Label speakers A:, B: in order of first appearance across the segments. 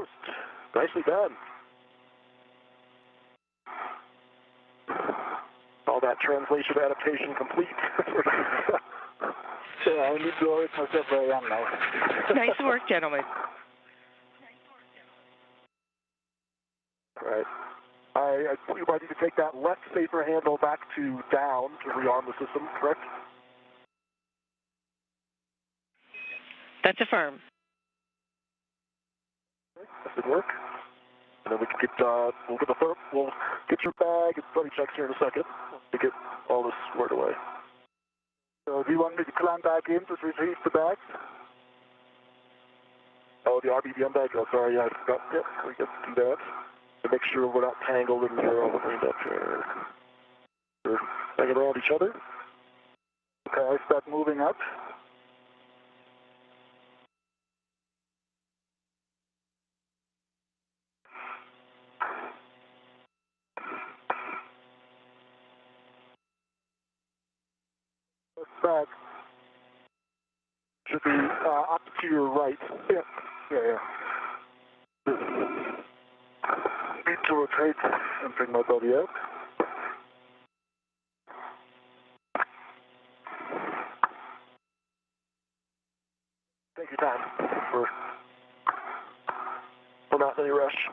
A: coast. Nicely done. All that translation adaptation complete.
B: Yeah, I need to orient myself where I am now.
C: Nice work, gentlemen.
A: All right. You might need to take that left safer handle back to down to rearm the system, correct?
C: That's affirmed.
A: That should work. And then we can get, we'll get your bag and buddy checks here in a second to get all this squared away.
B: So do you want me to climb back in to retrieve the bag?
A: Oh, the RBDM bag? Oh, sorry, I forgot. Yep, we can do that. To make sure we're not tangled in here all the way up here. We're hanging around each other.
B: Okay, I start moving up. Bag
A: should be up to your right.
B: Yeah. Need to rotate and bring my body out.
A: Take your time. We're not in any rush.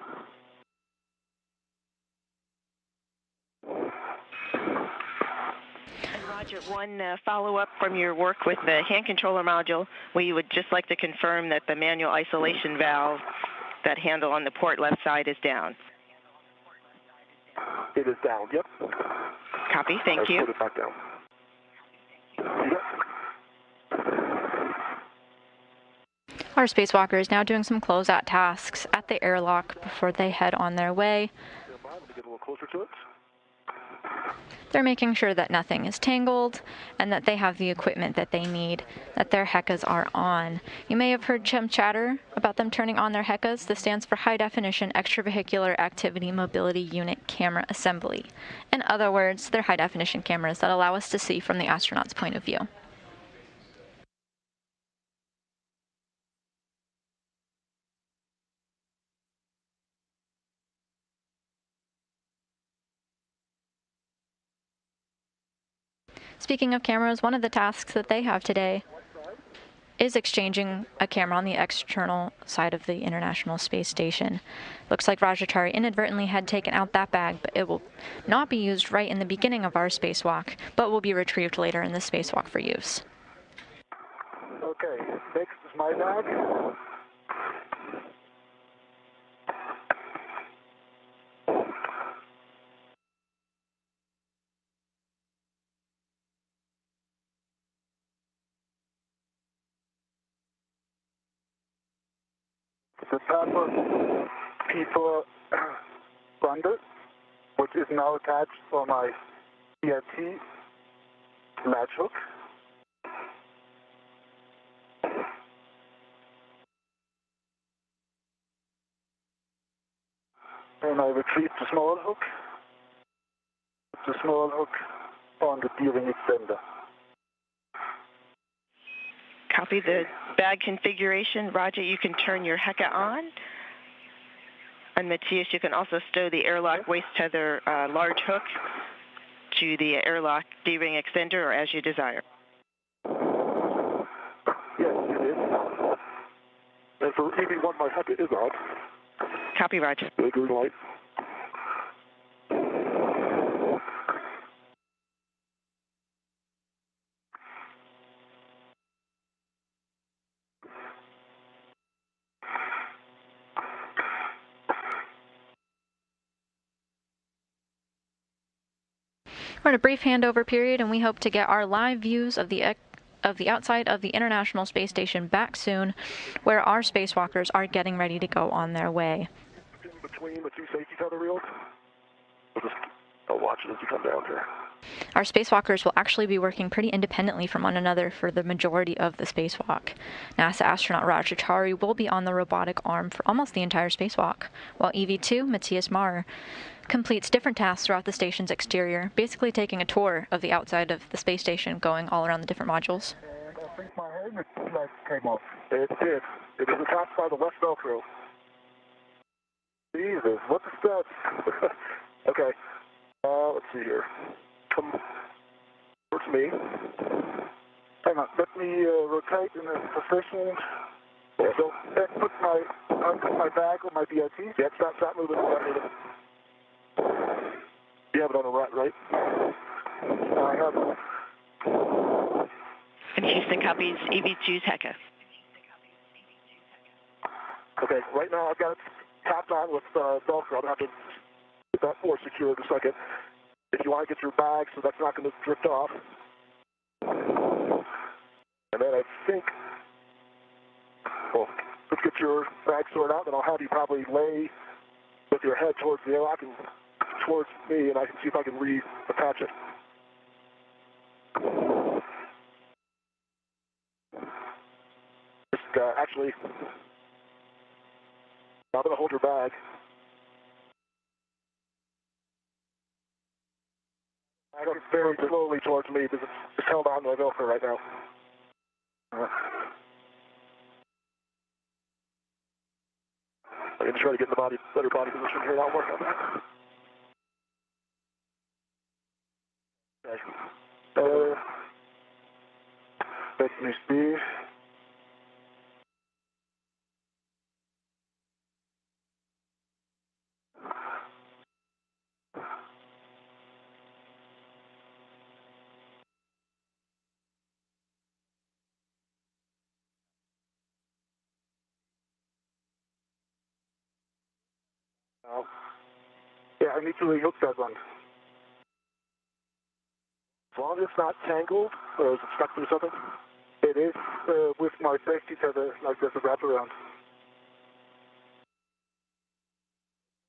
C: Roger, one follow-up from your work with the hand controller module, we would just like to confirm that the manual isolation valve, that handle on the port left side, is down.
A: It is down, yep.
C: Copy, thank you.
A: Put it back down.
D: Our spacewalker is now doing some closeout tasks at the airlock before they head on their way.
A: Get a little closer to it.
D: They're making sure that nothing is tangled and that they have the equipment that they need, that their HECAs are on. You may have heard some chatter about them turning on their HECAs. This stands for High Definition Extravehicular Activity Mobility Unit Camera Assembly. In other words, they're high definition cameras that allow us to see from the astronaut's point of view. Speaking of cameras, one of the tasks that they have today is exchanging a camera on the external side of the International Space Station. Looks like Rajachari inadvertently had taken out that bag, but it will not be used right in the beginning of our spacewalk, but will be retrieved later in the spacewalk for use.
B: Okay, next is my bag. The Papa P4 bundle, which is now attached for my CRT latch hook. And I retrieve the small hook on the D-ring extender.
C: Copy the bag configuration. Roger, you can turn your HECA on. And Matthias, you can also stow the airlock waist tether large hook to the airlock D-ring extender, or as you desire.
A: Yes, it is. And for EV1, my HECA is on.
C: Copy, Roger.
A: The green light.
D: We're in a brief handover period, and we hope to get our live views of the outside of the International Space Station back soon, where our spacewalkers are getting ready to go on their way.
A: Between the two safety tether reels, I'll watch it as you come down here.
D: Our spacewalkers will actually be working pretty independently from one another for the majority of the spacewalk. NASA astronaut Rajachari will be on the robotic arm for almost the entire spacewalk, while EV2, Matthias Maher, completes different tasks throughout the station's exterior, basically taking a tour of the outside of the space station, going all around the different modules.
B: And I think my helmet light came off.
A: It did. It was attached by the left Velcro. Jesus, what the stuff? Okay, let's see here. Come towards me.
B: Hang on, let me rotate in a position.
A: Yeah.
B: So, I'll put my bag on my BIT.
A: Yeah, stop moving. You have it on the right?
B: I have it.
C: And Houston copies EV2's Hecka.
A: Okay, right now I've got it tapped on with Velcro. I'm going to have to get that more secured in a second. If you want to get your bag so that's not going to drift off. And then I think, well, let's get your bag sorted out, and I'll have you probably lay with your head towards the airlock and towards me, and I can see if I can reattach it. Just actually, I'm going to hold your bag. I go very slowly towards me because it's held on by Velcro right now. I'm going to try to get in the better body position here, and I'll work on that. Okay.
B: Let me see. Yeah, I need to rehook that one.
A: As long as it's not tangled, or is it stuck through something?
B: It is with my safety tether, like there's a wraparound.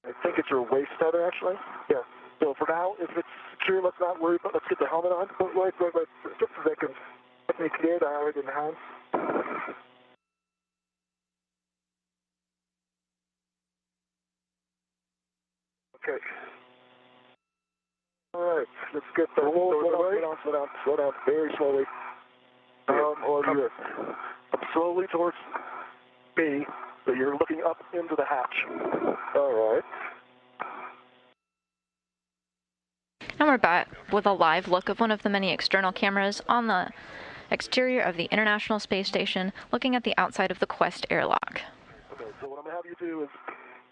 A: I think it's your waist tether, actually. Yeah. So for now, if it's secure, let's not worry, but let's get the helmet on.
B: Wait, just a second. Let me clear it. I have it in hand. Okay. All right, let's get the
A: Slow down, very slowly. Or slowly towards me, so you're looking up into the hatch. All right.
D: And we're back with a live look of one of the many external cameras on the exterior of the International Space Station, looking at the outside of the Quest airlock.
A: Okay, so what I'm going to have you do is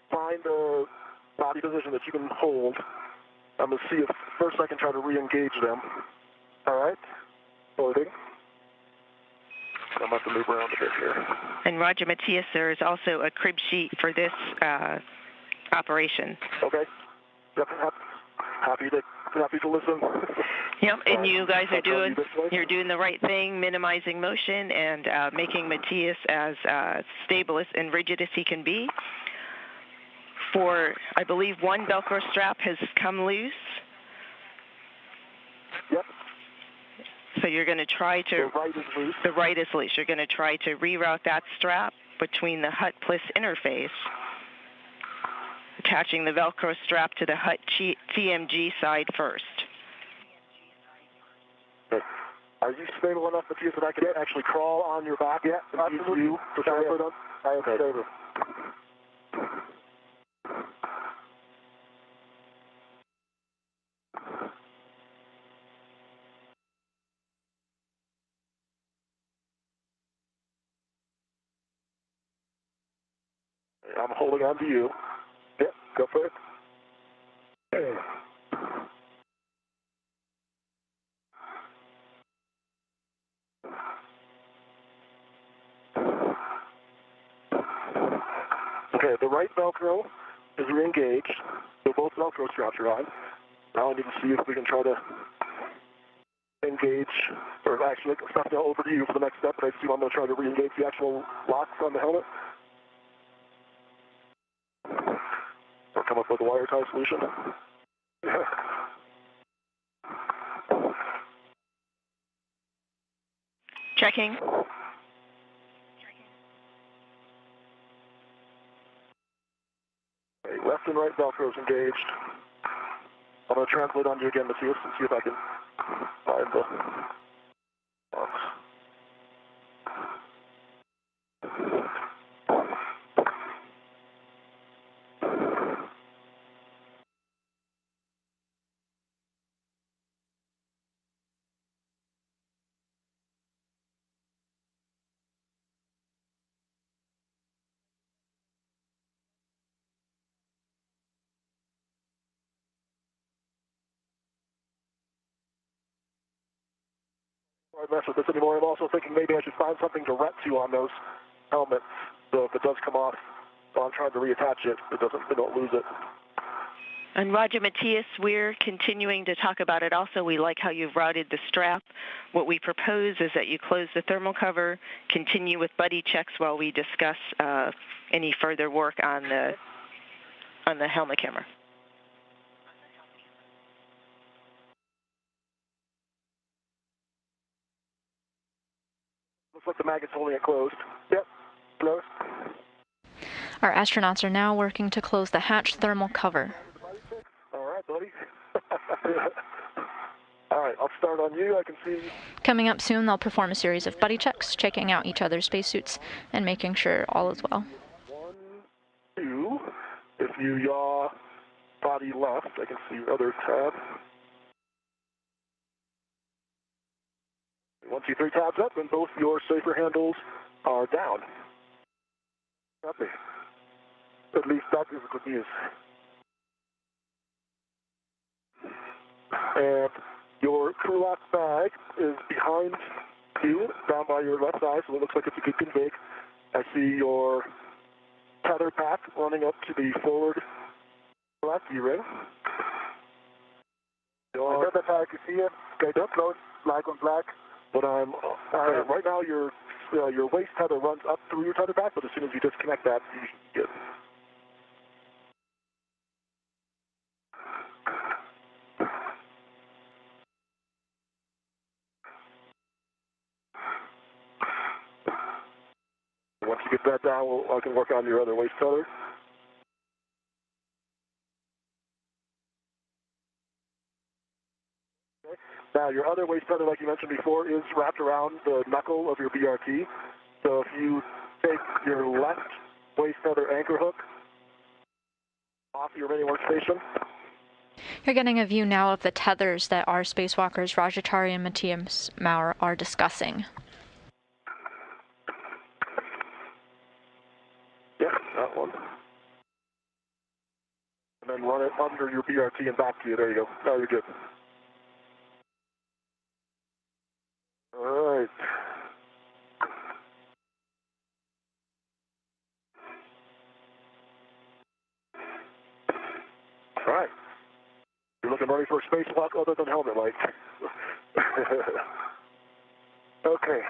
A: find a body position that you can hold. I'm going to see if first I can try to re-engage them. All right? Holding. I'm going to have to move around a bit here.
C: And Roger Matthias, there is also a crib sheet for this operation.
A: Okay. Yep, happy to listen.
C: Yep, and you guys are doing the right thing, minimizing motion and making Matthias as stable and rigid as he can be. For, I believe, one Velcro strap has come loose.
A: Yep.
C: So you're going to try to...
A: The right is loose.
C: The right is loose. You're going to try to reroute that strap between the HUT plus interface, attaching the Velcro strap to the HUT TMG side first.
A: Okay. Are you stable enough, Matthias, that I can actually crawl on your back? Yeah, absolutely. I am stable. I'm holding on to you. Yep, go for it. Okay, the right Velcro is re-engaged. So both Velcro straps are on. Now I need to see if we can try to engage, or actually, it's not over to you for the next step, but I assume I'm going to try to re-engage the actual locks on the helmet. Or come up with a wire tie solution.
C: Checking.
A: Okay, left and right Velcro is engaged. I'm going to translate on you again, Matthias, and see if I can find the box. mess with this anymore. I'm also thinking maybe I should find something to ret to on those helmets. So if it does come off, while I'm trying to reattach it, they don't lose it.
C: And Roger, Matthias, we're continuing to talk about it also. We like how you've routed the strap. What we propose is that you close the thermal cover, continue with buddy checks while we discuss any further work on the helmet camera.
A: Looks like the maggot's holding it closed. Yep, closed.
D: Our astronauts are now working to close the hatch thermal cover.
A: All right, buddy. All right, I'll start on you. I can see.
D: Coming up soon, they'll perform a series of buddy checks, checking out each other's spacesuits and making sure all is well.
A: 1, 2. If you yaw body left, I can see your other tab. 1, 2, 3 tabs up, and both your safer handles are down. Copy. At least that is good news. And your crew lock bag is behind you, down by your left eye, so it looks like it's a good convey. I see your tether pack running up to the forward left E-ring. Your tether pack is here, straight up, close, black on black. But right now your waist tether runs up through your tether pack, but as soon as you disconnect that, you should be good. Once you get that down, I can work on your other waist tether. Okay. Now, your other waist tether, like you mentioned before, is wrapped around the knuckle of your BRT. So if you take your left waist tether anchor hook off your mini workstation.
D: You're getting a view now of the tethers that our spacewalkers Rajachari and Matthias Maurer are discussing.
A: Yeah, that one. And then run it under your BRT and back to you. There you go. Now you're good. All right. All right. You're looking ready for a spacewalk other than helmet light. Okay.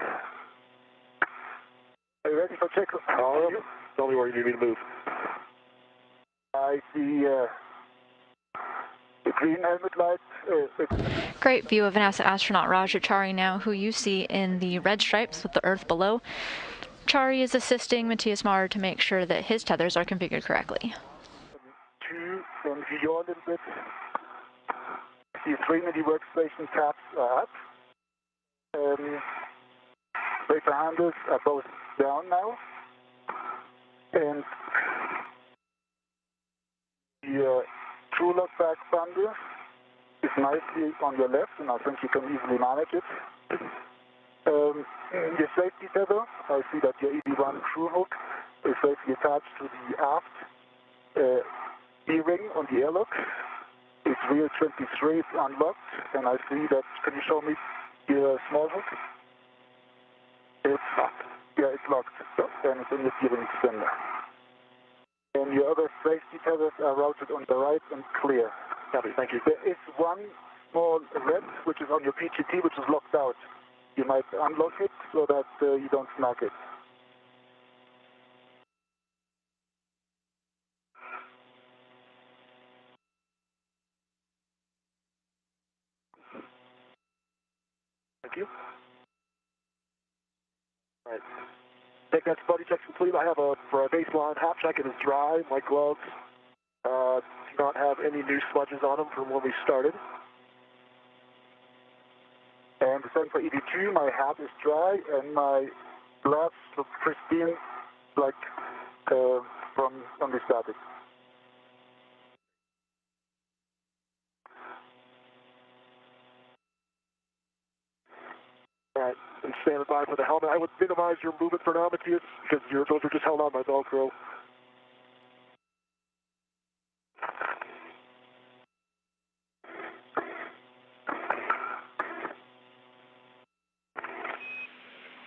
A: Are you ready for check? Tell me where you need me to move. I see the green helmet light.
D: Great view of NASA astronaut Rajachari now, who you see in the red stripes with the Earth below. Chari is assisting Matthias Maurer to make sure that his tethers are configured correctly.
B: 2, and view a little bit. The 3 mini workstation tabs are up. Safer handles are both down now. And the crew lock back bundle is nicely on your left, and I think you can easily manage it. Your safety tether, I see that your ED1 crew hook is safely attached to the aft E-ring on the airlock. It's wheel 23 is unlocked, and I see that. Can you show me your small hook? It's locked. Yeah, it's locked. And it's in the steering extender. And your other safety tethers are routed on the right and clear.
A: Copy, thank you.
B: There is one small red, which is on your PGT, which is locked out. You might unlock it so that you don't snag it.
A: Thank you. All right. Take that buddy check complete. I have for a baseline half check. It is dry. My gloves do not have any new smudges on them from when we started.
B: And the same for ED2. My hat is dry, and my gloves look pristine, like from when we started.
A: All right, and stand by for the helmet. I would minimize your movement for now, Matthias, because those are just held on by Velcro.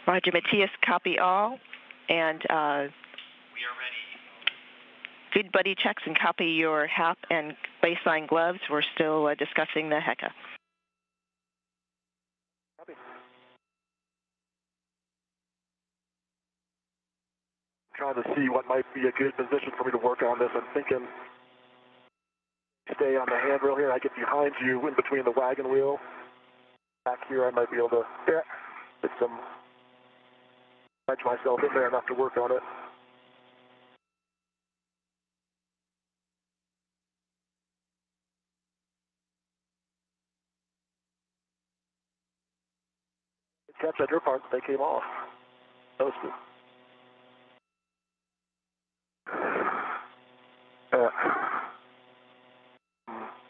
C: Roger, Matthias, copy all. And
E: We are ready.
C: good buddy checks and copy your HAP and baseline gloves. We're still discussing the HECA.
A: Copy. Trying to see what might be a good position for me to work on this. I'm thinking stay on the handrail here. I get behind you in between the wagon wheel. Back here I might be able to get some, wedge myself in there enough to work on it. Good catch on your part, they came off. That was good.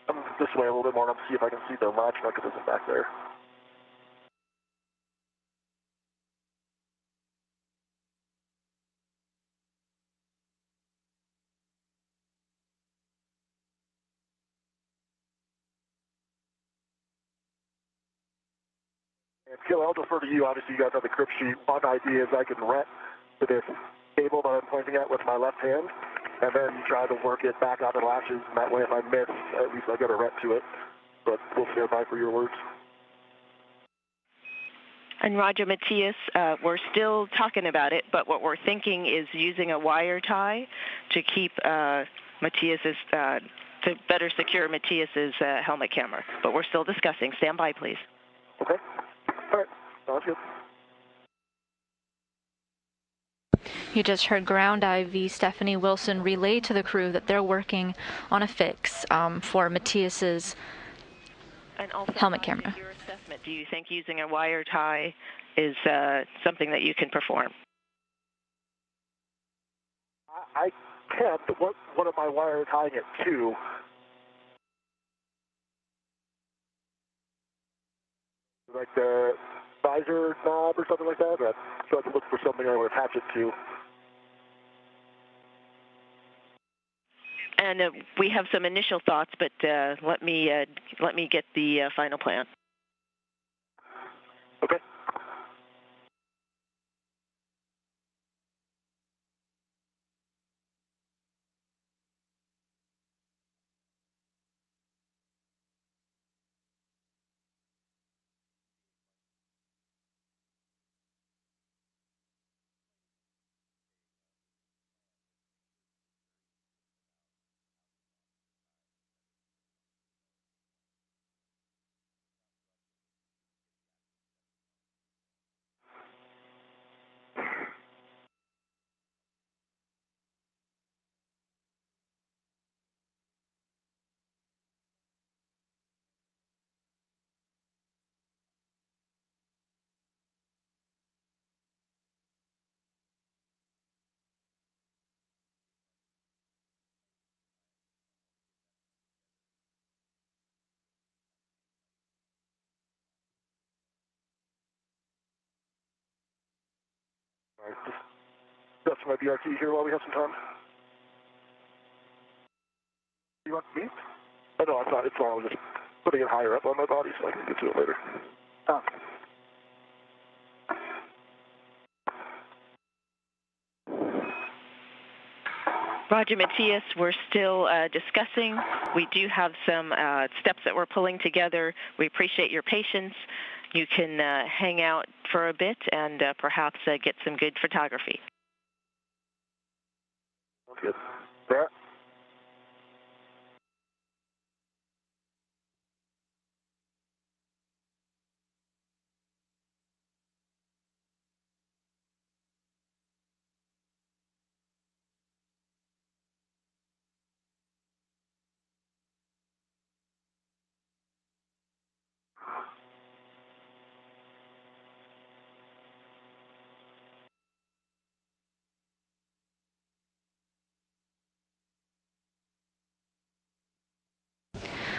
A: I'm this way a little bit more and I'll see if I can see the latch mechanism back there. And Gil, I'll defer to you. Obviously, you guys have the crib sheet. One idea is I can rent to this cable that I'm pointing at with my left hand, and then try to work it back on the latches. And that way, if I miss, at least I got a rent to it. But we'll stand by for your words.
C: And Roger, Matthias, we're still talking about it, but what we're thinking is using a wire tie to keep Matthias's, to better secure Matthias's helmet camera. But we're still discussing. Stand by, please.
A: Okay. All right. Sounds good.
D: You just heard Ground IV Stephanie Wilson relay to the crew that they're working on a fix for Matthias's
C: And also,
D: helmet camera.
C: Your assessment, do you think using a wire tie is something that you can perform?
A: I can't. What am I wire tying it to? Like the visor knob or something like that? So I can look for something I would attach it to.
C: And we have some initial thoughts, but let me get the final plan.
A: Okay. All right. Just my BRT here while we have some time. You want me? Oh, no, it's not. It's all. I was just putting it higher up on my body so I can get to it later. Ah.
C: Roger, Matthias, we're still discussing. We do have some steps that we're pulling together. We appreciate your patience. You can hang out for a bit and perhaps get some good photography.
A: Good. There.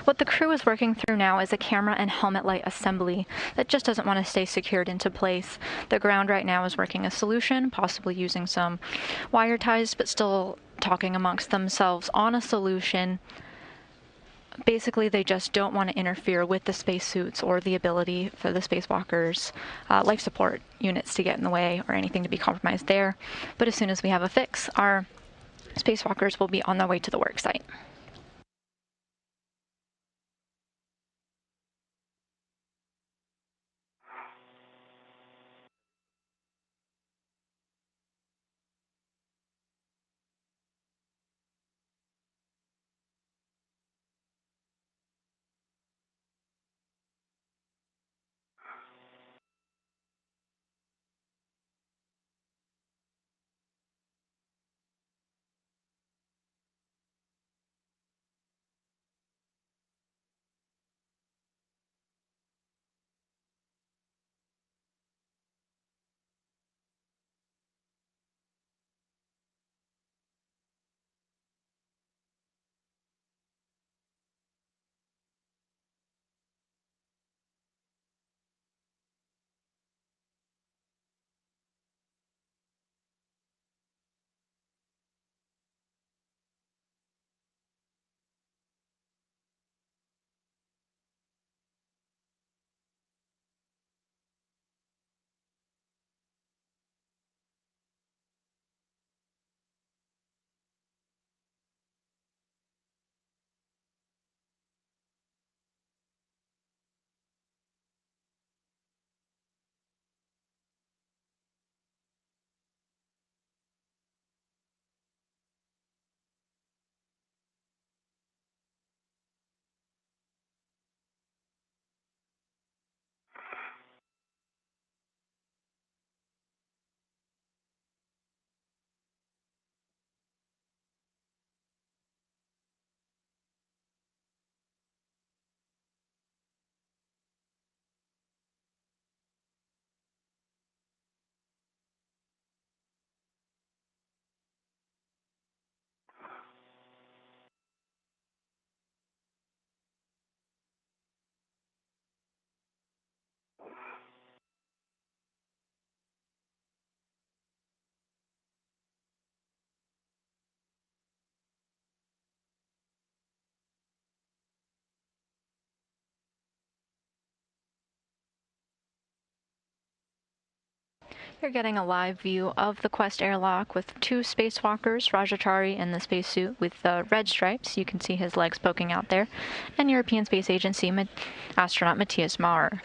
D: What the crew is working through now is a camera and helmet light assembly that just doesn't want to stay secured into place. The ground right now is working a solution, possibly using some wire ties, but still talking amongst themselves on a solution basically they just don't want to interfere with the spacesuits or the ability for the spacewalkers' life support units to get in the way or anything to be compromised there. But as soon as we have a fix, our spacewalkers will be on their way to the work site. You're getting a live view of the Quest airlock with two spacewalkers, Rajachari in the spacesuit with red stripes. You can see his legs poking out there. And European Space Agency astronaut Matthias Maurer.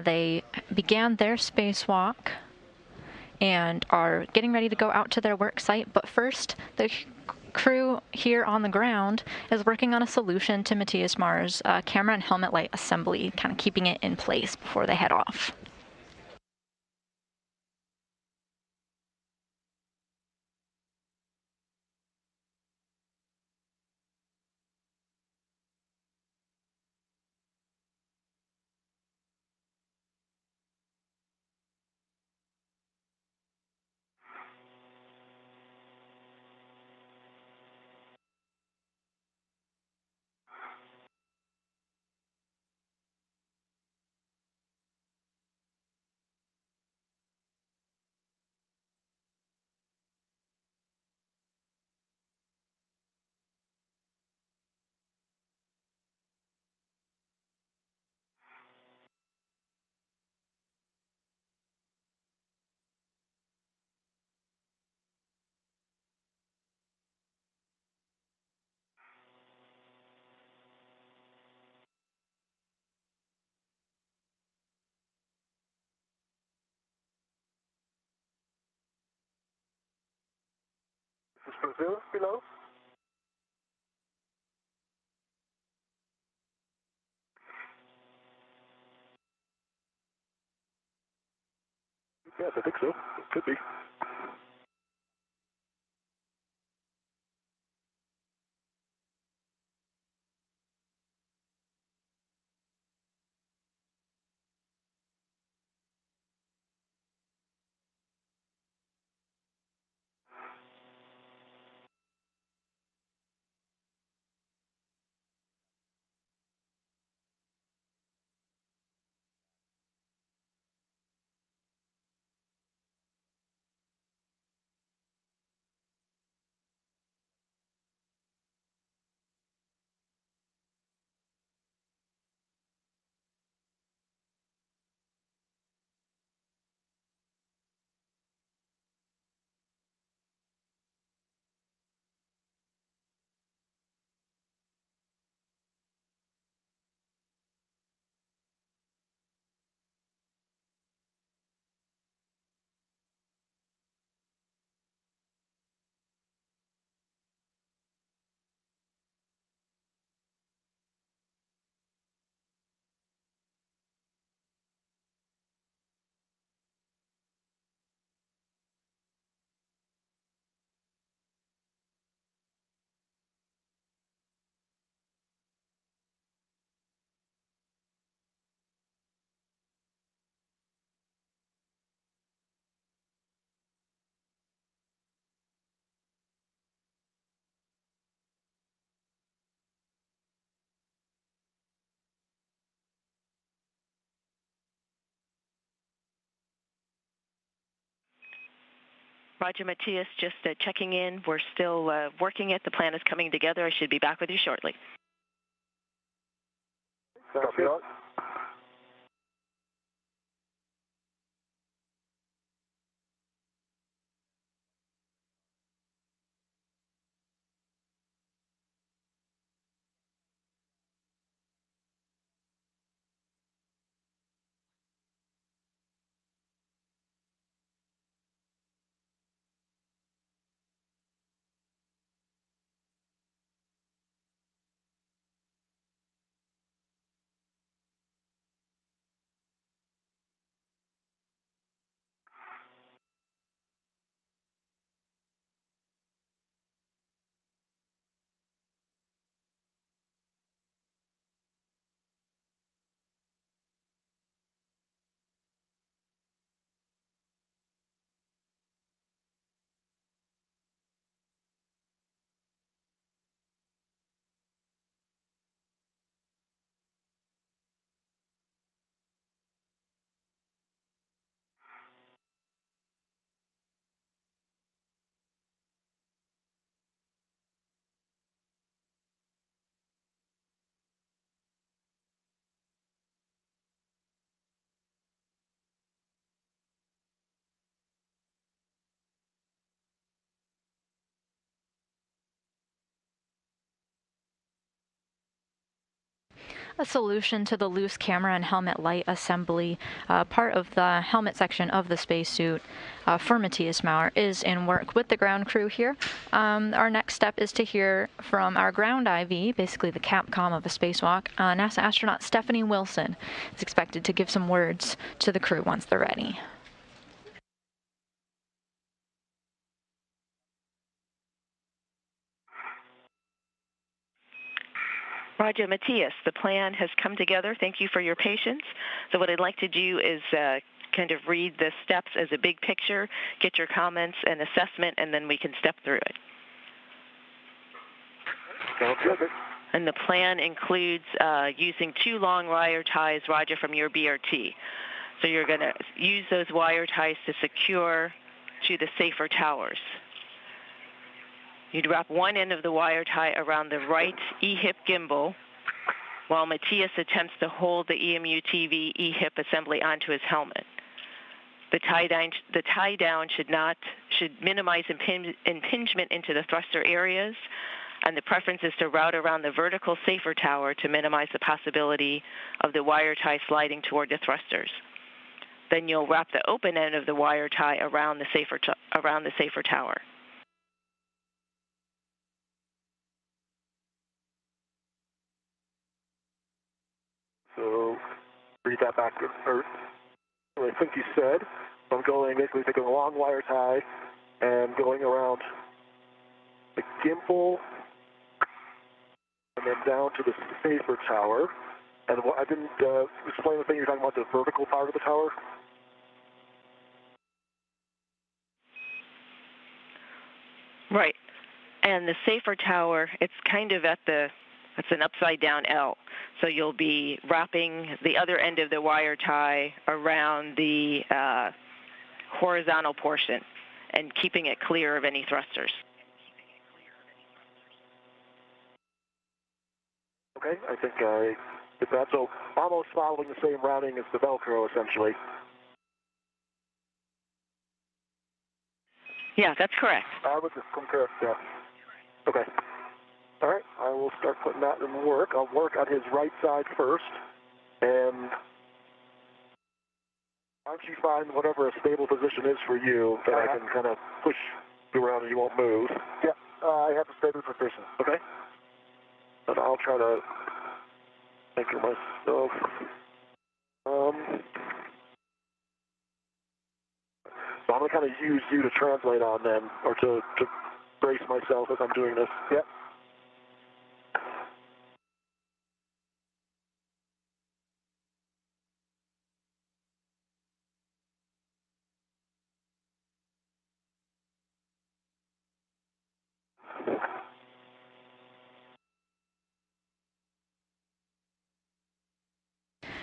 D: They began their spacewalk and are getting ready to go out to their work site. But first, the crew here on the ground is working on a solution to Matthias Maurer's camera and helmet light assembly, kind of keeping it in place before they head off.
B: Is Brazil below?
A: Yes, I think so. Could be.
C: Roger, Matthias, just checking in. We're still working it. The plan is coming together. I should be back with you shortly.
A: Copy that.
D: A solution to the loose camera and helmet light assembly, part of the helmet section of the spacesuit for Matthias Maurer is in work with the ground crew here. Our next step is to hear from our ground IV, basically the Capcom of a spacewalk. NASA astronaut Stephanie Wilson is expected to give some words to the crew once they're ready.
C: Roger, Matthias, the plan has come together. Thank you for your patience. So what I'd like to do is kind of read the steps as a big picture, get your comments and assessment, and then we can step through it.
A: Sounds good.
C: And the plan includes using 2 long wire ties, Roger, from your BRT. So you're going to use those wire ties to secure to the safer towers. You'd wrap one end of the wire tie around the right E-hip gimbal, while Matthias attempts to hold the EMU TV E-hip assembly onto his helmet. The tie down should minimize impingement into the thruster areas, and the preference is to route around the vertical safer tower to minimize the possibility of the wire tie sliding toward the thrusters. Then you'll wrap the open end of the wire tie around the safer tower.
A: So read that back to Earth. I think you said I'm basically taking a long wire tie and going around the gimbal and then down to the safer tower. And I didn't explain the thing you're talking about, the vertical part of the tower.
C: Right. And the safer tower, it's kind of it's an upside down L. So you'll be wrapping the other end of the wire tie around the horizontal portion and keeping it clear of any thrusters.
A: Okay, I think I did that. So almost following the same routing as the Velcro, essentially.
C: Yeah, that's correct.
A: I would just concur, yeah. Okay. All right, I will start putting that in work. I'll work on his right side first, and why don't you find whatever a stable position is for you that I can kind of push you around and you won't move.
B: Yeah, I have a stable position.
A: Okay. And I'll try to anchor myself. So I'm going to kind of use you to translate on then, or to brace myself as I'm doing this.
B: Yep.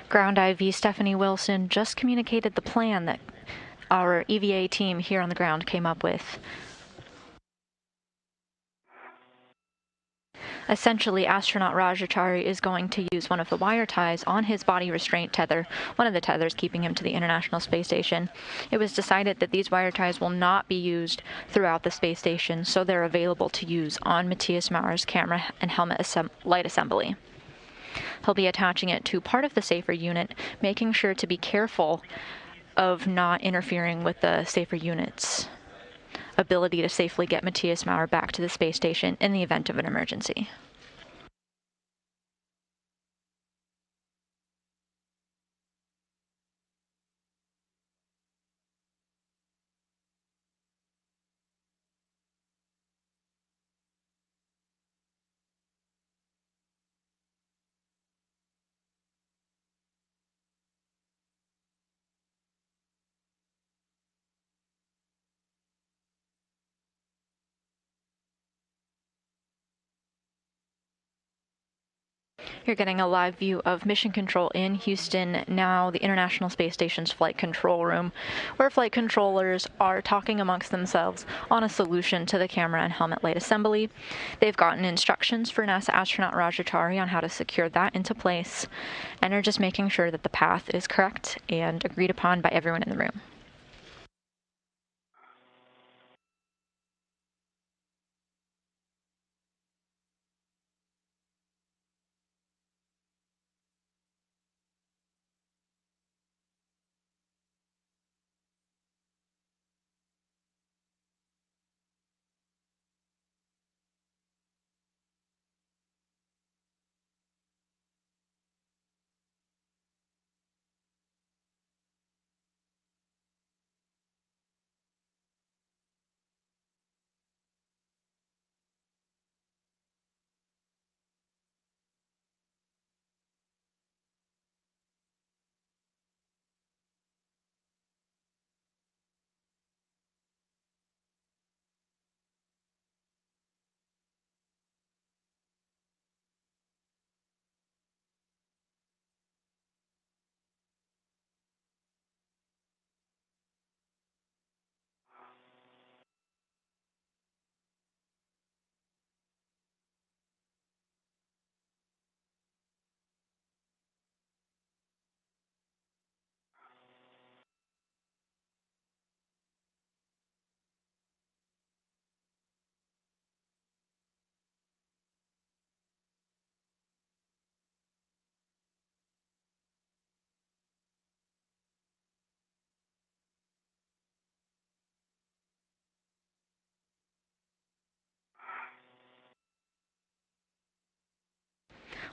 D: Ground IV Stephanie Wilson just communicated the plan that our EVA team here on the ground came up with. Essentially, astronaut Rajachari is going to use one of the wire ties on his body restraint tether, one of the tethers keeping him to the International Space Station. It was decided that these wire ties will not be used throughout the space station, so they're available to use on Matthias Mauer's camera and helmet light assembly. He'll be attaching it to part of the safer unit, making sure to be careful of not interfering with the safer unit's ability to safely get Matthias Mauer back to the space station in the event of an emergency. You're getting a live view of Mission Control in Houston, now the International Space Station's flight control room, where flight controllers are talking amongst themselves on a solution to the camera and helmet light assembly. They've gotten instructions for NASA astronaut Rajachari on how to secure that into place, and are just making sure that the path is correct and agreed upon by everyone in the room.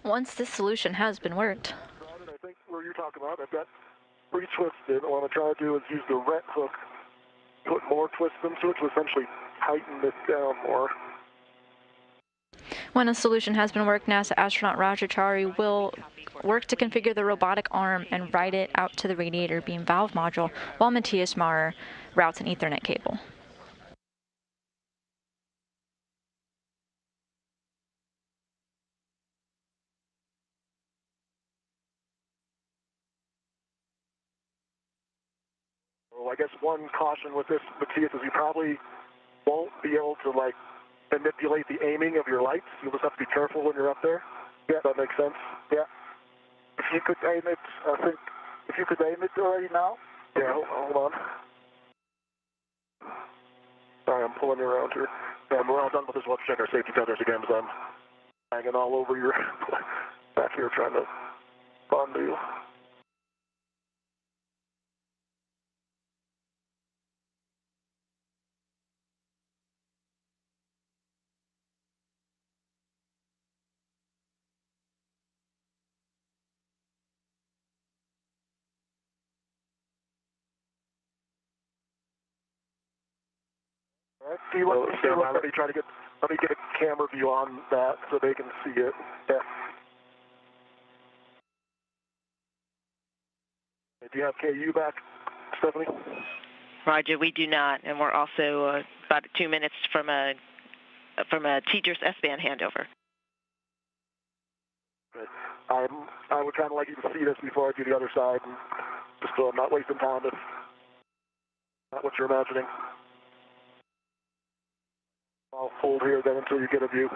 D: Once this solution has been worked.
A: I think where you're talking about, I've got pre-twisted. What I'm going to try to do is use the ret hook, put more twist into it to essentially tighten this down more.
D: When a solution has been worked, NASA astronaut Rajachari will work to configure the robotic arm and ride it out to the radiator beam valve module while Matthias Maurer routes an Ethernet cable.
A: Well, I guess one caution with this, Matthias, is you probably won't be able to, like, manipulate the aiming of your lights. You'll just have to be careful when you're up there. Yeah, that makes sense.
B: Yeah. If you could aim it, I think, if you could aim it already now.
A: Yeah, hold on. Sorry, I'm pulling you around here. Yeah, we're all done with this. We'll have to check our safety tethers again because I'm hanging all over your back here trying to bond you. Right. Do you want to let me try to let me get a camera view on that so they can see it. Yeah. Do you have KU back, Stephanie?
C: Roger, we do not, and we're also about 2 minutes from a teacher's S-band handover.
A: Good. I would kind of like you to see this before I do the other side, and just so I'm not wasting time. Not what you're imagining. I'll hold here then until you get a view.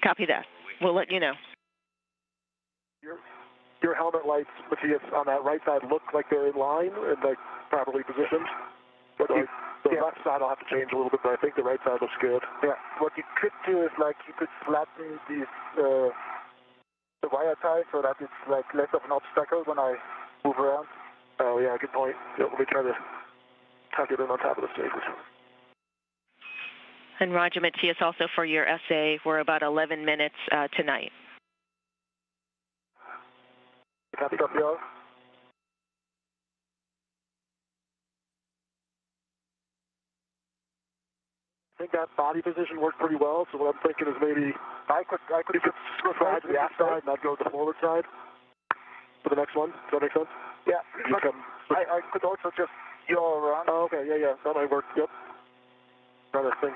C: Copy that. We'll let you know.
A: Your helmet lights, Matthias, on that right side look like they're in line and like properly positioned. But the left side I'll have to change a little bit, but I think the right side looks good.
B: Yeah. What you could do is like you could flatten these the wire tie so that it's like less of an obstacle when I move around.
A: Oh yeah, good point. Yeah, let me try to tuck it in on top of the stages.
C: And Roger, Matthias, also for your essay, we're about 11 minutes tonight.
A: Copy, all. I think that body position worked pretty well, so what I'm thinking is maybe I could switch side to the aft side and I'd go to the forward side for the next one. Does that make sense?
B: Yeah, I could also just yaw around.
A: Oh, okay, yeah, that might work, yep. Trying to think.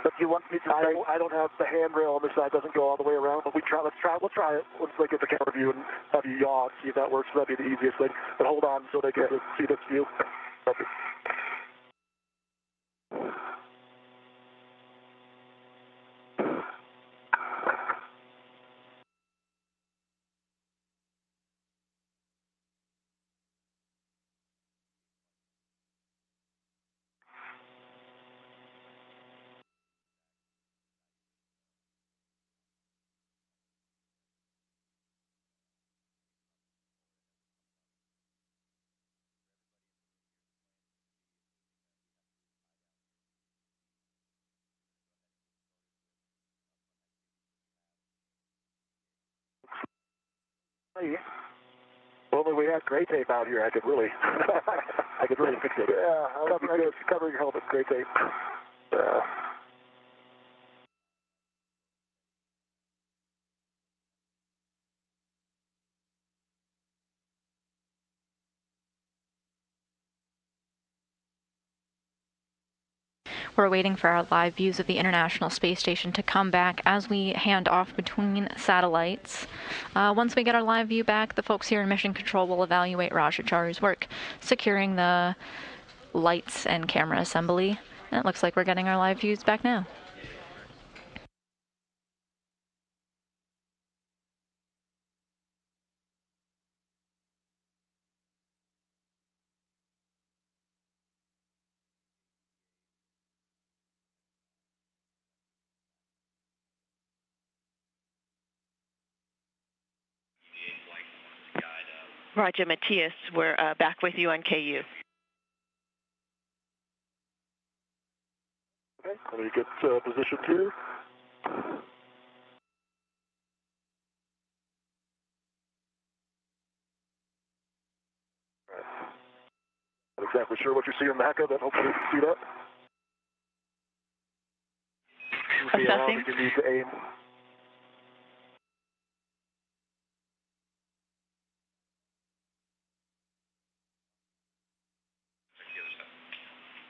B: But you want me to
A: I don't have the handrail on this side, doesn't go all the way around, but we'll try it. Let's look at the camera view and have you yaw, see if that works. That'd be the easiest thing. But hold on so they get to see this view. Okay. Well, if we had gray tape out here, I could really fix it. Yeah, cover your helmet, gray tape.
D: We're waiting for our live views of the International Space Station to come back as we hand off between satellites. Once we get our live view back, the folks here in Mission Control will evaluate Rajachari's work, securing the lights and camera assembly. And it looks like we're getting our live views back now.
C: Roger, Matthias, we're back with you on KU.
A: Okay, let me get positioned here. Not exactly sure what you see on the HECA, but hopefully you can see that.
C: Assessing.
A: You need to aim.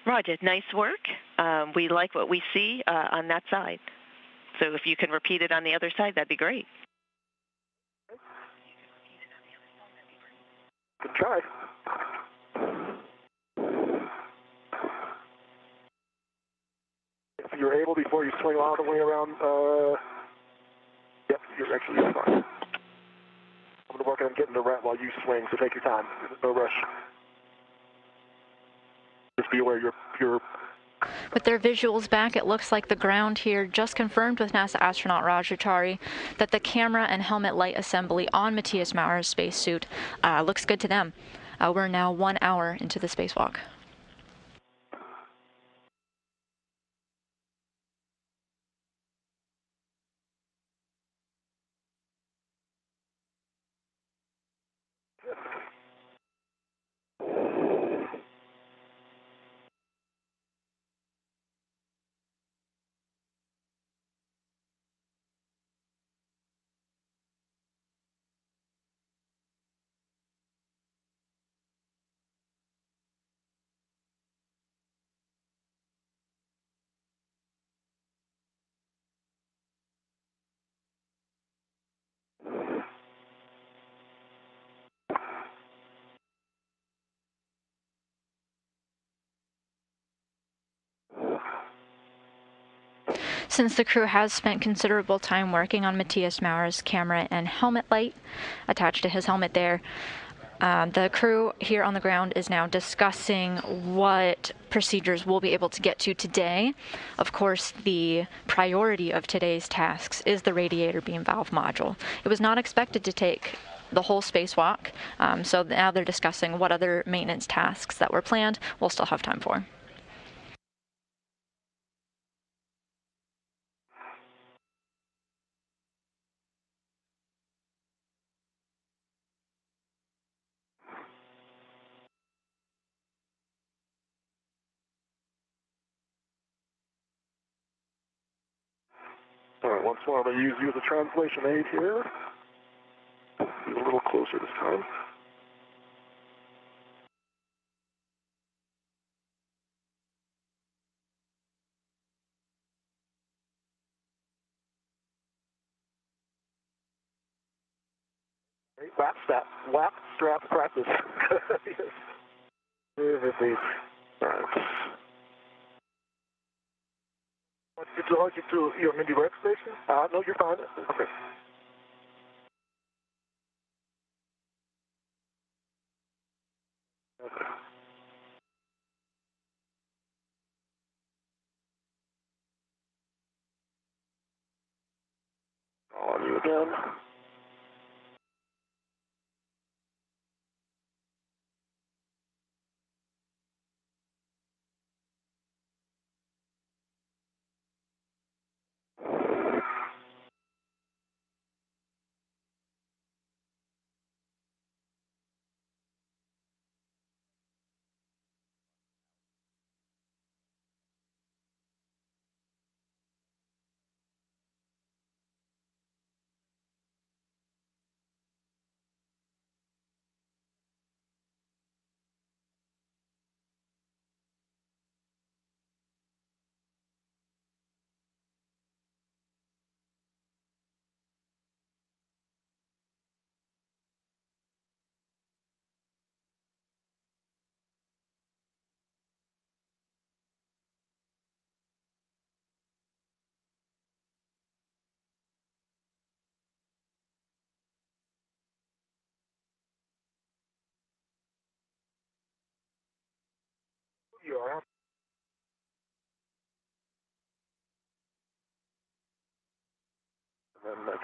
C: Roger, nice work. We like what we see on that side. So if you can repeat it on the other side, that'd be great.
A: Good try. If you're able, before you swing all the way around, yep, you're fine. I'm going to work on getting the rat while you swing, so take your time. No rush. Just be aware you're
D: With their visuals back, it looks like the ground here just confirmed with NASA astronaut Rajachari that the camera and helmet light assembly on Matthias Maurer's spacesuit looks good to them. We're now 1 hour into the spacewalk. Since the crew has spent considerable time working on Matthias Mauer's camera and helmet light attached to his helmet there, the crew here on the ground is now discussing what procedures we'll be able to get to today. Of course, the priority of today's tasks is the radiator beam valve module. It was not expected to take the whole spacewalk, so now they're discussing what other maintenance tasks that were planned we'll still have time for.
A: All right, once more, I'm going to use you as a translation aid here. Be a little closer this time. Okay, lap strap practice. Yes. Everything. All right.
B: Did you like it to your mini workstation?
A: No, you're fine. Okay. Okay. On you again.
B: You are.
A: And then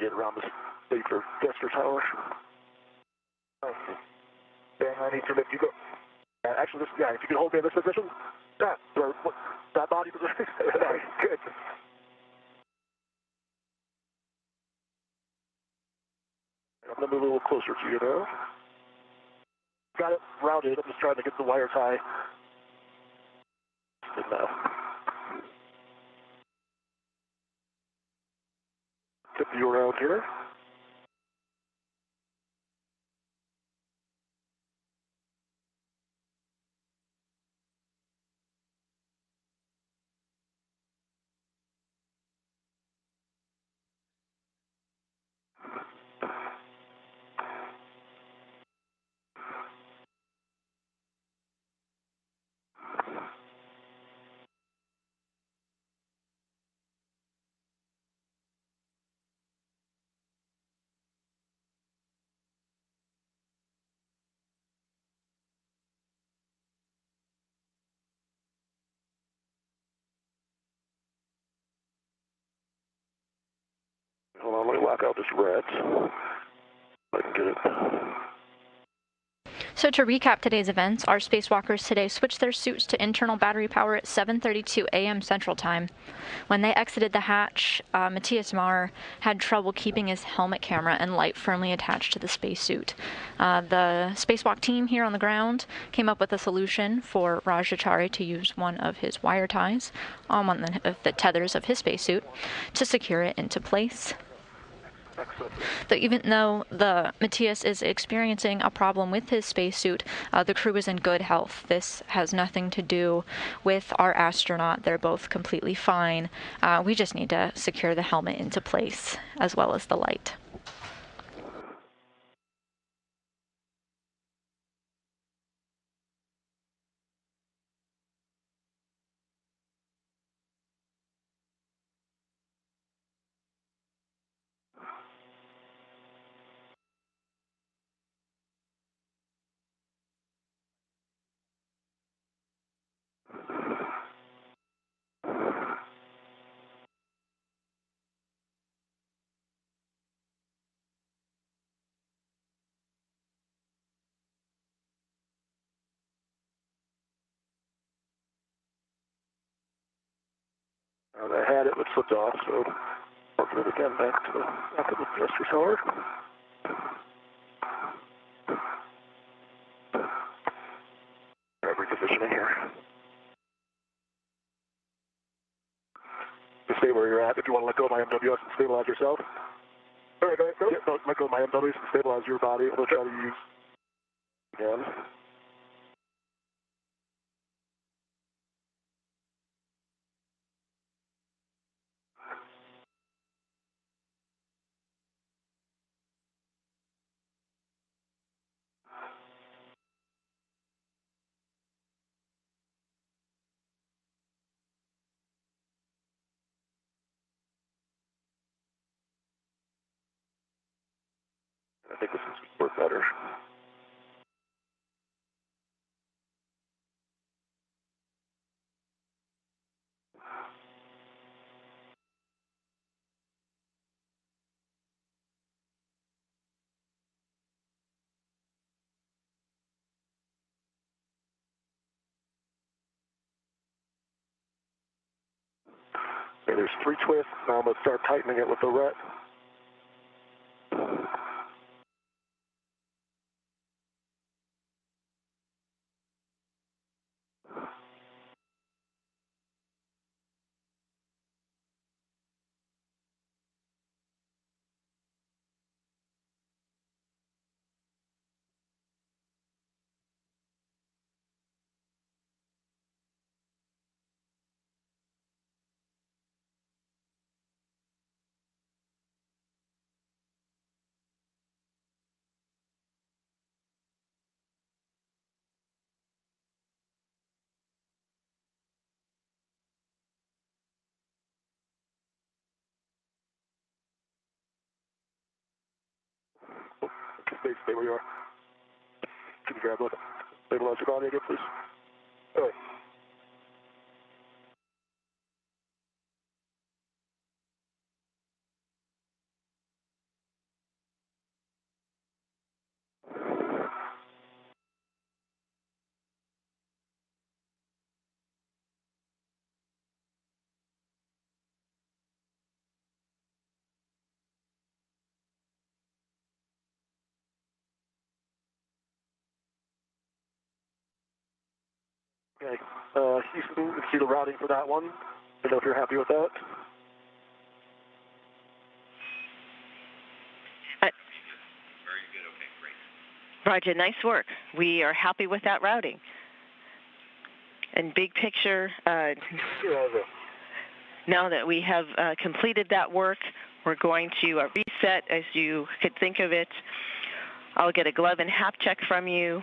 A: get around this paper tester tower.
B: Okay. Then I need to let you go.
A: Actually, if you can hold me in this position. That body position.
B: Good.
A: I'm going to move a little closer to you now. Got it routed. I'm just trying to get the wire tie. Good now. Tip you around here. Hold on, let me lock out this red. I can get it.
D: So to recap today's events, our spacewalkers today switched their suits to internal battery power at 7:32 a.m. Central Time. When they exited the hatch, Matthias Mauer had trouble keeping his helmet camera and light firmly attached to the spacesuit. The spacewalk team here on the ground came up with a solution for Rajachari to use one of his wire ties on one of the tethers of his spacesuit to secure it into place. So even though the Matthias is experiencing a problem with his spacesuit, the crew is in good health. This has nothing to do with our astronaut. They're both completely fine. We just need to secure the helmet into place, as well as the light.
A: I had it, but slipped off, so working it again back to the thruster tower. Repositioning here. Just stay where you're at. If you want to let go of my MWS and stabilize yourself. All right, guys. Yeah, let go of my MWS and stabilize your body. We'll try to use again. I think this is work better. Okay, there's 3 twists. Now I'm going to start tightening it with the ret. Stay where you are. Can you grab it? Stabilize your body again, please. All right. Okay. Houston, you can see the routing for that one. I don't know if you're happy with that.
E: Very good. Okay, great.
C: Roger, nice work. We are happy with that routing. And big picture, now that we have completed that work, we're going to reset as you could think of it. I'll get a glove and hap check from you.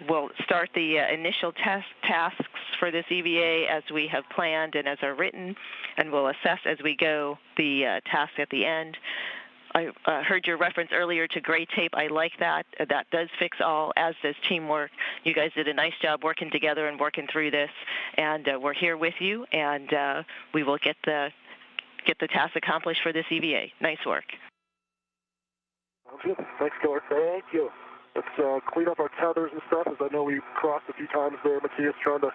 C: We'll start the initial tasks for this EVA as we have planned and as are written, and we'll assess as we go the task at the end. I heard your reference earlier to gray tape. I like that. That does fix all, as does teamwork. You guys did a nice job working together and working through this, and we're here with you, and we will get the task accomplished for this EVA. Nice work.
A: Sounds good. Thanks, Killer. Thank you. Let's clean up our tethers and stuff, as I know we crossed a few times there, Matthias, trying to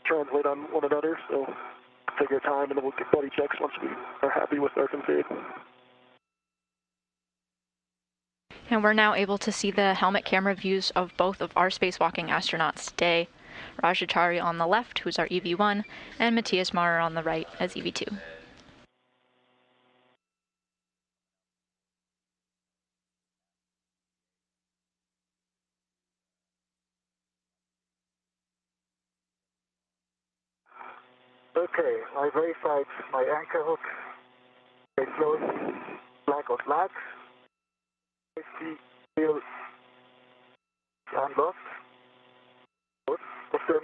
A: translate on one another. So take your time, and then we'll get buddy checks once we are happy with our config.
D: And we're now able to see the helmet camera views of both of our spacewalking astronauts today. Rajachari on the left, who's our EV1, and Matthias Maurer on the right as EV2.
B: Okay, I verified my anchor hook. They close black on black. Safety wheel unlocked. Both of them.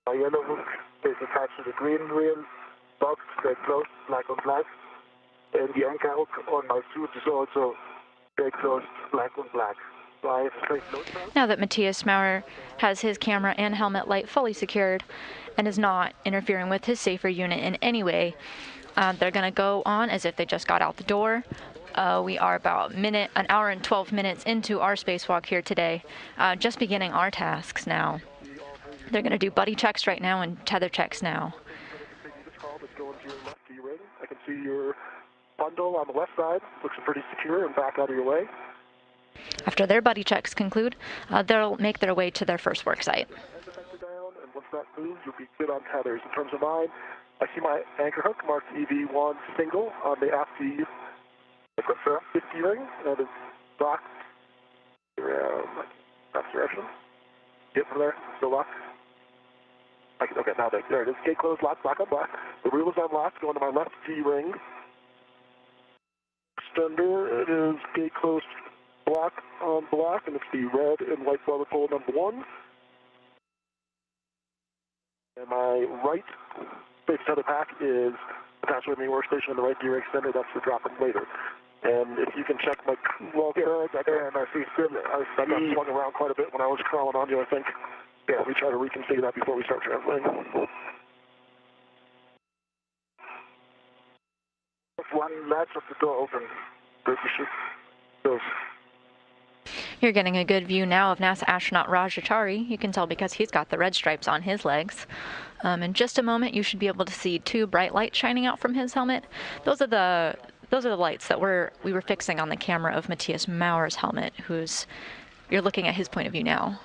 B: My yellow hook is attached to the green wheel. Box, they closed black on black. And the anchor hook on my suit is also they closed black on black. So I have a straight load now.
D: Now that Matthias Maurer has his camera and helmet light fully secured and is not interfering with his safer unit in any way, they're going to go on as if they just got out the door. We are about an hour and 12 minutes into our spacewalk here today, just beginning our tasks now. They're going to do buddy checks right now and tether checks now.
A: go into your left D-ring. I can see your bundle on the left side. Looks pretty secure and back out of your way.
D: After their buddy checks conclude, they'll make their way to their first work site.
A: End effector down, and once that moves, you'll be good on tethers. In terms of mine, I see my anchor hook marked EV1 single on the aft D-ring, and it's locked around that direction. Get from there, still locked. Okay, now there it is. Gate closed, locked, black on black. The wheel is unlocked, going to my left D-ring. Extender, it is gate closed, black on black, and it's the red and white weather pole number 1. And my right base tether pack is attached to the main workstation, and the right D-ring extender, that's for dropping later. And if you can check my well carriage, I see I got swung around quite a bit when I was crawling on you, I think. Yeah, we try to reconfigure that before we start translating.
B: One latch of the door open.
D: You're getting a good view now of NASA astronaut Rajachari. You can tell because he's got the red stripes on his legs. In just a moment, you should be able to see 2 bright lights shining out from his helmet. Those are the lights that we were fixing on the camera of Matthias Mauer's helmet, you're looking at his point of view now.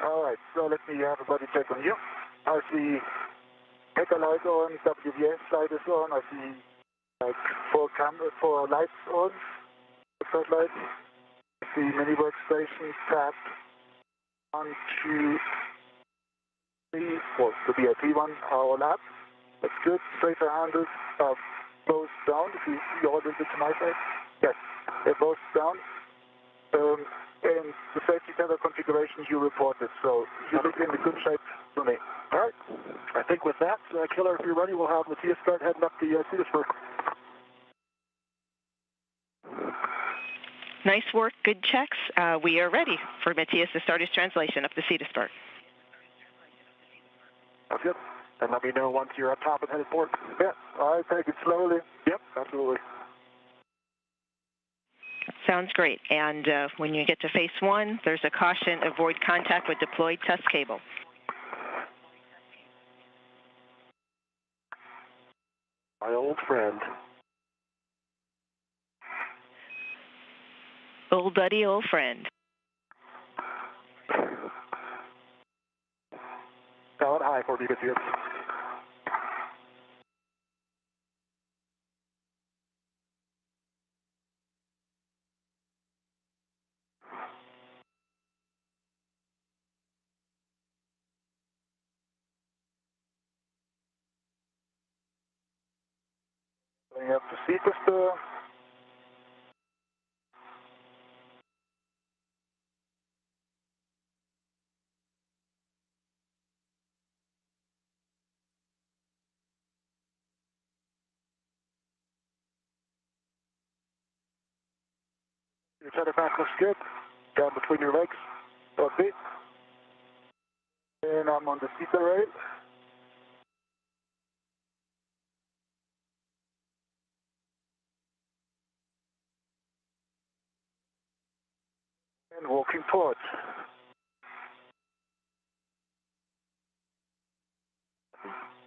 B: All right, so let me have a body check on you. I see header light on, WVS light is on, I see like 4 lights on, outside lights. I see many workstations tapped. 1, 2, 3, well, the VIP one, our lab. That's good. Straighter handles are both down. If you see all this to my side, yes, they're both down. And the safety tether configuration you reported, so you look in the good shape to me.
A: All right. I think with that, Killer, if you're ready, we'll have Matthias start heading up the Cedarburg.
C: Nice work, good checks. We are ready for Matthias to start his translation up the Cedarburg.
A: That's good. And let me know once you're up top and headed forward.
B: Yeah, I take it slowly.
A: Yep, absolutely.
C: Sounds great. And when you get to phase 1, there's a caution, avoid contact with deployed test cable.
A: My old friend.
C: Old buddy, old friend.
A: Down high for me, Matthias.
B: You have to see this door.
A: Your center back looks good. Down between your legs.
B: Okay. And I'm on the seat rail. And walking towards.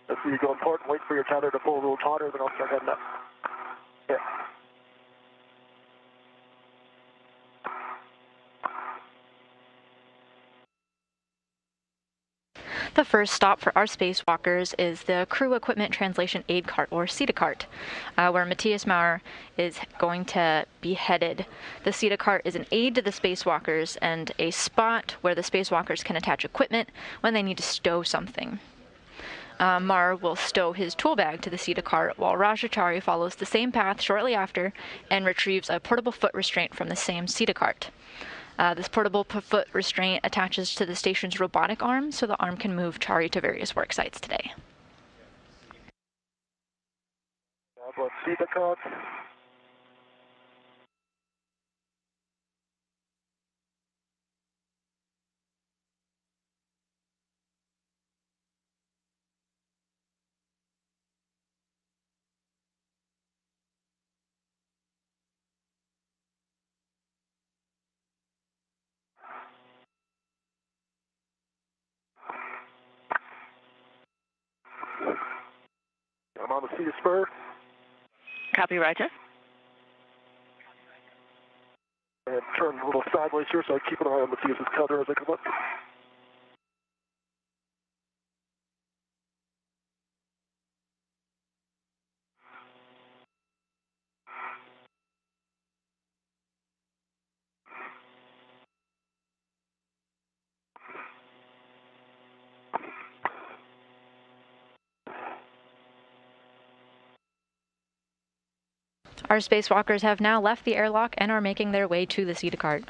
A: Let's see you go port and wait for your tether to pull a little tauter, then I'll start heading up. Yeah.
D: The first stop for our spacewalkers is the Crew Equipment Translation Aid Cart, or CETA cart, where Matthias Mauer is going to be headed. The CETA cart is an aid to the spacewalkers and a spot where the spacewalkers can attach equipment when they need to stow something. Mauer will stow his tool bag to the CETA cart, while Rajachari follows the same path shortly after and retrieves a portable foot restraint from the same CETA cart. This portable foot restraint attaches to the station's robotic arm, so the arm can move Chari to various work sites today.
A: About CETA cart. on the seat spur.
C: Copy, Roger.
A: And turn a little sideways here so I keep an eye on Matthias's cutter as I come up.
D: Our spacewalkers have now left the airlock and are making their way to the seated cart.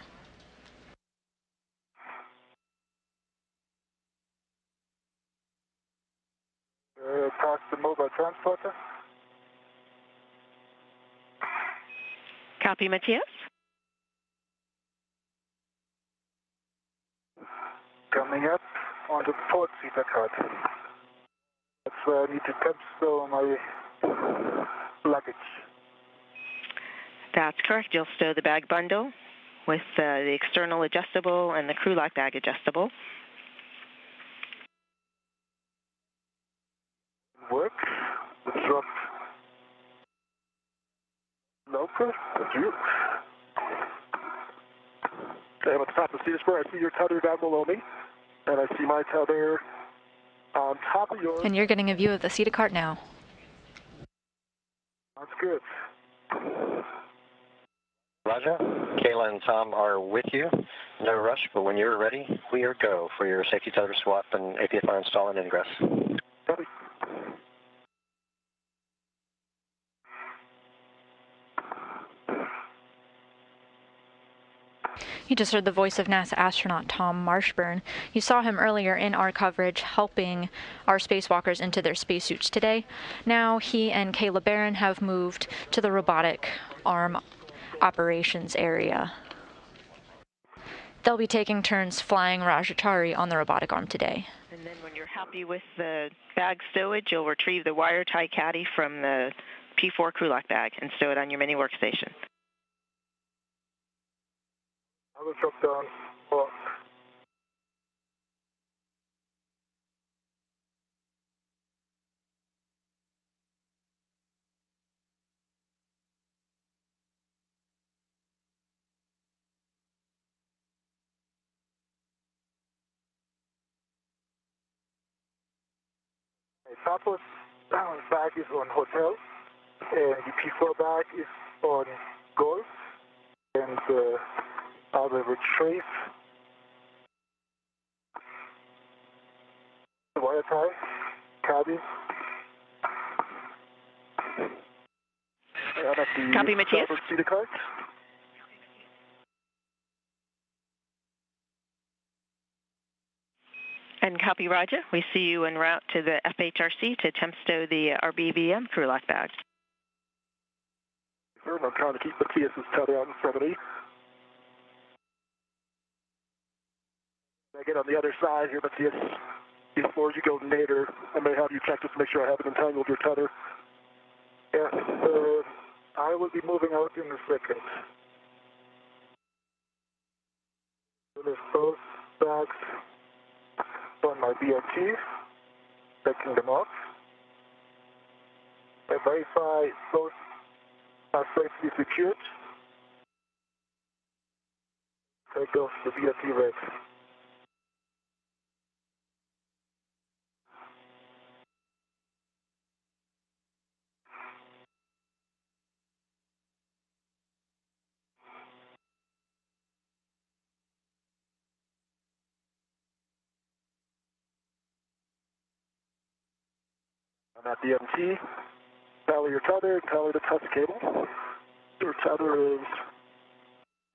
B: Past the mobile transporter.
C: Copy, Matthias.
B: Coming up on the port seater cart. That's where I need to stow my luggage.
C: That's correct. You'll stow the bag bundle with the external adjustable and the crew lock bag adjustable.
B: Work. Drop. Local.
A: You. Okay, I'm at the top of the seat spur. I see your tether down below me, and I see my tether on top of yours.
D: And you're getting a view of the seated cart now.
B: That's good.
F: Roger. Kayla and Tom are with you. No rush, but when you're ready, we are go for your safety tether swap and APFR install and ingress.
A: Copy.
D: You just heard the voice of NASA astronaut Tom Marshburn. You saw him earlier in our coverage helping our spacewalkers into their spacesuits today. Now he and Kayla Barron have moved to the robotic arm operations area. They'll be taking turns flying Rajatari on the robotic arm today.
C: And then when you're happy with the bag stowage, you'll retrieve the wire tie caddy from the P4 crew lock bag and stow it on your mini workstation.
B: I will drop down. Oh. Tapos bag is on hotel, and the P4 bag is on golf, and I will retrieve the wire tie, caddy. And at the
C: Copy, Matthias.
B: starboard seated cart.
C: And copy, Roger. We see you en route to the FHRC to attempt stow the RBVM crew lock bag.
A: I'm trying to keep Matthias's tether out in front of me. I get on the other side here, Matthias. Before you go nadir, I may have you check just to make sure I haven't entangled your tether.
B: Yes, I will be moving out in a second. There's both bags on my BRT, taking them off. I verify both are safely secured. Take off the BRT rack.
A: I'm at the MT. Tally your tether and tally the touch cable. Your tether is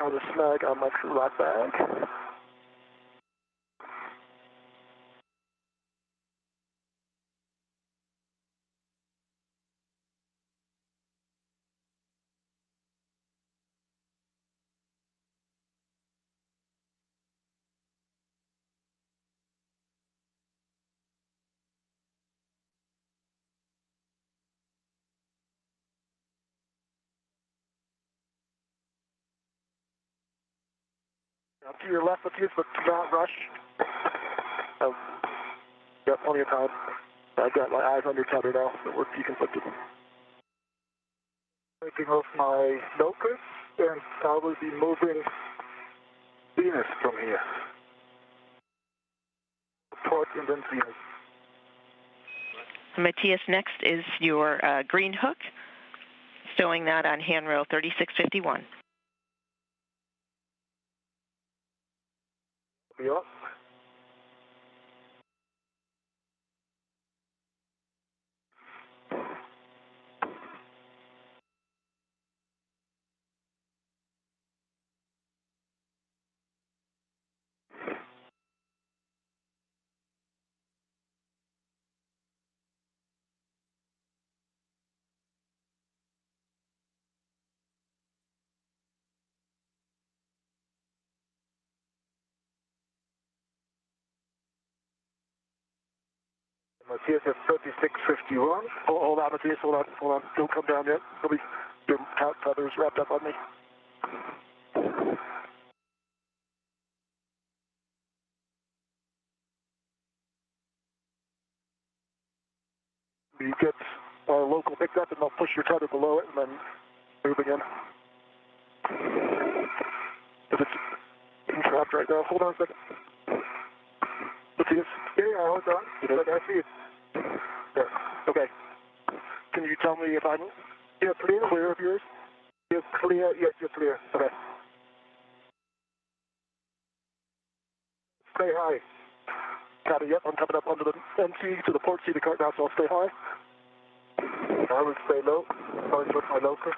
A: on the snag on my crew lock bag. Now to your left, Matthias, but do not rush. Got plenty of time. I've got my eyes on your tether now, so we're deconflicted.
B: Taking off my locus, and I will be moving Venus from here. Port and then Venus.
C: Matthias, next is your green hook, stowing that on handrail 3651.
B: Yeah. Matthias at 3651.
A: Hold on, Matthias, hold on. Don't come down yet. Your tether's wrapped up on me. You get our local picked up, and they'll push your tether below it, and then move again. If it's trapped right now, hold on a second. Matthias?
B: Yeah, hold on. I see it.
A: Yeah. Okay. Can you tell me if I'm clear of yours?
B: You're clear. Yes, you're clear.
A: Okay.
B: Stay high.
A: Got it, yep. I'm coming up under the NC to the port seat of cart now, so I'll stay high.
B: I will stay low. Going with my locus.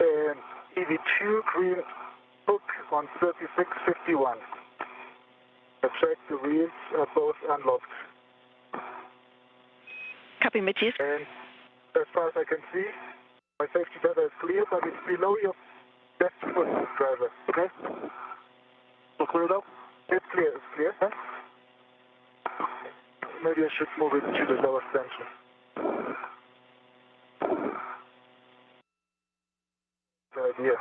B: And EV2 green hook on 3651. I checked the wheels are both unlocked.
C: Copy, Matthias.
B: And as far as I can see, my safety tether is clear, but it's below your left foot, driver.
A: Okay. Still clear though?
B: It's clear, Huh? Maybe I should move it to the lower extension. Good idea.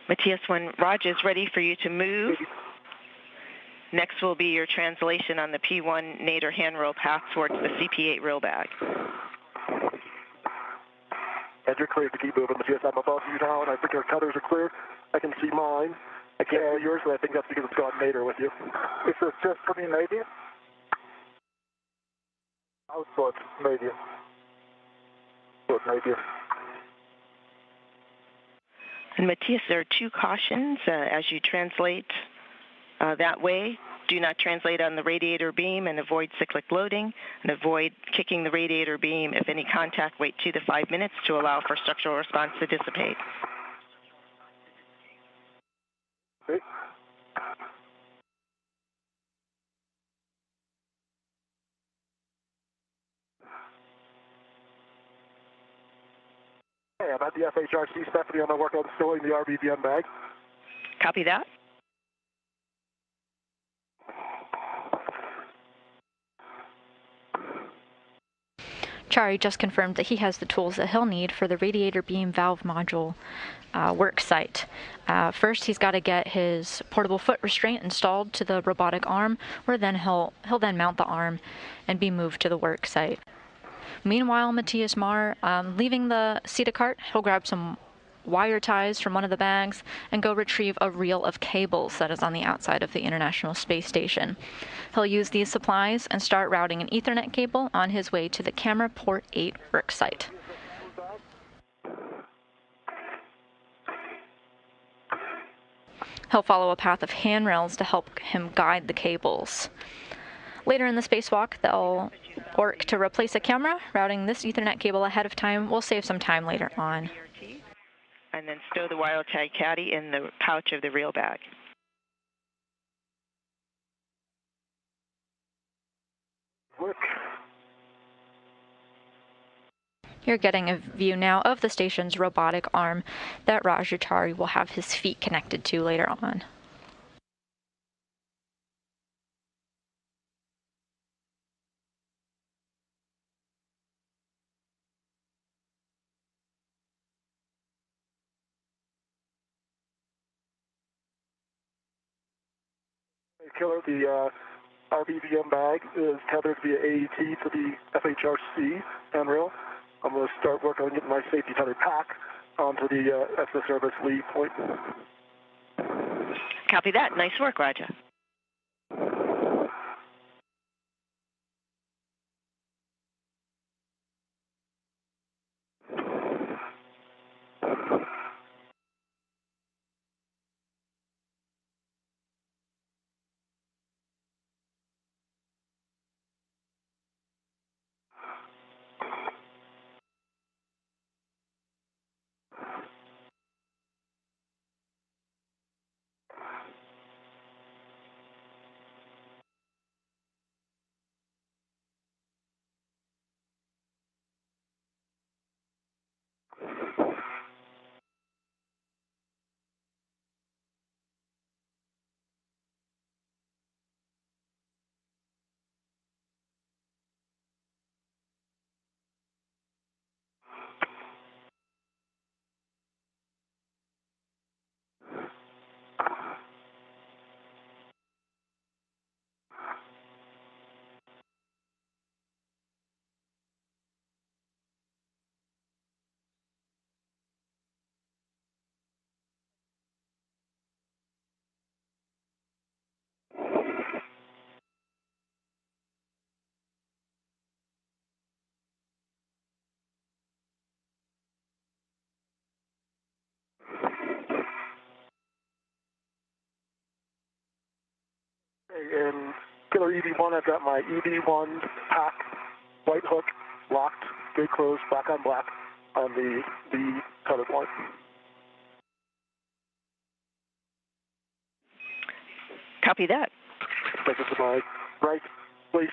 C: Matthias, when Raj is ready for you to move, next will be your translation on the P1 nadir handrail path towards the CP8 rail bag.
A: And you're clear to keep moving, Matthias. I'm above you now, and I think our tethers are clear. I can see mine. I can't see yours, but I think that's because it's gone nadir with you.
B: Is this just for me, nadir? Outboard, nadir. Outboard, nadir.
C: And Matthias, there are two cautions as you translate that way. Do not translate on the radiator beam and avoid cyclic loading, and avoid kicking the radiator beam. If any contact, wait 2 to 5 minutes to allow for structural response to dissipate.
B: Okay.
A: Hey, I'm at the FHRC, Stephanie, on my work on stowing the RBBN bag.
C: Copy that.
D: Chari just confirmed that he has the tools that he'll need for the radiator beam valve module work site. First, he's got to get his portable foot restraint installed to the robotic arm, where then he'll then mount the arm and be moved to the work site. Meanwhile, Matthias Marr, leaving the CETA cart, he'll grab some wire ties from one of the bags and go retrieve a reel of cables that is on the outside of the International Space Station. He'll use these supplies and start routing an Ethernet cable on his way to the Camera Port 8 work site. He'll follow a path of handrails to help him guide the cables. Later in the spacewalk, they'll work to replace a camera. Routing this Ethernet cable ahead of time will save some time later on.
C: And then stow the wire tie caddy in the pouch of the reel bag.
D: You're getting a view now of the station's robotic arm that Rajachari will have his feet connected to later on.
A: Killer, the RBVM bag is tethered via AET to the FHRC handrail. I'm going to start working on getting my safety tether pack onto the SS service lead point.
C: Copy that. Nice work, Raja.
A: And Killer EV1, I've got my EV1 pack, white hook, locked, gate closed, black on black on the tether point.
C: Copy that.
A: Take it to my right waist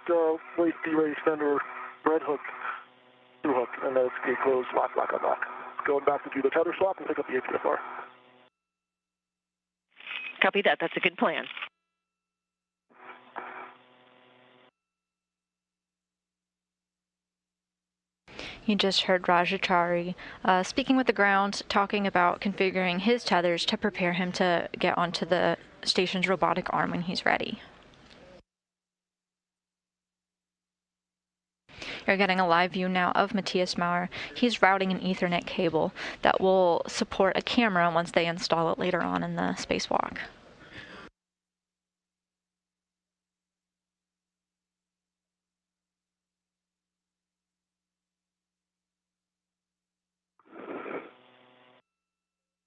A: D-ray extender, red hook, through hook, and then it's gate closed, black on black. Going back to do the tether swap and pick up the APFR.
C: Copy that. That's a good plan.
D: You just heard Rajachari speaking with the ground, talking about configuring his tethers to prepare him to get onto the station's robotic arm when he's ready. You're getting a live view now of Matthias Maurer. He's routing an Ethernet cable that will support a camera once they install it later on in the spacewalk.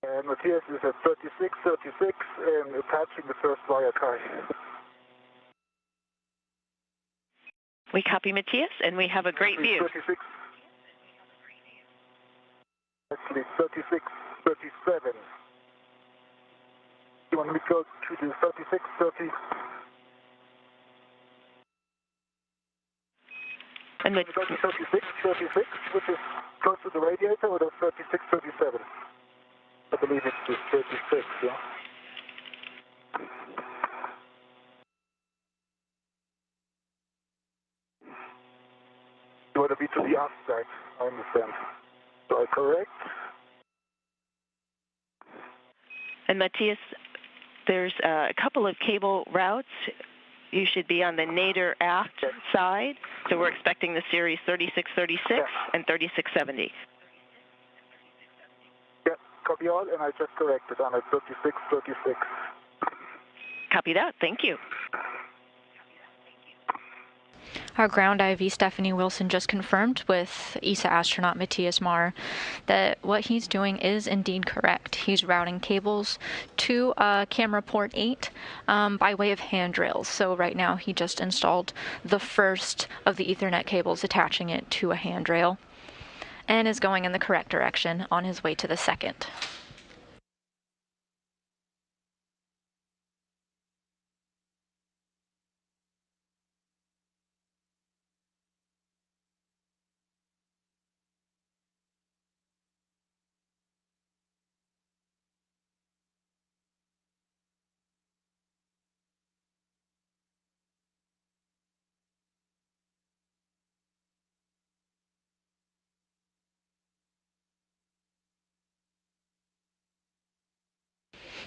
B: And Matthias is at 36 and attaching the first wire tie.
C: We copy Matthias, and we have a great view.
B: 36. Actually, 36, 37. You want me to go to the 36, 30?
C: And the
B: 36, which is close to the radiator, or the 36, 37? I believe it's the 36, yeah? You want to be to the outside, I understand. So I correct?
C: And Matthias, there's a couple of cable routes. You should be on the nadir aft side. So we're expecting the series 3636 and 3670.
B: copy all, and I just corrected on it, 3636.
C: Copy that. Thank you.
D: Our ground IV Stephanie Wilson just confirmed with ESA astronaut Matthias Marr that what he's doing is indeed correct. He's routing cables to camera port 8 by way of handrails. So right now he just installed the first of the Ethernet cables, attaching it to a handrail, and is going in the correct direction on his way to the second.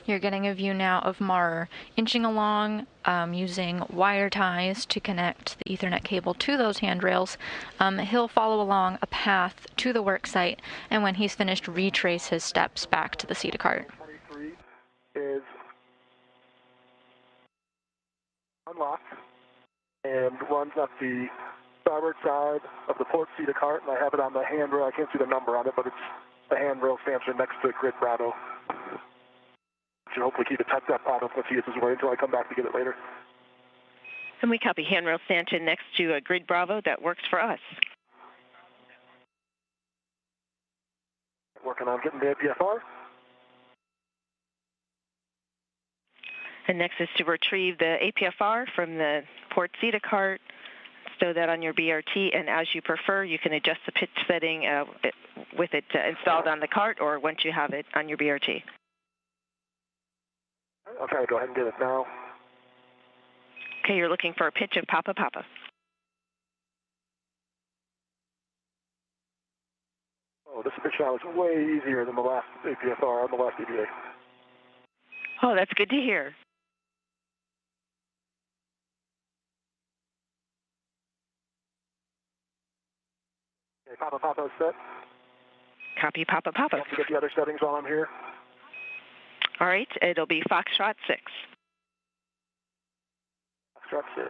D: You're getting a view now of Marr inching along, using wire ties to connect the Ethernet cable to those handrails. He'll follow along a path to the work site, and when he's finished, retrace his steps back to the CETA cart.
B: 23 is unlocked and runs up the starboard side of the port CETA cart, and I have it on the handrail. I can't see the number on it, but it's the handrail stanchion next to Grid Bravo. Should hopefully keep it tucked up out of Matthias's way until I come back to get it later.
C: And we copy handrail stanchion next to a Grid Bravo. That works for us.
A: Working on getting the APFR.
C: And next is to retrieve the APFR from the port CETA cart, stow that on your BRT, and as you prefer, you can adjust the pitch setting with it installed on the cart or once you have it on your BRT.
A: I'll try to go ahead and get it now.
C: Okay, you're looking for a pitch of Papa Papa.
A: Oh, this pitch now is way easier than the last APFR on the last EVA.
C: Oh, that's good to hear.
A: Okay, Papa Papa is set.
C: Copy Papa Papa.
A: Don't forget the other settings while I'm here.
C: All right, it'll be Foxtrot 6.
A: Foxtrot 6.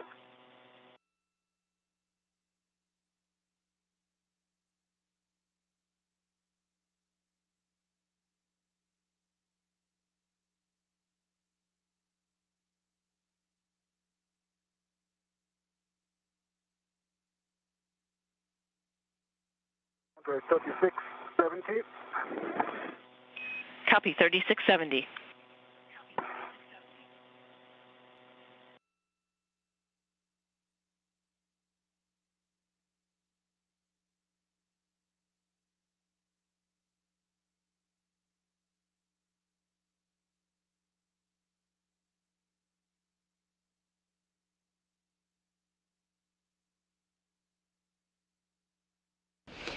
A: Okay, 3670.
C: Copy 3670.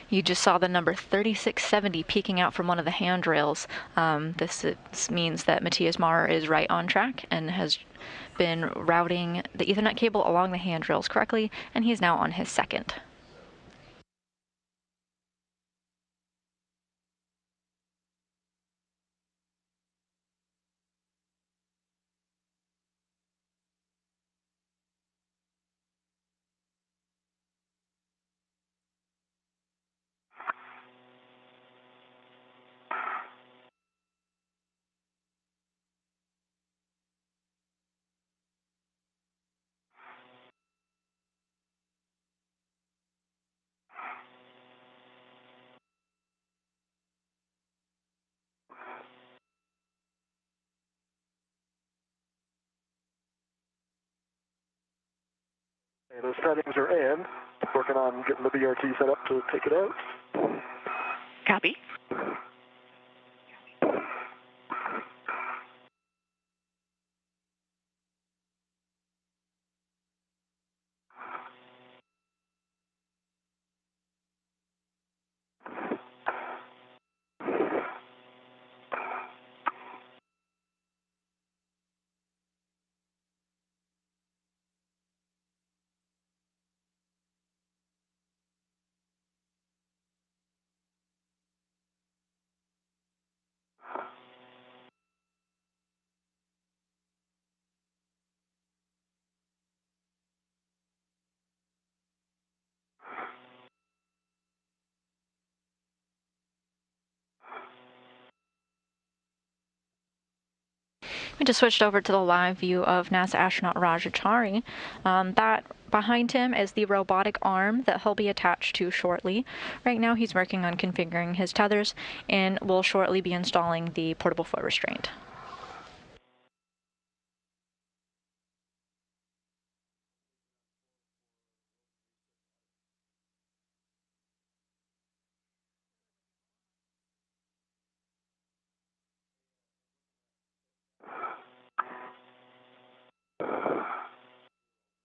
D: You just saw the number 3670 peeking out from one of the handrails. This means that Matthias Marr is right on track and has been routing the Ethernet cable along the handrails correctly, and he's now on his second.
A: Okay, those settings are in. Working on getting the BRT set up to take it out.
C: Copy.
D: We just switched over to the live view of NASA astronaut Rajachari. That behind him is the robotic arm that he'll be attached to shortly. Right now he's working on configuring his tethers and will shortly be installing the portable foot restraint.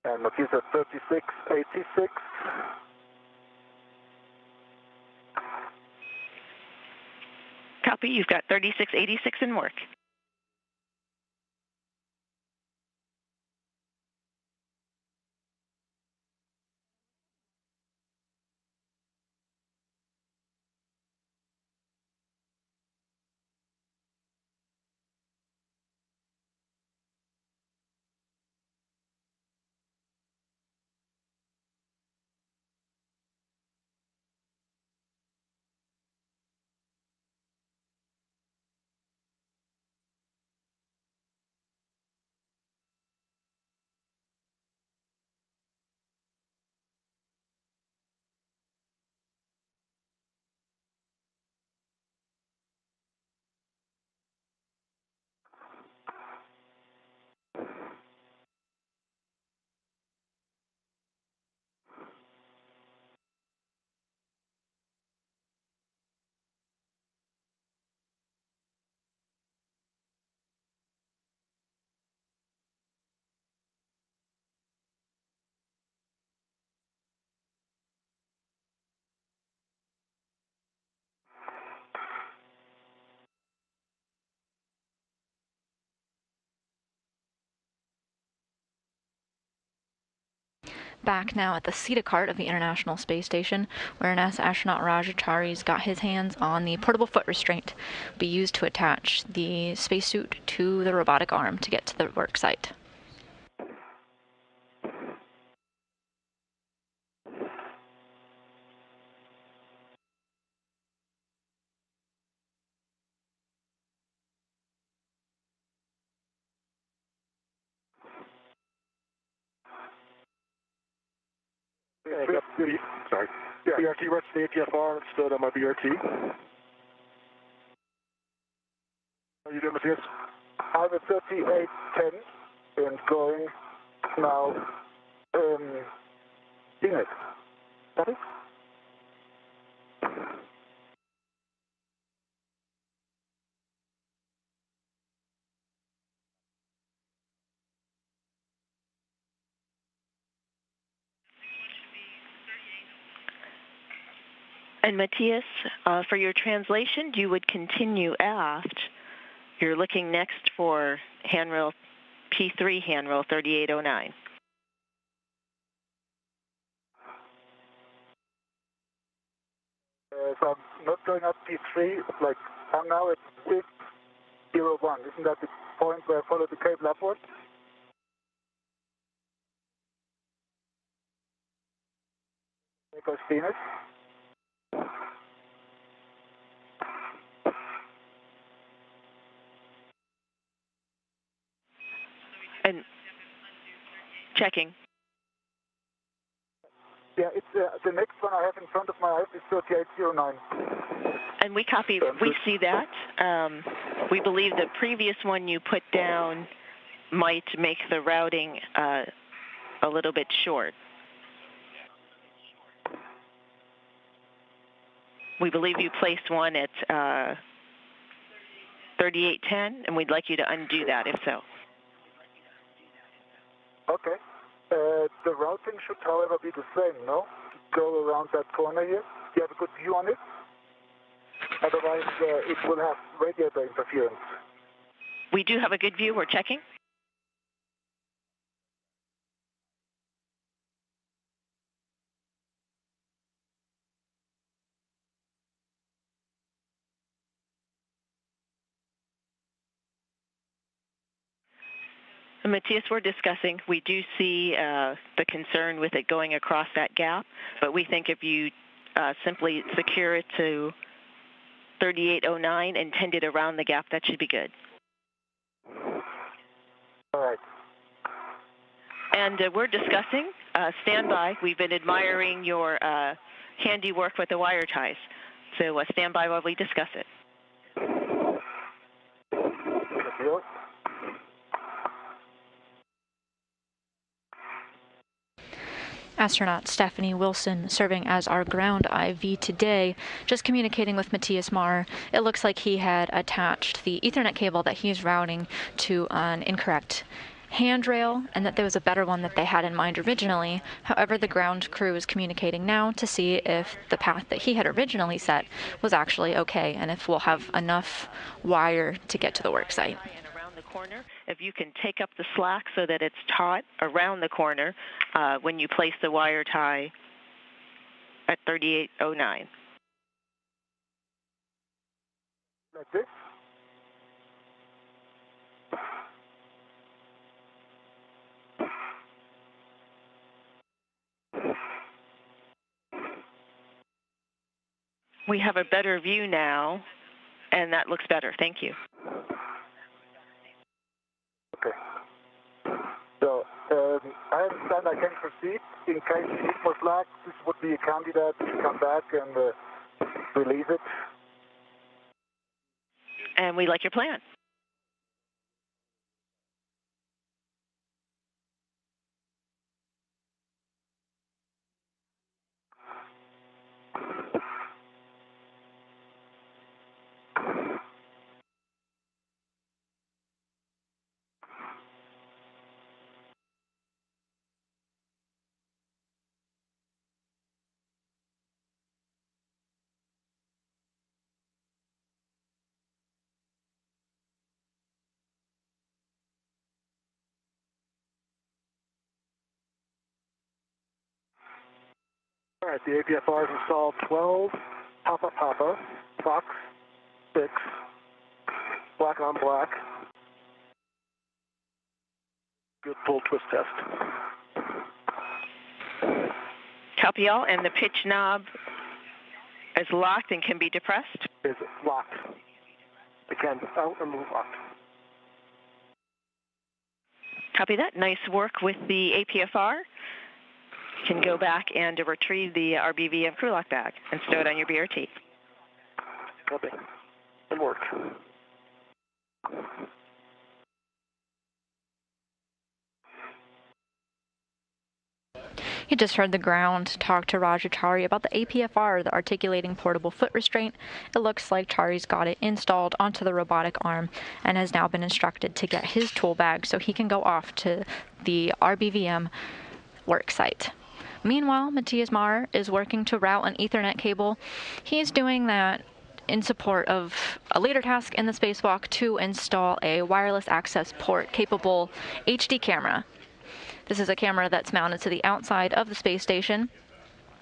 B: And noticias 3686.
C: Copy, you've got 3686 in work.
D: Back now at the CETA cart of the International Space Station, where NASA astronaut Rajachari's got his hands on the portable foot restraint, be used to attach the spacesuit to the robotic arm to get to the work site.
A: Sorry. Yeah. BRT rests the ATFR instead of my BRT. How are you doing, Matthias?
B: I'm at 3810 and going now in it. That is?
C: And Matthias, for your translation, you would continue aft. You're looking next for handrail P3, handrail 3809.
B: So I'm not going up P3, like I'm now at 601. Isn't that the point where I follow the cable upwards? I've seen it.
C: And checking.
B: Yeah, it's the next one I have in front of my eyes is 3809.
C: And we copy, we see that. We believe the previous one you put down might make the routing a little bit short. We believe you placed one at 3810, and we'd like you to undo that if so.
B: Okay. The routing should, however, be the same, no? Go around that corner here. Do you have a good view on it? Otherwise, it will have radiator interference.
C: We do have a good view. We're checking. And Matthias, we're discussing, we do see the concern with it going across that gap, but we think if you simply secure it to 3809 and tend it around the gap, that should be good.
B: All right.
C: And we're discussing, stand by. We've been admiring your handiwork with the wire ties. So stand by while we discuss it.
B: Good deal.
D: Astronaut Stephanie Wilson serving as our ground IV today, just communicating with Matthias Marr. It looks like he had attached the Ethernet cable that he's routing to an incorrect handrail, and that there was a better one that they had in mind originally. However, the ground crew is communicating now to see if the path that he had originally set was actually okay, and if we'll have enough wire to get to the work site.
C: Corner, if you can take up the slack so that it's taut around the corner when you place the wire tie at 3809.
B: Like this.
C: We have a better view now, and that looks better. Thank you.
B: Okay. So I understand I can proceed. In case you need more slack, this would be a candidate to come back and release it.
C: And we like your plan.
A: All right, the APFR is installed 12, Papa, Fox, 6, black on black. Good full twist test.
C: Copy all, and the pitch knob is locked and can be depressed?
A: Is locked. Again, out and move locked.
C: Copy that. Nice work with the APFR. You can go back and retrieve the RBVM crew lock bag and stow it on your BRT.
A: Copy. Good work.
D: You just heard the ground talk to Roger Chari about the APFR, the articulating portable foot restraint. It looks like Chari's got it installed onto the robotic arm and has now been instructed to get his tool bag so he can go off to the RBVM work site. Meanwhile, Matthias Marr is working to route an Ethernet cable. He's doing that in support of a later task in the spacewalk to install a wireless access port capable HD camera. This is a camera that's mounted to the outside of the space station.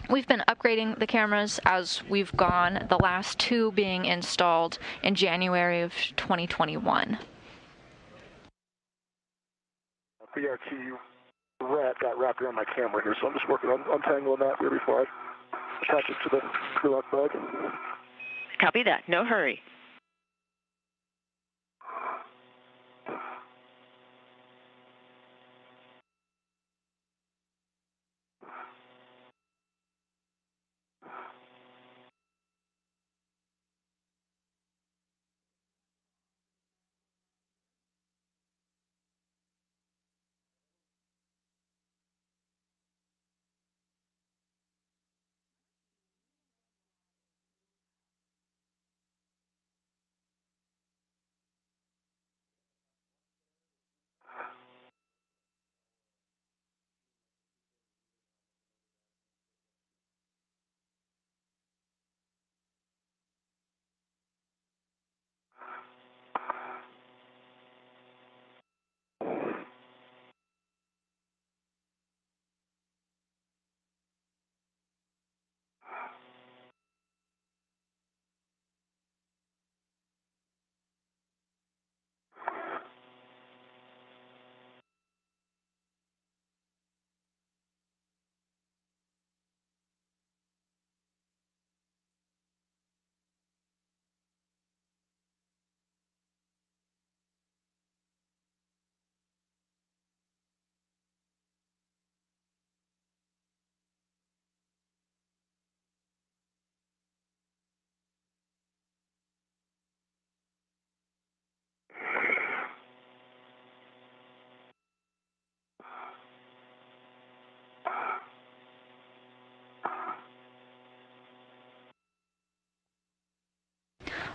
D: We've been upgrading the cameras as we've gone, the last two being installed in January of 2021.
A: BRT rat got wrapped around my camera here, so I'm just working on untangling that here before I attach it to the crew lock bag.
C: Copy that. No hurry.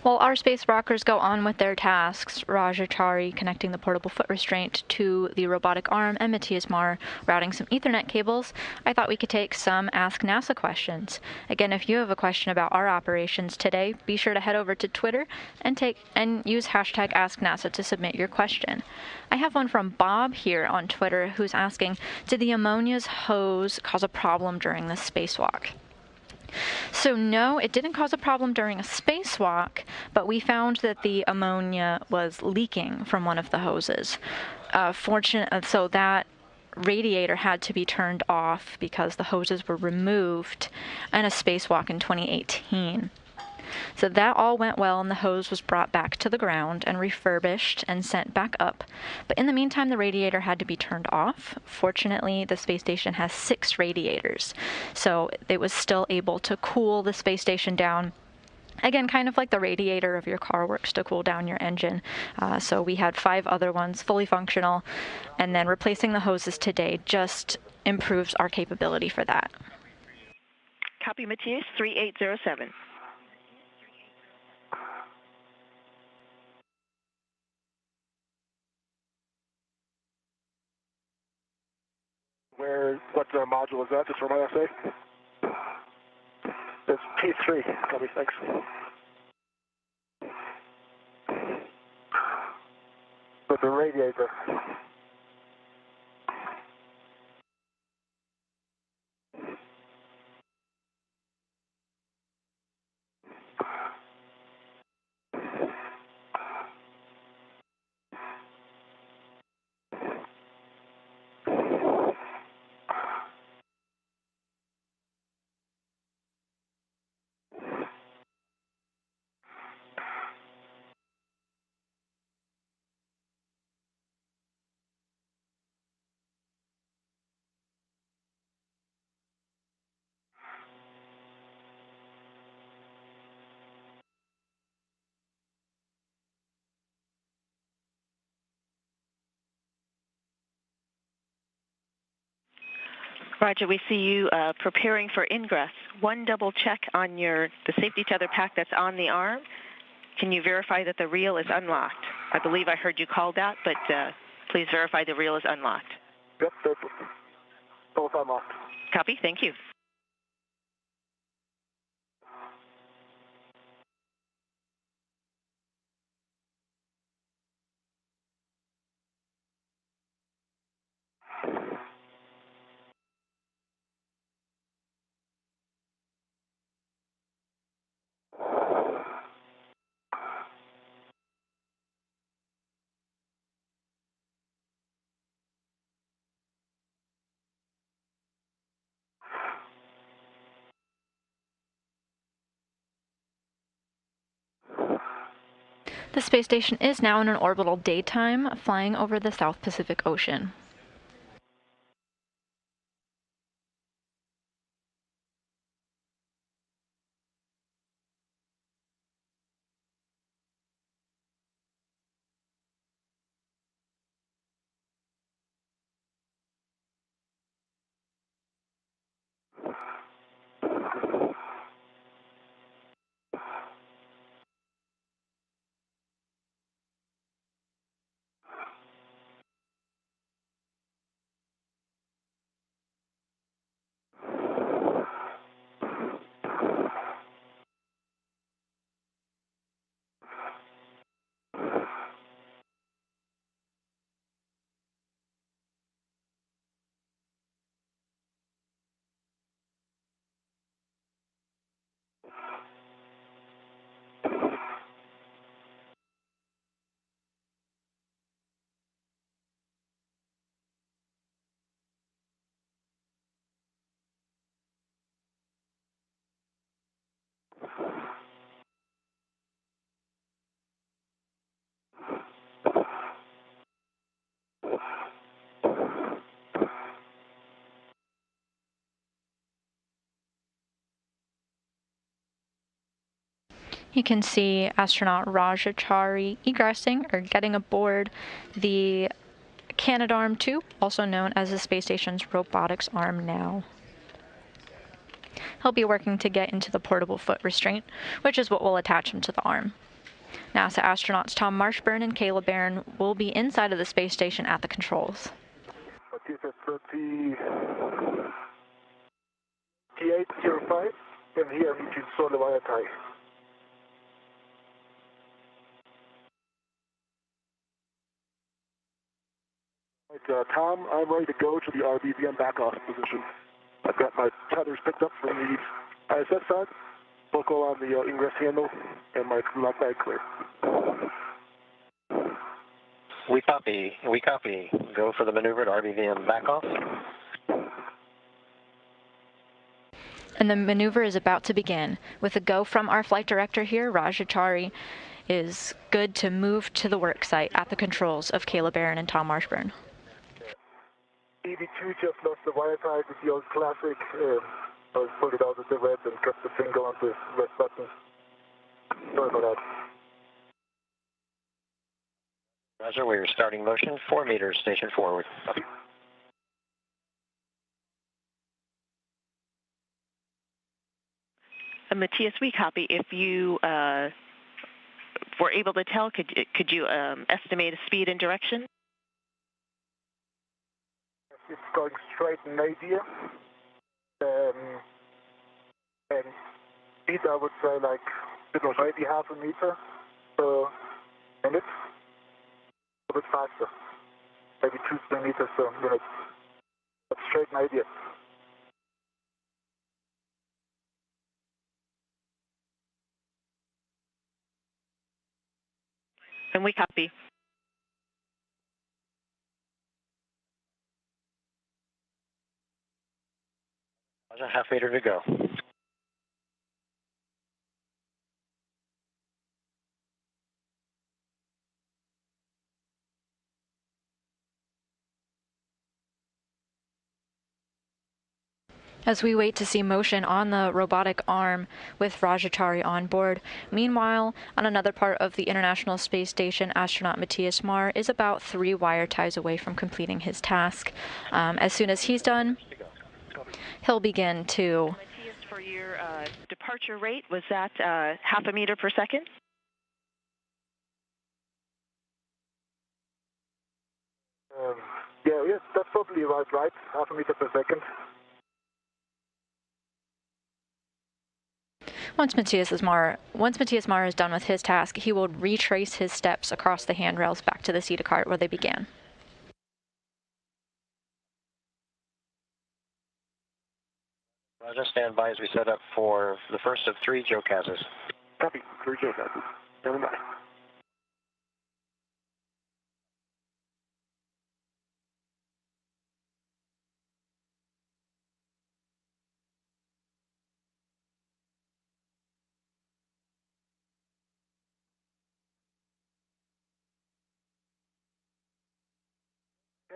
D: While our space rockers go on with their tasks, Rajachari connecting the portable foot restraint to the robotic arm and Matthias Marr routing some Ethernet cables, I thought we could take some Ask NASA questions. Again, if you have a question about our operations today, be sure to head over to Twitter and use hashtag AskNASA to submit your question. I have one from Bob here on Twitter who's asking, did the ammonia's hose cause a problem during the spacewalk? So no, it didn't cause a problem during a spacewalk, but we found that the ammonia was leaking from one of the hoses. So that radiator had to be turned off because the hoses were removed in a spacewalk in 2018. So that all went well, and the hose was brought back to the ground and refurbished and sent back up. But in the meantime, the radiator had to be turned off. Fortunately, the space station has 6 radiators, so it was still able to cool the space station down. Again, kind of like the radiator of your car works to cool down your engine. So we had 5 other ones fully functional, and then replacing the hoses today just improves our capability for that.
C: Copy, Matthias, 3807.
A: What module is that, just for my essay? It's P3. Copy, thanks.
B: With the radiator.
C: Roger, we see you preparing for ingress. One double check on the safety tether pack that's on the arm. Can you verify that the reel is unlocked? I believe I heard you call that, but please verify the reel is unlocked.
A: Yep, both unlocked.
C: Copy, thank you.
D: The space station is now in an orbital daytime, flying over the South Pacific Ocean. You can see astronaut Rajachari egressing or getting aboard the Canadarm2, also known as the space station's robotics arm now. He'll be working to get into the portable foot restraint, which is what will attach him to the arm. NASA astronauts Tom Marshburn and Kayla Barron will be inside of the space station at the controls.
B: Matthias 3805, and here I need to install the wire tie.
A: Right, Tom, I'm ready to go to the RBVM back-off position. I've got my tethers picked up from the ISS side, buckle on the ingress handle, and my lock bag clear.
F: We copy. We copy. Go for the maneuver to RBVM back-off.
D: And the maneuver is about to begin. With a go from our flight director here, Rajachari is good to move to the work site at the controls of Kayla Barron and Tom Marshburn.
B: EV2 just lost the wire tie with the old classic. I pulled it out with the red and kept the finger on the red button. Sorry about that.
F: Roger, we're starting motion, 4 meters, station forward. Copy.
C: Matthias, we copy. If you were able to tell, could you estimate a speed and direction?
B: It's going straight nadir. And speed, I would say like maybe half a meter per minute. A bit faster. Maybe 2-3 meters per minute. But straight nadir.
C: And we copy.
F: Roger, half meter to go.
D: As we wait to see motion on the robotic arm with Rajachari on board. Meanwhile, on another part of the International Space Station, astronaut Matthias Marr is about 3 wire ties away from completing his task. As soon as he's done, he'll begin to...
C: Matthias, for your departure rate, was that half a meter per second?
B: Yes, that's probably right. Half a meter per second.
D: Once Matthias Marr is done with his task, he will retrace his steps across the handrails back to the seat of cart where they began.
F: Roger, stand by as we set up for the first of 3 JOCASs.
A: Copy, 3 JOCASs. Stand by.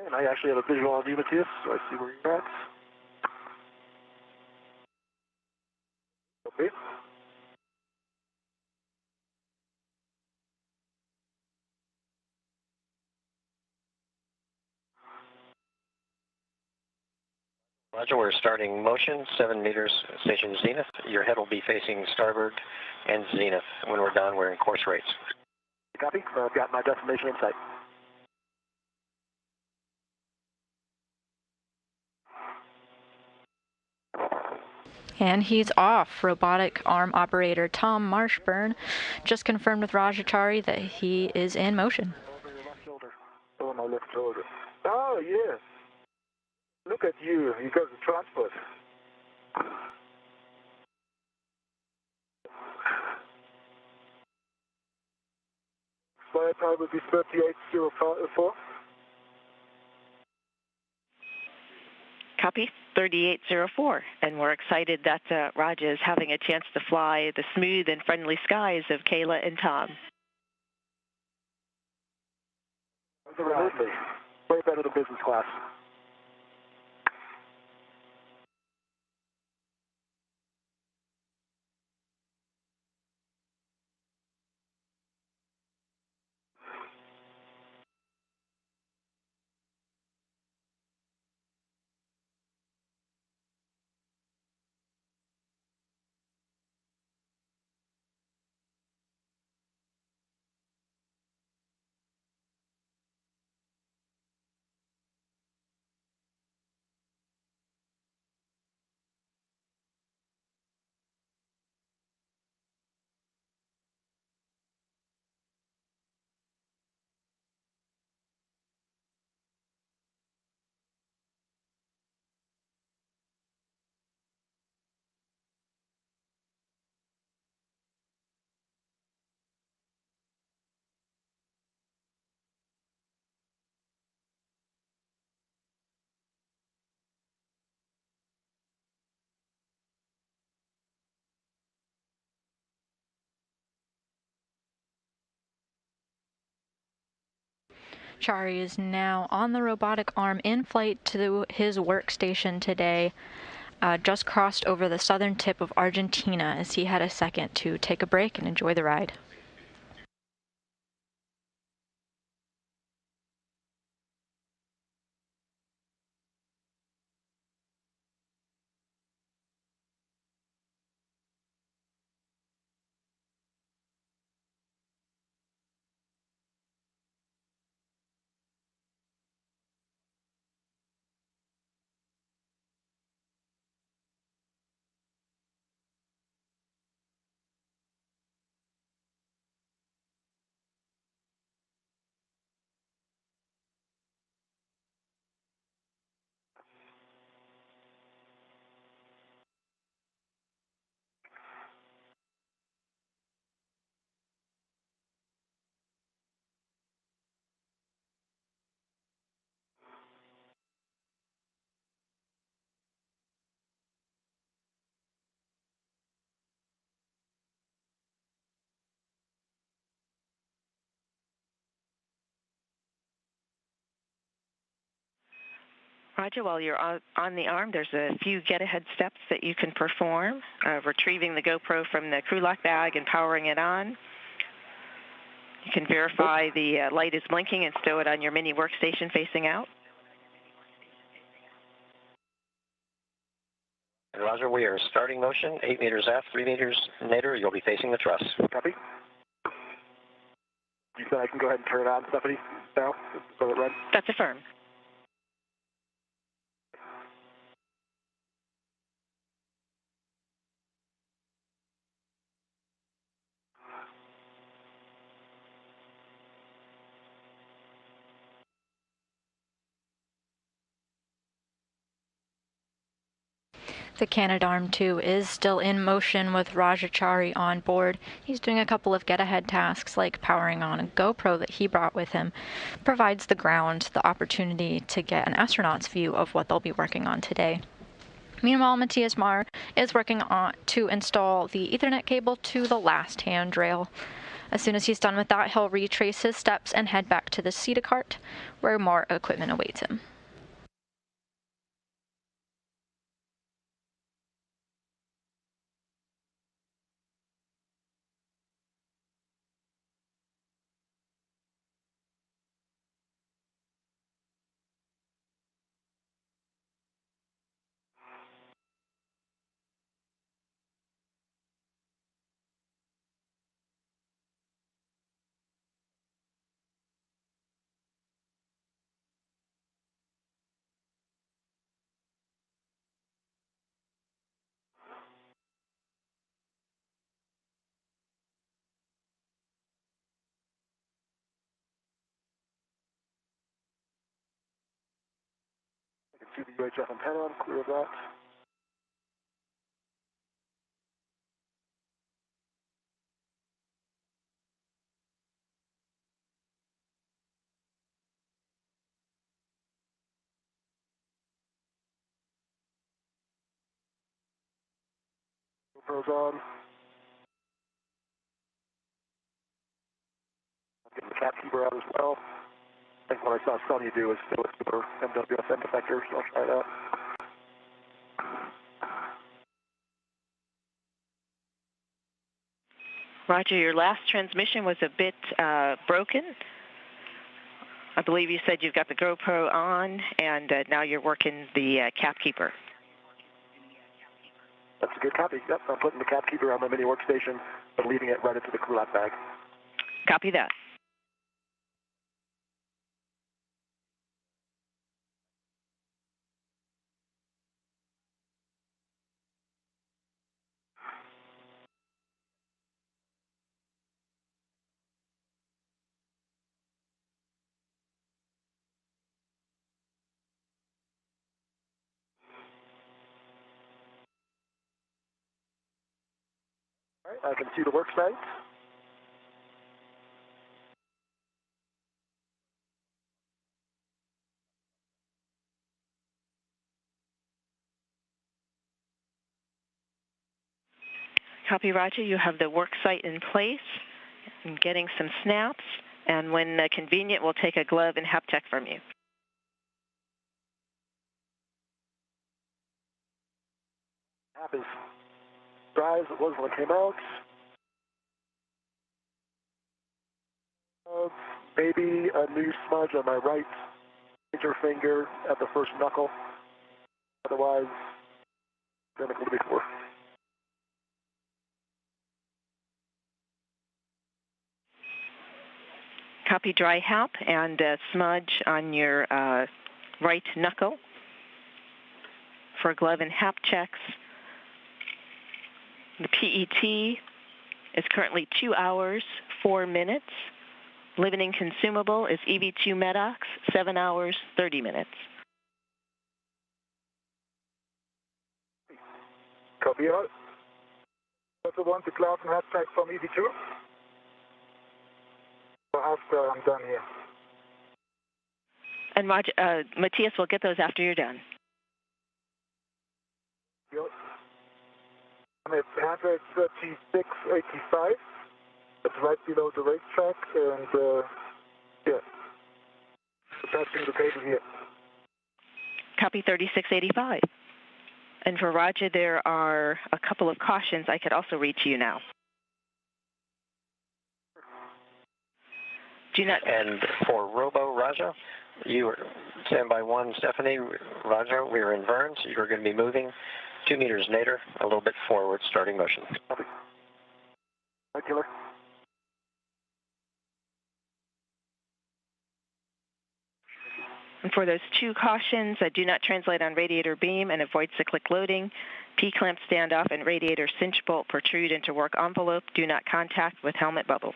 A: And I actually have a visual on you, Matthias, so I see where you're at. Okay.
F: Roger, we're starting motion, 7 meters, station zenith. Your head will be facing starboard and zenith. When we're done, we're in course rates.
A: Copy. I've got my destination in sight.
D: And he's off. Robotic arm operator Tom Marshburn just confirmed with Rajachari that he is in motion.
A: Over your left shoulder.
B: Over my left shoulder. Oh, yes. Look at you. You got the transport. Flight time will be 3804.
C: Copy, 3804. And we're excited that Raja is having a chance to fly the smooth and friendly skies of Kayla and Tom.
A: Absolutely. Way better than business class.
D: Chari is now on the robotic arm in flight to his workstation today. Just crossed over the southern tip of Argentina as he had a second to take a break and enjoy the ride.
C: Roger, while you're on the arm, there's a few get-ahead steps that you can perform, retrieving the GoPro from the crew lock bag and powering it on. You can verify the light is blinking and stow it on your mini workstation facing out.
F: Roger, we are starting motion, 8 meters aft, 3 meters nadir. You'll be facing the truss.
A: Copy. You said I can go ahead and turn it on, Stephanie, now? So it runs?
C: That's affirmed.
D: The Canadarm2 is still in motion with Rajachari on board. He's doing a couple of get-ahead tasks like powering on a GoPro that he brought with him. Provides the ground the opportunity to get an astronaut's view of what they'll be working on today. Meanwhile, Matthias Marr is working on to install the Ethernet cable to the last handrail. As soon as he's done with that, he'll retrace his steps and head back to the CETA cart, where more equipment awaits him.
A: I can see the UHF antenna, I'm clear of that. GoPro's on. I'm getting the cat keeper out as well. I think what I saw Sonny do is still a super MWSN detector, so I'll try that.
C: Roger, your last transmission was a bit broken. I believe you said you've got the GoPro on, and now you're working the cap keeper.
A: That's a good copy. Yep, I'm putting the cap keeper on my mini workstation, but leaving it right into the crew lock bag.
C: Copy that.
A: All right, I can see the worksite.
C: Copy, Roger. You have the work site in place and getting some snaps. And when convenient, we'll take a glove and hap check from you.
A: Hap is dry as it was when it came out. Maybe a new smudge on my right major finger at the first knuckle. Otherwise, identical to before.
C: Copy dry hap and smudge on your right knuckle. For glove and hap checks, the PET is currently 2 hours, 4 minutes. Limiting consumable is EV2 Medox, 7 hours, 30 minutes.
B: Copy all. Also want the glove and hap check from EV2? After I'm done here.
C: And Roger, Matthias will get those after you're done.
B: I'm at 136.85. That's right below the racetrack, and yeah, attaching the cable here.
C: Copy 3685. And for Roger, there are a couple of cautions I could also read to you now. Do not.
F: And for Robo Raja, you are standby 1, Stephanie. Raja, we are in Verns. You're going to be moving 2 meters nadir, a little bit forward, starting motion.
A: Copy. Regular.
C: And for those 2 cautions, do not translate on radiator beam and avoid cyclic loading. P-clamp standoff and radiator cinch bolt protrude into work envelope. Do not contact with helmet bubble.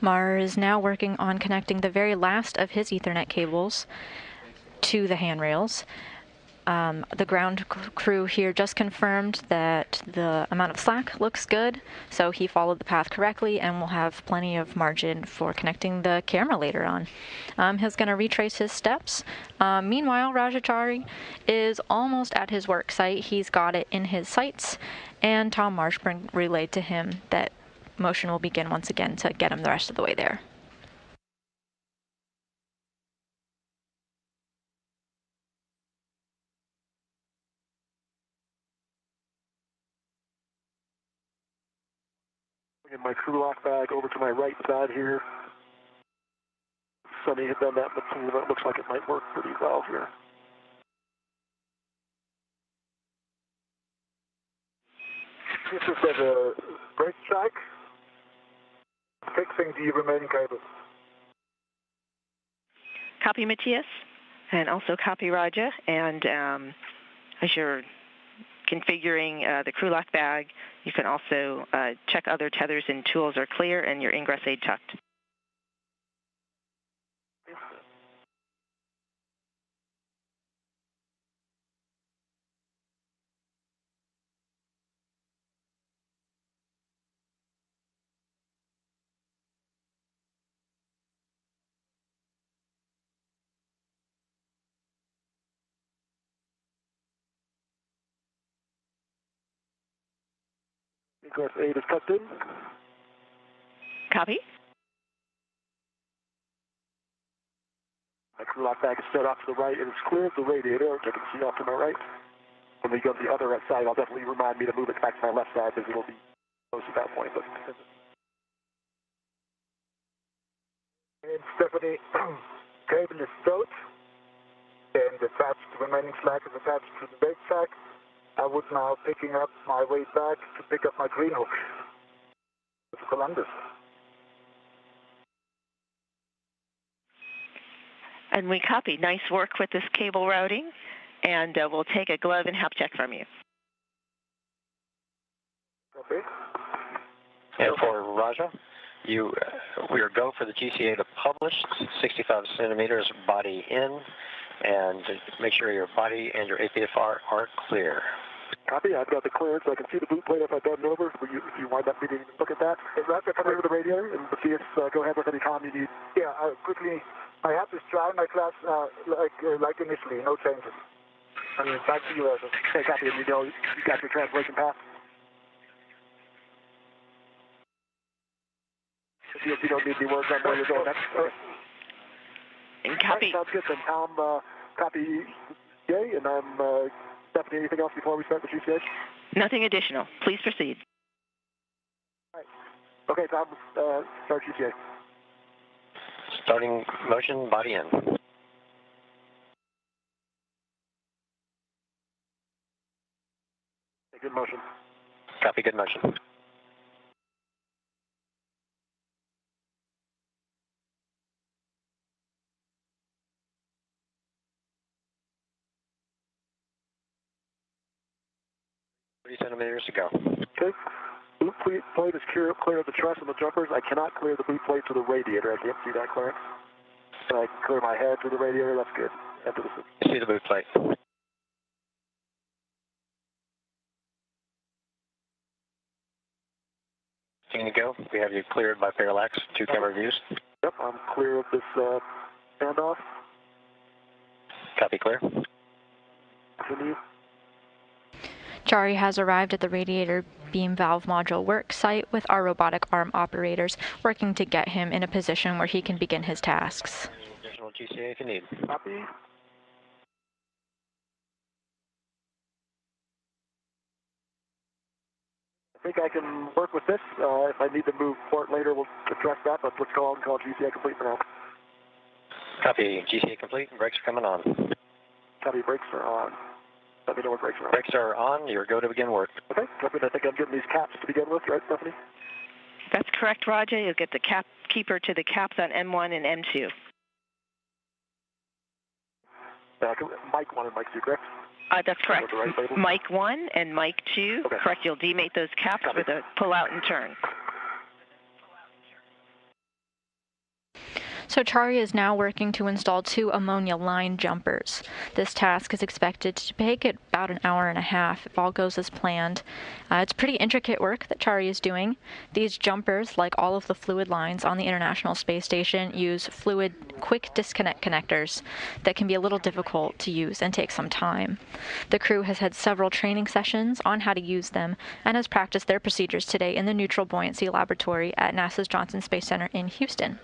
D: Mar is now working on connecting the very last of his Ethernet cables to the handrails. The ground crew here just confirmed that the amount of slack looks good, so he followed the path correctly and will have plenty of margin for connecting the camera later on. He's going to retrace his steps. Meanwhile, Rajachari is almost at his work site. He's got it in his sights, and Tom Marshburn relayed to him that motion will begin once again to get him the rest of the way there.
A: Bringing my crew lock bag over to my right side here. Sonny had done that before. It looks like it might work pretty well here.
B: This is at a racetrack, fixing the remaining cables.
C: Copy Matthias, and also copy Raja. And as you're configuring the crew lock bag, you can also check other tethers and tools are clear and your ingress aid tucked.
A: Ingress aid is tucked in.
C: Copy.
A: My crew lock bag is set off to the right. It is clear of the radiator, which I can see off to my right. When we go to the other side, I'll definitely remind me to move it back to my left side because it'll be close at that point. But
B: And Stephanie, cable is stowed and attached. The remaining slack is attached to the base track. I would now picking up my way back to pick up my green hook to Columbus.
C: And we copy. Nice work with this cable routing, and we'll take a glove and hap check from you.
B: Okay.
F: And for Raja, we are go for the GCA to publish 65 centimeters body in, and make sure your body and your APFR are clear.
A: Copy. I've got the clearance. I can see the boot plate if I bend over. If you wind up needing to look at that. Is that the over the radiator? And Matthias, go ahead with any comment you need.
B: Yeah, quickly. I have this try my class like initially, no changes. I mean, back to you, Ezra.
A: Okay, copy. And you got your translation pass? You don't need any words on where you're going next? Okay.
C: And copy.
A: Right, sounds good. Then Tom, copy yay, and I'm Stephanie, anything else before we start the GCH?
C: Nothing additional. Please proceed.
A: All right. Okay, Tom, start GCH.
F: Starting motion, body in.
A: Okay, good motion.
F: Copy, good motion. Centimeters to go.
A: Okay. Boot plate is clear of the truss and the jumpers. I cannot clear the boot plate to the radiator. I can't see that clearance. So I can clear my head to the radiator. That's good. Enter the system.
F: You see the boot plate. Can you go? We have you cleared by parallax, 2 camera views.
A: Yep, I'm clear of this standoff.
F: Copy, clear.
A: Continue.
D: Chari has arrived at the radiator beam valve module work site with our robotic arm operators working to get him in a position where he can begin his tasks.
F: Additional GCA if you need.
A: Copy. I think I can work with this. If I need to move port later, we'll address that, but let's go out and call GCA complete for now.
F: Copy, GCA complete. Brakes are coming on.
A: Copy, brakes are on. Let me know what brakes are on.
F: Brakes are on. You're go to begin work.
A: Okay, copy. I think I'm getting these caps to begin with, right, Stephanie?
C: That's correct, Roger. You'll get the cap keeper to the caps on M1 and M2.
A: Mic 1 and Mic 2, correct?
C: That's correct.
A: Right
C: Mic 1 and Mic 2,
A: okay.
C: Correct. You'll demate those caps with a pull out and turn.
D: So Chari is now working to install 2 ammonia line jumpers. This task is expected to take about an hour and a half if all goes as planned. It's pretty intricate work that Chari is doing. These jumpers, like all of the fluid lines on the International Space Station, use fluid quick disconnect connectors that can be a little difficult to use and take some time. The crew has had several training sessions on how to use them and has practiced their procedures today in the Neutral Buoyancy Laboratory at NASA's Johnson Space Center in Houston.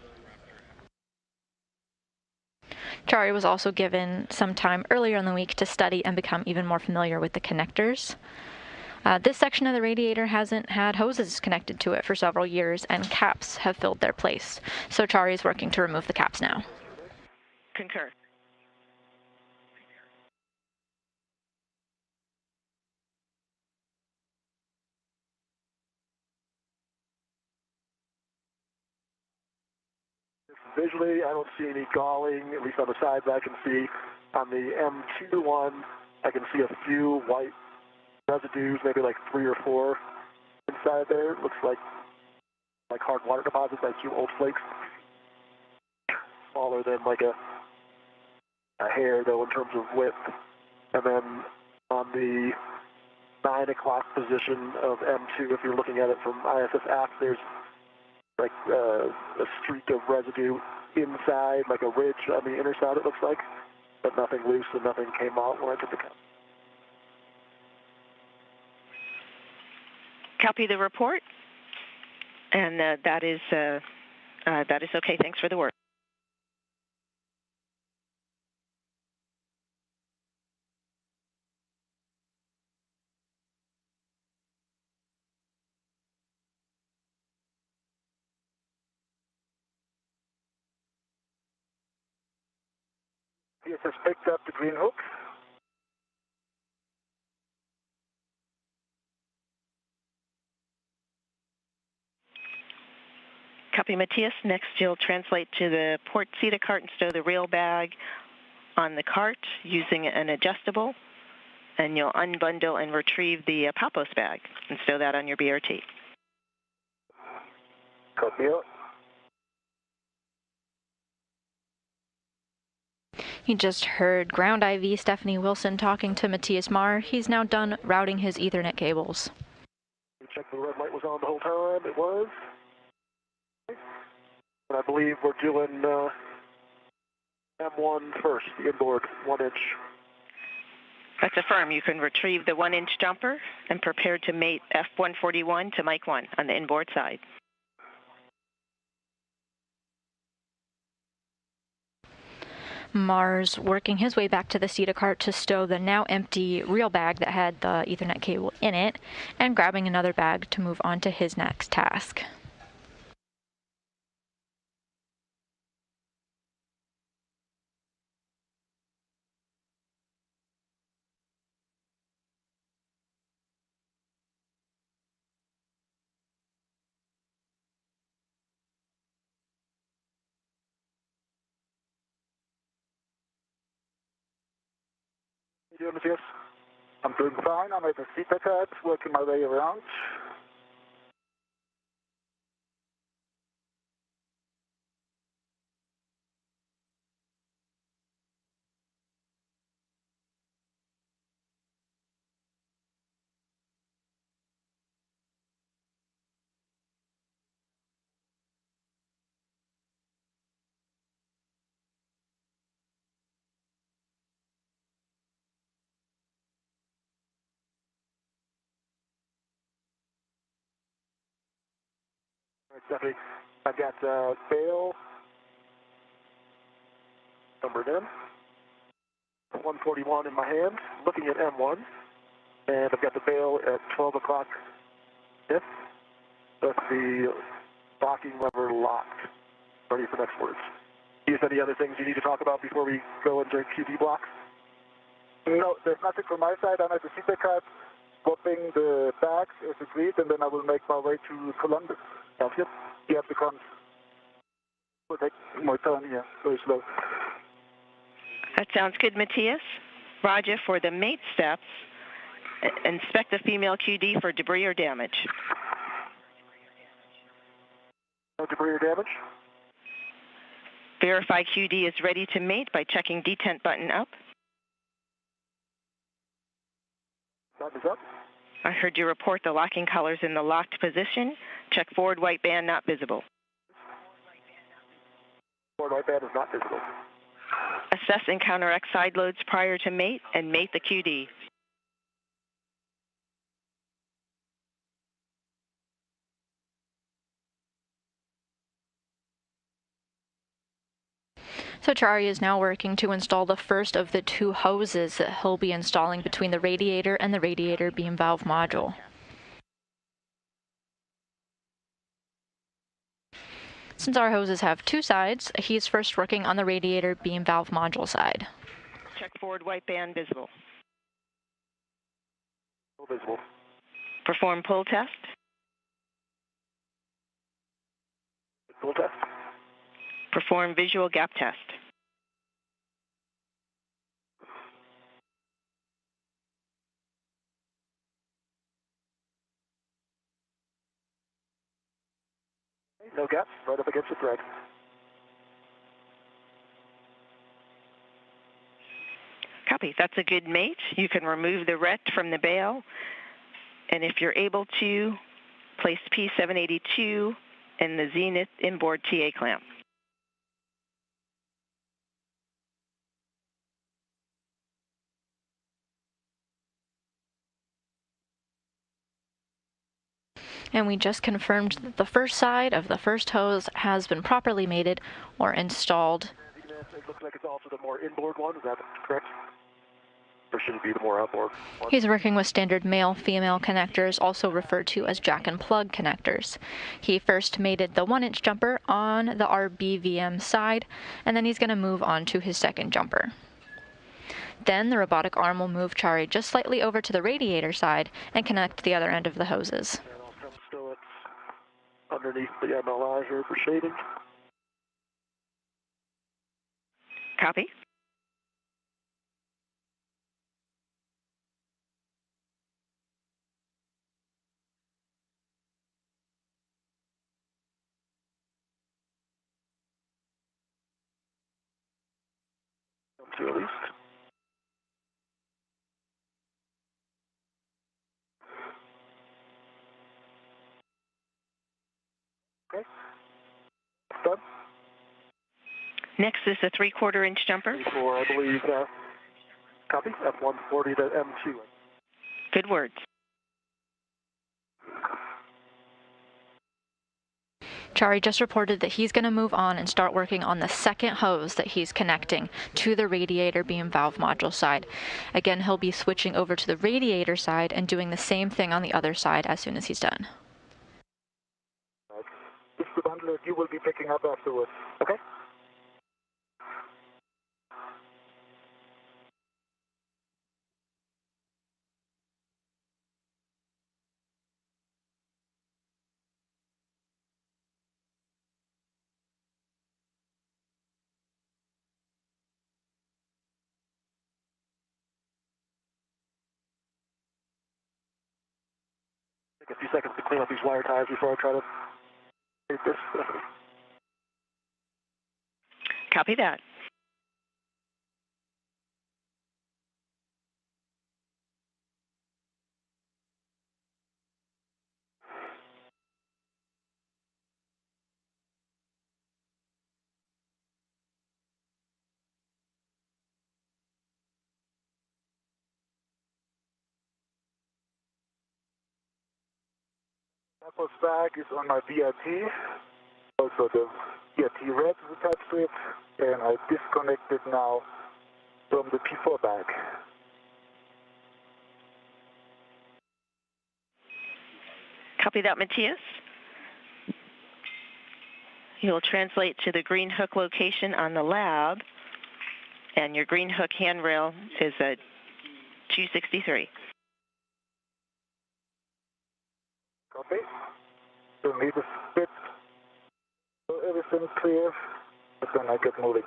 D: Chari was also given some time earlier in the week to study and become even more familiar with the connectors. This section of the radiator hasn't had hoses connected to it for several years, and caps have filled their place. So Chari is working to remove the caps now.
C: Concur.
A: Visually, I don't see any galling, at least on the sides I can see. On the M2 one, I can see a few white residues, maybe like 3 or 4 inside there. It looks like hard water deposits. I assume old flakes. Smaller than like a hair, though, in terms of width. And then on the 9 o'clock position of M2, if you're looking at it from ISS aft, there's like a streak of residue inside, like a ridge on the inner side, it looks like, but nothing loose and nothing came out when I took the cap.
C: Copy the report, and that is okay. Thanks for the work.
B: PSS picked up the green hook.
C: Copy, Matthias. Next, you'll translate to the port SETA cart and stow the rail bag on the cart using an adjustable, and you'll unbundle and retrieve the Papos bag and stow that on your BRT.
B: Copy out.
D: You just heard Ground IV Stephanie Wilson talking to Matthias Marr. He's now done routing his Ethernet cables.
A: Check the red light was on the whole time. It was. And I believe we're doing M1 first, the inboard 1-inch.
C: That's affirmed. You can retrieve the 1-inch jumper and prepare to mate F141 to Mike 1 on the inboard side.
D: Marr's working his way back to the CETA cart to stow the now empty reel bag that had the Ethernet cable in it, and grabbing another bag to move on to his next task.
A: You doing, Matthias?
B: I'm doing fine. I'm at the CETA cart, working my way around.
A: All right, Stephanie, I've got bail numbered in, 141 in my hand, looking at M1, and I've got the bail at 12 o'clock if with the locking lever locked, ready for next words. Do you have any other things you need to talk about before we go into QD blocks?
B: No, there's nothing from my side. I'm at the CETA cart, swapping the bags as agreed, and then I will make my way to Columbus.
A: Sounds good.
B: Yeah, because we'll take my turn here, very slow.
C: That sounds good, Matthias. Roger, for the mate steps, inspect the female QD for debris or damage.
A: No debris or damage?
C: Verify QD is ready to mate by checking detent button up.
A: Button is up.
C: I heard you report the locking collars in the locked position. Check forward white band not visible.
A: Forward white band is not visible.
C: Assess and counteract side loads prior to mate and mate the QD.
D: So Chari is now working to install the first of the 2 hoses that he'll be installing between the radiator and the radiator beam valve module. Since our hoses have 2 sides, he's first working on the radiator beam valve module side.
C: Check forward white band visible.
A: No visible.
C: Perform pull test.
A: Pull test.
C: Perform visual gap test.
A: No gaps, right up against the thread.
C: Copy. That's a good mate. You can remove the ret from the bail. And if you're able to, place P782 in the Zenith inboard TA clamp.
D: And we just confirmed that the first side of the first hose has been properly mated or installed.
A: It looks like it's also the more inboard one, is that correct? Or should it be the more outboard one?
D: He's working with standard male-female connectors, also referred to as jack and plug connectors. He first mated the 1-inch jumper on the RBVM side, and then he's going to move on to his second jumper. Then the robotic arm will move Chari just slightly over to the radiator side and connect the other end of the hoses.
A: And I'll come stow it underneath the MLI here for shading.
C: Copy.
A: to at least. Okay. Done.
C: Next is the 3/4 inch jumper.
A: For, I believe, copy, F140 to M2.
C: Good words.
D: Chari just reported that he's going to move on and start working on the second hose that he's connecting to the radiator beam valve module side. Again, he'll be switching over to the radiator side and doing the same thing on the other side as soon as he's done.
B: This is the bundle that you will be picking up afterwards.
A: Okay. Take a few seconds to clean up these wire ties before I try to take this.
C: Copy that.
B: That first bag is on my VIP. Also the VIP red is attached to it, and I disconnect it now from the P4 bag.
C: Copy that, Matthias. You'll translate to the green hook location on the lab, and your green hook handrail is a 263.
B: Copy. So need a spit so everything's clear, but then I get moving.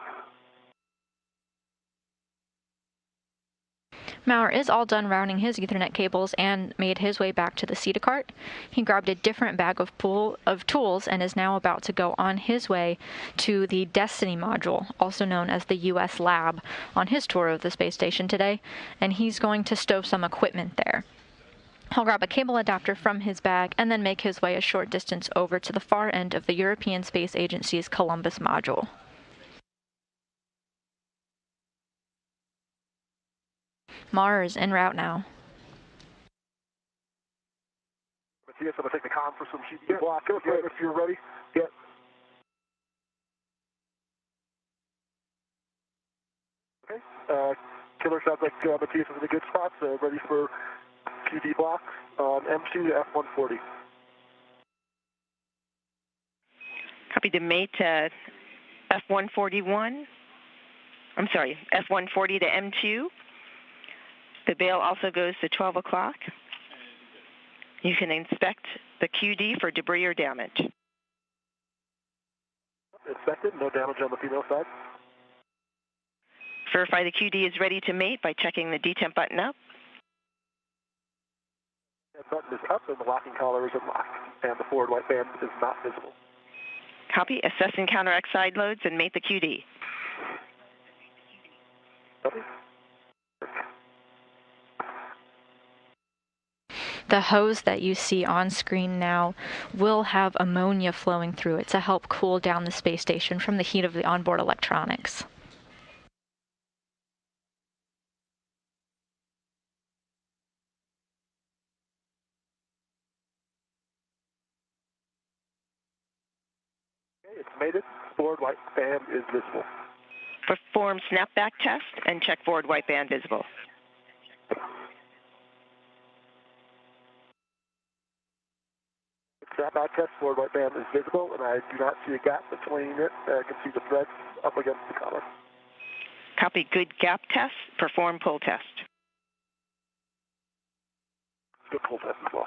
D: Maurer is all done routing his Ethernet cables and made his way back to the CETA cart. He grabbed a different bag of tools and is now about to go on his way to the Destiny module, also known as the U.S. lab, on his tour of the space station today, and he's going to stow some equipment there. He'll grab a cable adapter from his bag and then make his way a short distance over to the far end of the European Space Agency's Columbus module. Maurer is en route now.
A: Matthias, I'm going to take the comm for some GD block. Go ahead if you're ready.
B: Yeah.
A: Okay. Killer sounds like Matthias is in a good spot, so ready for QD blocks on M2 to F140.
C: Copy to mate F141. I'm sorry, F140 to M2. The bail also goes to 12 o'clock. You can inspect the QD for debris or damage.
A: Inspected, no damage on the female side.
C: Verify the QD is ready to mate by checking the detemp button up.
A: That button is up and the locking collar is unlocked, and the forward white band is not visible.
C: Copy, assess and counteract side loads and mate the QD.
A: Copy.
D: The hose that you see on screen now will have ammonia flowing through it to help cool down the space station from the heat of the onboard electronics.
A: Okay, it's mated. Forward white band is visible.
C: Perform snapback test and check forward white band visible.
A: Snapback test, forward white band is visible, and I do not see a gap between it. I can see the threads up against the collar.
C: Copy, good gap test. Perform pull test.
A: Good pull test as well.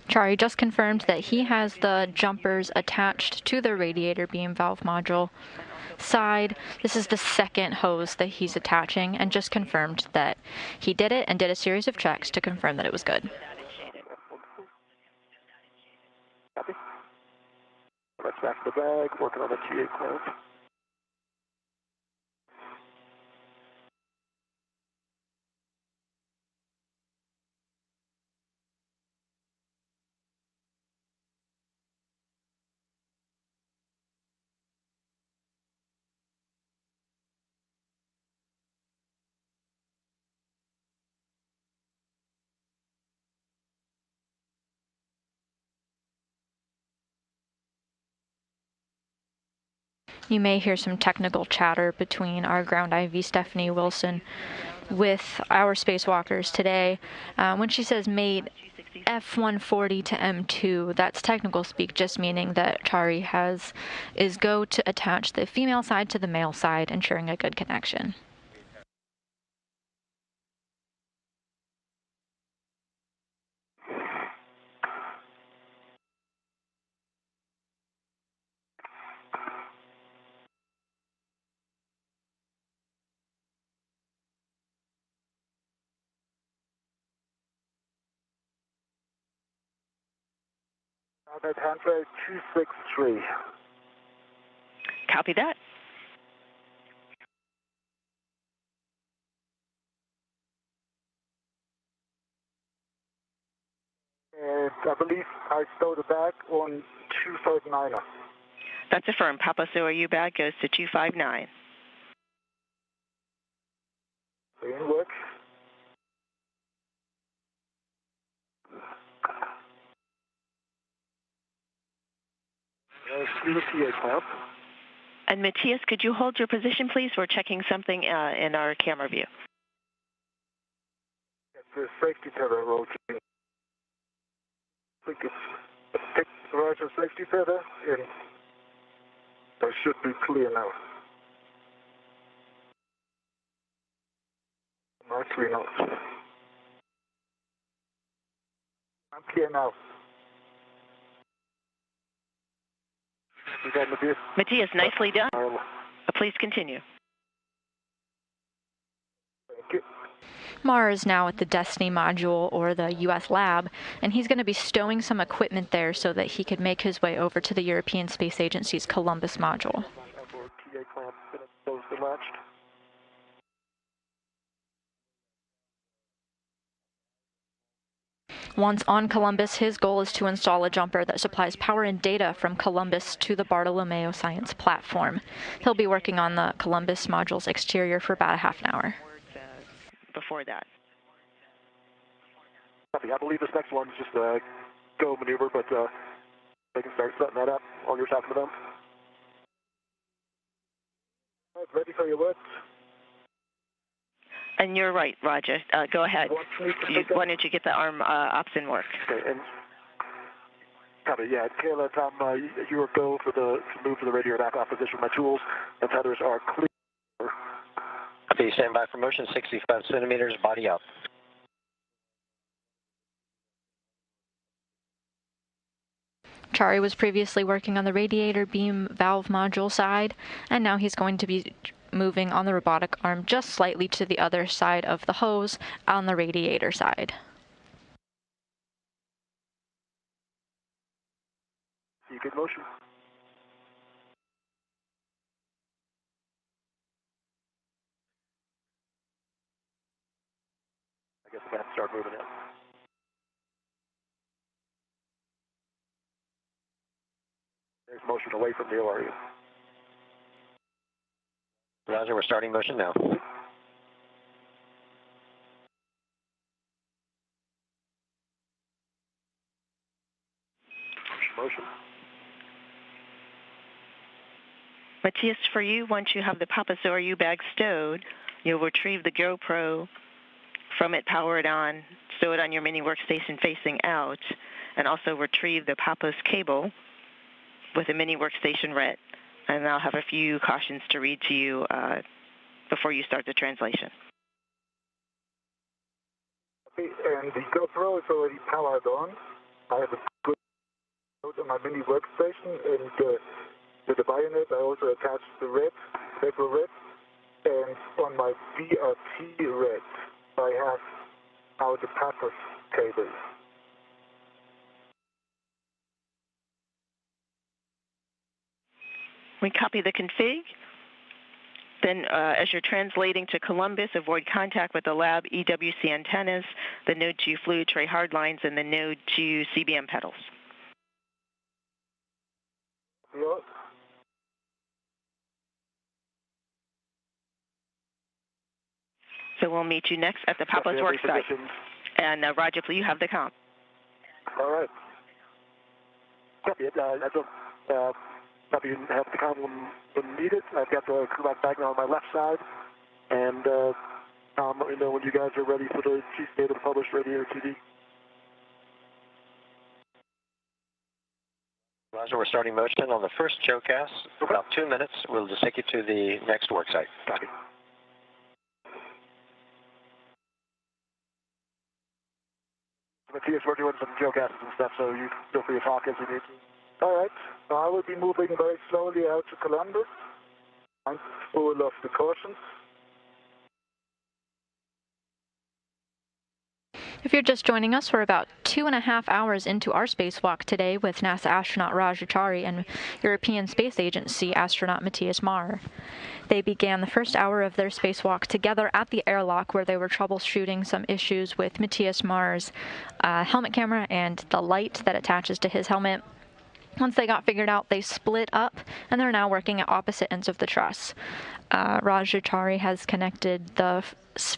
D: Chari just confirmed that he has the jumpers attached to the radiator beam valve module side. This is the second hose that he's attaching, and just confirmed that he did it and did a series of checks to confirm that it was good.
A: Copy. That's back to the bag, working on the TA clamp.
D: You may hear some technical chatter between our ground IV Stephanie Wilson with our spacewalkers today. When she says mate F-140 to M2, that's technical speak, just meaning that Chari is go to attach the female side to the male side, ensuring a good connection.
B: At handbrake 263.
C: Copy that.
B: And I believe I stole the bag on 259er.
C: That's affirmed. Papa SORU bag goes to 259.
B: In work.
A: TA clamp.
C: And Matthias, could you hold your position, please? We're checking something in our camera view.
B: The safety tether rotating. Take the Roger safety tether and I should be clear now. Mark 3 knots. I'm clear now.
C: Matthias, nicely done. Please continue.
B: Thank you.
D: Mar is now at the Destiny module, or the U.S. lab, and he's going to be stowing some equipment there so that he could make his way over to the European Space Agency's Columbus module.
A: TA clamp closed and latched.
D: Once on Columbus, his goal is to install a jumper that supplies power and data from Columbus to the Bartolomeo Science platform. He'll be working on the Columbus module's exterior for about a half an hour.
C: Before that.
A: I believe this next one's just a go maneuver, but they can start setting that up while you're talking to them.
B: Ready for your work.
C: And you're right, Roger. Go ahead. Why don't you get the arm ops in work?
A: Okay, and copy, yeah. Kayla, Tom, you are go for to move to the radio back off position. My tools and tethers are clear.
F: Okay, stand by for motion, 65 centimeters, body up.
D: Chari was previously working on the radiator beam valve module side, and now he's going to be moving on the robotic arm just slightly to the other side of the hose on the radiator side.
A: You good motion? I guess we're going to start moving in. There's motion away from the ORU.
F: Roger, we're starting motion now.
A: Motion.
C: Matthias, for you, once you have the Papa SORU bag stowed, you'll retrieve the GoPro from it, power it on, stow it on your mini workstation facing out, and also retrieve the Papa's cable with a mini workstation RET. And I'll have a few cautions to read to you before you start the translation.
B: Okay, and the GoPro is already powered on. I have a good note on my mini workstation, and with the bayonet I also attached the RET, several RET, and on my VRT RET I have now the Papa's cable.
C: We copy the config. Then, as you're translating to Columbus, avoid contact with the lab EWC antennas, the node 2 fluid tray hard lines, and the node 2 CBM pedals.
A: Yep.
C: So we'll meet you next at the Papa's work site. And Roger, please, you have the count.
A: All right. Copy it. I don't copy and have the count when needed. I've got the crew back now on my left side. And let me know when you guys are ready for the GCA to publish radio TV.
F: Roger, we're starting motion on the first showcast.
A: Okay.
F: About 2 minutes. We'll just take you to the next work site.
A: Copy. Matthias, we're doing some showcasts and stuff, so you feel free to talk as you need to.
B: All right. So I will be moving very slowly out to Columbus. I'm full of the cautions.
D: If you're just joining us, we're about 2.5 hours into our spacewalk today with NASA astronaut Raj Achari and European Space Agency astronaut Matthias Maurer. They began the first hour of their spacewalk together at the airlock, where they were troubleshooting some issues with Matthias Maurer's helmet camera and the light that attaches to his helmet. Once they got figured out, they split up, and they're now working at opposite ends of the truss. Raj Achari has connected the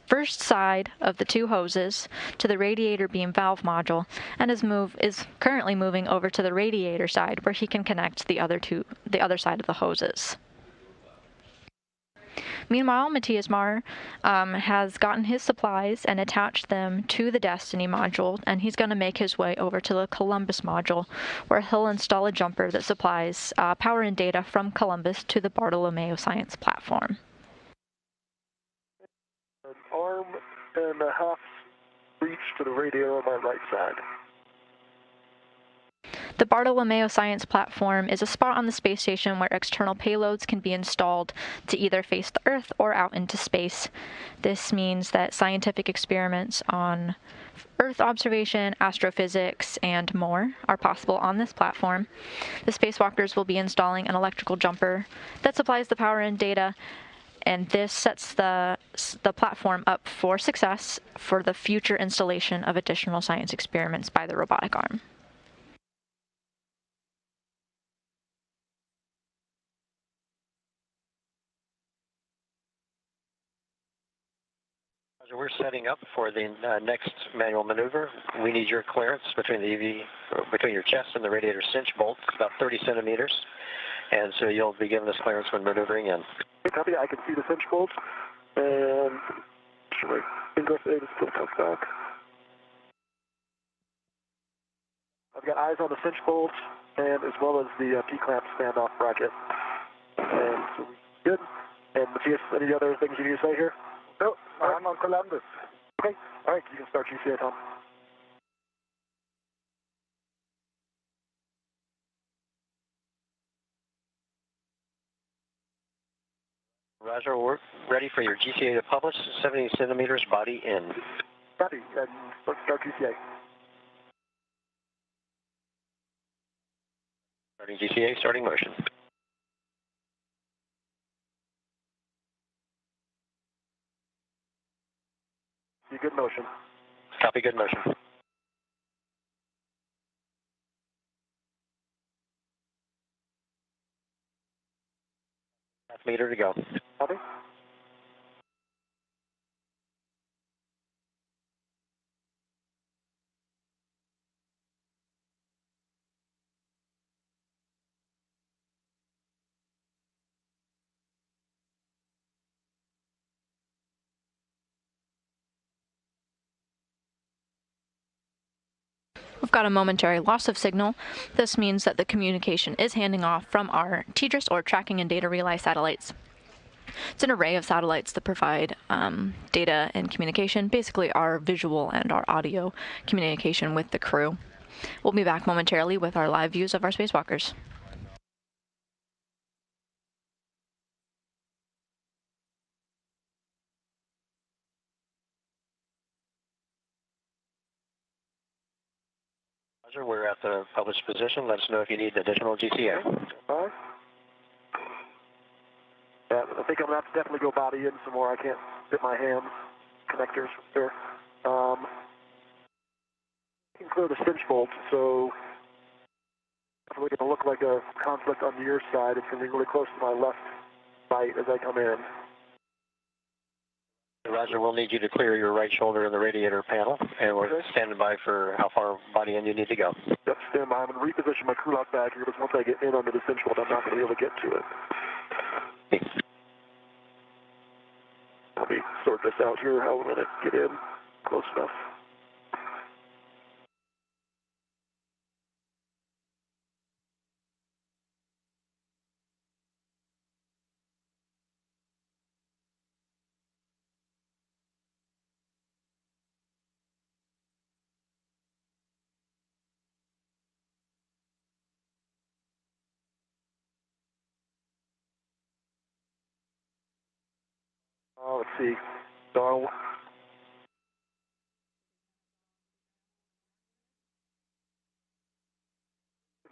D: first side of the 2 hoses to the radiator beam valve module, and is currently moving over to the radiator side, where he can connect the other side of the hoses. Meanwhile, Matthias Maurer has gotten his supplies and attached them to the Destiny module, and he's going to make his way over to the Columbus module, where he'll install a jumper that supplies power and data from Columbus to the Bartolomeo Science platform.
A: An arm and a half reach to the radio on my right side.
D: The Bartolomeo Science platform is a spot on the space station where external payloads can be installed to either face the Earth or out into space. This means that scientific experiments on Earth observation, astrophysics, and more are possible on this platform. The spacewalkers will be installing an electrical jumper that supplies the power and data, and this sets the platform up for success for the future installation of additional science experiments by the robotic arm.
F: We're setting up for the next manual maneuver. We need your clearance between your chest and the radiator cinch bolts, about 30 centimeters. And so you'll be given this clearance when maneuvering in.
A: Copy. I can see the cinch bolts, and ingress aid is still tucked back. I've got eyes on the cinch bolts, and as well as the P-clamp standoff bracket. And so we're good. And Matthias, any other things you need to say here?
B: No, I'm on Columbus.
A: Okay. All right. You can start GCA, Tom.
F: Roger, we're ready for your GCA to publish. 70 centimeters body in.
A: Copy. And let's start GCA.
F: Starting GCA, starting motion.
A: See good motion.
F: Copy, good motion. Half meter to go.
A: Copy.
D: We've got a momentary loss of signal. This means that the communication is handing off from our TDRS, or Tracking and Data Relay satellites. It's an array of satellites that provide data and communication, basically our visual and our audio communication with the crew. We'll be back momentarily with our live views of our spacewalkers.
F: Roger, we're at the published position. Let us know if you need additional GCA.
A: All right. think I'm going to have to definitely go body in some more. I can't fit my hands connectors there. I can clear the cinch bolt, so it's really going to look like a conflict on your side. It's going to be really close to my left bite as I come in.
F: Roger, we'll need you to clear your right shoulder in the radiator panel, and we're standing by for how far body in you need to go.
A: Yep, stand by. I'm going to reposition my crew lock bag here, because once I get in under the cinch bolt, I'm not going to be able to get to it. Let me sort this out here, how I'm going to get in close enough. Let's see. So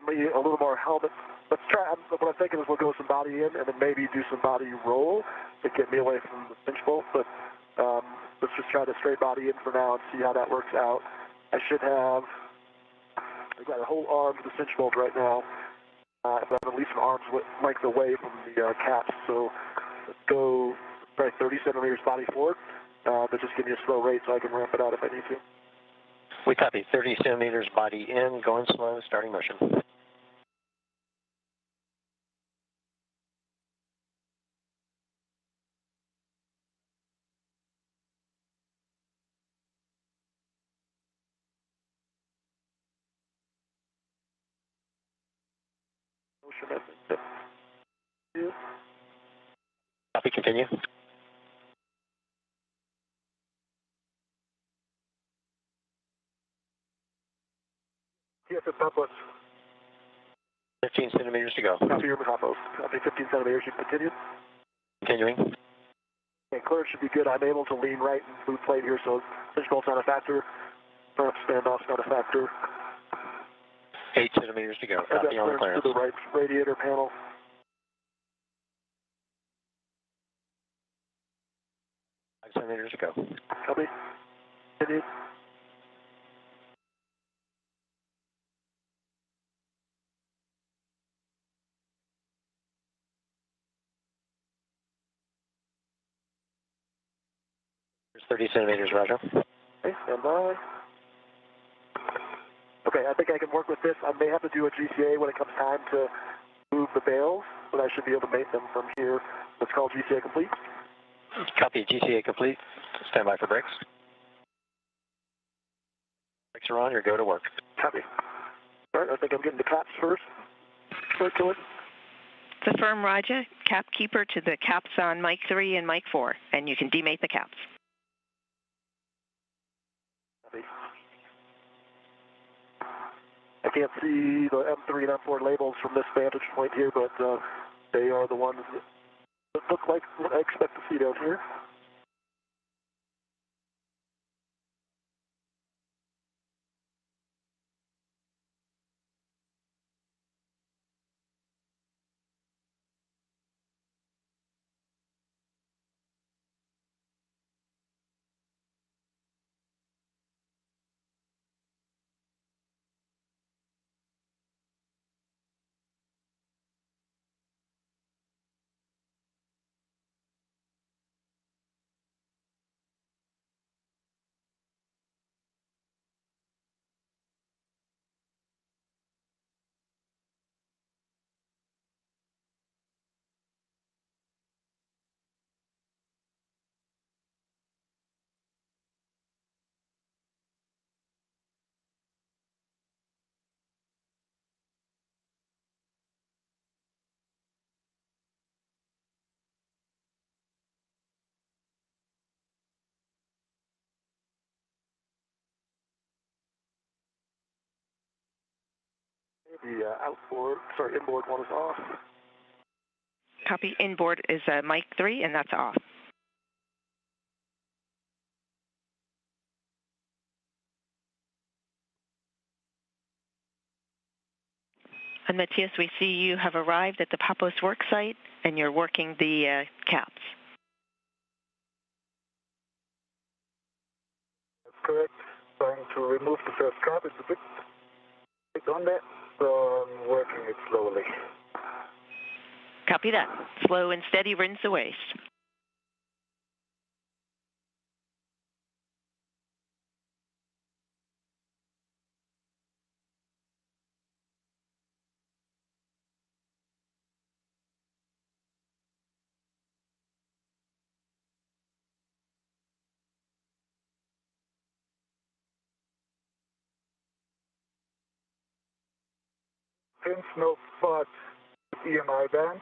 A: maybe a little more helmet. Let's try. What I'm thinking is we'll go some body in and then maybe do some body roll to get me away from the cinch bolt. But let's just try to straight body in for now and see how that works out. I should have. I've got a whole arm to the cinch bolt right now. But I'm at least an arm's length away from the caps. So let's go probably 30 centimeters body forward. But just give me a slow rate so I can ramp it out if I need to.
F: We copy. 30 centimeters body in, going slow, starting motion.
A: Motion, yep. Yeah.
F: Copy, continue.
A: Yes, it's Southwest.
F: 15 centimeters to go.
A: Copy your top post. Copy 15 centimeters. You continue.
F: Continuing.
A: Okay, clearance should be good. I'm able to lean right and move plate here, so cinch bolt's not a factor. Perhaps standoff's not a factor.
F: 8 centimeters to go.
A: I've got
F: Copy on the clearance.
A: to the right radiator panel.
F: 5 centimeters to go.
A: Copy. Continue.
F: There's 30 centimeters, Roger.
A: Okay, stand by. Okay, I think I can work with this. I may have to do a GCA when it comes time to move the bales, but I should be able to mate them from here. Let's call GCA complete.
F: Copy, GCA complete. Stand by for brakes. Brakes are on, your go to work.
A: Copy. All right, I think I'm getting the caps first. Right to it.
C: The firm Raja, cap keeper to the caps on mic 3 and mic 4, and you can demate the caps.
A: Copy. I can't see the M3 and M4 labels from this vantage point here, but they are the ones that look like what I expect to see down here. The inboard one is off.
C: Copy, inboard is mic 3, and that's off. And Matthias, we see you have arrived at the Papos work site, and you're working the caps.
B: That's correct. Trying to remove the first cap. It's a bit on there, so I'm working it slowly.
C: Copy that. Slow and steady rinse the waste.
B: Pins, no spot, EMI band.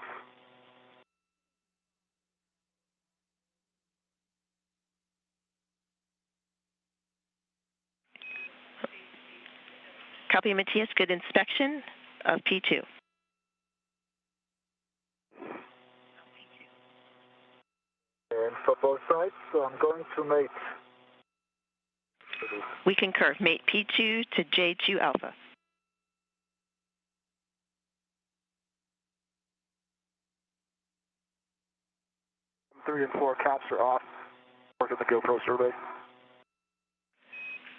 C: Copy, Matthias. Good inspection of P2.
B: And for both sides, so I'm going to mate.
C: We concur. Mate P2 to J2 alpha.
A: 3 and 4 caps are off. Work at the GoPro survey.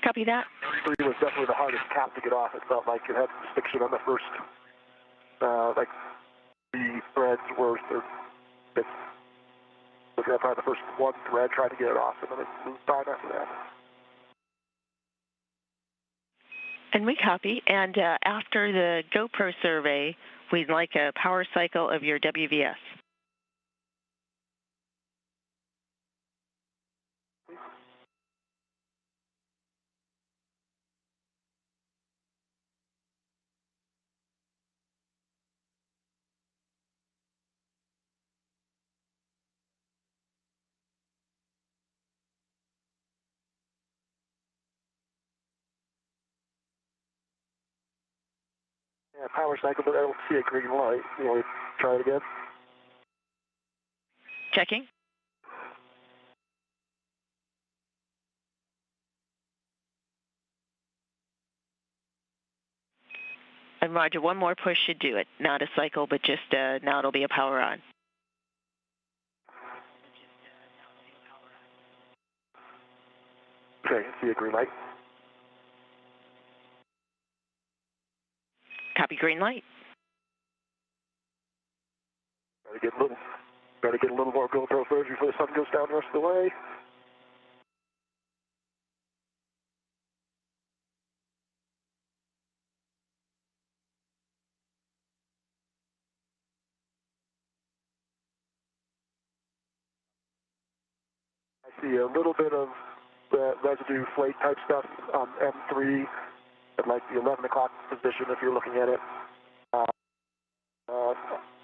C: Copy that.
A: 3 was definitely the hardest cap to get off. It felt like it had stiction on the first, like 3 threads worth, or bits. Looking at probably the first 1 thread, trying to get it off, and then it moved on after that.
C: And we copy. And after the GoPro survey, we'd like a power cycle of your WVS.
A: Yeah, power cycle, but I don't see a green light. You know, try it again.
C: Checking. And Roger, 1 more push should do it. Not a cycle, but just now it'll be a power on.
A: Okay, see a green light.
C: Copy, green light.
A: Try to get a little more GoPro footage before the sun goes down the rest of the way. I see a little bit of the residue flake type stuff on M3 at like the 11 o'clock position if you're looking at it.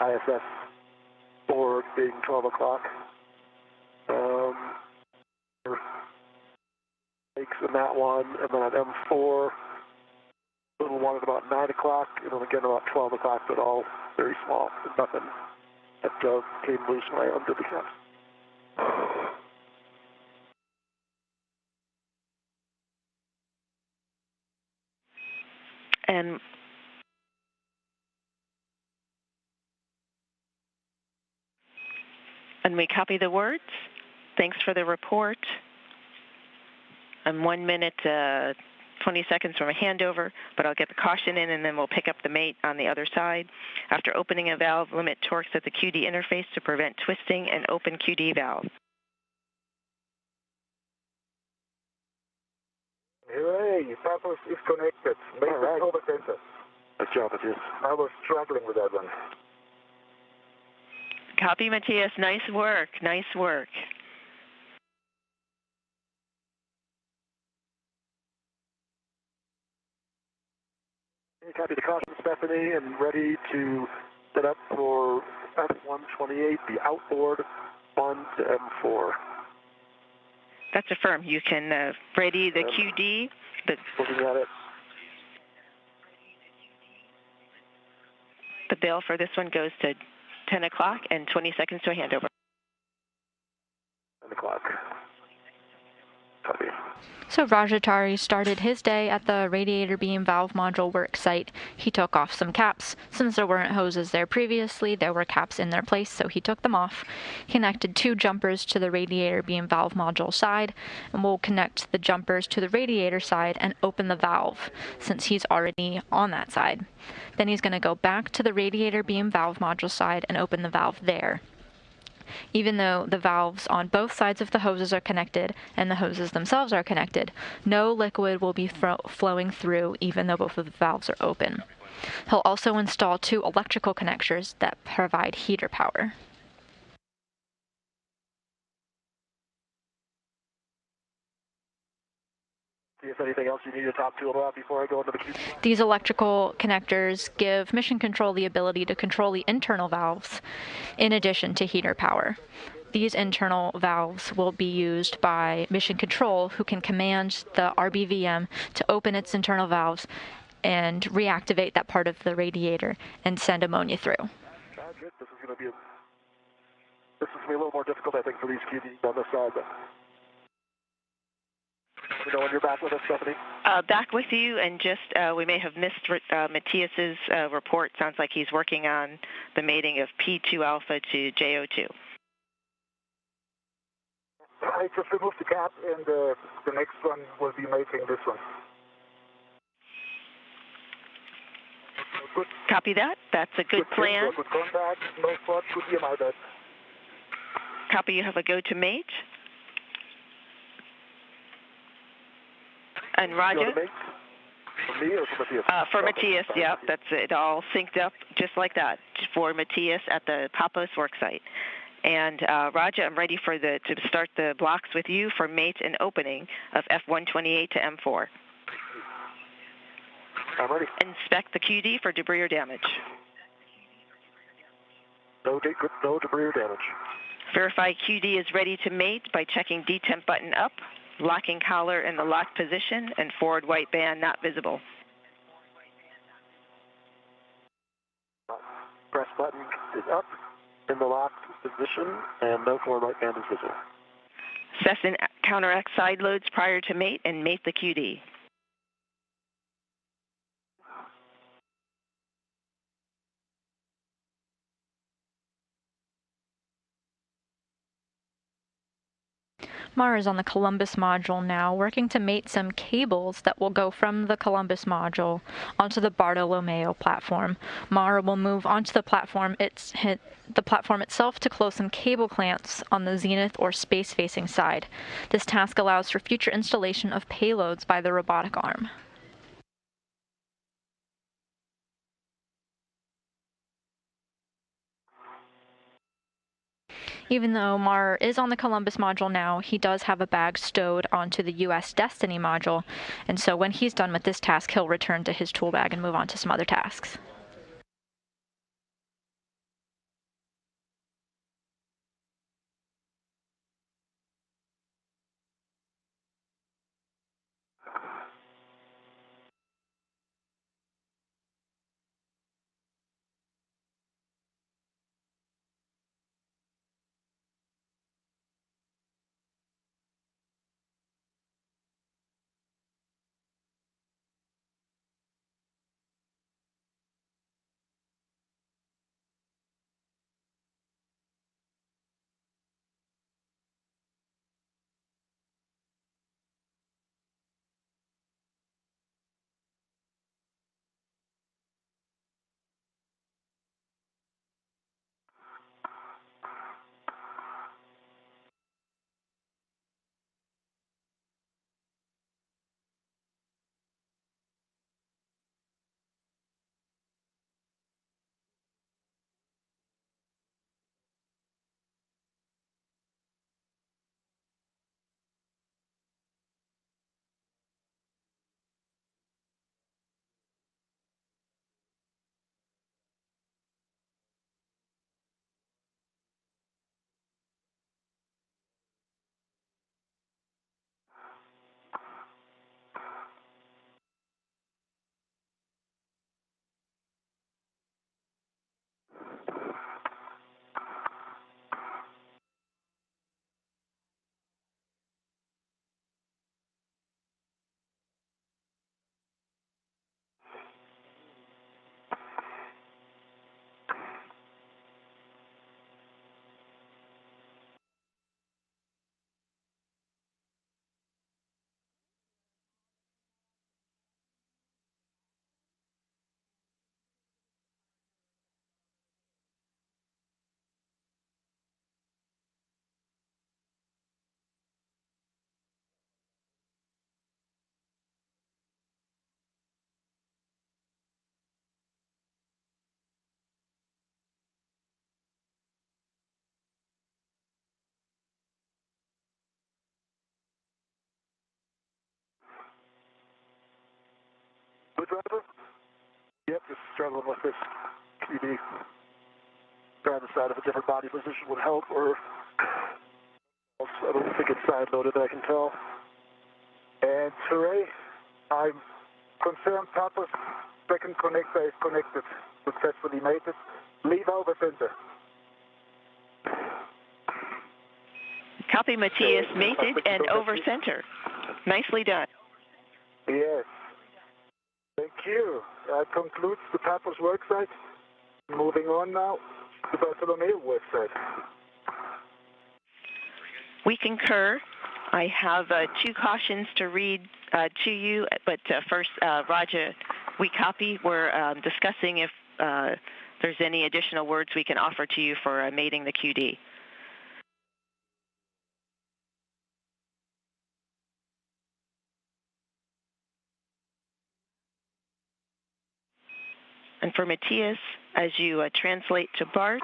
A: ISS 4 being 12 o'clock. Flakes in that one, and then on M4, little one at about 9 o'clock, and then again about 12 o'clock, but all very small. Nothing that came loose when I undid the caps.
C: And we copy the words. Thanks for the report. I'm 1 minute, 20 seconds from a handover, but I'll get the caution in and then we'll pick up the mate on the other side. After opening a valve, limit torques at the QD interface to prevent twisting and open QD valve.
B: Hooray, Pathos is connected. Make it over center.
A: Good job, Matthias.
B: I was struggling with that one.
C: Copy, Matthias. Nice work. Nice work.
A: Copy the caution, Stephanie, and ready to set up for F128, the outboard 1 to M4.
C: That's affirmed. You can ready the QD.
A: Looking at it.
C: The bill for this one goes to 10 o'clock and 20 seconds to a handover.
A: 10 o'clock. Copy.
D: So Rajatari started his day at the radiator beam valve module work site. He took off some caps. Since there weren't hoses there previously, there were caps in their place, so he took them off. He connected 2 jumpers to the radiator beam valve module side, and we'll connect the jumpers to the radiator side and open the valve, since he's already on that side. Then he's going to go back to the radiator beam valve module side and open the valve there. Even though the valves on both sides of the hoses are connected and the hoses themselves are connected, no liquid will be flowing through even though both of the valves are open. He'll also install 2 electrical connectors that provide heater power.
A: See if anything else you need to talk to about before I go into the queue.
D: These electrical connectors give Mission Control the ability to control the internal valves in addition to heater power. These internal valves will be used by Mission Control, who can command the RBVM to open its internal valves and reactivate that part of the radiator and send ammonia through.
A: Good. This is going to be a little more difficult, I think, for these QDs on this side. But let me know when you're back with us, Stephanie.
C: Back with you, and just we may have missed Matthias's report. Sounds like he's working on the mating of P2 alpha to JO2.
B: I just removed the cap, and the next one will be mating this one. Good.
C: Copy that. That's a good plan.
B: Good contact, no spot, good EMI bed.
C: Copy, you have a go to mate. And Roger?
A: For me or for Matthias?
C: For Matthias, yep. That's it, all synced up just like that for Matthias at the Papos worksite. And Roger, I'm ready for to start the blocks with you for mate and opening of F128 to M4.
A: I'm ready.
C: Inspect the QD for debris or damage.
A: No debris or damage.
C: Verify QD is ready to mate by checking detemp button up, locking collar in the locked position, and forward white band not visible.
A: Press button is up in the locked position, and no forward white band is visible.
C: Assess and counteract side loads prior to mate and mate the QD.
D: Mara is on the Columbus module now, working to mate some cables that will go from the Columbus module onto the Bartolomeo platform. Mara will move onto the platform itself to close some cable clamps on the zenith or space-facing side. This task allows for future installation of payloads by the robotic arm. Even though Mar is on the Columbus module now, he does have a bag stowed onto the US Destiny module, and so when he's done with this task, he'll return to his tool bag and move on to some other tasks.
A: driver? Yep, just struggling with this QD. Trying to decide if a different body position would help, or I don't think it's side-loaded, I can tell.
B: And hooray, I'm confirmed purpose. Second connector is connected. Successfully mated. Leave over center.
C: Copy, Matthias, mated and over center. Nicely done.
B: Yes. Thank you. That concludes the purpose worksite. Moving on now to the Bartolomeo worksite.
C: We concur. I have 2 cautions to read to you, but first, Raja, we copy. We're discussing if there's any additional words we can offer to you for mating the QD. And for Matthias, as you translate to Bart,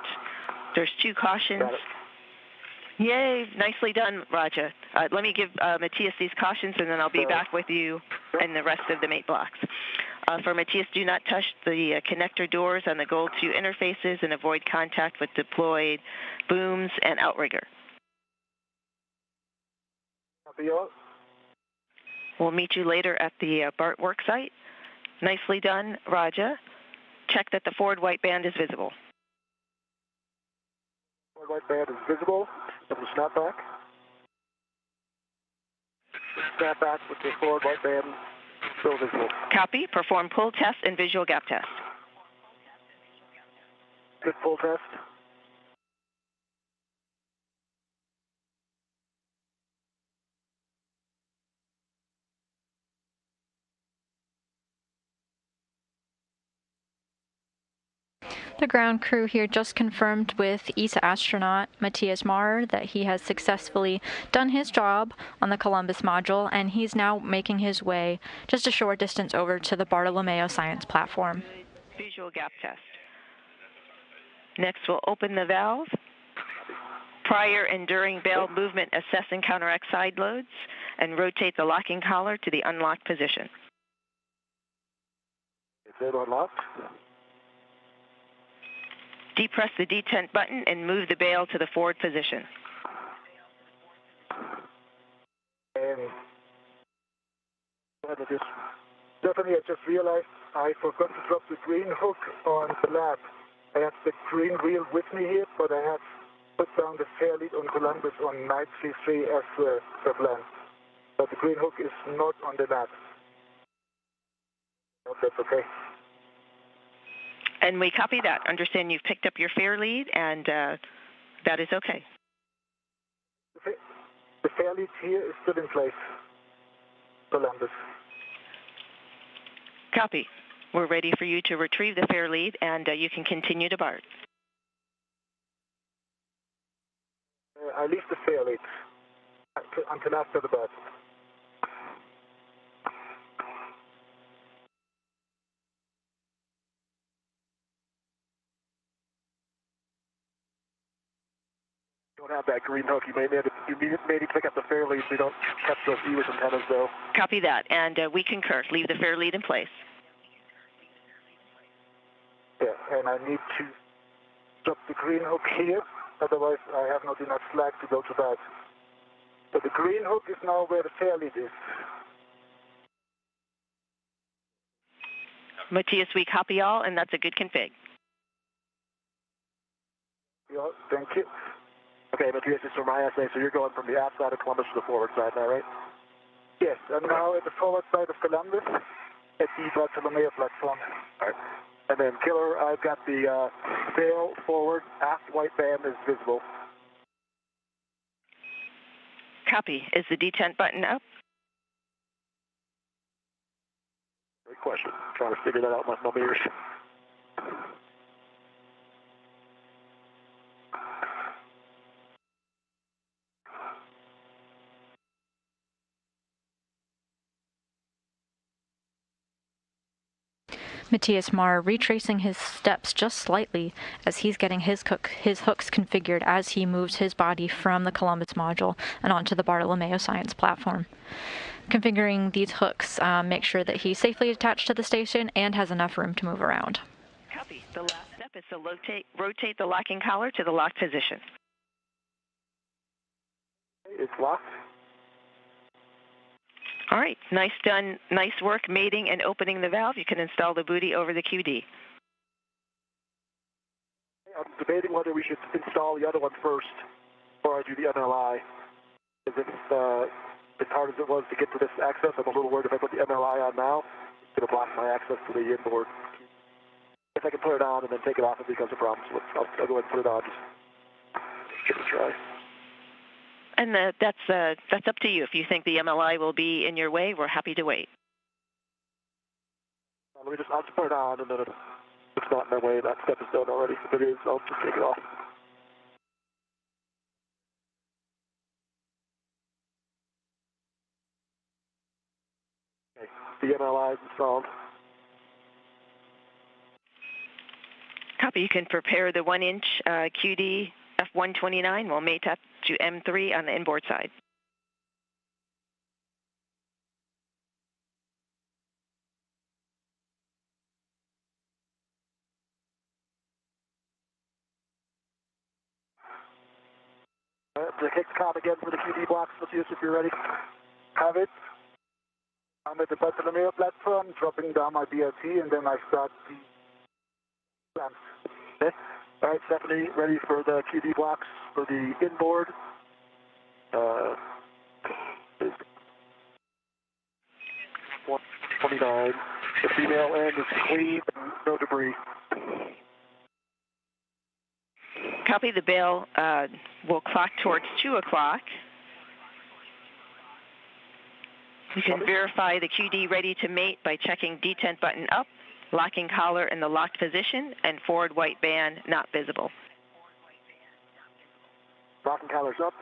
C: there's 2 cautions. Yay, nicely done, Raja. Let me give Matthias these cautions, and then I'll be back with you and the rest of the mate blocks. For Matthias, do not touch the connector doors on the Gold 2 interfaces and avoid contact with deployed booms and outrigger. We'll meet you later at the BART worksite. Nicely done, Raja. Check that the forward white band is visible.
A: Forward white band is visible. Double snap back. Snap back with the forward white band still visible.
C: Copy. Perform pull test and visual gap test.
A: Good pull test.
D: The ground crew here just confirmed with ESA astronaut Matthias Maurer that he has successfully done his job on the Columbus module, and he's now making his way just a short distance over to the Bartolomeo science platform.
C: Visual gap test. Next, we'll open the valve. Prior and during bail movement, assess and counteract side loads, and rotate the locking collar to the unlocked position.
A: Is it unlocked?
C: Depress the detent button and move the bail to the forward position.
B: And Stephanie, I just realized I forgot to drop the green hook on the lab. I have the green wheel with me here, but I have put down the fair lead on Columbus on night C3 as per plan. But the green hook is not on the lab. I hope that's okay.
C: And we copy that. Understand you've picked up your fair lead, and that is okay.
B: The fair lead here is still in place, Columbus.
C: Copy. We're ready for you to retrieve the fair lead, and you can continue to BART.
B: I leave the fair lead until after the BART.
A: Don't have that green hook. You may need to pick up the fair lead so you don't catch those Ewis antennas, though.
C: Copy that, and we concur. Leave the fair lead in place.
B: Yeah, and I need to drop the green hook here, otherwise I have not enough slack to go to that. So the green hook is now where the fair lead is.
C: Matthias, we copy all, and that's a good config.
B: Yeah, thank you.
A: Okay, Matthias, just for my essay, so you're going from the aft side of Columbus to the forward side now, right?
B: Yes, I'm now at the forward side of Columbus at the Bartolomeo platform.
A: All right. And then, Killer, I've got the sail forward, aft white band is visible.
C: Copy. Is the detent button up?
A: Great question. Trying to figure that out with my meters.
D: Matthias Maurer retracing his steps just slightly as he's getting his hooks configured as he moves his body from the Columbus module and onto the Bartolomeo science platform. configuring these hooks, make sure that he's safely attached to the station and has enough room to move around.
C: Copy. The last step is to rotate the locking collar to the locked position.
A: It's locked.
C: All right, nice done. Nice work mating and opening the valve. You can install the buoy over the QD.
A: I'm debating whether we should install the other one first before I do the MLI. Because as hard as it was to get to this access, I'm a little worried if I put the MLI on now, it's going to block my access to the inboard. If I can put it on and then take it off, it becomes a problem. So I'll go ahead and put it on. Just give it a try.
C: And that's up to you. If you think the MLI will be in your way, we're happy to wait.
A: I'll just put it on, and then if it's not in my way, that step is done already. If it is, I'll just take it off. Okay, the MLI is installed.
C: Copy. You can prepare the 1-inch QD F129. We'll mate up to M3 on the inboard side.
A: To kick the comm again for the QD blocks, Matthias, if you're ready.
B: Have it. I'm at the Bartolomeo platform, dropping down my BRT, and then I start the plans.
A: Okay. All right, Stephanie, ready for the QD blocks for the inboard. 129. The female end is clean, no debris.
C: Copy. The bell will clock towards 2 o'clock. You can verify the QD ready to mate by checking detent button up, locking collar in the locked position, and forward white band not visible.
A: Locking collar's up.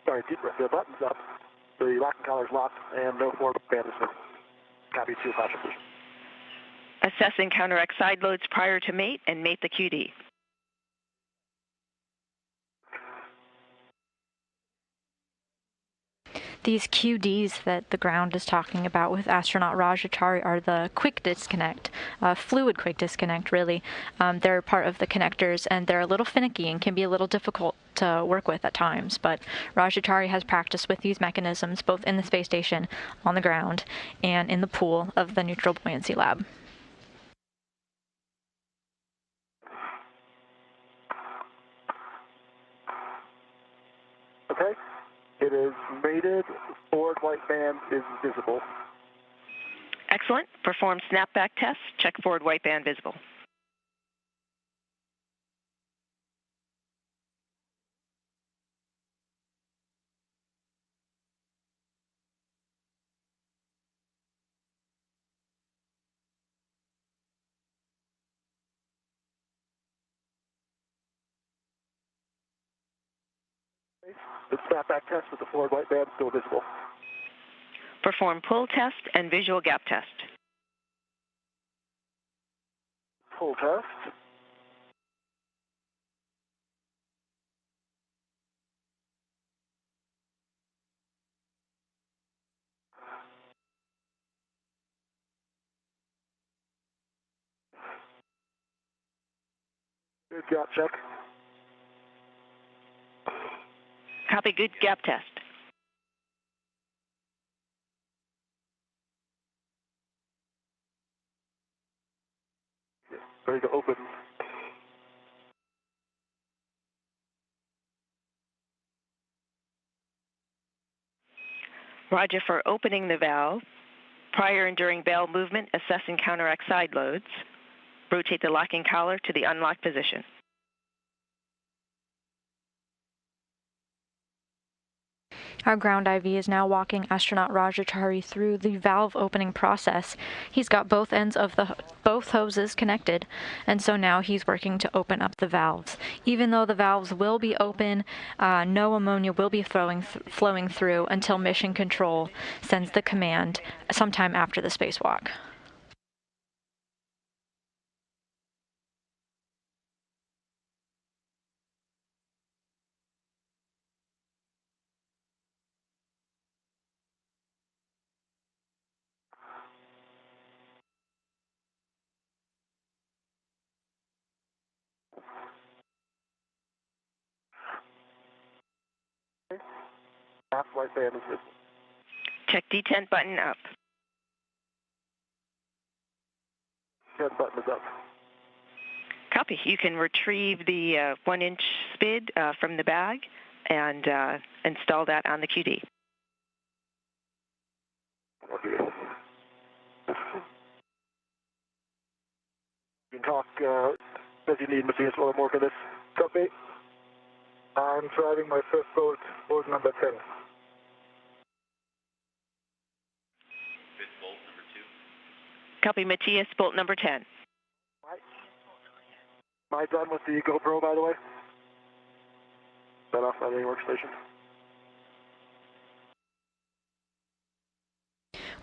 A: Sorry, the button's up. The locking collar's locked, and no forward band is visible. Copy 2 o'clock, please.
C: Assess and counteract side loads prior to mate and mate the QD.
D: These QDs that the ground is talking about with astronaut Raj Achari are the quick disconnect, fluid quick disconnect, really. They're part of the connectors, and they're a little finicky and can be a little difficult to work with at times. But Raj Achari has practiced with these mechanisms both in the space station, on the ground, and in the pool of the Neutral Buoyancy Lab.
A: Okay. It is mated. Forward white band is visible.
C: Excellent. Perform snapback test. Check forward white band visible.
A: The snapback test with the forward white band still visible.
C: Perform pull test and visual gap test.
A: Pull test. Good gap check.
C: Copy. Good gap test.
A: Ready to open.
C: Roger for opening the valve. Prior and during valve movement, assess and counteract side loads. Rotate the locking collar to the unlocked position.
D: Our ground IV is now walking astronaut Raj Achari through the valve opening process. He's got both ends of both hoses connected, and so now he's working to open up the valves. Even though the valves will be open, no ammonia will be flowing through until mission control sends the command sometime after the spacewalk.
A: App right band is visible.
C: Check detent button up.
A: 10 button is up.
C: Copy. You can retrieve the 1-inch SPID from the bag and install that on the QD.
A: Okay. You can talk as you need, Matthias, while I'm working this.
B: Copy. I'm driving my first bolt, bolt number 10.
E: Fifth bolt number 2.
C: Copy, Matthias, bolt number 10.
A: Am I done with the GoPro, by the way? Is that off my main workstation?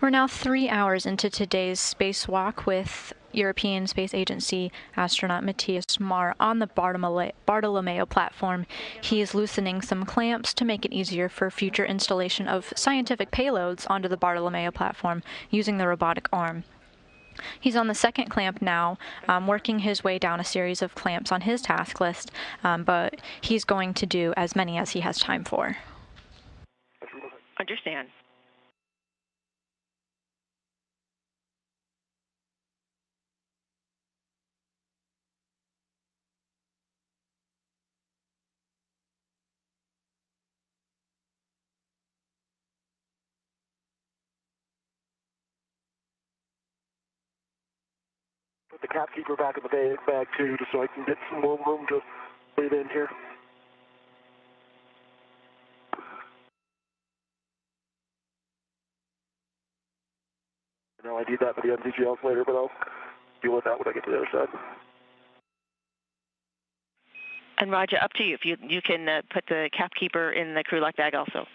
D: We're now 3 hours into today's spacewalk with European Space Agency astronaut Matthias Marr on the Bartolomeo platform. He is loosening some clamps to make it easier for future installation of scientific payloads onto the Bartolomeo platform using the robotic arm. He's on the second clamp now, working his way down a series of clamps on his task list, but he's going to do as many as he has time for.
C: Understand.
A: Put the cap keeper back in the bag too, just so I can get some more room to breathe in here. I know I need that for the MCGLs later, but I'll deal with that when I get to the other side.
C: And Roger, up to you. If you can put the cap keeper in the crew lock bag also.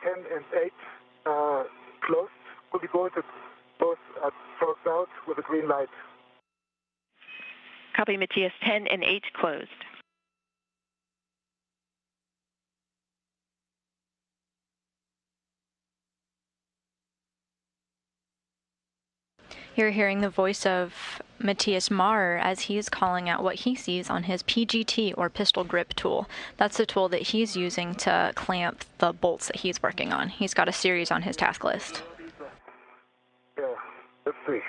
B: Ten and 8 closed. Will be bolted both at first out with a green light.
C: Copy, Matthias. 10 and 8 closed.
D: You're hearing the voice of Matthias Marr as he's calling out what he sees on his PGT, or pistol grip tool. That's the tool that he's using to clamp the bolts that he's working on. He's got a series on his task list.
B: Yeah, let's see.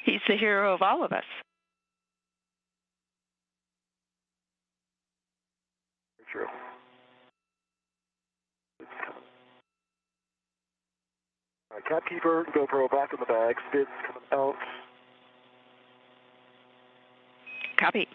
C: He's the hero of all of us.
A: True. All right, cap keeper, GoPro back in the bag, SPID's coming out.
C: Copy.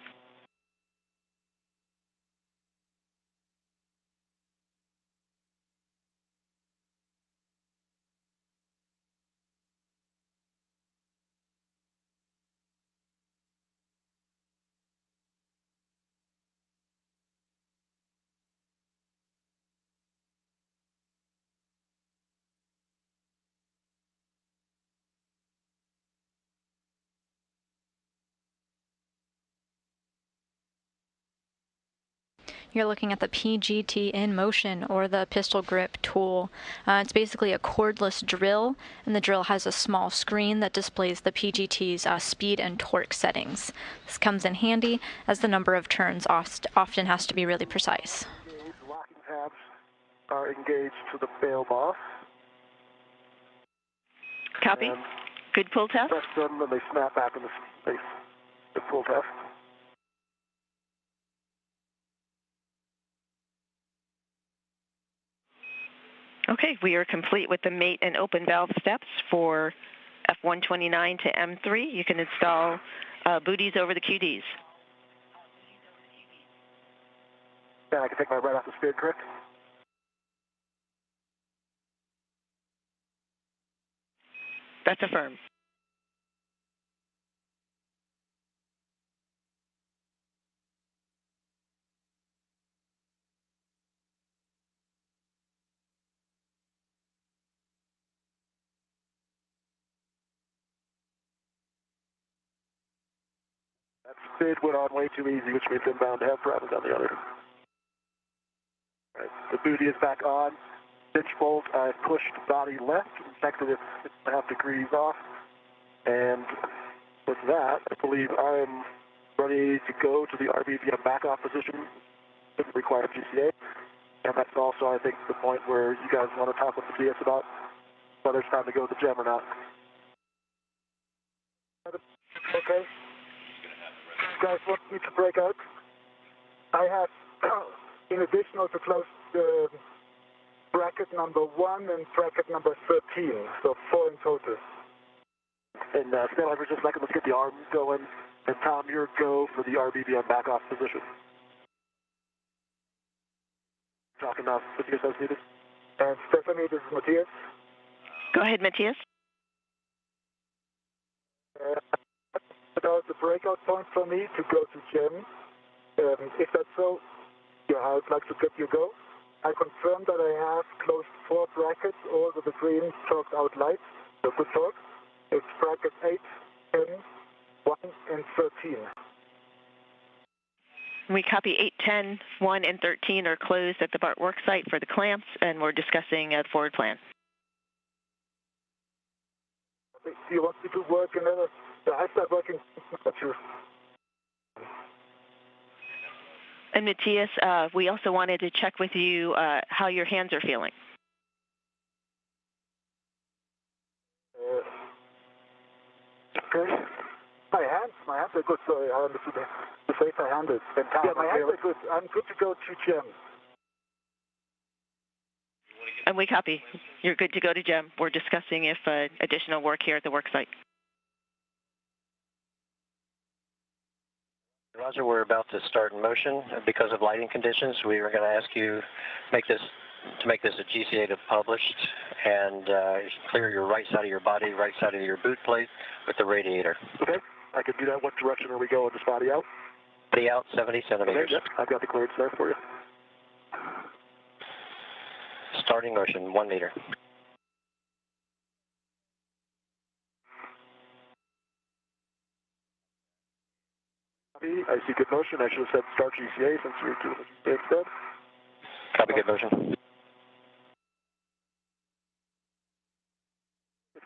D: You're looking at the PGT in motion, or the pistol grip tool. It's basically a cordless drill, and the drill has a small screen that displays the PGT's speed and torque settings. This comes in handy as the number of turns often has to be really precise.
A: The locking tabs are engaged to the bail boss.
C: Copy.
A: And
C: Good pull test.
A: press them and they snap back into space. Good pull test.
C: Okay, we are complete with the mate and open valve steps for F129 to M3. You can install booties over the QDs.
A: Yeah, I can take my right off the SPID, correct?
C: That's affirmed.
A: That SPID went on way too easy, which means I'm bound to have problems on the other. All right, the booty is back on. Cinch bolt, I pushed body left, checked it at 6.5 degrees off. And with that, I believe I'm ready to go to the RBVM back-off position. Doesn't require GCA. And that's also, I think, the point where you guys want to talk with the DS about whether it's time to go to the gem or not.
B: Okay. You guys want me to break out? I have, in addition, also closed bracket number 1 and bracket number 13, so 4 in total.
A: And stay alive for just a second. Let's get the arm going. And Tom, your go for the RBVM back-off position. Talking now, Matthias as needed.
B: And Stephanie, this is Matthias.
C: Go ahead, Matthias.
B: About the breakout point for me to go to gem. If that's so, yeah, I would like to get your go. I confirm that I have closed 4 brackets, all with the green chalked out lights, so good talk. It's bracket 8, 10, 1, and 13.
C: We copy 8, 10, 1, and 13 are closed at the BART work site for the clamps, and we're discussing a forward plan.
B: Do you want me to work another? I start working.
C: And Matthias, we also wanted to check with you how your hands are feeling.
B: Okay. My hands are good. Sorry, I understood the safe I handled. Yeah, my hands are good. I'm good to go to gem.
C: And we copy. You're good to go to gem. We're discussing if additional work here at the work site.
F: Roger, we're about to start in motion. Because of lighting conditions, we were going to ask you to make this a GCA to published, and clear your right side of your body, right side of your boot plate with the radiator.
A: Okay, I can do that. What direction are we going? Just body out?
F: Body out 70 centimeters.
A: Okay, yep. I've got the clearance there for you.
F: Starting motion, 1 meter.
A: I see good motion. I should have said start GCA since we were doing it instead.
F: Copy, good motion.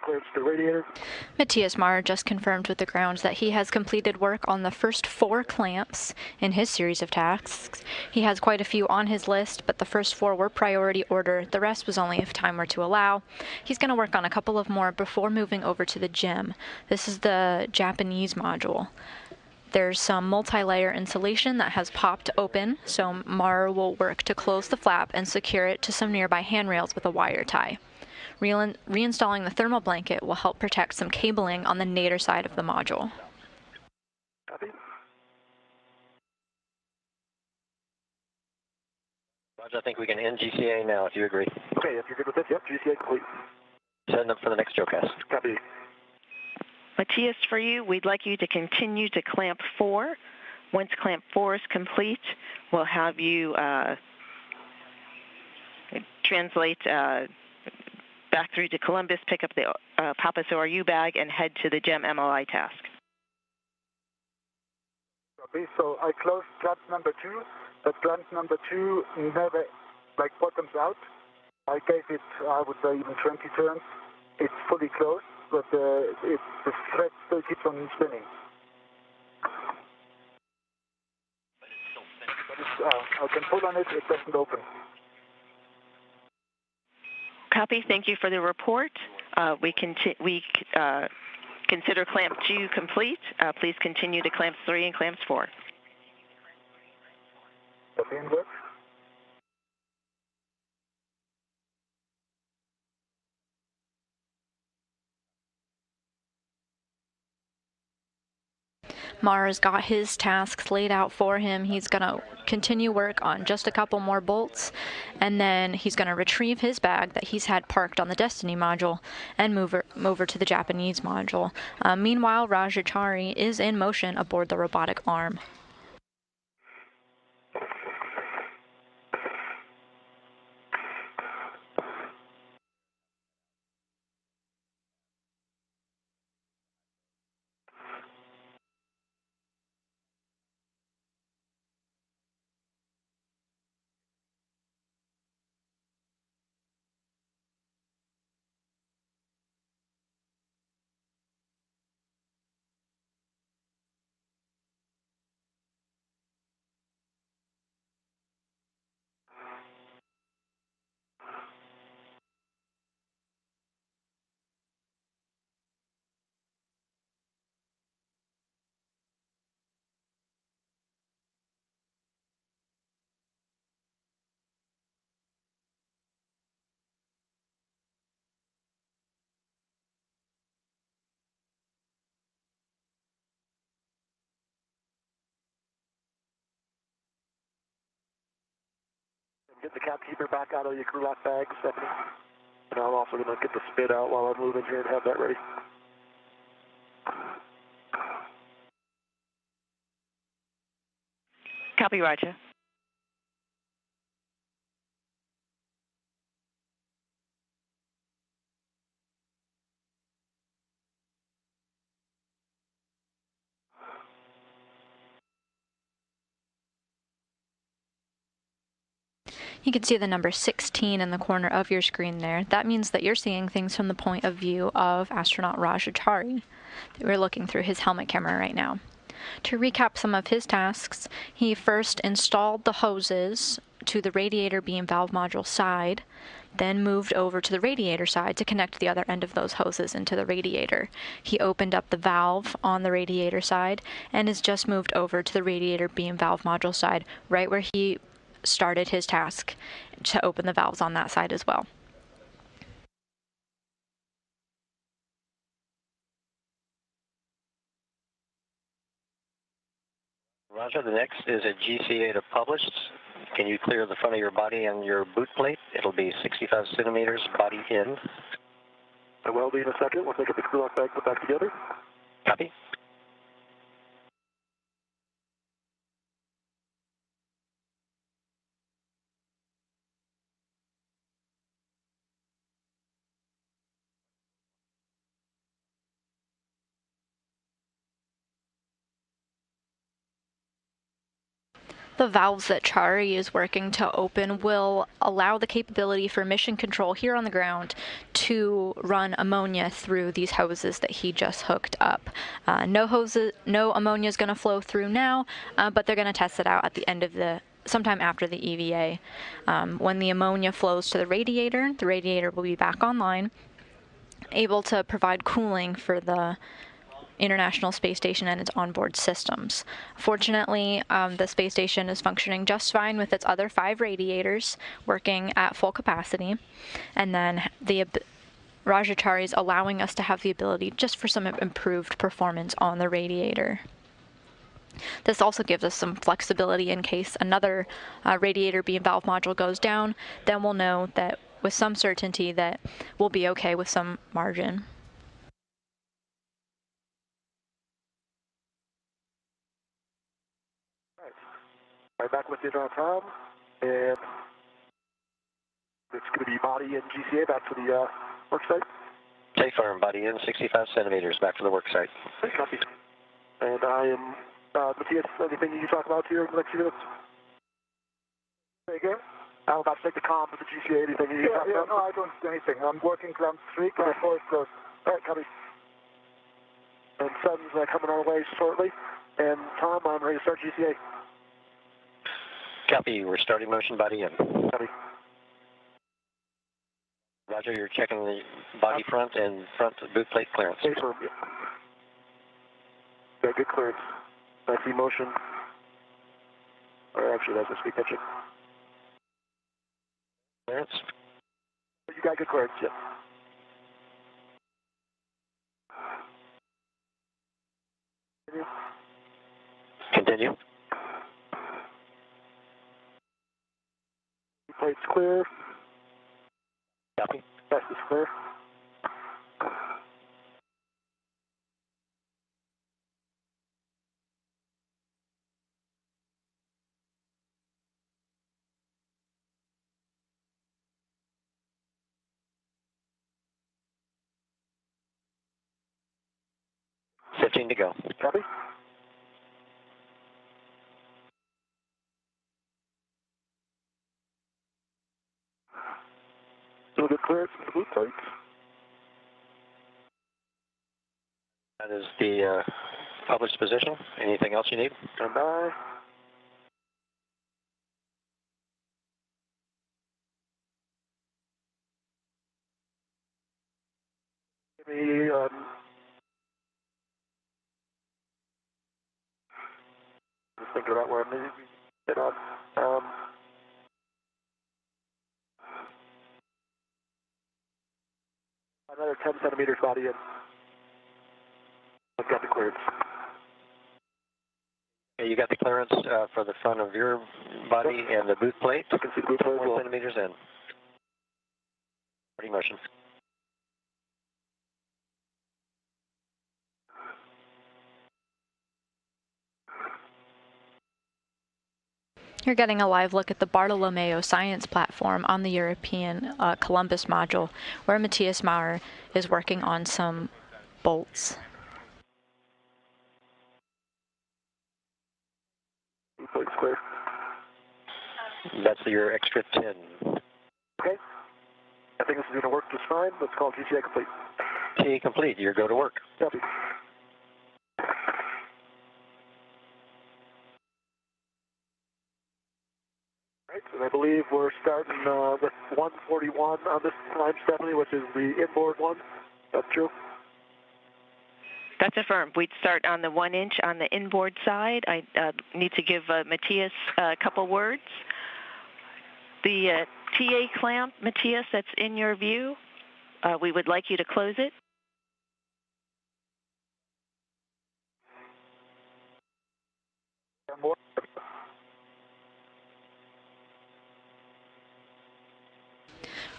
A: Clearance to the radiator.
D: Matthias Marr just confirmed with the ground that he has completed work on the first 4 clamps in his series of tasks. He has quite a few on his list, but the first 4 were priority order. The rest was only if time were to allow. He's going to work on a couple of more before moving over to the gem. This is the Japanese module. There's some multi-layer insulation that has popped open, so Marr will work to close the flap and secure it to some nearby handrails with a wire tie. Reinstalling the thermal blanket will help protect some cabling on the nadir side of the module.
A: Copy.
F: Roger, I think we can end GCA now if you agree.
A: Okay, if you're good with this, yep, GCA complete.
F: Setting up for the next showcast.
A: Copy.
C: Matthias, for you, we'd like you to continue to clamp 4. Once clamp 4 is complete, we'll have you translate back through to Columbus, pick up the Papas ORU bag, and head to the GEM MLI task.
B: Okay, so I closed clamp number 2. But clamp number 2 never, bottoms out. I gave it, I would say, even 20 turns. It's fully closed, but the thread still keeps on spinning. I can pull on it, it doesn't open.
C: Copy. Thank you for the report. We consider clamp 2 complete. Please continue to clamps 3 and clamps 4.
B: Okay, and work.
D: Marr's got his tasks laid out for him. He's going to continue work on just a couple more bolts, and then he's going to retrieve his bag that he's had parked on the Destiny module and move over to the Japanese module. Meanwhile, Rajachari is in motion aboard the robotic arm.
A: Get the capkeeper back out of your crew lock bag, Stephanie. And I'm also going to get the spit out while I'm moving here and have that ready.
C: Copy, Roger.
D: You can see the number 16 in the corner of your screen there. That means that you're seeing things from the point of view of astronaut Rajachari. We're looking through his helmet camera right now. To recap some of his tasks, he first installed the hoses to the radiator beam valve module side, then moved over to the radiator side to connect the other end of those hoses into the radiator. He opened up the valve on the radiator side and has just moved over to the radiator beam valve module side, right where he started his task to open the valves on that side as well.
F: Roger, the next is a GCA to published. Can you clear the front of your body and your boot plate? It'll be 65 centimeters, body in.
A: I will be in a second. Once I get the crew lock bag put back together.
F: Copy.
D: The valves that Chari is working to open will allow the capability for mission control here on the ground to run ammonia through these hoses that he just hooked up. No ammonia is going to flow through now, but they're going to test it out at the end of sometime after the EVA. When the ammonia flows to the radiator will be back online, able to provide cooling for the International Space Station and its onboard systems. Fortunately, the space station is functioning just fine with its other 5 radiators working at full capacity, and then the Rajachari is allowing us to have the ability just for some improved performance on the radiator. This also gives us some flexibility in case another radiator beam valve module goes down. Then we'll know that with some certainty that we'll be okay with some margin.
A: Right back with you now, Tom, and it's going to be body and GCA back to the work site.
F: Stay firm, body in, 65 centimeters, back to the work site.
A: Okay, copy. And I am, Matthias, anything you talk about here in the next few minutes?
B: Say again?
A: I'm about to take the comm with the GCA, anything you talk about?
B: No, I don't do anything. I'm working clamp 3, clamp 4 is closed.
A: All right, copy. And sun's coming our way shortly. And Tom, I'm ready to start GCA.
F: Copy, we're starting motion, body in.
A: Copy.
F: Roger, you're checking the body front and front boot plate clearance.
A: Stay firm, yeah. Got good clearance. I see motion. Or actually, that's a speed catching.
F: Clearance.
A: You got good clearance, yeah.
F: Continue.
A: Plate's clear.
F: Copy.
A: Test is clear.
F: $15 to go.
A: Copy. Still good clearance from the boot plates.
F: That is the published position. Anything else you need?
A: Stand by. Give me, just thinking about where I'm maybe get on. Another 10 centimeters body in. I've got the clearance.
F: You got the clearance for the front of your body and the boot plate.
A: I can see the boot plate.
F: 4 centimeters in. Pretty motion.
D: You're getting a live look at the Bartolomeo science platform on the European Columbus module, where Matthias Maurer is working on some bolts.
A: Boot clear.
F: That's your extra 10.
A: Okay. I think this is going to work just fine. Let's call TTA complete.
F: T complete. You're go to work.
A: Copy. Right, and I believe we're starting with 141 on this line, Stephanie, which is the inboard one. That's true?
C: That's affirmed. We'd start on the 1 inch on the inboard side. I need to give Matthias a couple words. The TA clamp, Matthias, that's in your view, we would like you to close it.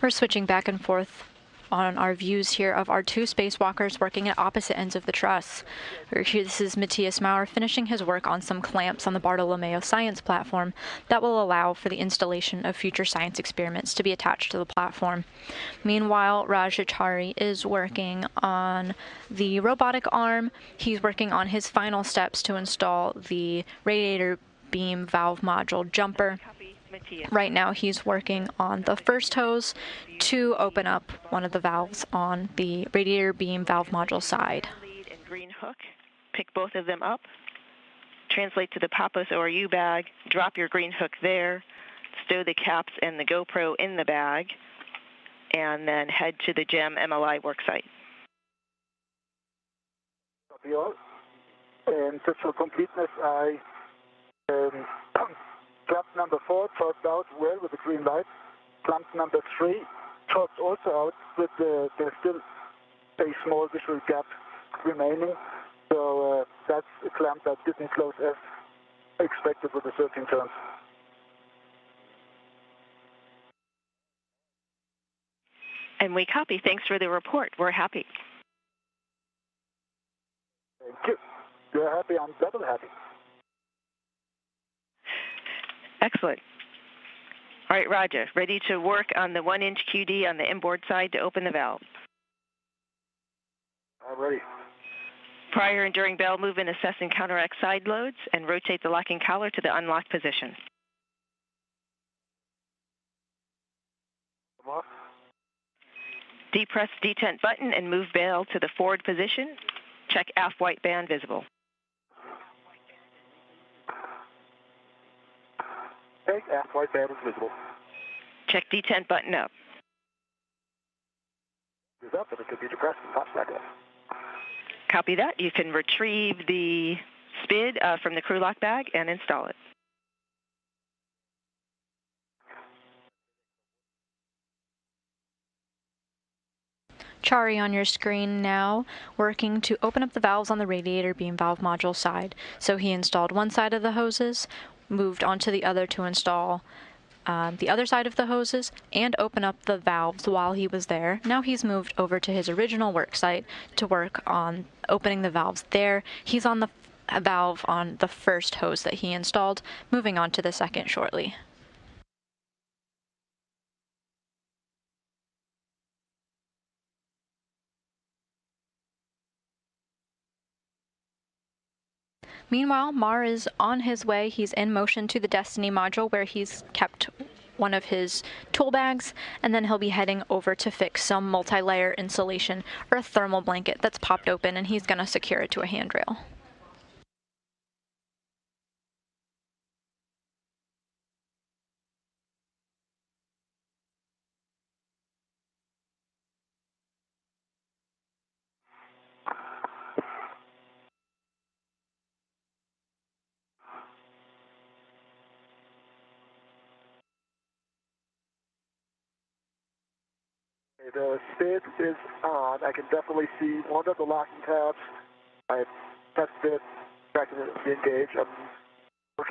D: We're switching back and forth on our views here of our 2 spacewalkers working at opposite ends of the truss. This is Matthias Maurer finishing his work on some clamps on the Bartolomeo science platform that will allow for the installation of future science experiments to be attached to the platform. Meanwhile, Rajachari is working on the robotic arm. He's working on his final steps to install the radiator beam valve module jumper. Right now he's working on the first hose to open up one of the valves on the radiator beam valve module side.
C: Lead and green hook. Pick both of them up. Translate to the Pappas ORU bag. Drop your green hook there. Stow the caps and the GoPro in the bag. And then head to the GEM MLI worksite.
B: Copy all. And just for completeness, I clamp number 4 torqued out well with the green light. Clamp number 3 torqued also out with there's still a small visual gap remaining. So that's a clamp that didn't close as expected with the 13 turns.
C: And we copy. Thanks for the report. We're happy.
B: Thank you. You're happy, I'm double happy.
C: Excellent. All right, Roger. Ready to work on the 1 inch QD on the inboard side to open the valve.
A: I'm ready.
C: Prior and during valve movement, assess and counteract side loads and rotate the locking collar to the unlocked position.
A: Come off.
C: Depress detent button and move bail to the forward position. Check aft white band visible.
A: Okay, aft white band is visible.
C: Check detent button up.
A: Is up and it could be depressed and pops back up.
C: Copy that. You can retrieve the SPID from the crew lock bag and install it.
D: Chari on your screen now, working to open up the valves on the radiator beam valve module side. So he installed one side of the hoses, moved onto the other to install the other side of the hoses, and open up the valves while he was there. Now he's moved over to his original work site to work on opening the valves there. He's on the valve on the first hose that he installed, moving on to the second shortly. Meanwhile, Mar is on his way. He's in motion to the Destiny module where he's kept one of his tool bags, and then he'll be heading over to fix some multi-layer insulation or a thermal blanket that's popped open, and he's going to secure it to a handrail.
A: The SPID is on. I can definitely see one of the locking tabs. I tested it, back to the engage. I'm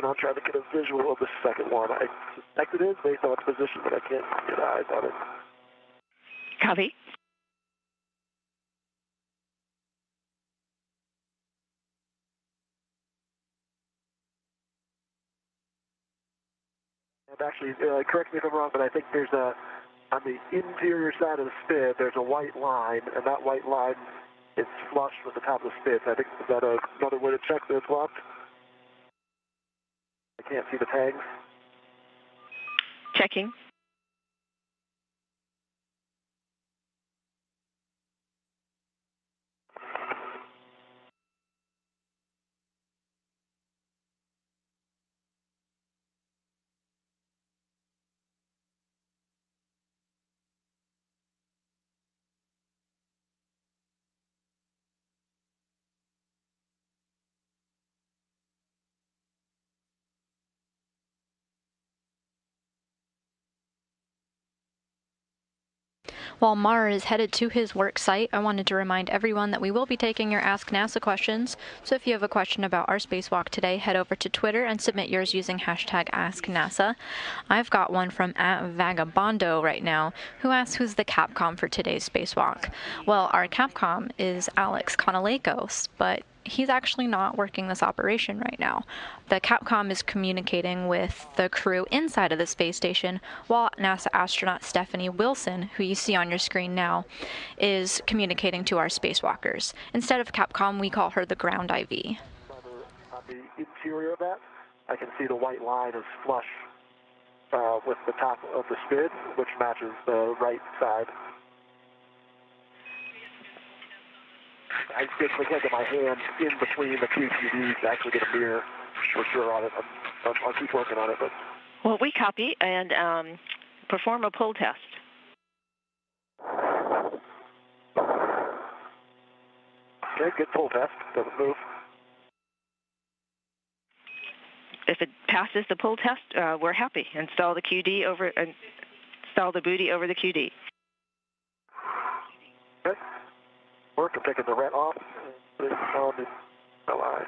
A: and I'm trying to get a visual of the second one. I suspect it is based on its position, but I can't get eyes on it.
C: Copy.
A: And actually, correct me if I'm wrong, but I think there's on the interior side of the spin, there's a white line, and that white line is flush with the top of the spin. I think, is that another way to check that it's locked? I can't see the tags.
C: Checking.
D: While Mara is headed to his work site, I wanted to remind everyone that we will be taking your Ask NASA questions. So if you have a question about our spacewalk today, head over to Twitter and submit yours using hashtag AskNASA. I've got one from @Vagabondo right now, who asks who's the Capcom for today's spacewalk. Well, our Capcom is Alex Konalakos, but he's actually not working this operation right now. The Capcom is communicating with the crew inside of the space station, while NASA astronaut Stephanie Wilson, who you see on your screen now, is communicating to our spacewalkers. Instead of Capcom, we call her the ground IV.
A: On the interior of that, I can see the white line is flush with the top of the spin, which matches the right side. I basically can't get my hand in between the two TVs to actually get a mirror for sure on it. I'll keep working on it. But
C: Well, we copy and perform a pull test.
A: Okay, good pull test. Doesn't move.
C: If it passes the pull test, we're happy. Install the QD over, install the booty over the QD.
A: Okay. Work. I'm taking the ret off. Put it on the LI.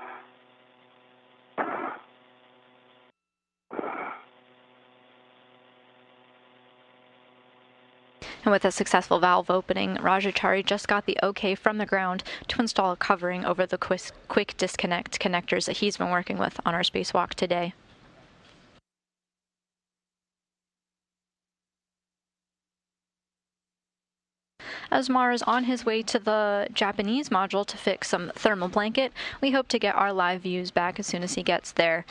D: And with a successful valve opening, Rajachari just got the okay from the ground to install a covering over the quick disconnect connectors that he's been working with on our spacewalk today. As Mars is on his way to the Japanese module to fix some thermal blanket, we hope to get our live views back as soon as he gets there.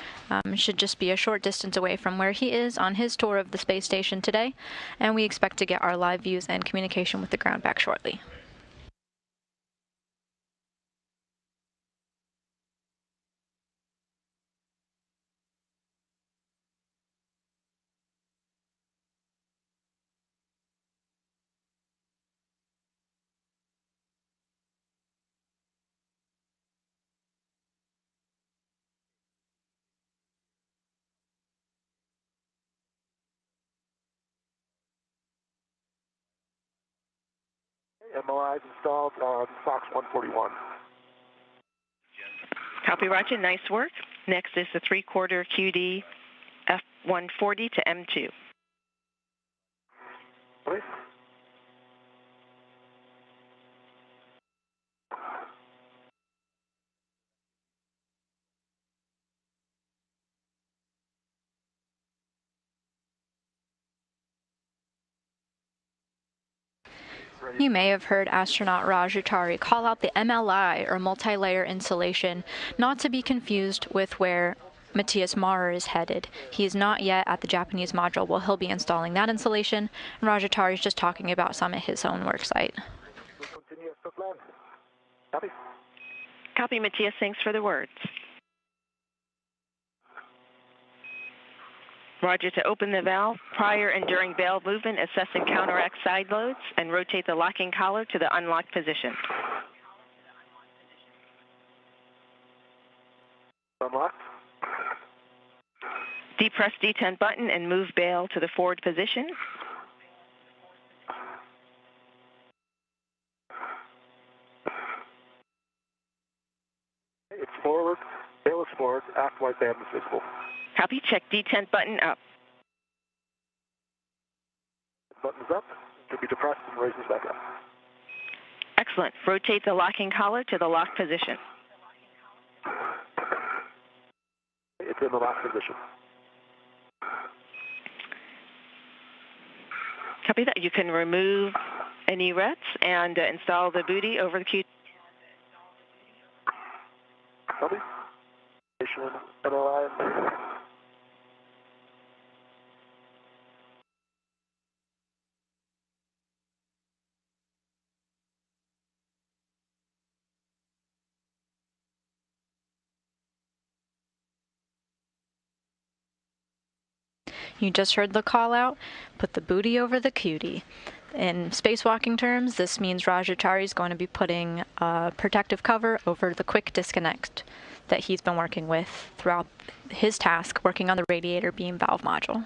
D: Should just be a short distance away from where he is on his tour of the space station today, and we expect to get our live views and communication with the ground back shortly.
A: MOI is installed on Fox 141.
C: Copy, Roger. Nice work. Next is the 3/4 QD F140 to M2.
A: Please.
D: You may have heard astronaut Rajachari call out the MLI, or multi-layer insulation, not to be confused with where Matthias Maurer is headed. He is not yet at the Japanese module where he'll be installing that insulation, and Rajachari is just talking about some at his own work site.
A: We continue as per plan. Copy.
C: Copy, Matthias. Thanks for the words. Roger, to open the valve, prior and during valve movement, assess and counteract side loads, and rotate the locking collar to the unlocked position.
A: Unlocked.
C: Depress D10 button and move bail to the forward position.
A: It's forward. Tail is forward, aft white band is visible.
C: Copy. Check detent button up.
A: Button's up, to be depressed and raises back up.
C: Excellent. Rotate the locking collar to the lock position.
A: It's in the lock position.
C: Copy that. You can remove any rets and install the booty over the QT.
A: Copy. Station NLI.
D: You just heard the call out. Put the booty over the cutie. In spacewalking terms, this means Rajachari is going to be putting a protective cover over the quick disconnect that he's been working with throughout his task working on the radiator beam valve module.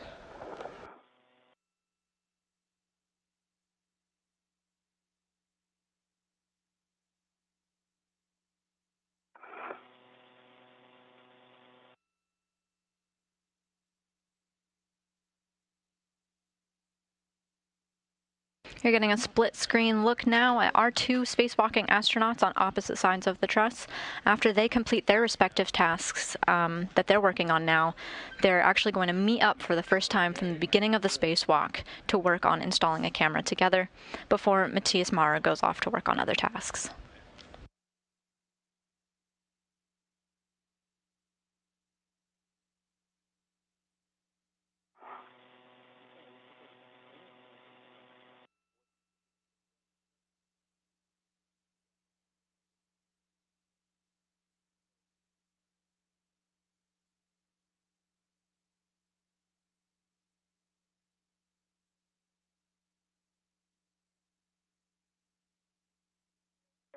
D: You're getting a split screen look now at our two spacewalking astronauts on opposite sides of the truss. After they complete their respective tasks that they're working on now, they're actually going to meet up for the first time from the beginning of the spacewalk to work on installing a camera together before Matthias Mara goes off to work on other tasks.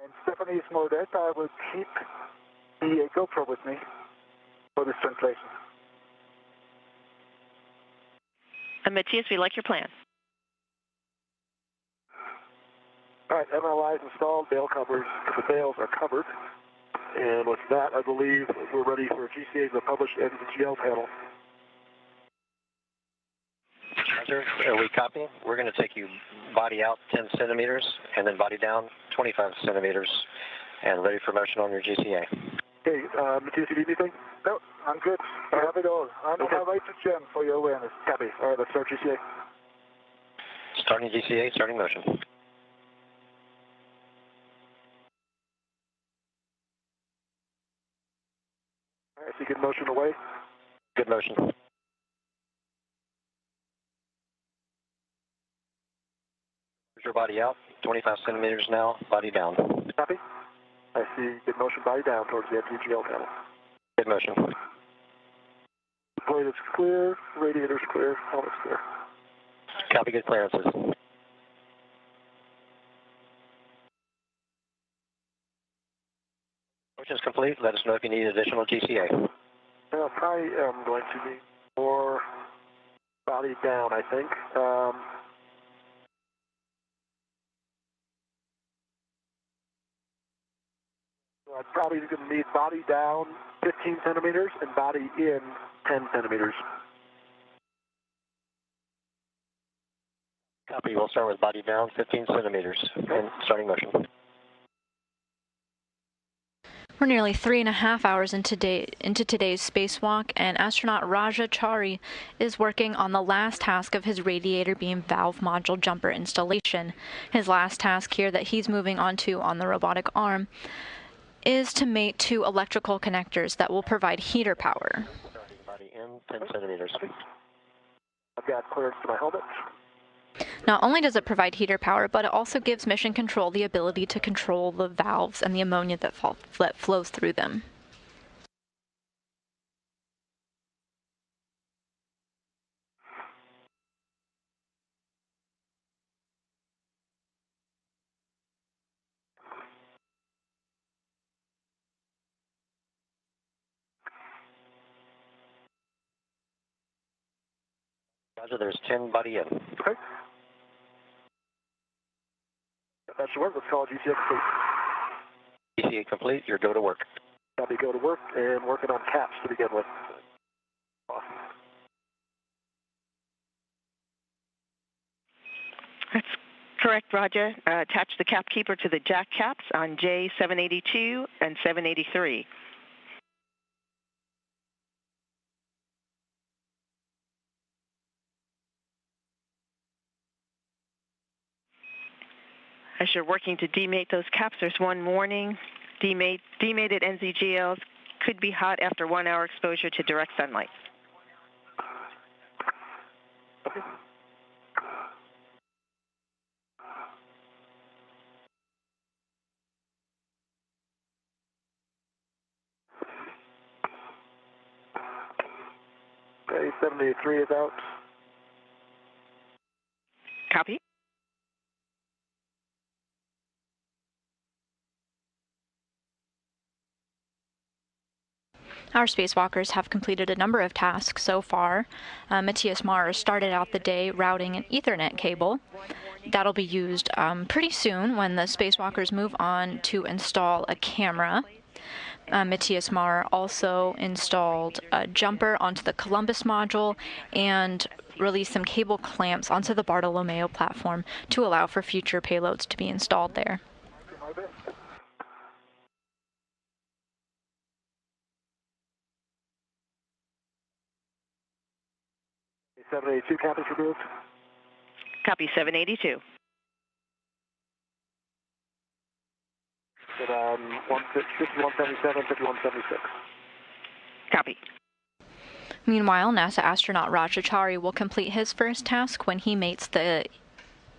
B: And Stephanie Smoldet, I will keep the GoPro with me for this translation.
C: Matthias, we like your plan.
A: All right, MLI is installed, bail covers, the bails are covered. And with that, I believe we're ready for GCA, the published NGL panel.
F: Roger, we copy. We're going to take you body out 10 centimeters and then body down 25 centimeters and ready for motion on your GCA.
A: Okay, Matthias, you need anything?
B: No, I'm good. I have it all. I'm on my way to Jen for your awareness.
A: Copy. All right, let's start GCA.
F: Starting GCA, starting motion.
A: All right, so good motion away.
F: Good motion. Your body out, 25 centimeters now, body down.
A: Copy. I see good motion, body down towards the NGL panel.
F: Good motion.
A: Blade is clear, radiator's clear, helmet's clear.
F: Copy, good clearances. Motion's complete. Let us know if you need additional GCA.
A: Well, probably am going to need more body down, I think. I'm probably going to need body down 15 centimeters and body in 10 centimeters.
F: Copy. We'll start with body down 15 centimeters and starting motion.
D: We're nearly 3.5 hours into today's spacewalk, and astronaut Rajachari is working on the last task of his radiator beam valve module jumper installation. His last task here that he's moving on to on the robotic arm is to mate two electrical connectors that will provide heater power.
F: Body in 10 centimeters.
A: I've got clearance to my helmet.
D: Not only does it provide heater power, but it also gives mission control the ability to control the valves and the ammonia that flows through them.
F: Roger, there's 10 body in.
A: Okay. That should work. Let's call it GCA complete.
F: GCA complete, your go to work.
A: Copy, go to work, and working on caps to begin with. Awesome.
C: That's correct, Roger. Attach the cap keeper to the jack caps on J782 and 783. As you're working to demate those caps, there's one warning. Demated NZGLs could be hot after 1 hour exposure to direct sunlight.
A: Okay. Okay, 783 is out.
C: Copy.
D: Our spacewalkers have completed a number of tasks so far. Matthias Maurer started out the day routing an Ethernet cable. That'll be used pretty soon when the spacewalkers move on to install a camera. Matthias Maurer also installed a jumper onto the Columbus module and released some cable clamps onto the Bartolomeo platform to allow for future payloads to be installed there.
A: 782 cap is removed.
C: Copy 782.
A: Good on 5177, 5176.
C: Copy.
D: Meanwhile, NASA astronaut Rajachari will complete his first task when he mates the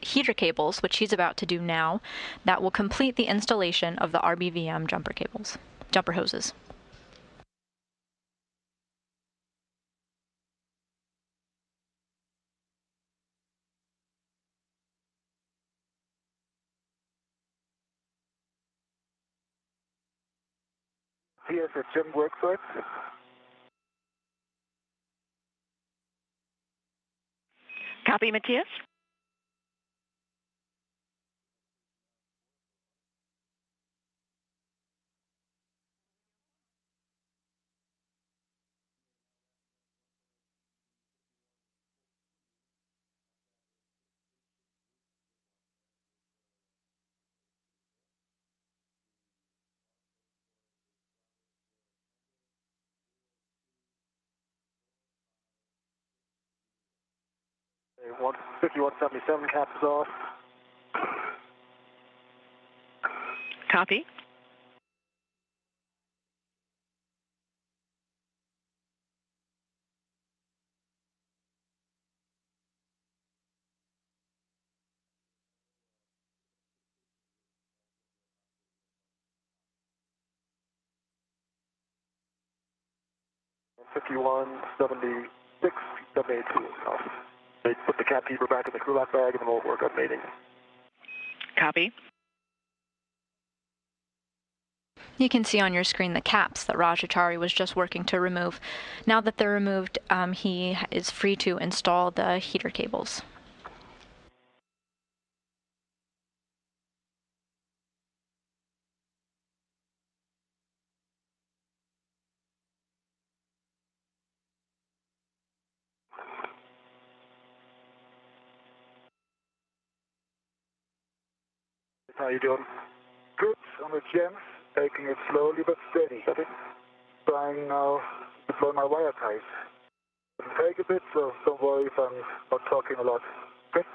D: heater cables, which he's about to do now. That will complete the installation of the RBVM jumper hoses.
B: Here's a Jim worksite.
C: Copy, Matthias.
A: Okay, 5177 cap is off.
C: Copy.
A: Fifty-one 76, 782 off. They put the cap keeper back in the crew lock bag and then we'll work on mating.
C: Copy.
D: You can see on your screen the caps that Rajachari was just working to remove. Now that they're removed, he is free to install the heater cables.
A: How you doing?
B: Good on the gems, taking it slowly but steady.
A: Copy.
B: Trying now to deploy my wire ties. It'll take a bit, so don't worry if I'm not talking a lot. Okay?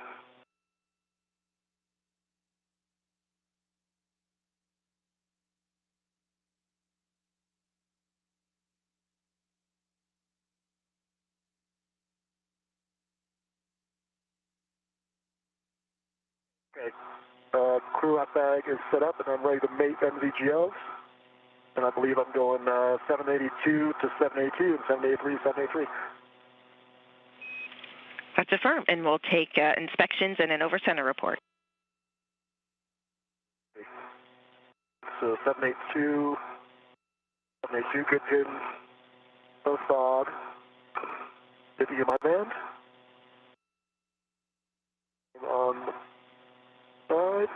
A: Okay. Crew lock bag is set up and I'm ready to mate MVGLs. And I believe I'm going 782 to 782 and 783 to 783.
C: That's affirmed, and we'll take inspections and an over-center report.
A: So 782, 782, good pins, no fog. 50 in my band. On side.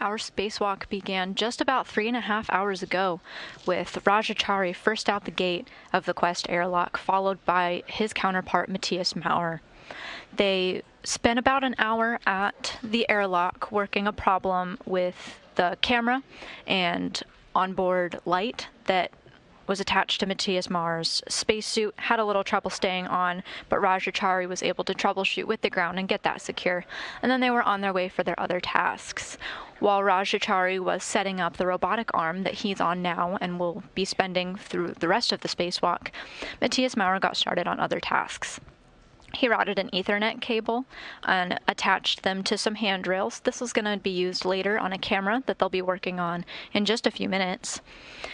D: Our spacewalk began just about 3.5 hours ago, with Rajachari first out the gate of the Quest airlock, followed by his counterpart Matthias Maurer. They spent about an hour at the airlock working a problem with the camera and onboard light that was attached to Matthias Maurer's spacesuit, had a little trouble staying on, but Rajachari was able to troubleshoot with the ground and get that secure, and then they were on their way for their other tasks. While Rajachari was setting up the robotic arm that he's on now and will be spending through the rest of the spacewalk, Matthias Maurer got started on other tasks. He routed an Ethernet cable and attached them to some handrails. This is going to be used later on a camera that they'll be working on in just a few minutes.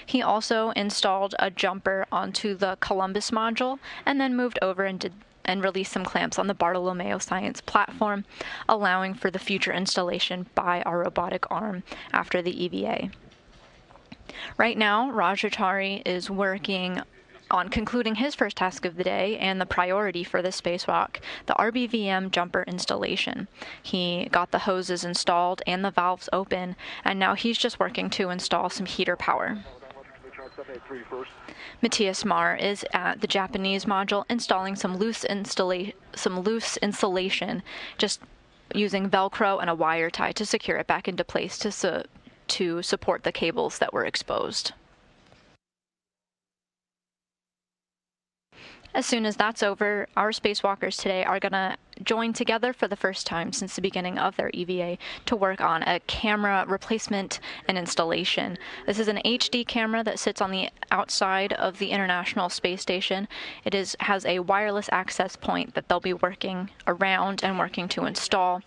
D: He also installed a jumper onto the Columbus module and then moved over and released some clamps on the Bartolomeo Science platform, allowing for the future installation by our robotic arm after the EVA. Right now, Rajachari is working on concluding his first task of the day and the priority for this spacewalk, the RBVM jumper installation. He got the hoses installed and the valves open, and now he's just working to install some heater power. Matthias Maurer is at the Japanese module installing some loose insulation, just using Velcro and a wire tie to secure it back into place to support the cables that were exposed. As soon as that's over, our spacewalkers today are going to join together for the first time since the beginning of their EVA to work on a camera replacement and installation. This is an HD camera that sits on the outside of the International Space Station. It has a wireless access point that they'll be working around and working to install.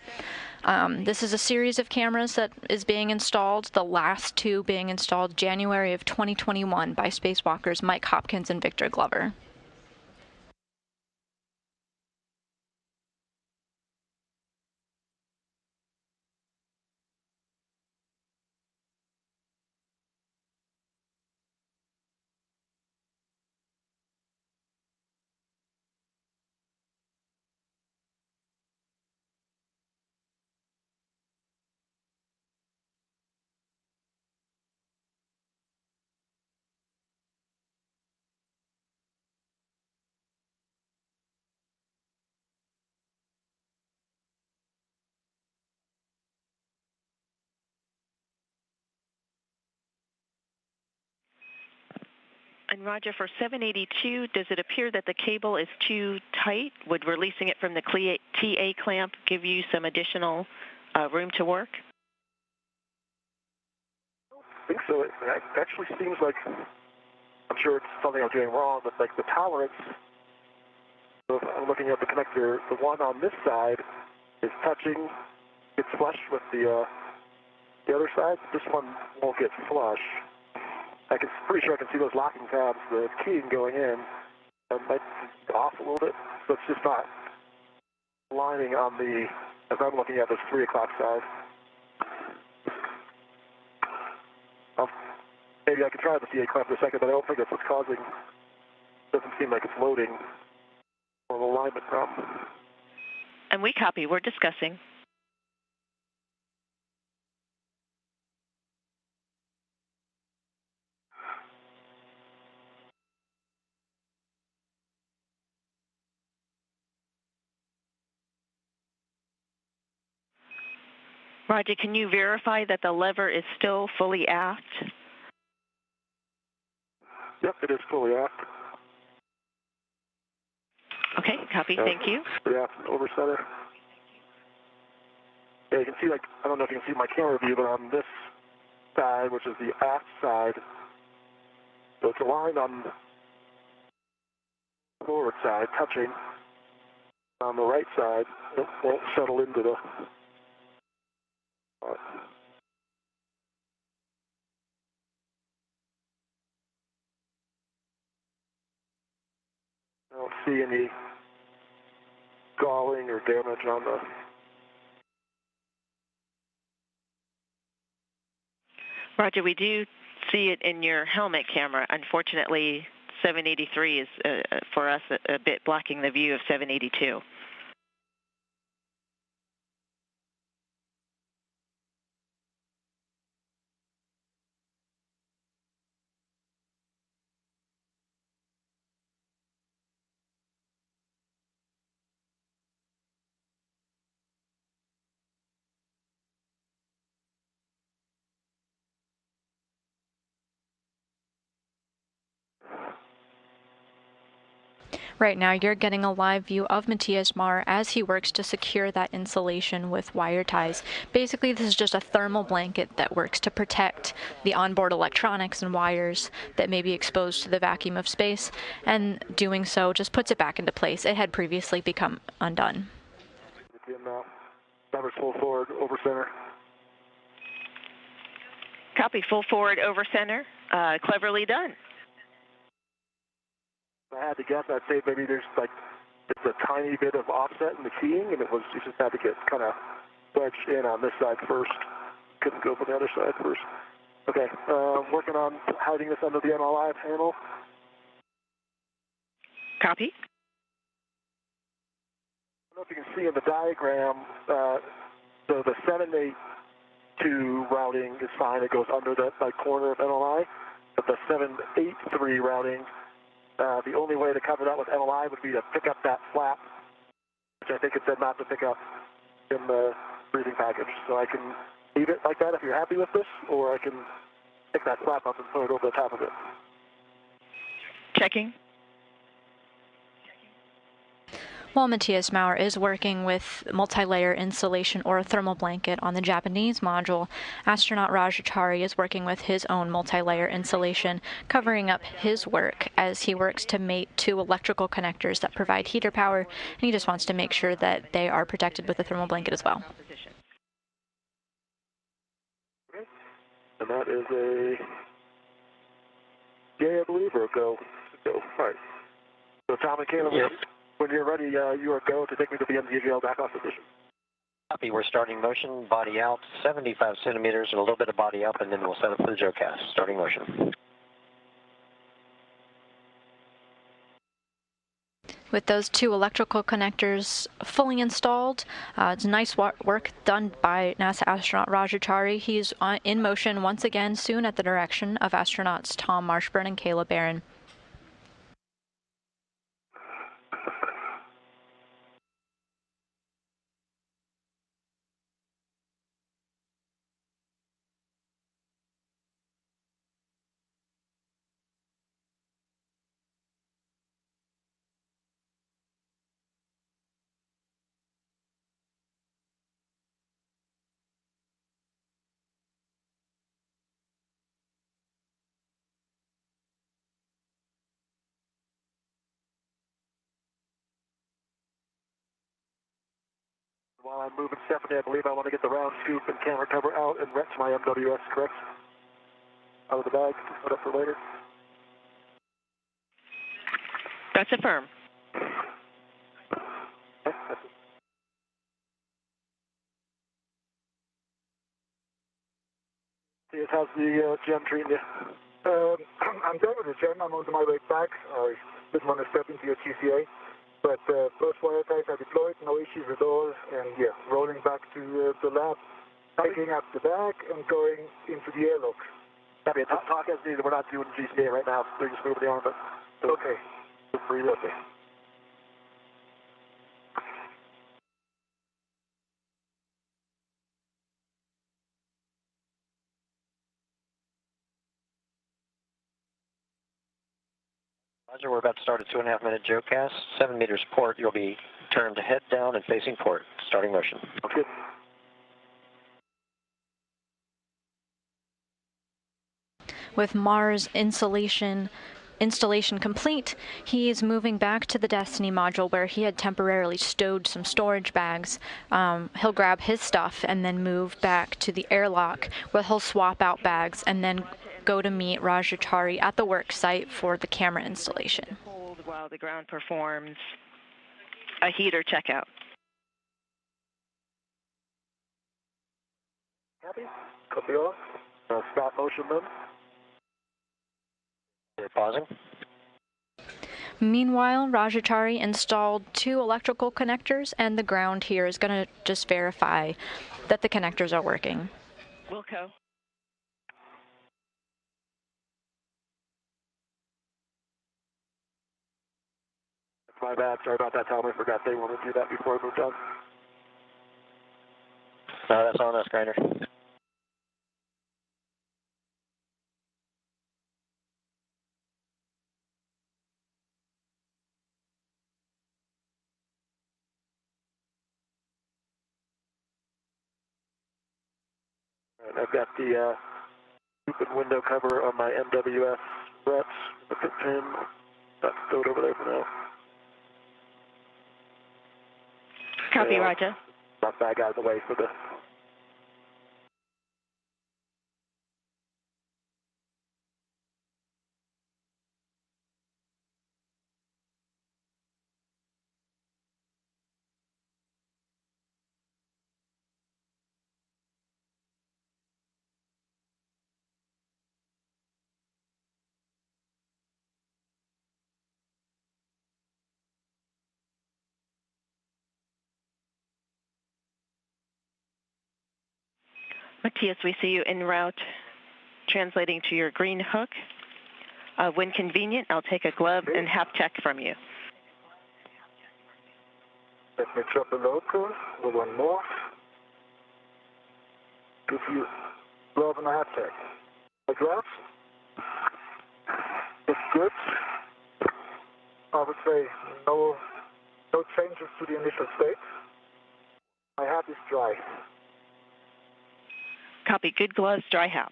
D: This is a series of cameras that is being installed, the last two being installed January of 2021 by spacewalkers Mike Hopkins and Victor Glover.
C: And Roger, for 782, does it appear that the cable is too tight? Would releasing it from the TA clamp give you some additional room to work?
A: I think so. It actually seems like, I'm sure it's something I'm doing wrong, but like the tolerance, so if I'm looking at the connector, the one on this side is touching, it's flush with the other side. This one won't get flush. Pretty sure I can see those locking tabs, the keying going in. It might be off a little bit, so it's just not aligning on the, as I'm looking at this 3 o'clock side. Maybe I can try the CA clamp for a second, but I don't think that's what's causing, doesn't seem like it's loading or an alignment problem.
C: And we copy, we're discussing. Roger, can you verify that the lever is still fully aft?
A: Yep, it is fully aft.
C: Okay, copy, thank you.
A: The aft over center. Yeah, you can see, like, I don't know if you can see my camera view, but on this side, which is the aft side, so it's aligned on the forward side, touching. On the right side, it won't settle into the... I don't see any galling or damage on the...
C: Roger, we do see it in your helmet camera. Unfortunately, 783 is, for us, a bit blocking the view of 782.
D: Right now, you're getting a live view of Matthias Marr as he works to secure that insulation with wire ties. Basically, this is just a thermal blanket that works to protect the onboard electronics and wires that may be exposed to the vacuum of space, and doing so just puts it back into place. It had previously become undone.
A: Numbers full forward, over center.
C: Copy, full forward, over center. Cleverly done.
A: If I had to guess, I'd say maybe there's like just a tiny bit of offset in the keying, and you just had to get kind of wedged in on this side first. Couldn't go from the other side first. Okay, working on hiding this under the MLI panel.
C: Copy.
A: I don't know if you can see in the diagram, so the 782 routing is fine. It goes under that corner of MLI, but the 783 routing, the only way to cover that with MLI would be to pick up that flap, which I think it said not to pick up in the briefing package. So I can leave it like that if you're happy with this, or I can pick that flap up and put it over the top of it.
C: Checking.
D: While Matthias Marr is working with multi-layer insulation or a thermal blanket on the Japanese module, astronaut Rajachari is working with his own multi-layer insulation, covering up his work as he works to mate two electrical connectors that provide heater power, and he just wants to make sure that they are protected with a thermal blanket as well.
A: And that is a yay, I believe, or a go? Go. All right. So Tom and Caleb,
F: Yes.
A: When you're ready, you are go to take me to the MDGL back off position.
F: Copy, we're starting motion, body out, 75 centimeters, and a little bit of body up, and then we'll set up for the JOCAS. Starting motion.
D: With those two electrical connectors fully installed, it's nice work done by NASA astronaut Rajachari. He's in motion once again soon at the direction of astronauts Tom Marshburn and Caleb Barron.
A: While I'm moving Stephanie, I believe I want to get the round scoop and camera cover out and wrench my MWS, correct? Out of the bag, put up for later.
C: That's a firm.
A: Okay, that's it. See, how's the gem treating you?
B: I'm done with the gem. I'm on my way back. I didn't want to step into your GCA. But both wire ties are deployed, no issues at all. And yeah, rolling back to the lab, picking up the bag and going into the airlock.
A: Copy. Talk as needed. We're not doing GCA right now. We're just moving the arm, but
B: Okay.
A: free look.
F: Roger, we're about to start a 2.5-minute JOCAS. 7 meters port, you'll be turned head down and facing port. Starting motion.
A: Okay.
D: With Marr's installation complete, he is moving back to the Destiny module where he had temporarily stowed some storage bags. He'll grab his stuff and then move back to the airlock where he'll swap out bags and then go to meet Rajachari at the work site for the camera installation.
C: Hold while the ground performs a heater checkout.
A: Happy? Copy off. Stop motion then.
F: We're pausing.
D: Meanwhile, Rajachari installed two electrical connectors, and the ground here is going to just verify that the connectors are working.
C: Wilco.
A: My bad. Sorry about that, Tom. I forgot they wanted to do that before I moved on.
F: No, that's on us, Grinder.
A: And I've got the open window cover on my MWS reps with the pin. That's stowed over there for now.
C: Copy, Roger.
A: That bag out of the way for the...
C: Matthias, we see you en route, translating to your green hook. When convenient, I'll take a glove and hap check from you.
B: Let me drop a local, or one more. Give you glove and a hat check. My gloves? It's good. I would say no changes to the initial state. My hat is dry.
C: Copy. Good gloves, dry hat.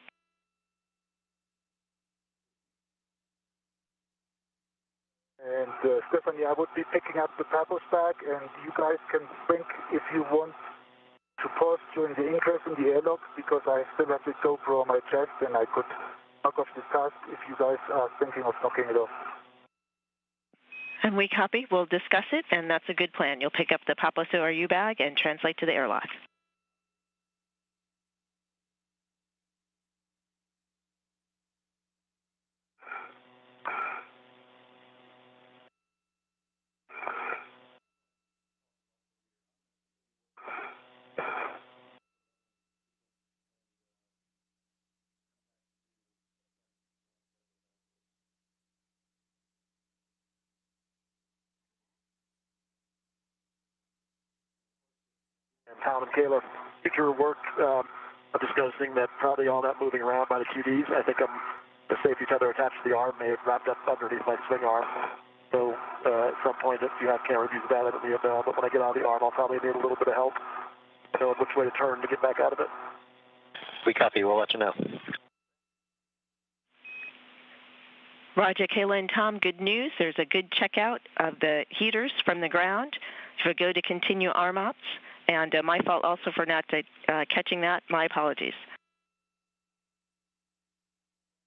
B: And Stephanie, I would be picking up the paddles bag, and you guys can think if you want to pause during the ingress in the airlock, because I still have the GoPro on my chest, and I could knock off this task if you guys are thinking of knocking it off.
C: And we copy. We'll discuss it, and that's a good plan. You'll pick up the Papos ORU bag and translate to the airlock.
A: And Tom and Kayla, future work, I'm just noticing that probably all that moving around by the QDs, I think the safety tether attached to the arm may have wrapped up underneath my swing arm. So at some point, if you have camera views of that, it'll be available. But when I get out of the arm, I'll probably need a little bit of help, knowing which way to turn to get back out of it.
F: We copy. We'll let you know.
C: Roger, Kayla and Tom, good news. There's a good checkout of the heaters from the ground. So go to continue arm ops. And my fault also for not catching that. My apologies.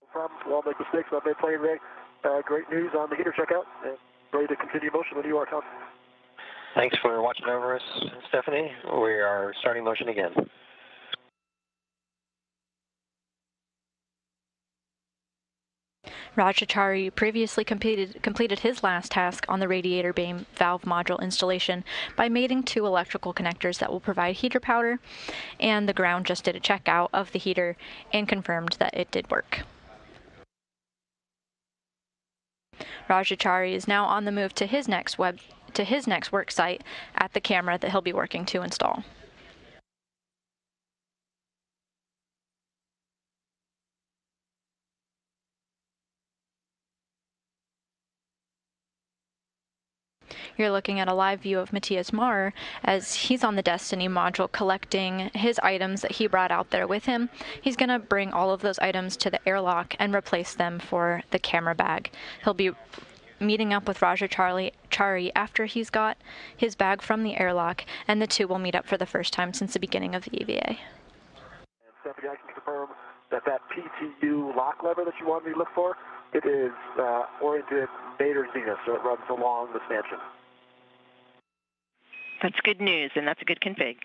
A: No problem. We all make mistakes. I've been playing Ray. Great news on the heater checkout. And ready to continue motion when you are, Tom.
F: Thanks for watching over us, Stephanie. We are starting motion again.
D: Rajachari previously completed his last task on the radiator beam valve module installation by mating 2 electrical connectors that will provide heater powder, and the ground just did a checkout of the heater and confirmed that it did work. Rajachari is now on the move to his next work site at the camera that he'll be working to install. You're looking at a live view of Matthias Marr as he's on the Destiny module collecting his items that he brought out there with him. He's going to bring all of those items to the airlock and replace them for the camera bag. He'll be meeting up with Rajachari after he's got his bag from the airlock, and the two will meet up for the first time since the beginning of the EVA.
A: And Stephanie, I can confirm that PTU lock lever that you want me to look for, it is oriented nadir zenith, so it runs along the stanchion.
C: That's good news, and that's a good config.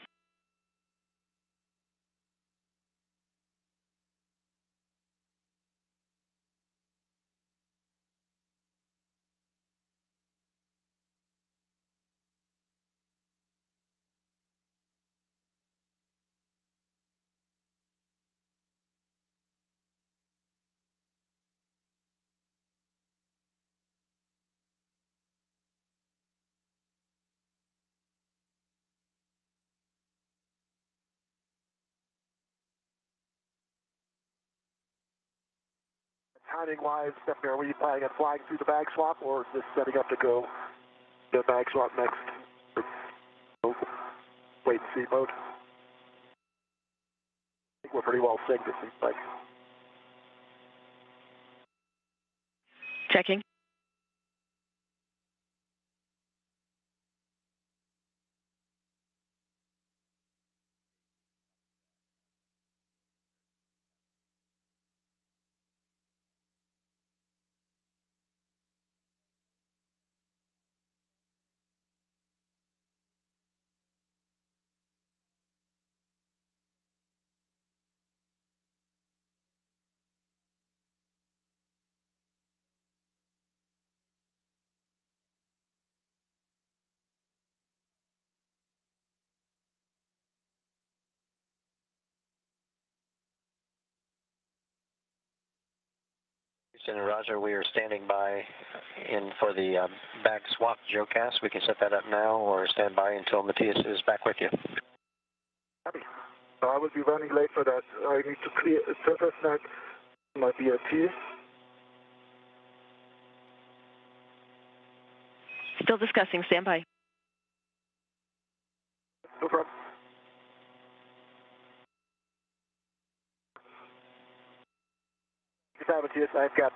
A: Timing-wise, Stephanie, are we planning on flying through the bag swap, or is this setting up to go the bag swap next? Wait and see mode.
B: We're pretty well synced, it seems like.
C: Checking.
F: Houston and Roger, we are standing by for the bag swap Joecast. We can set that up now or stand by until Matthias is back with you.
B: Happy. I will be running late for that. I need to clear a surface net, my BRT.
C: Still discussing. Stand by.
B: No problem. Matthias, I've got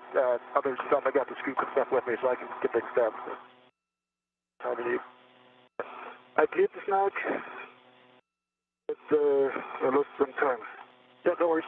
B: other stuff. I got the scoop and stuff with me, so I can get things done. Time to leave. I cleared the snag. I lost some time. Yeah, no worries.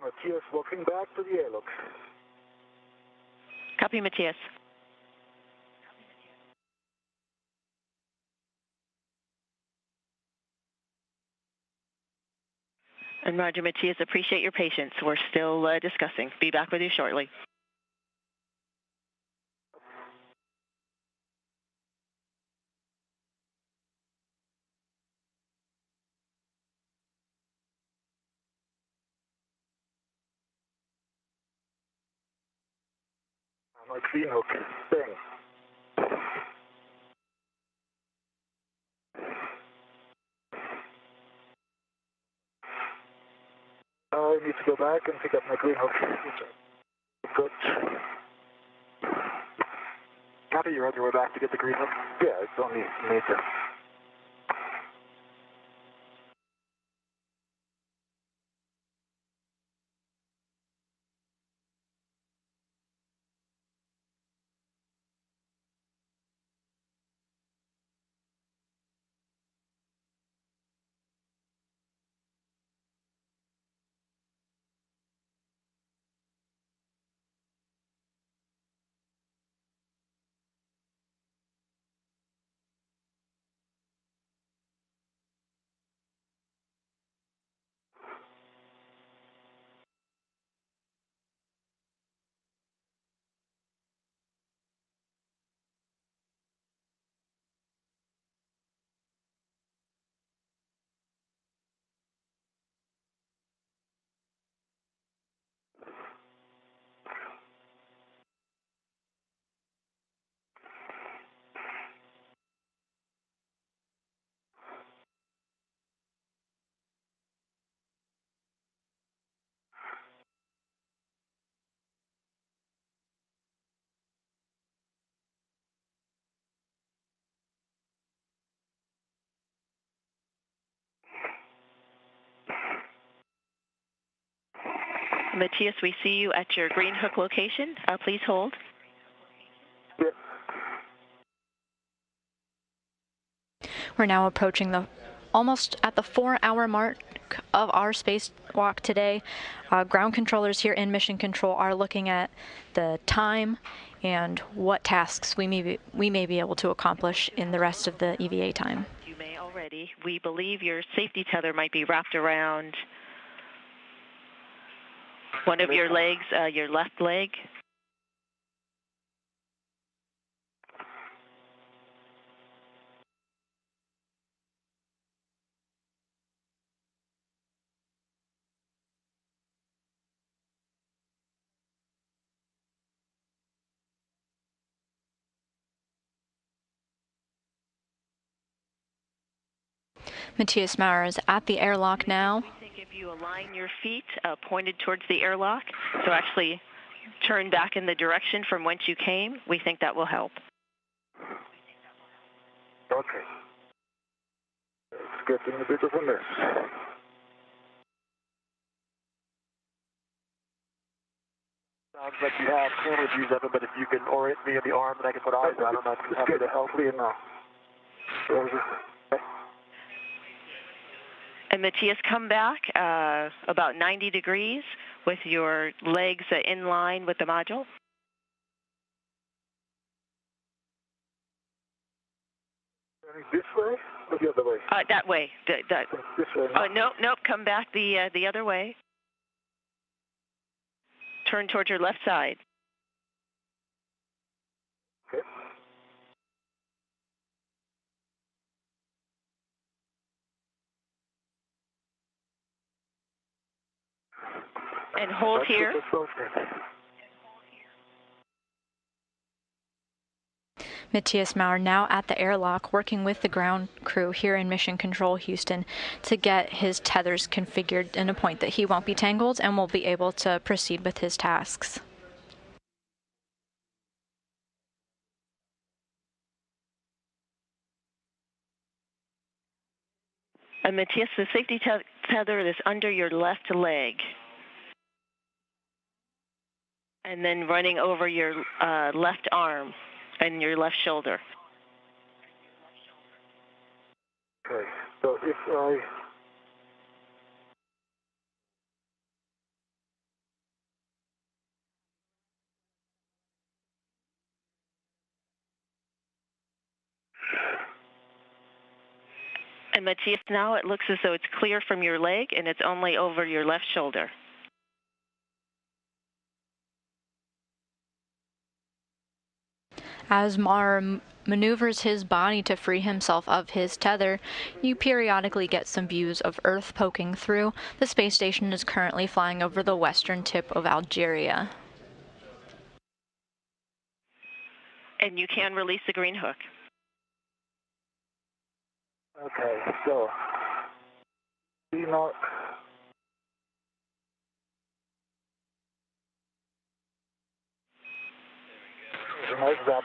B: Matthias walking back to the airlock.
C: Copy, Matthias. And Roger, Matthias, appreciate your patience. We're still discussing. Be back with you shortly.
B: My green hook. Bang. I need to go back and pick up my green hook. Good. Copy, you're on your way back to get the green hook? Yeah, it's only a meter.
C: Matthias, we see you at your green hook location. Please hold.
A: Yeah.
D: We're now approaching almost at the 4-hour mark of our spacewalk today. Ground controllers here in Mission Control are looking at the time and what tasks we may be able to accomplish in the rest of the EVA time.
C: You may already. We believe your safety tether might be wrapped around one of your legs, your left leg.
D: Matthias Maurer is at the airlock now.
C: We think if you align your feet pointed towards the airlock, so actually turn back in the direction from whence you came, we think that will help.
A: Okay. It's getting a bit of a mess. Sounds like you have camera views of it, but if you can orient me in the arm and I can put eyes on them, I'm happy to help you now.
C: And Matthias, come back about 90 degrees with your legs in line with the module.
A: This way or the other way?
C: That way.
A: This way.
C: Nope. Come back the other way. Turn towards your left side.
A: Okay.
C: And hold here.
D: Matthias Maurer now at the airlock working with the ground crew here in Mission Control Houston to get his tethers configured in a point that he won't be tangled and will be able to proceed with his tasks.
C: And Matthias, the safety tether is under your left leg. And then running over your left arm and your left shoulder.
A: Okay, so if I...
C: And Matthias, now it looks as though it's clear from your leg and it's only over your left shoulder.
D: As Maurer maneuvers his body to free himself of his tether, you periodically get some views of Earth poking through. The space station is currently flying over the western tip of Algeria.
C: And you can release the green hook.
A: Okay, so...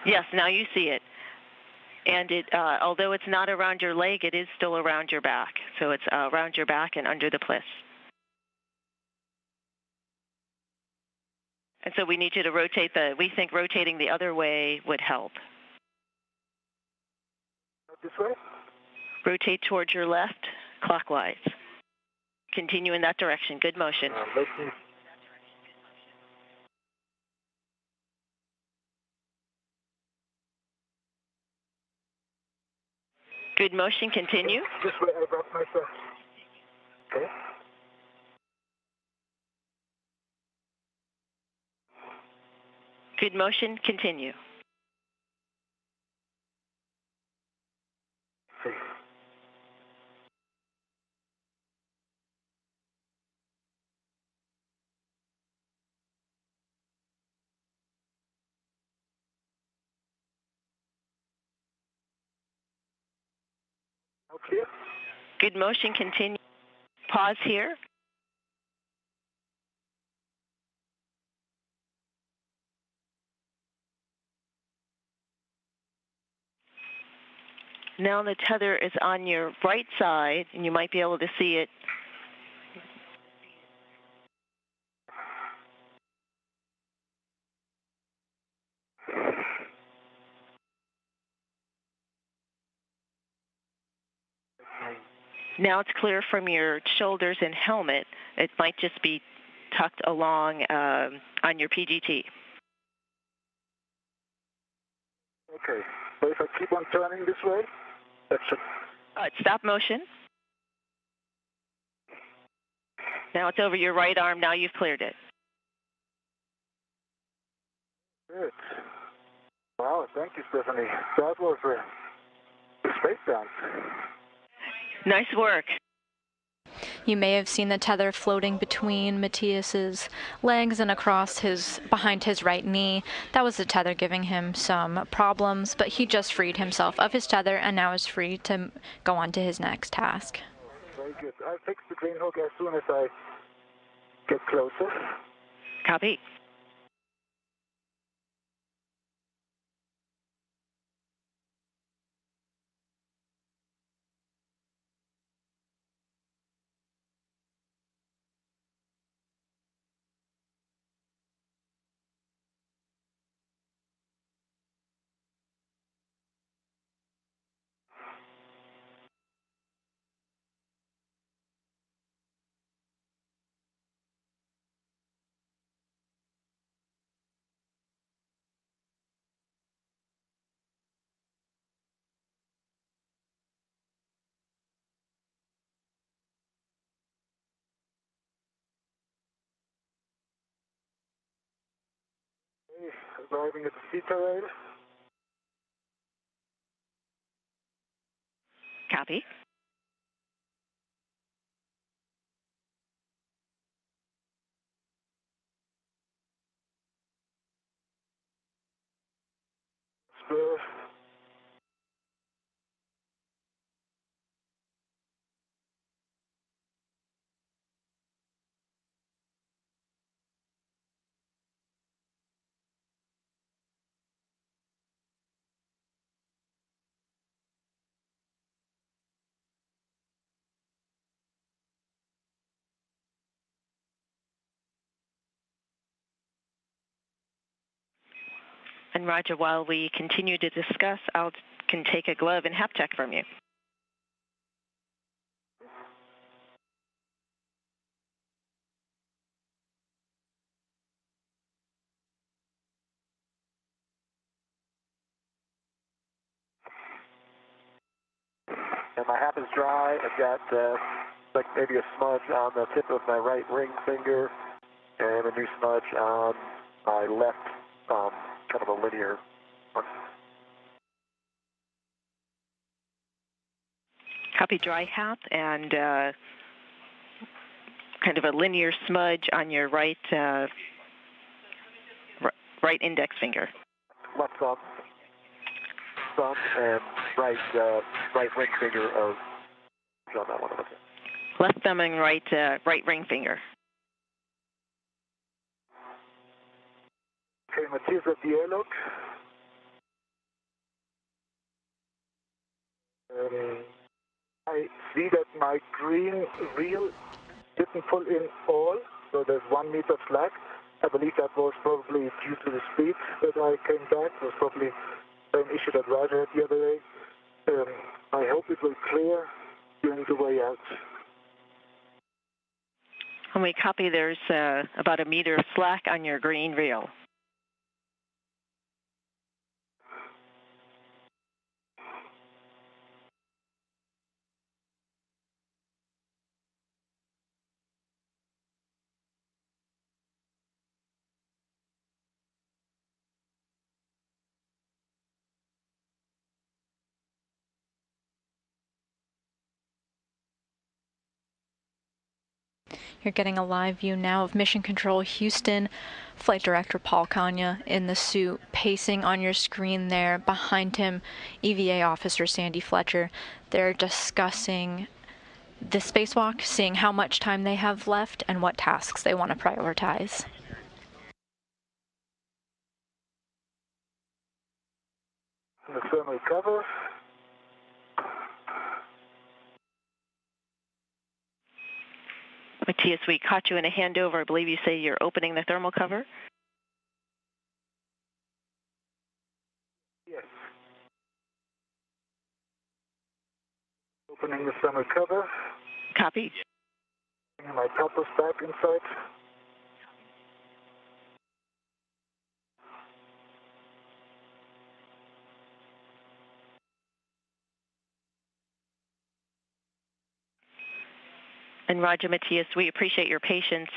C: Yes, now you see it. And it, although it's not around your leg, it is still around your back. So it's around your back and under the plis. And so we need you to rotate we think rotating the other way would help.
A: This way?
C: Rotate towards your left, clockwise. Continue in that direction. Good motion. Good motion, continue.
A: This way, I brought myself. Okay.
C: Good motion, continue.
A: Okay.
C: Good motion, continue. Pause here. Now the tether is on your right side, and you might be able to see it. Now it's clear from your shoulders and helmet. It might just be tucked along on your PGT.
B: Okay, so if I keep on turning this way, that should...
C: It's stop motion. Now it's over your right arm. Now you've cleared it.
B: Good. Wow, thank you, Stephanie. That was a space dance.
C: Nice work.
D: You may have seen the tether floating between Matthias's legs and behind his right knee. That was the tether giving him some problems, but he just freed himself of his tether and now is free to go on to his next task.
B: Very good. I'll fix the green hook as soon as I get closer.
C: Copy.
B: Arriving at the theta rail.
C: Copy.
B: Spur.
C: And Roger, while we continue to discuss, I can take a glove and hap check from you.
A: And my hap is dry. I've got like maybe a smudge on the tip of my right ring finger and a new smudge on my left, kind of a linear one.
C: Copy dry hap and kind of a linear smudge on your right right index finger.
A: Left thumb and right ring finger of on that one.
C: Left thumb and right ring finger.
B: Okay, Matthias at the airlock. I see that my green reel didn't pull in all, so there's 1 meter slack. I believe that was probably due to the speed that I came back. It was probably the same issue that Roger had the other day. I hope it will clear during the way out.
C: When we copy, there's about 1 meter of slack on your green reel.
D: You're getting a live view now of Mission Control Houston, Flight Director Paul Kanya in the suit, pacing on your screen there. Behind him, EVA Officer Sandy Fletcher. They're discussing the spacewalk, seeing how much time they have left and what tasks they want to prioritize.
B: The thermal cover.
C: Matthias, we caught you in a handover. I believe you say you're opening the thermal cover?
B: Yes. Opening the thermal cover.
C: Copy.
B: Bringing my toppers back inside.
C: And Roger, Matthias, we appreciate your patience.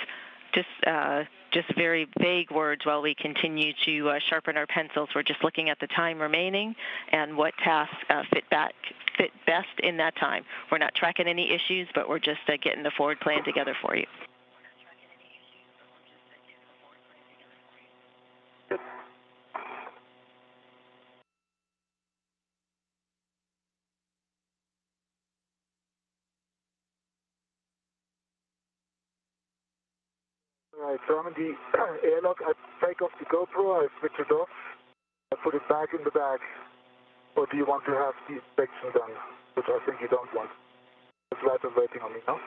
C: Just very vague words while we continue to sharpen our pencils. We're just looking at the time remaining and what tasks fit best in that time. We're not tracking any issues, but we're just getting the forward plan together for you.
B: Right, so I'm in the airlock. I take off the GoPro, I switch it off, I put it back in the bag. Or do you want to have the inspection done, which I think you don't want? It's right waiting on me now.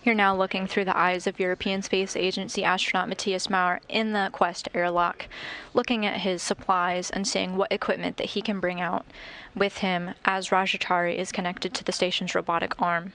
D: You're now looking through the eyes of European Space Agency astronaut Matthias Maurer in the Quest airlock, looking at his supplies and seeing what equipment that he can bring out with him as Rajatari is connected to the station's robotic arm.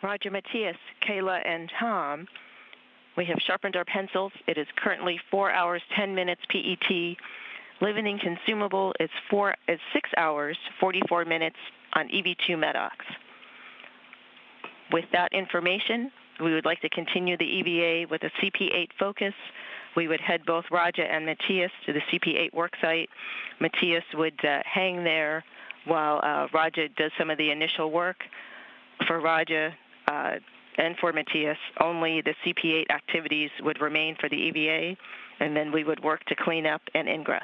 C: Roger, Matthias, Kayla, and Tom, we have sharpened our pencils. It is currently 4 hours, 10 minutes PET. Living consumable is 6 hours, 44 minutes on EV2 MEDOX. With that information, we would like to continue the EVA with a CP8 focus. We would head both Raja and Matthias to the CP8 worksite. Matthias would hang there while Raja does some of the initial work. For Raja and for Matthias, only the CP8 activities would remain for the EVA, and then we would work to clean up and ingress.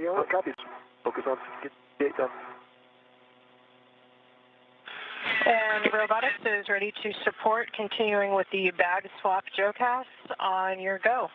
A: Yeah, copies. Focus on CP8 done.
G: And robotics is ready to support, continuing with the bag swap JOCAS on your go.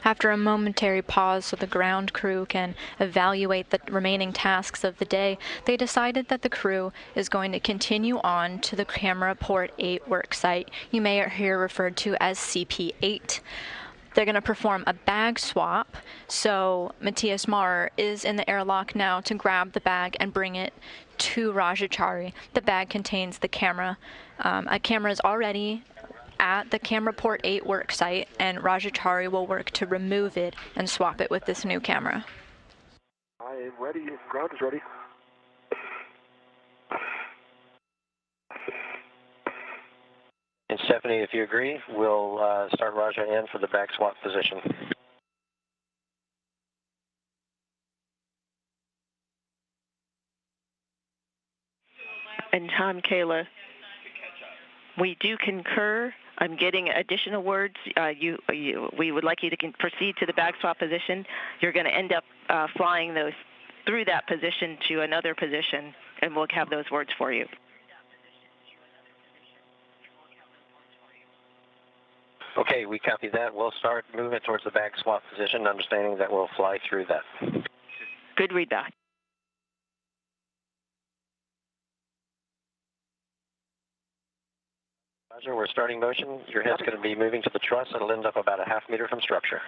D: After a momentary pause so the ground crew can evaluate the remaining tasks of the day, they decided that the crew is going to continue on to the camera port 8 work site, you may hear referred to as CP8. They're going to perform a bag swap, so Matthias Maurer is in the airlock now to grab the bag and bring it to Rajachari. The bag contains the camera. A camera is already at the camera port 8 work site, and Rajachari will work to remove it and swap it with this new camera.
A: I am ready. Ground is ready.
F: And Stephanie, if you agree, we'll start Raja in for the bag swap position.
C: And Tom, Kayla, we do concur. I'm getting additional words. We would like you to proceed to the bag swap position. You're going to end up flying those through that position to another position, and we'll have those words for you.
F: Okay, we copy that. We'll start movement towards the bag swap position, understanding that we'll fly through that.
C: Good read back.
F: Roger, we're starting motion. Your head's going to be moving to the truss. It'll end up about a half meter from structure.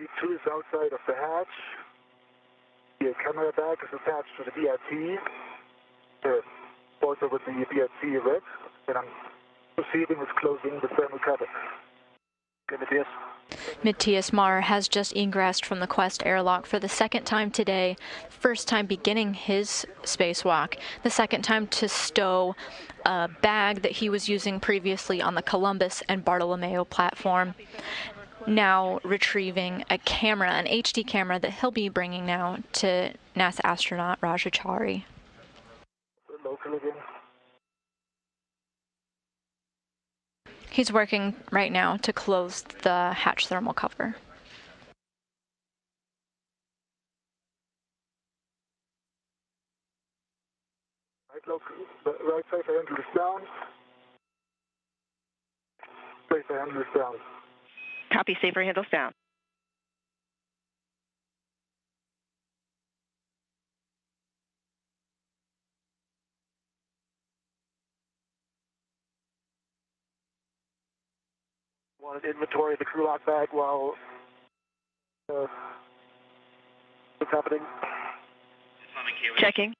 B: B2 is outside of the hatch. The camera bag is attached to the BRT, also with the BRT red, and I'm proceeding with closing the thermal cover. Okay, Matthias.
D: Matthias Maurer has just egressed from the Quest airlock for the second time today, first time beginning his spacewalk, the second time to stow a bag that he was using previously on the Columbus and Bartolomeo platform. Now retrieving a camera, an HD camera that he'll be bringing now to NASA astronaut Rajachari.
B: Local again.
D: He's working right now to close the hatch thermal cover.
B: Right safer handle is down. Safer handle is down.
C: Copy, safer handles down.
A: Want to inventory the crew lock bag while what's happening?
C: Checking.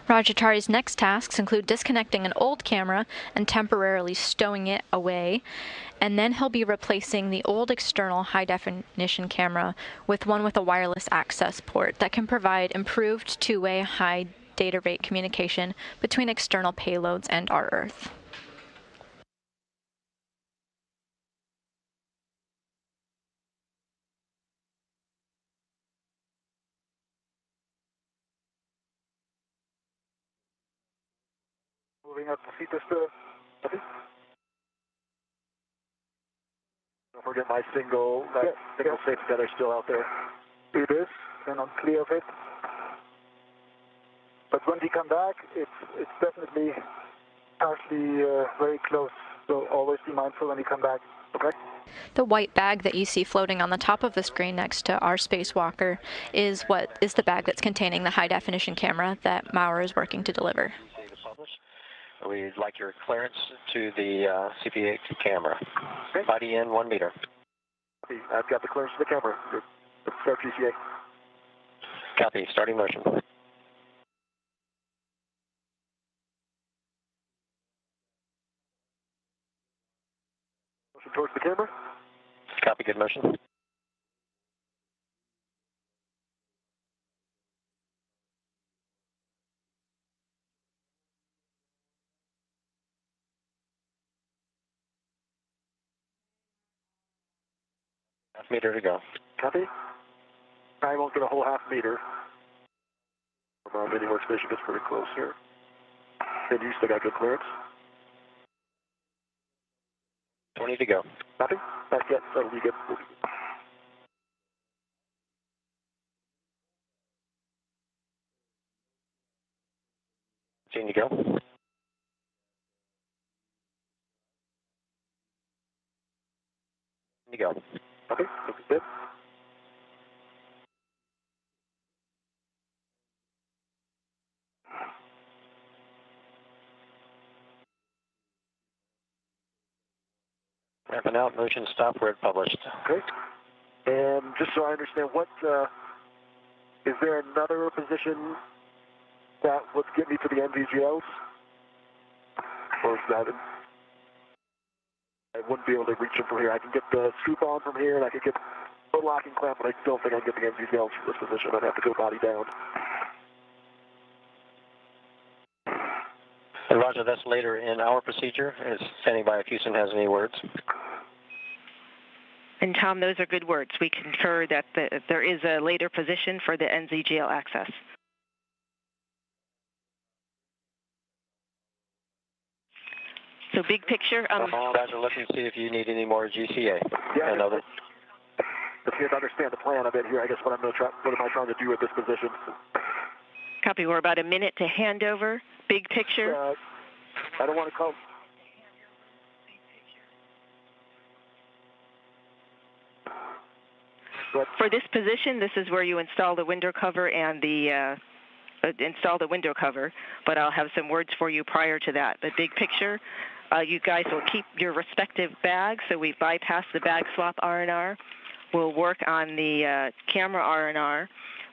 D: Rajachari's next tasks include disconnecting an old camera and temporarily stowing it away, and then he'll be replacing the old external high-definition camera with one with a wireless access port that can provide improved two-way high data rate communication between external payloads and our Earth.
B: Moving up the seat is the...
A: Don't forget my single safe tether still out there.
B: It is, and I'm clear of it. But when we come back, it's definitely partially very close. So always be mindful when you come back, okay?
D: The white bag that you see floating on the top of the screen next to our spacewalker is what is the bag that's containing the high-definition camera that Maurer is working to deliver.
F: We'd like your clearance to the CP8 camera. Body in 1 meter.
A: I've got the clearance to the camera. Start GCA.
F: Copy. Starting motion.
A: Motion towards the camera.
F: Copy. Good motion. Half meter to go.
A: Copy. I won't get a whole half meter. Our mini workstation gets pretty close here. And you still got good clearance?
F: 20 to go.
A: Copy. Not yet. That'll be good.
F: 15 to go. To go.
A: Okay, looks good.
F: Ramping out, motion stop where it published.
A: Okay. And just so I understand, is there another position that would get me to the NVGLs? Or is that it? I wouldn't be able to reach them from here. I can get the scoop on from here, and I can get the locking clamp, but I don't think I can get the NVGLs for this position. I'd have to go body down.
F: And Roger, that's later in our procedure. Is standing by if Houston has any words.
C: And Tom, those are good words. We concur that there is a later position for the NZGL access. So big picture.
F: Roger, look and see if you need any more GCA.
A: Yeah,
F: Another.
A: If you understand the plan of it here, I guess what am I trying to do with this position?
C: Copy. We're about a minute to handover. Big picture.
A: I don't want to call.
C: For this position, this is where you install the window cover and install the window cover. But I'll have some words for you prior to that. But big picture, you guys will keep your respective bags. So we bypass the bag swap R&R. We'll work on the camera R&R.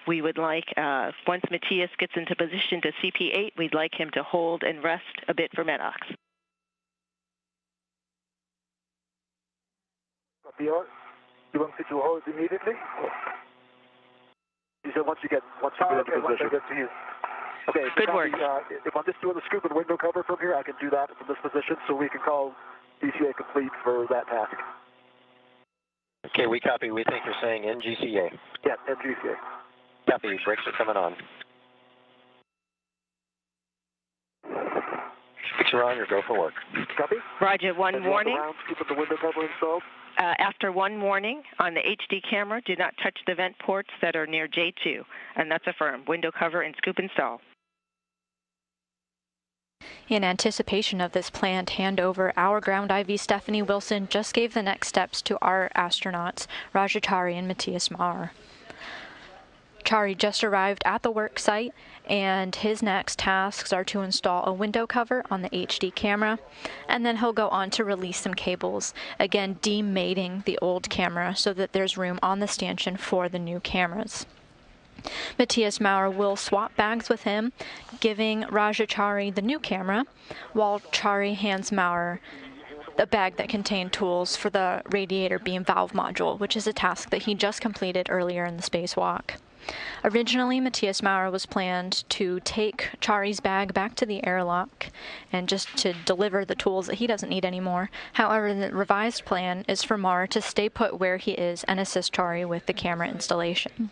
C: We would like, once Matthias gets into position to CP8, we'd like him to hold and rest a bit for MEDOX.
B: You want me to hold immediately?
A: You said once you get into position.
B: Once I get to you.
A: Okay,
C: good work.
A: If I'm just doing the scoop and window cover from here, I can do that from this position, so we can call DCA complete for that task.
F: Okay, we copy. We think you're saying NGCA.
A: Yeah, NGCA.
F: Copy. Brakes are coming on. Brakes are on. Or go for work.
A: Copy.
C: Roger. One warning.
A: Keeping the window cover installed.
C: After one warning on the HD camera, do not touch the vent ports that are near J2, and that's affirmed. Window cover and scoop install.
D: In anticipation of this planned handover, our ground IV Stephanie Wilson just gave the next steps to our astronauts, Raja Chari and Matthias Maurer. Chari just arrived at the work site, and his next tasks are to install a window cover on the HD camera, and then he'll go on to release some cables, again demating the old camera so that there's room on the stanchion for the new cameras. Matthias Maurer will swap bags with him, giving Raja Chari the new camera, while Chari hands Maurer a bag that contained tools for the radiator beam valve module, which is a task that he just completed earlier in the spacewalk. Originally, Matthias Maurer was planned to take Chari's bag back to the airlock and just to deliver the tools that he doesn't need anymore. However, the revised plan is for Maurer to stay put where he is and assist Chari with the camera installation.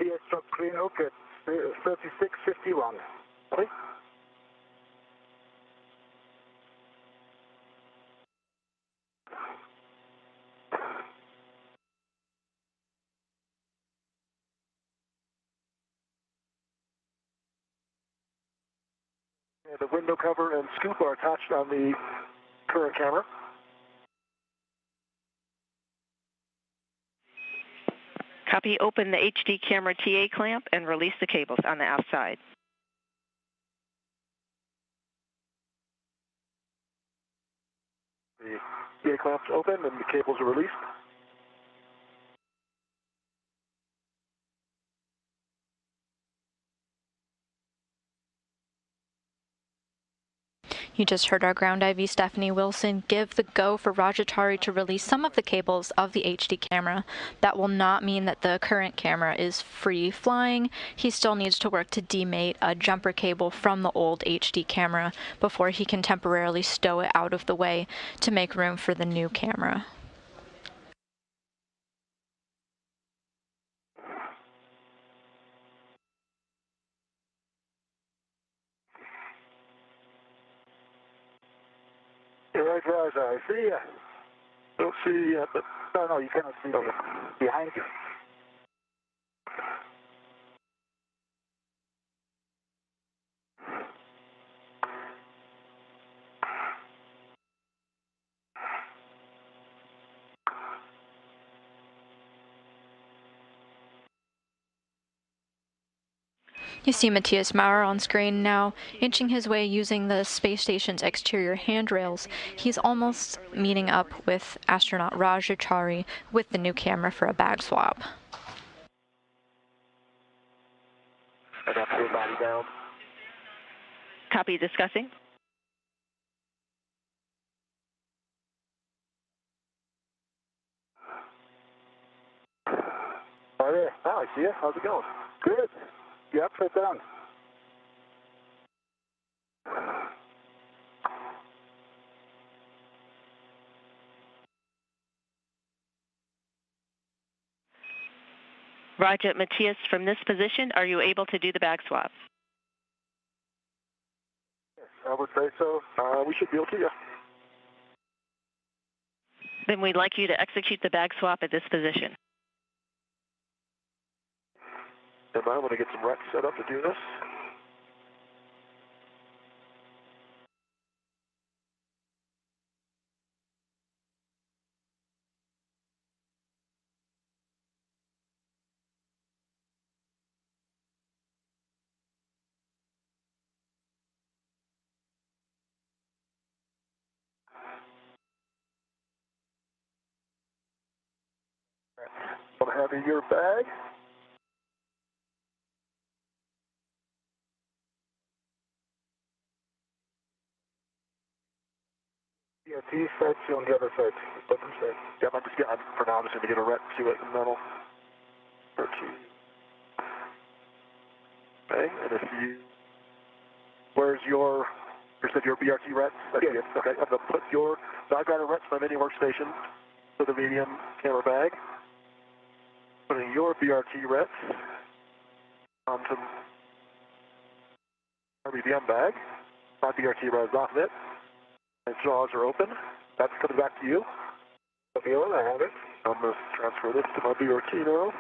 B: TS drop green hook at 3651.
A: Copy. And the window cover and scoop are attached on the current camera.
C: Copy. Open the HD camera TA clamp and release the cables on the outside.
A: The TA clamp's open and the cables are released.
D: You just heard our ground IV Stephanie Wilson give the go for Rajatari to release some of the cables of the HD camera. That will not mean that the current camera is free flying. He still needs to work to demate a jumper cable from the old HD camera before he can temporarily stow it out of the way to make room for the new camera.
A: Right, Raja, I see ya. Don't see you yet, but...
B: No, you cannot see me. Behind you.
D: You see Matthias Maurer on screen now, inching his way using the space station's exterior handrails. He's almost meeting up with astronaut Rajachari with the new camera for a bag swap.
A: I got your body down.
C: Copy. Discussing.
A: Oh, yeah. Oh, I see you. How's it going?
B: Good. You're upside down.
C: Roger, Matthias, from this position, are you able to do the bag swap?
A: Yes, I would say so. We should be able to, yeah.
C: Then we'd like you to execute the bag swap at this position.
A: And I want to get some recs set up to do this. Want to have in your bag.
B: Yeah, T sets on the other side. Bottom side.
A: Yeah, for now, I'm just going to get a rec, see what in the middle. Okay, and if you, where's your, you said your BRT rec?
B: Yeah.
A: Okay, I'm going to put your, so I've got a rec from my mini workstation to the medium camera bag. Putting your BRT rec onto RBVM bag. My BRT rec is off of it. My jaws are open. That's coming back to you.
B: Okay, well, I have it.
A: I'm going to transfer this to my BRT now.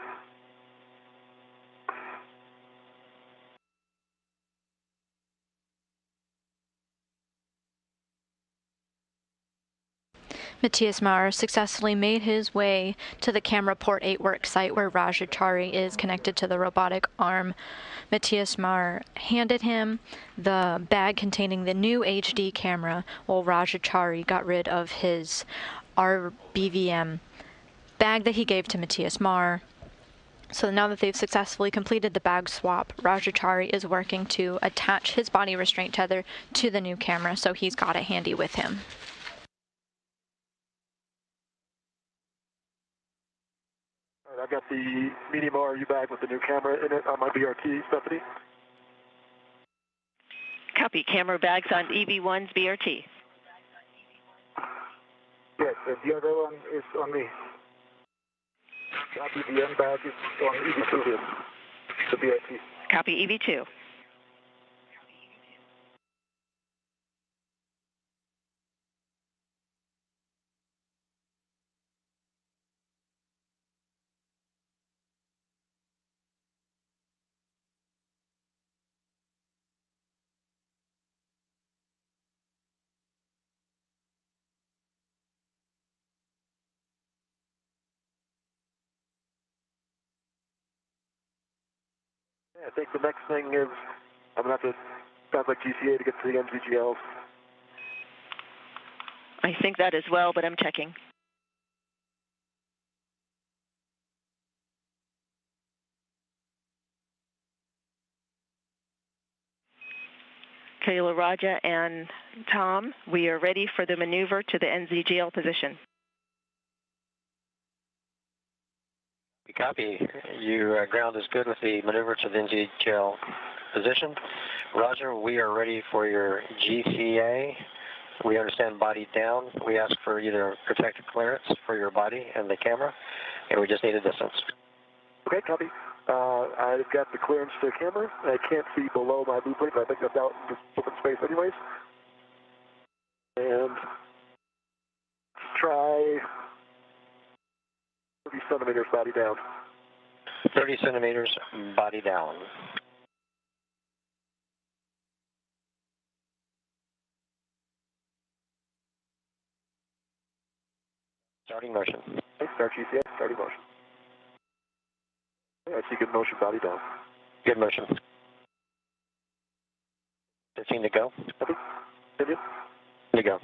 D: Matthias Maurer successfully made his way to the camera port 8 work site where Rajachari is connected to the robotic arm. Matthias Maurer handed him the bag containing the new HD camera while Rajachari got rid of his RBVM bag that he gave to Matthias Maurer. So now that they've successfully completed the bag swap, Rajachari is working to attach his body restraint tether to the new camera, so he's got it handy with him.
A: I've got the medium RU bag with the new camera in it on my BRT, Stephanie.
C: Copy. Camera bags on EV1's BRT.
B: Yes, and the other one is on me. The BVM bag is on EV2.
A: The VIP.
C: Copy EV2.
A: I think the next thing is I'm going to have to contact GCA to get to the NZGLs.
C: I think that as well, but I'm checking. Kayla, Raja, and Tom, we are ready for the maneuver to the NZGL position.
F: Copy. Your ground is good with the maneuver to the NZGL position. Roger, we are ready for your GCA. We understand body down. We ask for either protective clearance for your body and the camera, and we just need a distance.
A: Okay, copy. I've got the clearance to the camera. I can't see below my blue plate, but I think that's out in this open space anyways. And try 30 centimeters body down.
F: 30 centimeters body down. Starting motion.
A: Okay, start GCA, starting motion. Okay, I see good motion, body down.
F: Good motion. 15 to go.
A: Copy. Continue.
F: To go.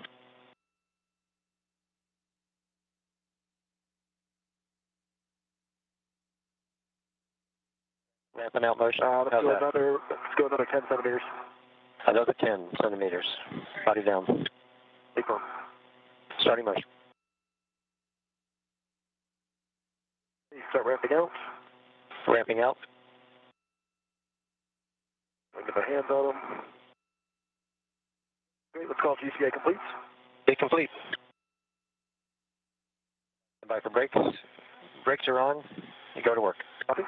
F: Ramping out motion.
A: Let's go another 10 centimeters.
F: Another 10 centimeters. Body down.
A: Take on.
F: Starting motion.
A: Start ramping out.
F: Ramping out.
A: Get my hands on them. Great, let's call GCA complete.
F: Be complete. Stand by for brakes. Brakes are on. You go to work.
A: Copy.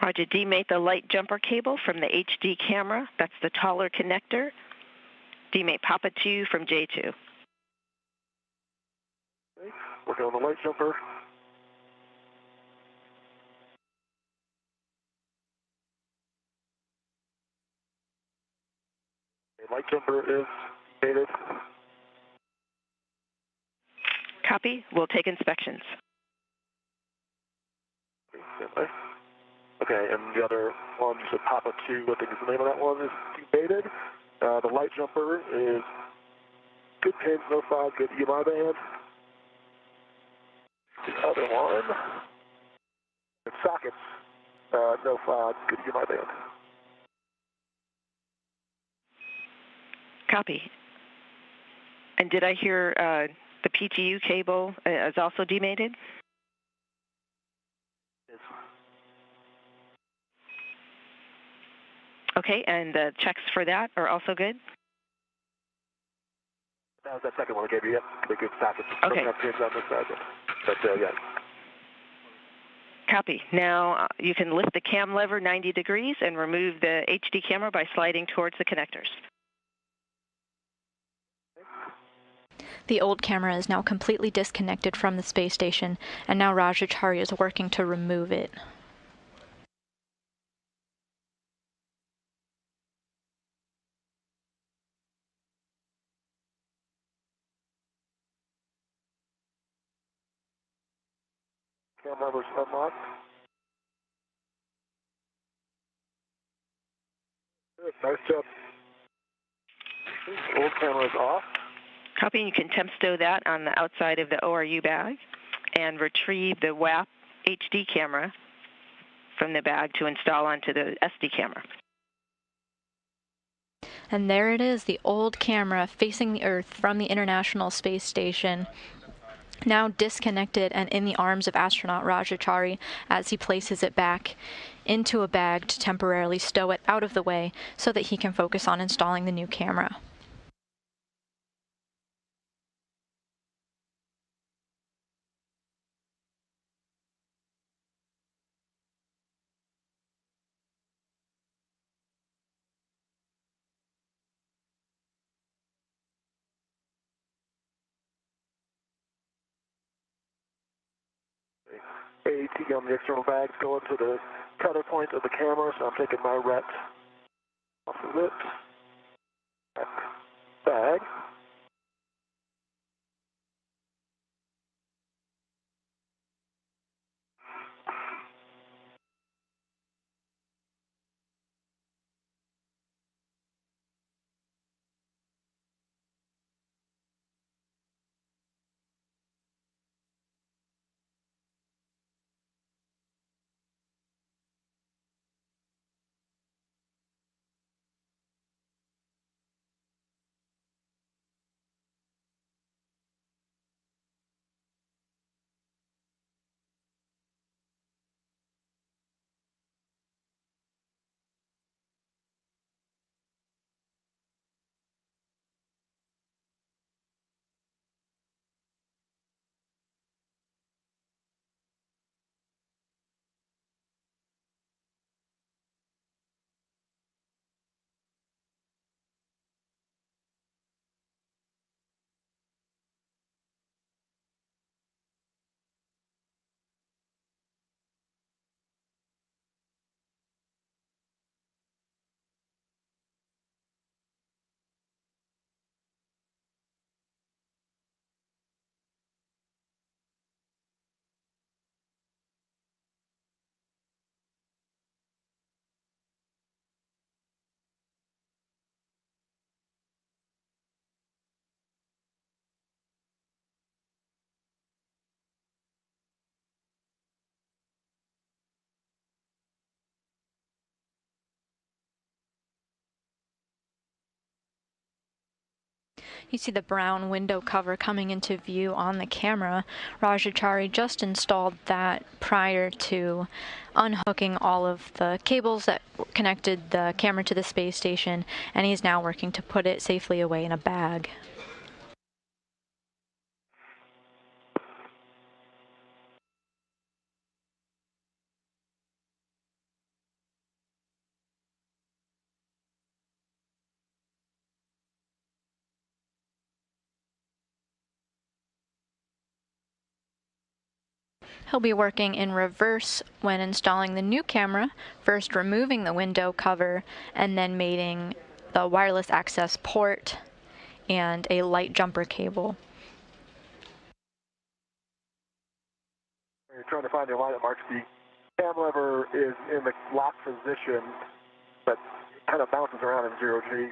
C: Roger, demate the light jumper cable from the HD camera. That's the taller connector. Demate Papa 2 from J2.
A: Okay. Working on the light jumper. The light jumper is dated.
C: Copy. We'll take inspections.
A: Stand by. Okay, and the other one, you said Papa 2, I think is the name of that one, is debated. The light jumper is good pins, no fog, good EMI band. The other one, it's sockets, no fog, good EMI band.
C: Copy. And did I hear the PTU cable is also demated?
A: Yes.
C: Okay, and the checks for that are also good?
A: That was that second one I gave you, yep, the good sockets.
C: Okay.
A: Don't have pins on this side, but yeah.
C: Copy. Now you can lift the cam lever 90 degrees and remove the HD camera by sliding towards the connectors.
D: The old camera is now completely disconnected from the space station, and now Rajachari is working to remove it.
A: Cam levers unlocked. Good, nice job. Old camera is off.
C: Copy. You can temp stow that on the outside of the ORU bag and retrieve the WAP HD camera from the bag to install onto the SD camera.
D: And there it is, the old camera facing the Earth from the International Space Station, now disconnected and in the arms of astronaut Rajachari as he places it back into a bag to temporarily stow it out of the way so that he can focus on installing the new camera.
A: AT on the external bags going to the tether point of the camera, so I'm taking my ret off of it. Bag.
D: You see the brown window cover coming into view on the camera. Rajachari just installed that prior to unhooking all of the cables that connected the camera to the space station, and he's now working to put it safely away in a bag. He'll be working in reverse when installing the new camera, first removing the window cover and then mating the wireless access port and a light jumper cable.
A: You're trying to find the line that marks the cam lever is in the lock position, but kind of bounces around in 0G.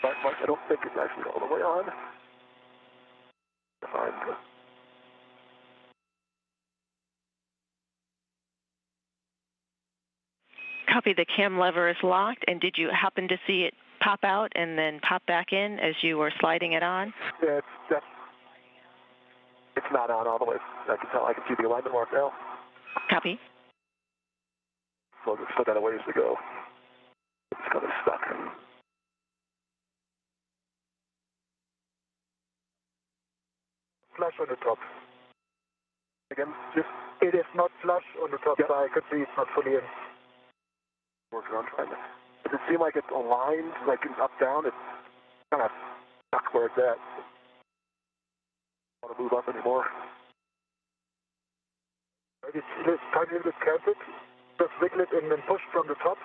A: But I don't think it's actually all the way on. Find
C: Copy, the cam lever is locked, and did you happen to see it pop out and then pop back in as you were sliding it on?
A: Yeah, it's not on all the way. I can see the alignment mark now.
C: Copy.
A: So it's still got a ways to go. It's kind of stuck.
B: Flush on the top.
A: Again,
B: It is not flush on the top,
A: Yep.
B: so I could see it's not fully in.
A: working on trying to. Does it seem like it's aligned, like it's up down? It's kind of stuck where it's at. Don't want to move up anymore.
B: It's tiny little bit canted. Just wiggle it and then push from the top.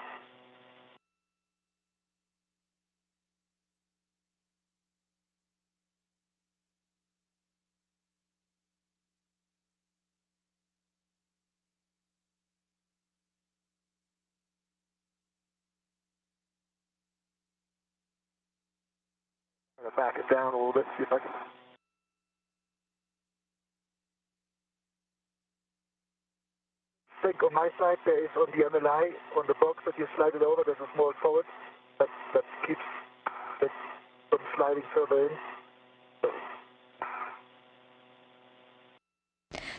A: I'm going to back it down a little bit, see if I can.
B: I think on my side there is on the MLI, on the box that you slide it over, there's a small forward that keeps it from sliding further in.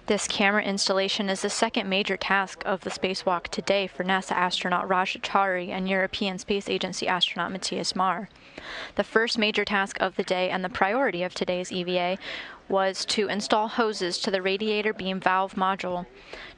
D: This camera installation is the second major task of the spacewalk today for NASA astronaut Rajachari and European Space Agency astronaut Matthias Marr. The first major task of the day and the priority of today's EVA was to install hoses to the radiator beam valve module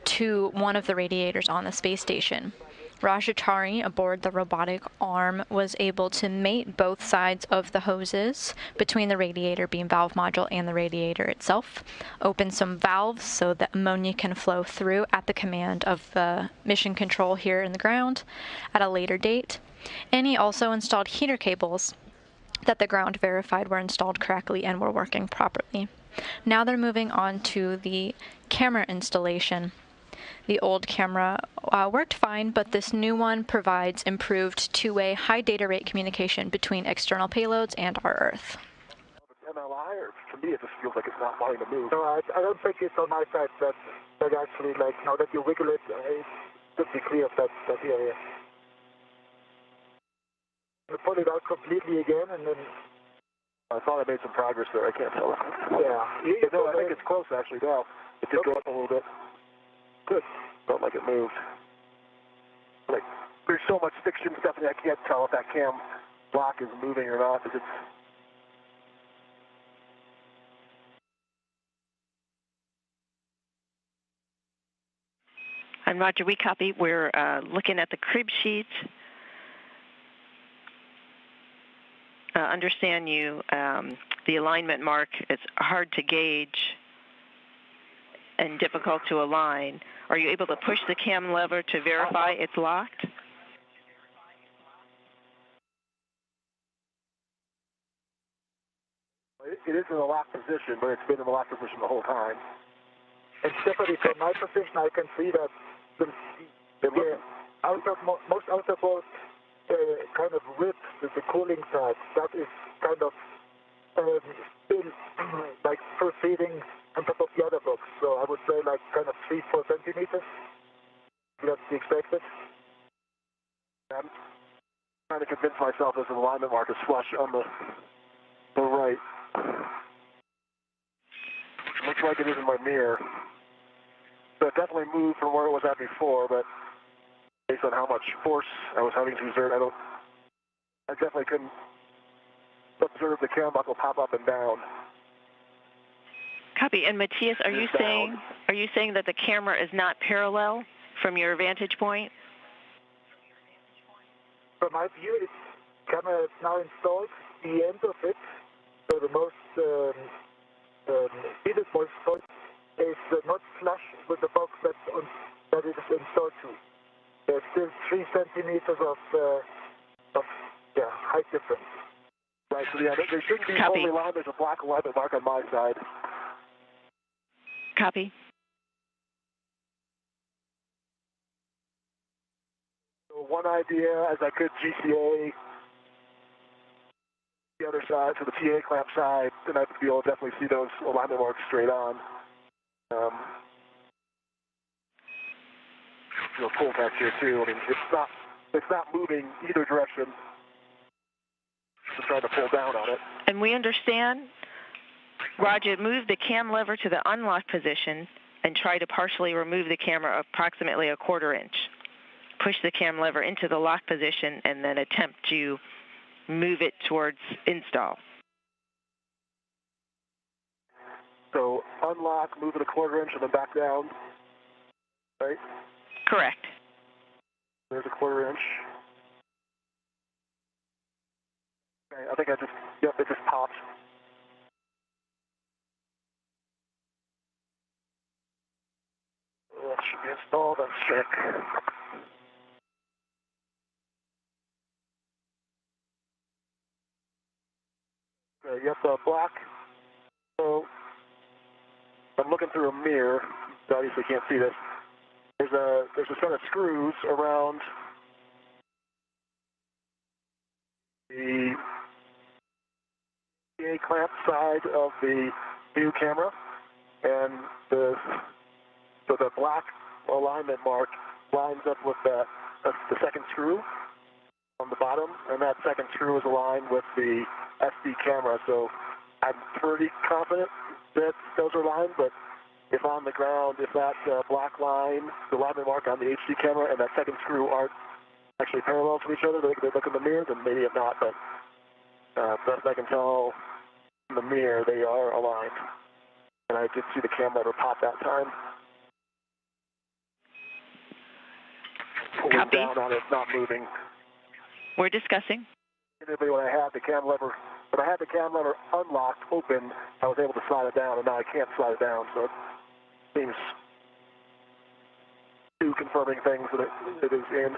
D: to one of the radiators on the space station. Rajatari, aboard the robotic arm, was able to mate both sides of the hoses between the radiator beam valve module and the radiator itself, open some valves so that ammonia can flow through at the command of the mission control here in the ground at a later date. And he also installed heater cables that the ground verified were installed correctly and were working properly. Now they're moving on to the camera installation. The old camera worked fine, but this new one provides improved two-way high data rate communication between external payloads and our Earth.
A: MLI, or to me it just feels like it's not wanting to move.
B: No, I don't think it's on my side that actually, like, now that you wiggle it, it should be clear of that area. You pull it out completely again, and then...
A: I thought I made some progress there. I can't tell.
B: Yeah.
A: No, I think it's close, actually, now. It did go up a little bit. Good. Felt like it moved. Like, there's so much fiction stuff that I can't tell if that cam block is moving or not. Because it's...
C: And Roger, we copy. We're looking at the crib sheet. Understand you, the alignment mark is hard to gauge and difficult to align. Are you able to push the cam lever to verify it's locked?
A: It is in a locked position, but it's been in a locked position the whole time.
B: And Stephanie, from my position, I can see that most outer bolt kind of ripped with the cooling side. That is kind of still like proceeding on top of the other box. So I would say like kind of 3-4 centimeters. That's the expected.
A: I'm trying to convince myself this alignment mark is flush on the right. Looks like it is in my mirror. So it definitely moved from where it was at before, but based on how much force I was having to exert, I definitely couldn't observe the cam buckle pop up and down.
C: Copy. And Matthias, are you saying that the camera is not parallel from your vantage point?
B: From my view, the camera is now installed. The end of it, so the most heated point is not flush with the box that it is installed to. There's still 3 centimeters of height difference.
A: Right, so yeah, they shouldn't be fully aligned. There's a black alignment mark on my side.
C: Copy.
A: So one idea, as I could GCA the other side, to the TA clamp side, then I'd be able to definitely see those alignment marks straight on. Feel pull back here too. I mean, it's not moving either direction. Just trying to pull down on it.
C: And we understand. Roger, move the cam lever to the unlock position and try to partially remove the camera approximately 1/4 inch. Push the cam lever into the lock position and then attempt to move it towards install.
A: So unlock, move it 1/4 inch and then back down, right?
C: Correct.
A: There's 1/4 inch. Okay, I think it just popped. That should be installed, let's check. Okay, yep, black. So I'm looking through a mirror. You obviously can't see this. There's a set of screws around the PA clamp side of the view camera, and the black alignment mark lines up with the second screw on the bottom, and that second screw is aligned with the SD camera. So I'm pretty confident that those are aligned, but if on the ground, if that black line, the alignment mark on the HD camera and that second screw aren't actually parallel to each other, they look in the mirror, then maybe if not, but best I can tell in the mirror, they are aligned. And I did see the cam lever pop that time.
C: Copy.
A: down on it, it's not moving.
C: We're discussing.
A: When I had the cam lever unlocked, open, I was able to slide it down, and now I can't slide it down. So it seems two confirming things that it is in.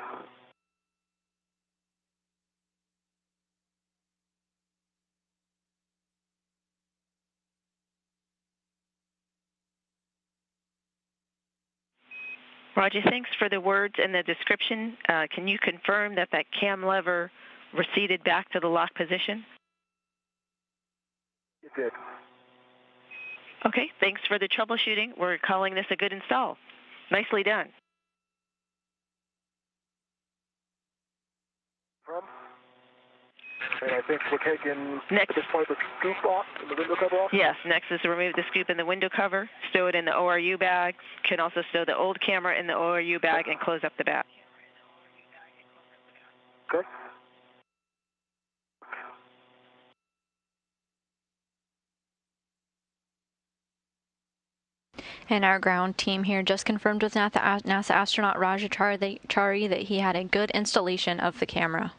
C: Roger, thanks for the words and the description. Can you confirm that that cam lever receded back to the lock position?
A: It did.
C: Okay, thanks for the troubleshooting. We're calling this a good install. Nicely done.
A: And I think we're taking,
C: next,
A: at this point, the scoop off and the window cover off?
C: Yes, next is to remove the scoop and the window cover, stow it in the ORU bag, can also stow the old camera in the ORU bag and close up the bag.
A: Okay.
D: And our ground team here just confirmed with NASA astronaut Raja Chari that he had a good installation of the camera.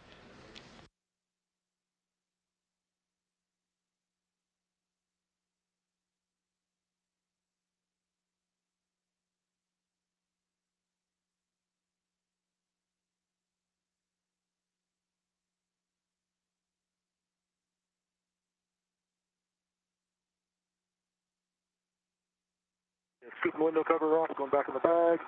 A: Scoop the window cover off, going back in the bag.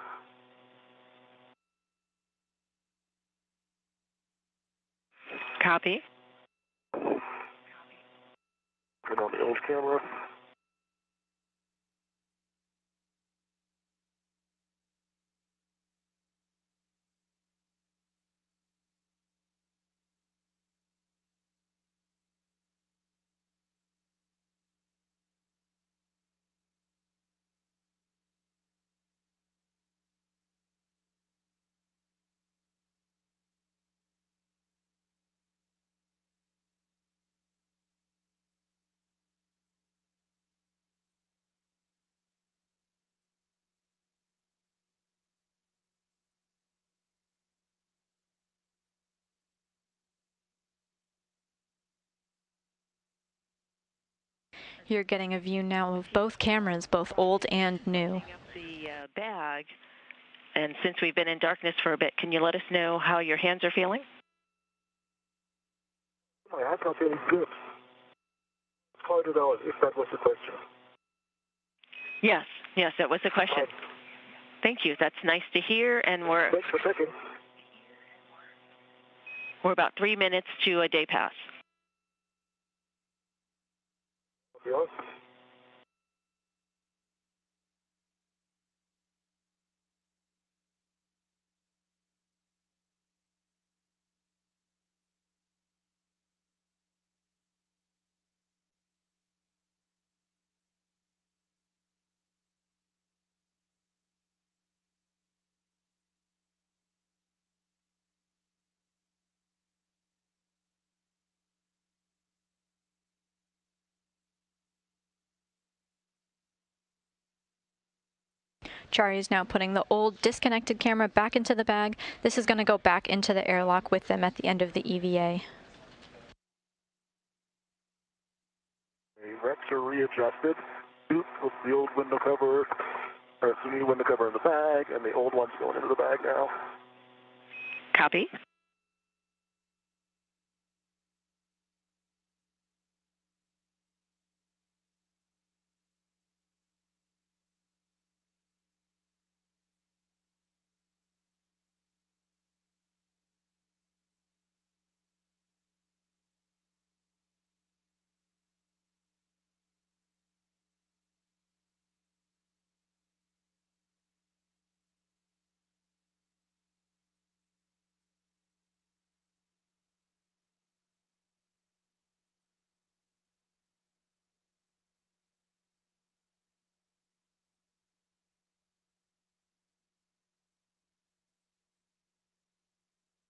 C: Copy.
A: Turn on the old camera.
D: You're getting a view now of both cameras, both old and new.
C: The bag, and since we've been in darkness for a bit, can you let us know how your hands are feeling?
A: My hands are feeling good. It's hard to know if that was the question.
C: Yes, that was the question. Thank you. That's nice to hear, and
A: Thanks for checking.
C: We're about 3 minutes to a day pass.
A: Yes.
D: Chari is now putting the old disconnected camera back into the bag. This is going to go back into the airlock with them at the end of the EVA.
A: The reps are readjusted. Scoop with the old window cover, or the new window cover in the bag, and the old one's going into the bag now.
C: Copy.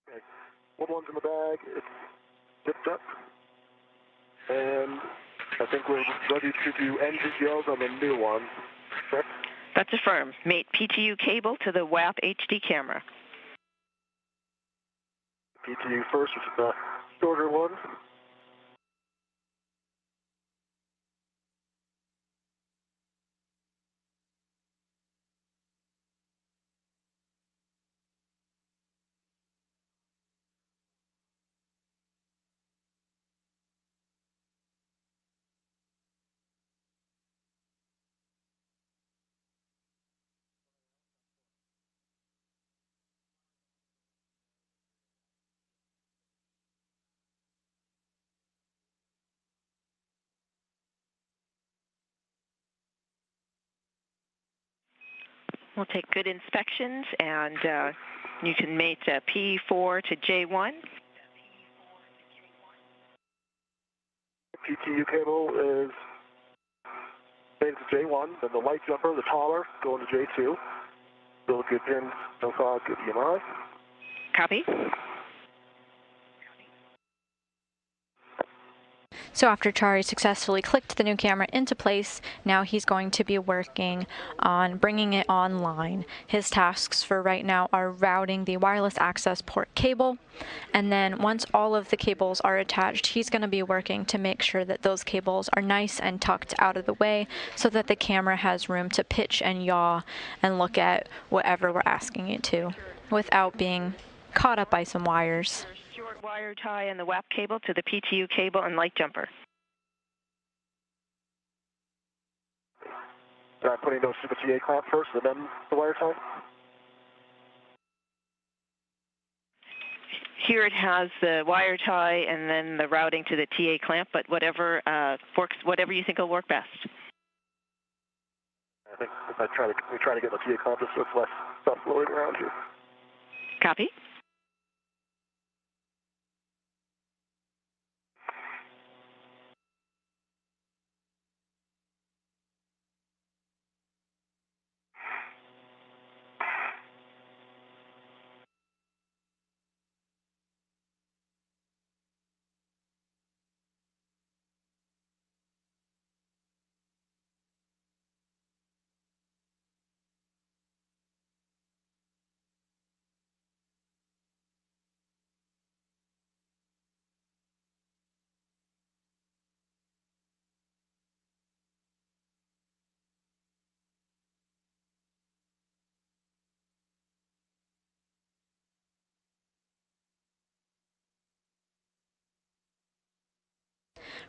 A: Okay. Old one's in the bag. It's zipped up. And I think we're ready to do engine yells on the new one. Correct?
C: That's affirmed. Mate PTU cable to the WAP HD camera.
A: PTU first, which is the shorter one.
C: We'll take good inspections, and you can mate P4 to J1.
A: PTU cable is mated to J1, then the light jumper, the taller, going to J2. Still good pins, no fog, good EMI.
C: Copy.
D: So after Chari successfully clicked the new camera into place, now he's going to be working on bringing it online. His tasks for right now are routing the wireless access port cable, and then once all of the cables are attached, he's going to be working to make sure that those cables are nice and tucked out of the way so that the camera has room to pitch and yaw and look at whatever we're asking it to without being caught up by some wires.
C: Short wire tie and the WAP cable to the PTU cable and light jumper.
A: Putting those to the TA clamp first, and then the wire tie.
C: Here it has the wire tie and then the routing to the TA clamp, but whatever works, whatever you think will work best.
A: I think if we try to get the TA clamp just so it's less stuff floating around here.
C: Copy.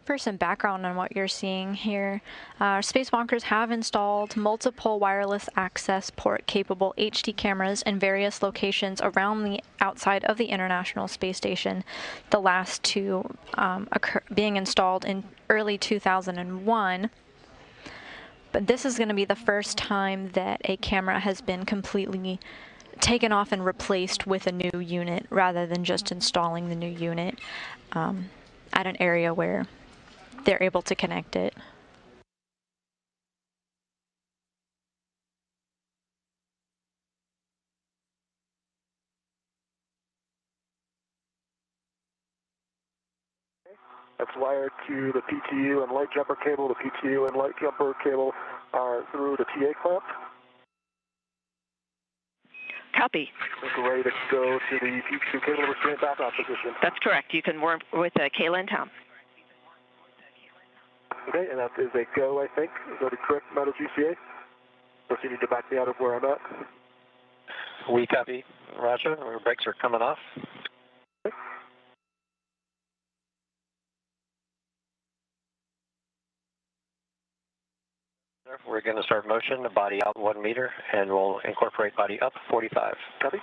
D: For some background on what you're seeing here, spacewalkers have installed multiple wireless access port capable HD cameras in various locations around the outside of the International Space Station, the last two being installed in early 2001. But this is going to be the first time that a camera has been completely taken off and replaced with a new unit rather than just installing the new unit at an area where they're able to connect it.
A: That's wired to the PTU and light jumper cable. The PTU and light jumper cable are through the TA clamp.
C: Copy.
A: We're ready to go to the PTU cable restraint back off position.
C: That's correct. You can work with Kayla and Tom.
A: Okay, and that is a go, I think. Is that the correct amount of GCA? Or you need to back me out of where I'm at?
F: We copy. Roger. Our brakes are coming off.
A: Okay.
F: We're going to start motion, body out 1 meter, and we'll incorporate body up 45.
A: Copy.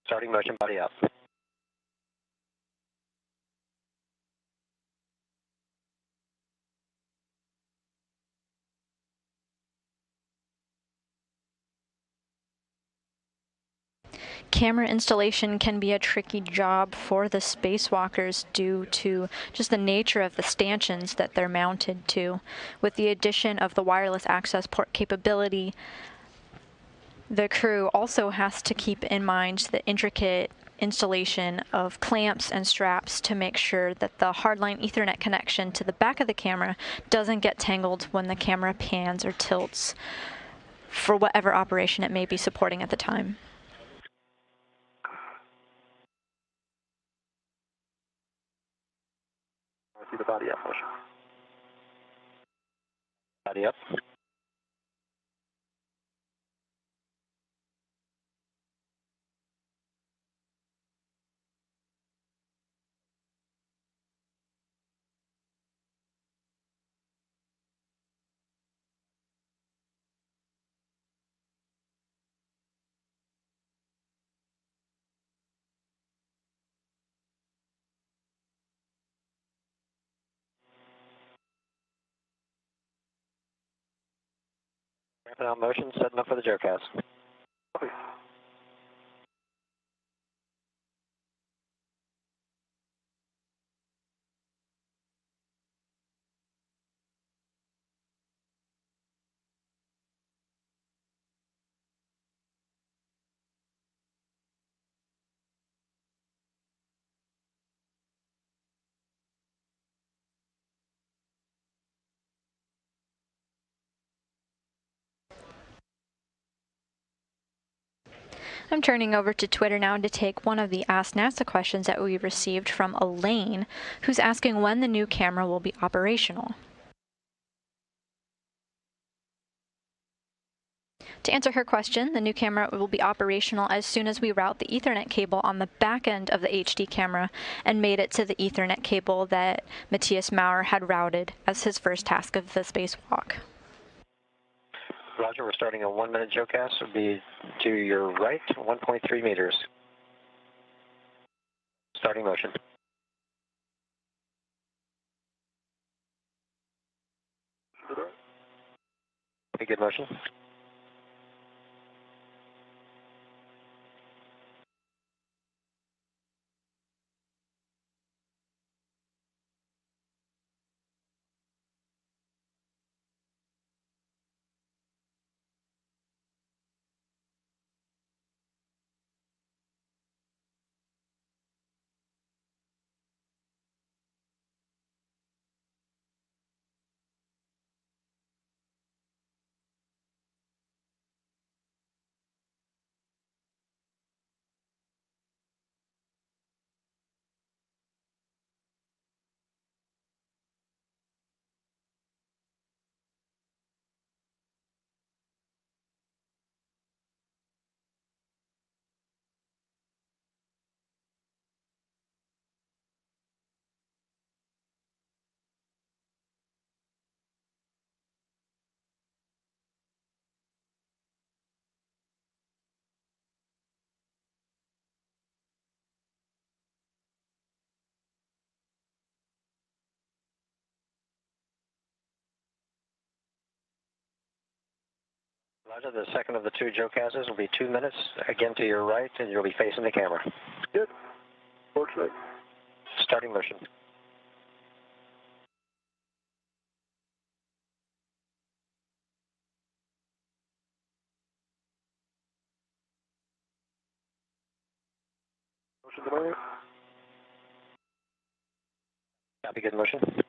F: Starting motion, body up.
D: Camera installation can be a tricky job for the spacewalkers due to just the nature of the stanchions that they're mounted to. With the addition of the wireless access port capability, the crew also has to keep in mind the intricate installation of clamps and straps to make sure that the hardline Ethernet connection to the back of the camera doesn't get tangled when the camera pans or tilts for whatever operation it may be supporting at the time.
A: See the body up motion.
F: Body up. Wrapping out motion, setting up for the Joecast.
A: Okay.
D: I'm turning over to Twitter now to take one of the Ask NASA questions that we received from Elaine, who's asking when the new camera will be operational. To answer her question, the new camera will be operational as soon as we route the Ethernet cable on the back end of the HD camera and made it to the Ethernet cable that Matthias Maurer had routed as his first task of the spacewalk.
F: Roger, we're starting a 1 minute Joecast. It'll be to your right, 1.3 meters. Starting motion. Okay, good motion. Roger, the second of the two Joecasts will be 2 minutes. Again to your right, and you'll be facing the camera.
A: Good. Fortunate.
F: Starting motion.
A: Motion to move.
F: Copy, good motion.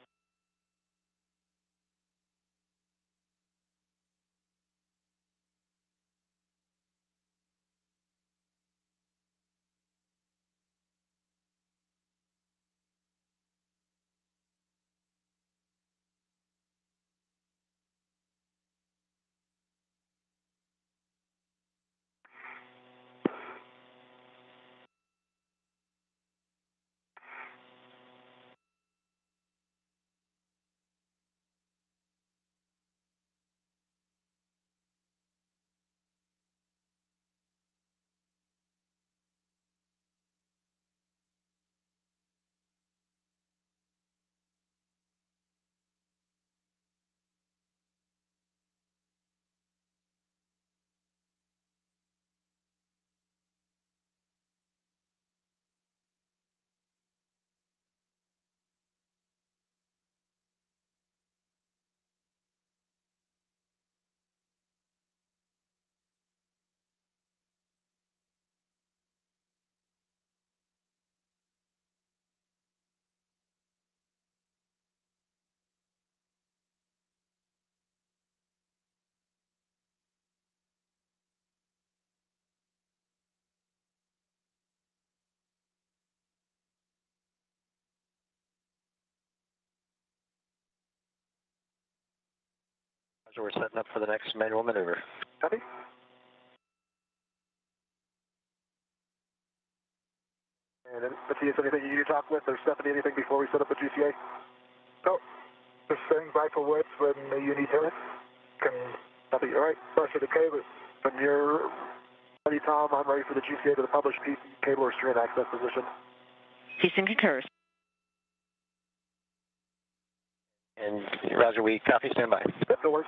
F: So we're setting up for the next manual maneuver.
A: Copy. And then, Matthias, anything you need to talk with, or Stephanie, anything before we set up the GCA?
B: No, just saying by for words when you need help.
A: Copy. All right, start for the cable. When you're ready, Tom, I'm ready for the GCA to the published PC cable or string access position.
C: Houston concurs.
F: And Roger, we copy, stand by.
A: Yep, no worries.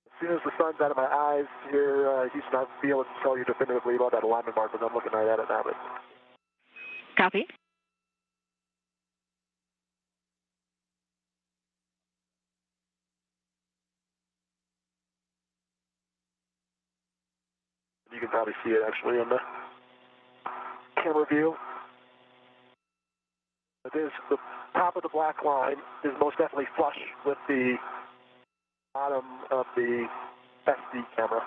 A: As soon as the sun's out of my eyes here, Houston, I'll be able to tell you definitively about that alignment mark, but I'm looking right at it now. But
C: Copy.
A: you can probably see it actually on the camera view. It is the top of the black line is most definitely flush with the bottom of the SD camera.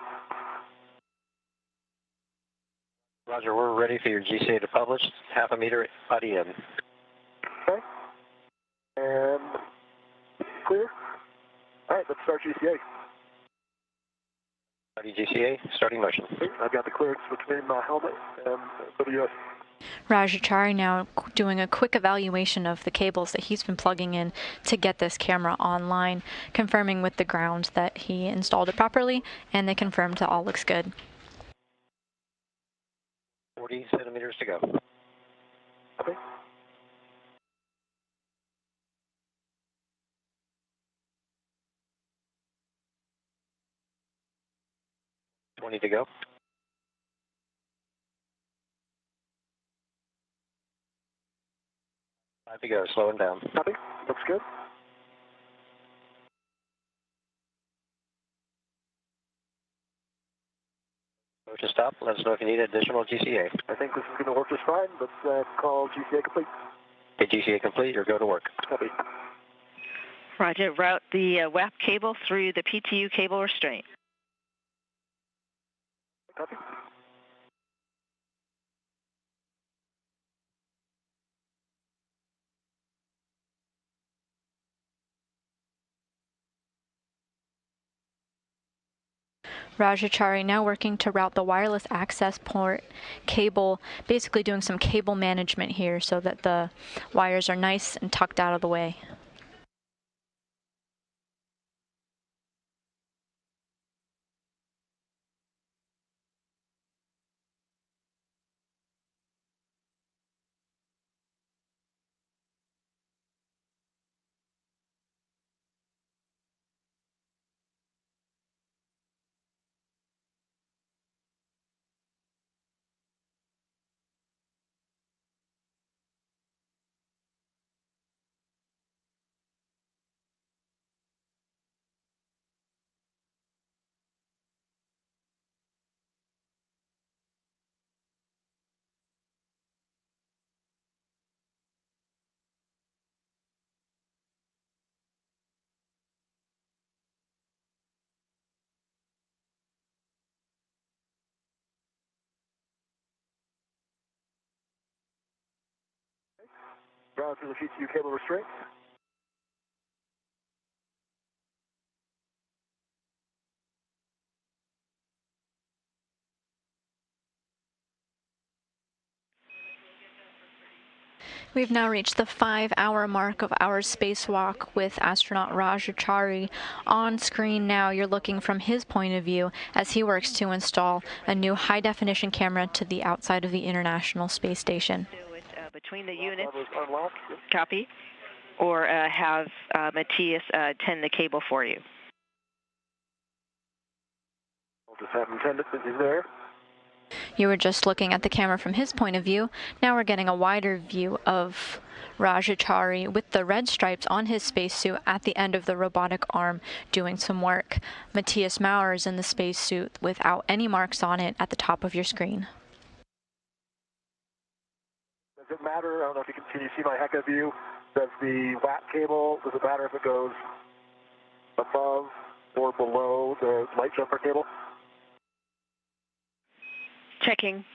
F: Roger, we're ready for your GCA to publish. Half a meter body in.
A: Okay. And clear. All right, let's start GCA.
F: Body GCA, starting motion.
A: I've got the clearance between my helmet and WS.
D: Rajachari now doing a quick evaluation of the cables that he's been plugging in to get this camera online, confirming with the ground that he installed it properly, and they confirmed that all looks good.
F: 40 centimeters to go.
A: Okay.
F: $20 to go. 5 to go, slowing down.
A: Copy. Looks good.
F: To stop, let us know if you need additional GCA.
A: I think this is going to work just fine. Let's call GCA complete.
F: Okay, GCA complete or go to work.
A: Copy.
C: Roger, route the WAP cable through the PTU cable restraint.
A: Copy.
D: Rajachari now working to route the wireless access port cable, basically doing some cable management here so that the wires are nice and tucked out of the way.
A: Route through the PTU cable restraint.
D: We've now reached the 5-hour mark of our spacewalk with astronaut Rajachari. On screen now, you're looking from his point of view as he works to install a new high-definition camera to the outside of the International Space Station.
C: Between the units,
A: Unlock.
C: copy, or have Matthias tend the cable for you.
A: I'll just have him tend it since he's there.
D: You were just looking at the camera from his point of view. Now we're getting a wider view of Rajachari with the red stripes on his spacesuit at the end of the robotic arm doing some work. Matthias Maurer is in the spacesuit without any marks on it at the top of your screen.
A: Does it matter? I don't know if you can see my HECA view. Does the WAP cable, does it matter if it goes above or below the light jumper cable?
C: Checking.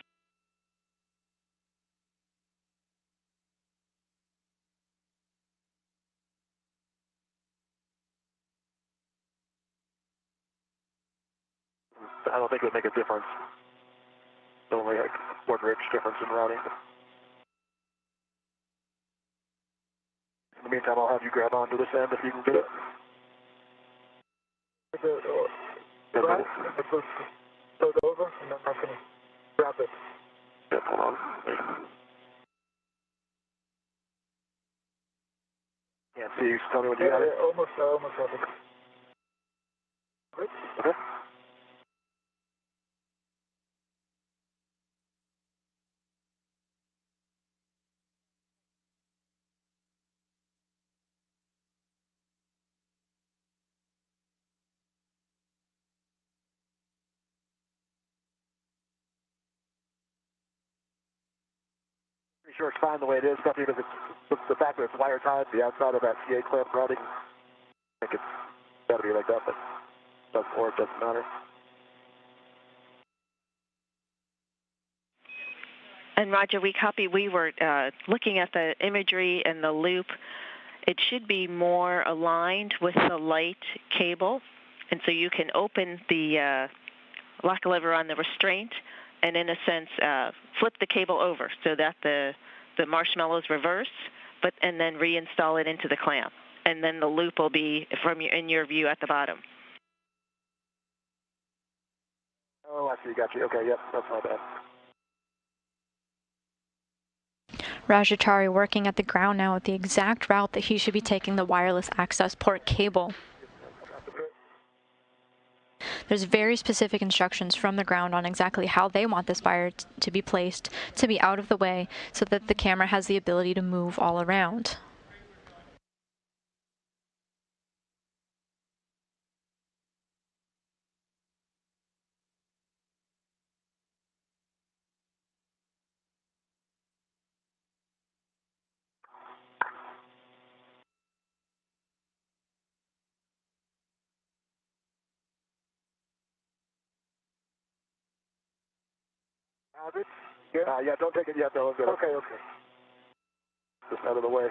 A: I don't think it would make a difference. Only like 1/4 inch difference in routing. In the meantime, I'll have you grab onto this end if you can get it.
B: Right, throw it over, and then I can grab it.
A: Yep, hold on. Can't see you, so tell me when you got it.
B: Almost have it.
A: Okay. Pretty sure it's fine the way it is, especially because it's the fact that it's wire tied to the outside of that CA clamp routing. I think it's got to be like that, but it doesn't matter.
C: And Roger, we copy. We were looking at the imagery and the loop. It should be more aligned with the light cable, and so you can open the lock lever on the restraint, and in a sense flip the cable over so that the marshmallows reverse, and then reinstall it into the clamp, and then the loop will be in your view at the bottom.
A: Oh, I see. Got you. Okay, yep, that's not bad.
D: Rajachari working at the ground now with the exact route that he should be taking the wireless access port cable. There's very specific instructions from the ground on exactly how they want this wire to be placed, to be out of the way, so that the camera has the ability to move all around.
A: Have it? Yeah, don't take it yet, though. Okay. Just out of the way.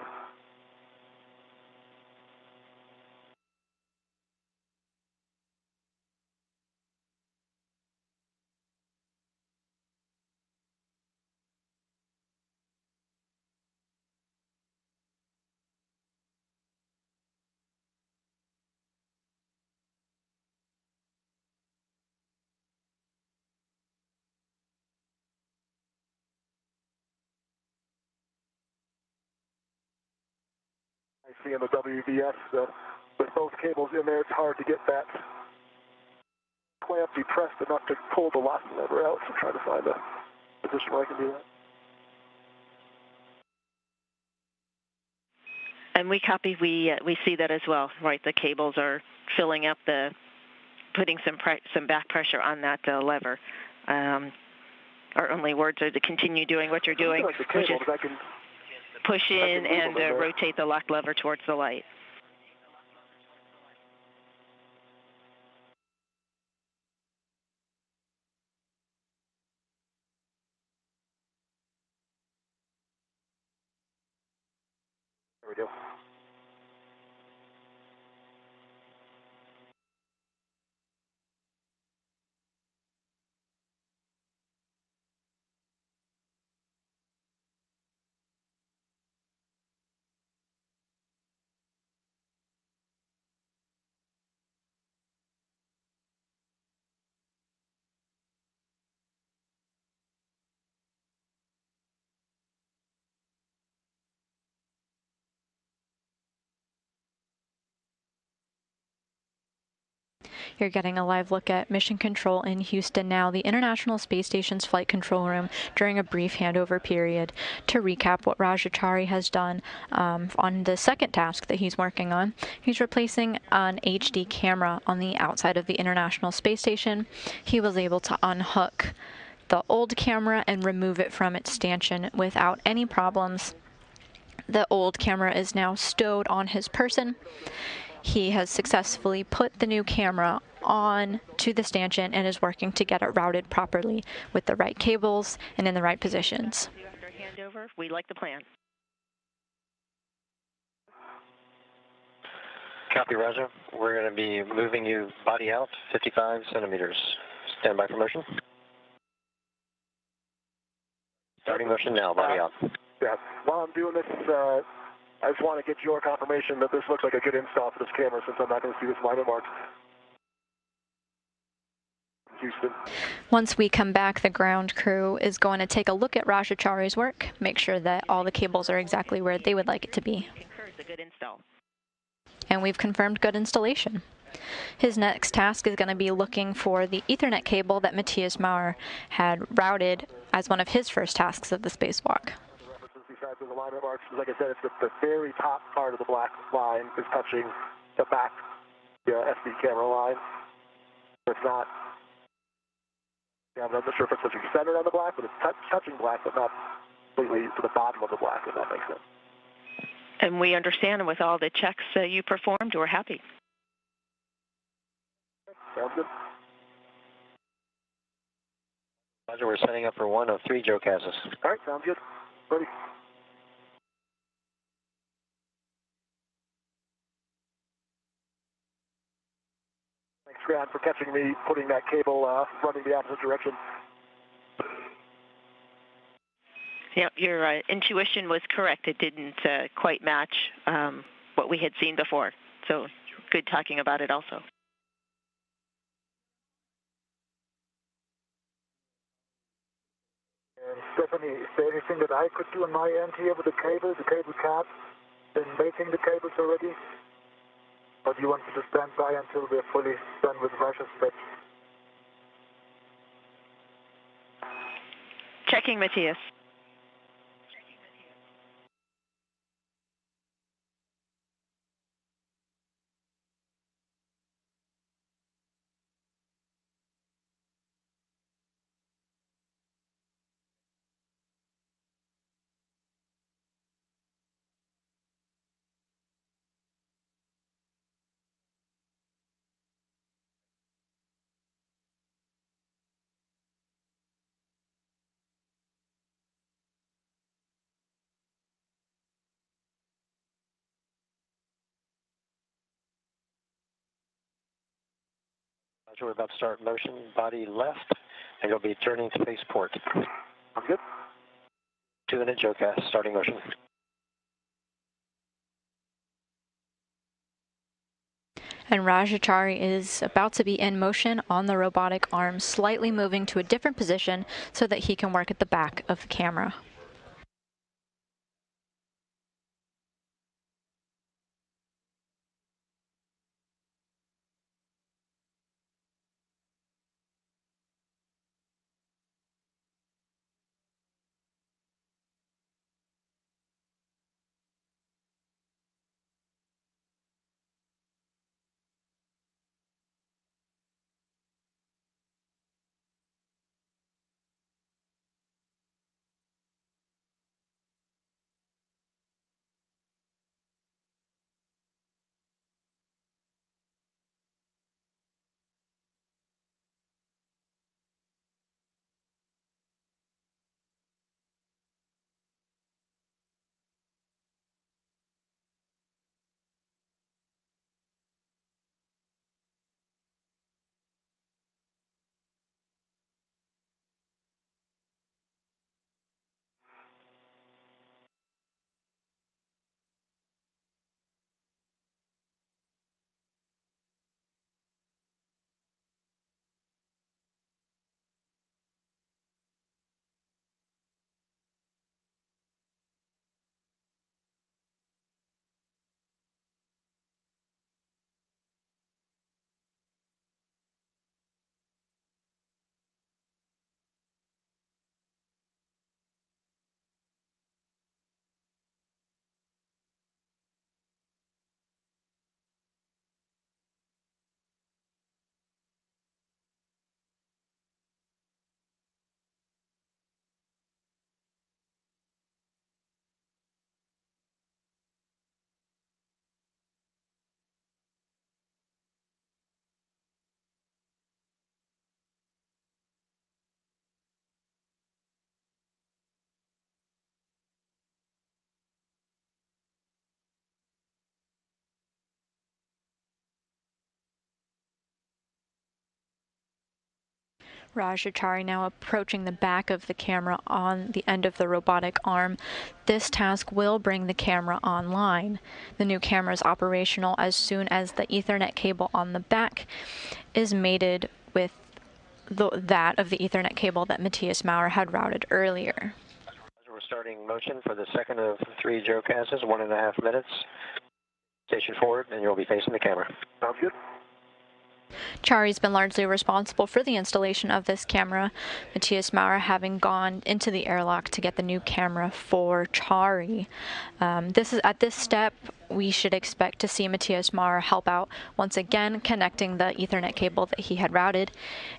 A: I see in the WVS, with both cables in there, it's hard to get that clamp depressed enough to pull the lock lever out, so I'm trying to find a position where I can do that.
C: And we copy. We see that as well, right? The cables are filling up putting some back pressure on that lever. Our only words are to continue doing what you're doing,
A: like the cable,
C: which is
A: I can
C: push in and rotate the lock lever towards the light.
A: There we go.
D: You're getting a live look at Mission Control in Houston now, the International Space Station's flight control room, during a brief handover period. To recap what Rajachari has done on the second task that he's working on, he's replacing an HD camera on the outside of the International Space Station. He was able to unhook the old camera and remove it from its stanchion without any problems. The old camera is now stowed on his person. He has successfully put the new camera on to the stanchion and is working to get it routed properly with the right cables and in the right positions.
C: After handover, we like the plan.
F: Copy, Roger. We're going to be moving you body out 55 centimeters. Stand by for motion. Starting motion now, body on.
A: Yeah. While I'm doing this, I just want to get your confirmation that this looks like a good install for this camera since I'm not going to see this line marks. Houston.
D: Once we come back, the ground crew is going to take a look at Rajachari's work, make sure that all the cables are exactly where they would like it to be.
C: A good install.
D: And we've confirmed good installation. His next task is going to be looking for the Ethernet cable that Matthias Maurer had routed as one of his first tasks of the spacewalk.
A: Besides the alignment marks, like I said, it's the very top part of the black line is touching the back SD camera line. It's not, I'm not sure if it's touching center on the black, but it's touching black, but not completely to the bottom of the black, if that makes sense.
C: And we understand, and with all the checks you performed, we're happy.
A: Sounds good.
F: Roger, we're setting up for one of 3 JOCASs.
A: All right, sounds good. Ready. Thanks, Grant, for catching me putting that cable running the opposite direction.
C: Yeah, your intuition was correct. It didn't quite match what we had seen before. So good talking about it also.
B: Stephanie, is there anything that I could do on my end here with the cable card, in making the cables already? Or do you want me to stand by until we're fully done with Russia's fetch?
C: Checking, Matthias.
F: Roger, we're about to start motion, body left, and you'll be turning to spaceport.
A: I'm good.
F: 2-minute JOCAS, starting motion.
D: And Rajachari is about to be in motion on the robotic arm, slightly moving to a different position so that he can work at the back of the camera. Rajachari now approaching the back of the camera on the end of the robotic arm. This task will bring the camera online. The new camera is operational as soon as the Ethernet cable on the back is mated with that of the Ethernet cable that Matthias Maurer had routed earlier.
F: We're starting motion for the second of 3 geocaches, 1.5 minutes. Station forward, and you'll be facing the camera.
A: Sounds good.
D: Chari's been largely responsible for the installation of this camera, Matthias Maurer having gone into the airlock to get the new camera for Chari. At this step, we should expect to see Matthias Maurer help out once again, connecting the Ethernet cable that he had routed.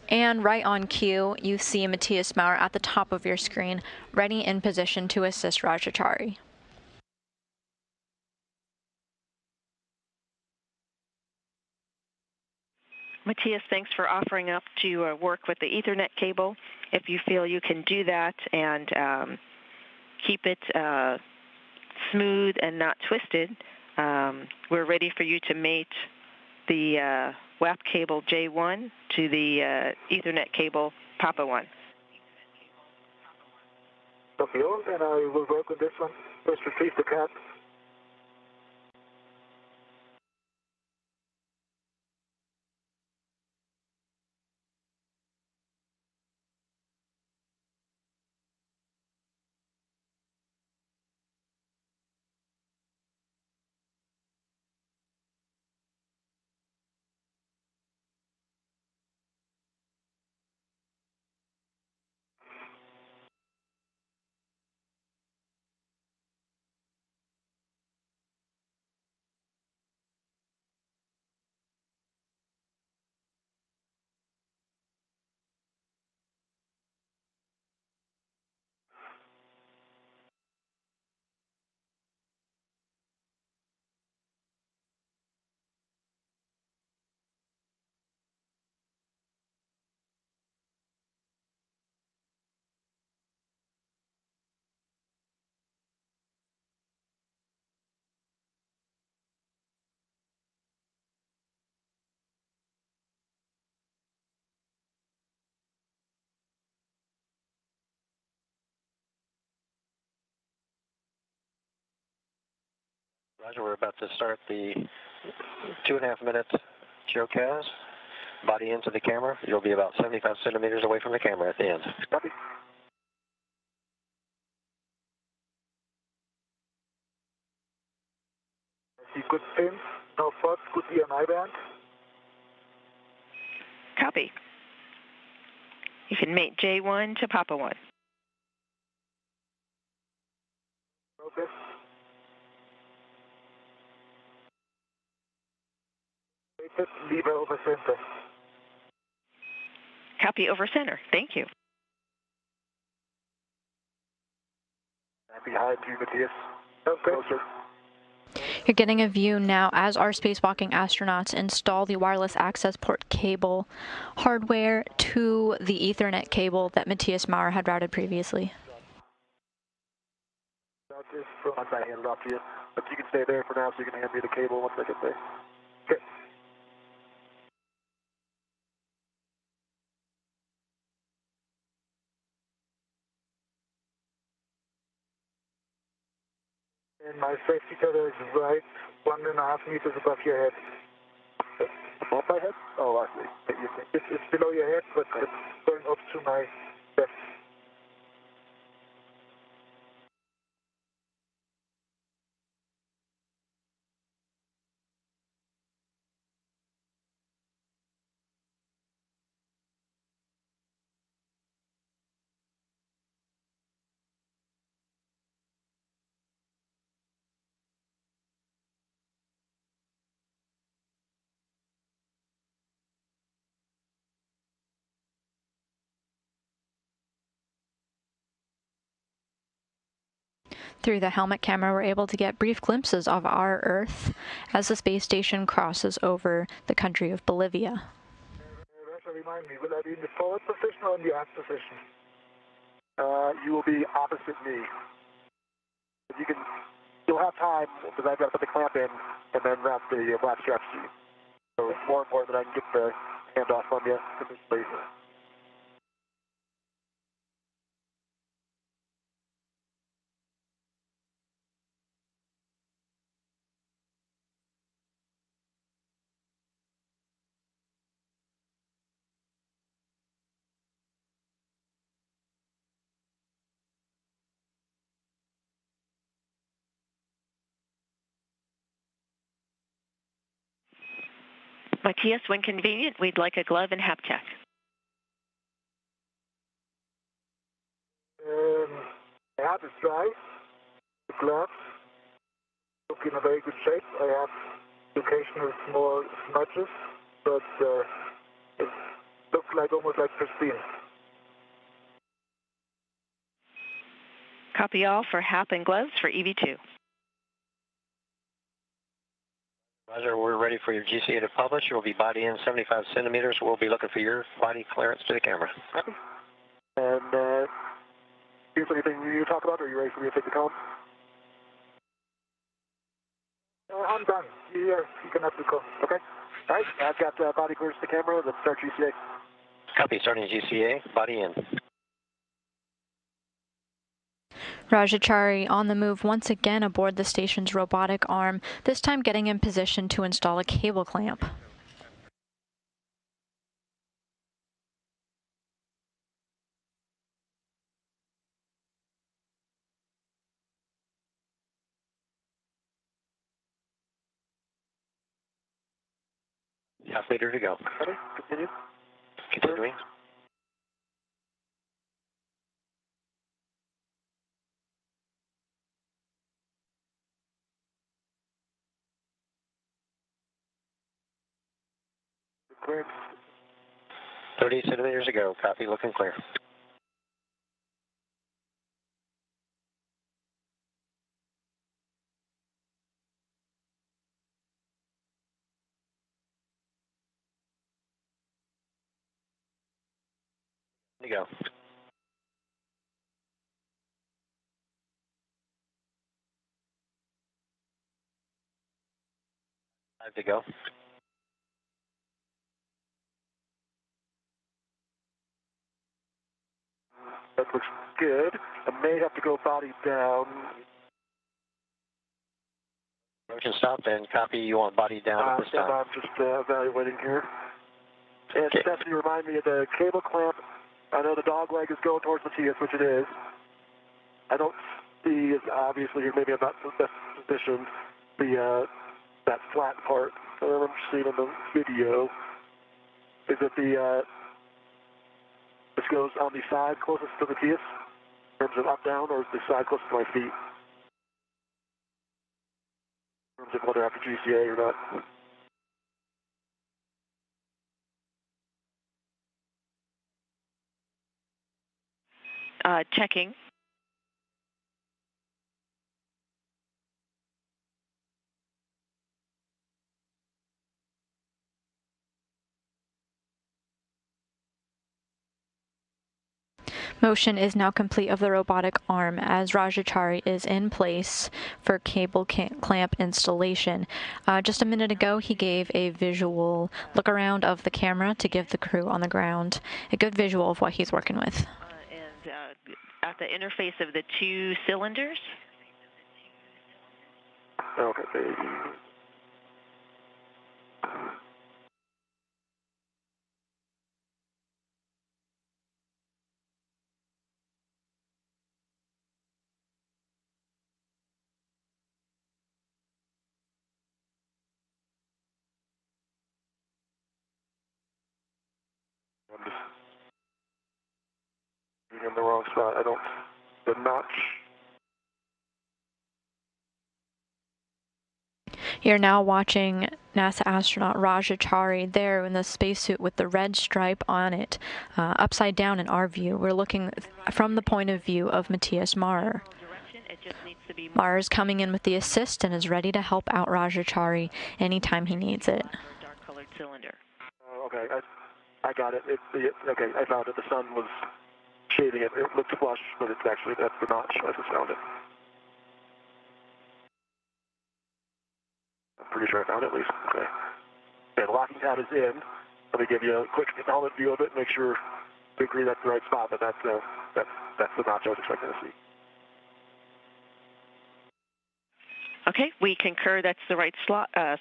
D: And right on cue, you see Matthias Maurer at the top of your screen, ready in position to assist Rajachari.
C: Matthias, thanks for offering up to work with the Ethernet cable. If you feel you can do that and keep it smooth and not twisted, we're ready for you to mate the WAP cable J1 to the Ethernet cable Papa 1.
B: Okay, and I will work on this one. First retrieve the cap.
F: Roger, we're about to start the 2.5 minute geocache. Body into the camera. You'll be about 75 centimeters away from the camera at the end.
B: Copy. I see good pins, no faults, good EMI band.
C: Copy. You can mate J1 to Papa 1.
B: Okay. Lever over center.
C: Copy over center. Thank you.
A: Behind you, Matthias.
B: Okay.
A: Closer.
D: You're getting a view now as our spacewalking astronauts install the wireless access port cable hardware to the Ethernet cable that Matthias Maurer had routed previously.
A: That is from my hand off to you. But you can stay there for now so you can hand me the cable once I get there. Okay.
B: And my safety tether is right 1.5 meters above your head.
A: Above my head? Oh, I see.
B: It's below your head, but it's going up to my left.
D: Through the helmet camera, we're able to get brief glimpses of our Earth as the space station crosses over the country of Bolivia.
B: Russia, remind me, will I be in the forward position or in the aft position?
A: You will be opposite me. You'll have time because I've got to put the clamp in and then wrap the black straps to you. So it's more important that I can get the handoff from you to this place.
C: Matthias, when convenient, we'd like a glove and hap check.
B: The hap is dry. The gloves look in a very good shape. I have occasional small smudges, but it looks like almost like pristine.
C: Copy all for hap and gloves for EV2.
F: Roger, we're ready for your GCA to publish. You'll be body in 75 centimeters. We'll be looking for your body clearance to the camera.
A: And here's anything you talk about, or are you ready for me to take the call?
B: I'm done. You can have the call.
A: Okay. All right. I've got body clearance to the camera. Let's start GCA.
F: Copy, starting GCA, body in.
D: Rajachari on the move once again aboard the station's robotic arm, this time getting in position to install a cable clamp.
F: Half meter to go.
A: Ready? Continue.
F: Continuing.
A: Clearance.
F: 30 centimeters to go. Copy, looking clear. To go. Five to go.
A: That looks good. I may have to go body down.
F: Motion stop and copy. You want body down at this time.
A: I'm just evaluating here. And
F: Okay.
A: Stephanie, remind me of the cable clamp. I know the dog leg is going towards Matthias, which it is. I don't see, obviously, maybe I'm not in the best position, that flat part. I remember seeing in the video. Is it this goes on the side closest to Matthias in terms of up, down, or is the side closest to my feet? In terms of whether I have to GCA or not.
C: Checking.
D: Motion is now complete of the robotic arm as Rajachari is in place for cable clamp installation. Just a minute ago, he gave a visual look around of the camera to give the crew on the ground a good visual of what he's working with.
C: And at the interface of the two cylinders.
A: Okay, baby. I'm just being in the wrong spot. The notch.
D: You're now watching NASA astronaut Rajachari there in the spacesuit with the red stripe on it, upside down in our view. We're looking from the point of view of Matthias Maurer. Maurer's coming in with the assist and is ready to help out Rajachari anytime he needs it.
C: Dark-colored cylinder.
A: Okay, I got it. Okay, I found it. The sun was shading it. It looked flush, but it's actually, that's the notch. I just found it. I'm pretty sure I found it at least. Okay. Okay, the locking tab is in. Let me give you a quick helmet view of it. Make sure we agree that's the right spot, but that's the notch I was expecting to see.
C: Okay, we concur that's the right spot. I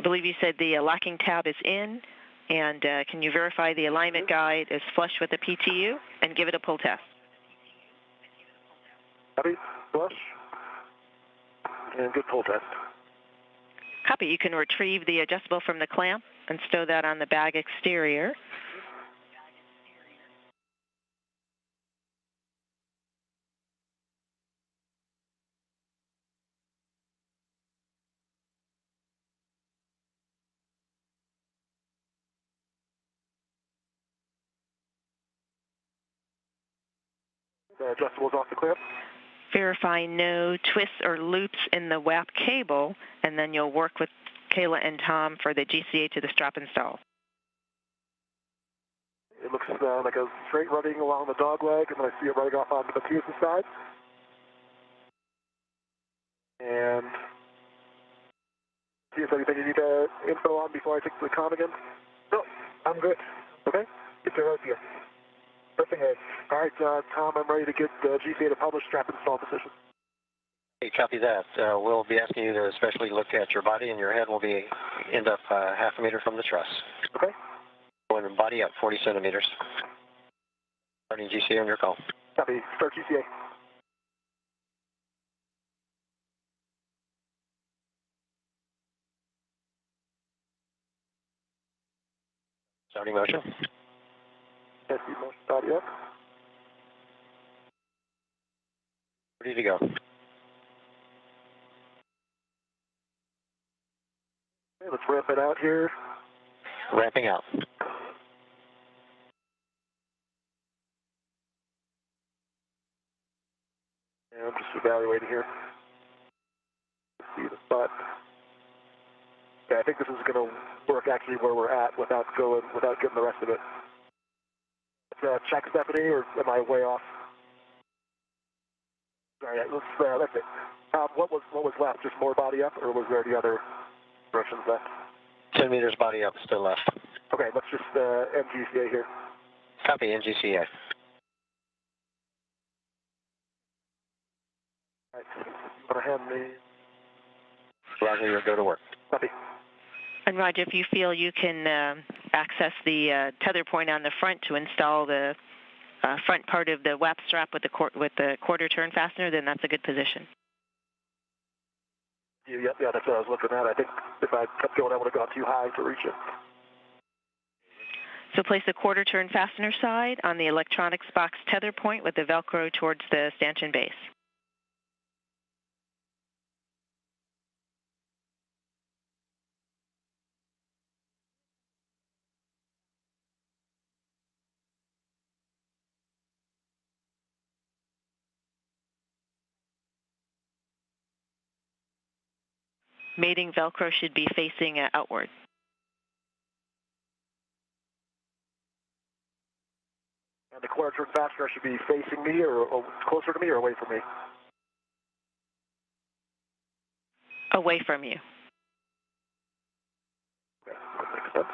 C: believe you said the locking tab is in, and can you verify the alignment guide is flush with the PTU and give it a pull test?
A: Happy? Flush? And good pull test.
C: Copy. You can retrieve the adjustable from the clamp and stow that on the bag exterior.
A: The adjustables off the clamp.
C: Verify no twists or loops in the WAP cable, and then you'll work with Kayla and Tom for the GCA to the strap install.
A: It looks like a straight running along the dog leg, and then I see it running off onto the Matthias' side. And see if anything you need info on before I take the com again?
B: No, I'm good.
A: Okay.
B: It's a road here. Nothing else.
A: All right, Tom, I'm ready to get GCA to publish strap install decision.
F: Hey, copy that. We'll be asking you to especially look at your body, and your head will be end up half a meter from the truss.
A: Okay.
F: Going to body up 40 centimeters. Starting GCA on your call.
A: Copy. Start GCA.
F: Starting motion.
A: Yes, motion body up.
F: Ready to go.
A: Okay, let's ramp it out here.
F: Ramping out.
A: Yeah, I'm just evaluating here. Let's see the spot. Yeah, I think this is going to work actually where we're at without getting the rest of it. Let's check, Stephanie, or am I way off? Sorry, that's it. What was left? Just more body up, or was there any other directions left?
F: 10 meters body up, still left.
A: Okay, let's just MGCA here.
F: Copy, NGCA.
A: All right, you want to hand me?
F: Roger, you'll go to work.
A: Copy.
C: And Roger, if you feel you can access the tether point on the front to install the front part of the WAP strap with the quarter turn fastener, then that's a good position.
A: Yeah, that's what I was looking at. I think if I kept going, I would have gone too high to reach it.
C: So place the quarter turn fastener side on the electronics box tether point with the Velcro towards the stanchion base. Mating Velcro should be facing outward.
A: And the quarter turn fastener should be facing me or closer to me or away from me?
C: Away from you.
A: Okay, that makes sense.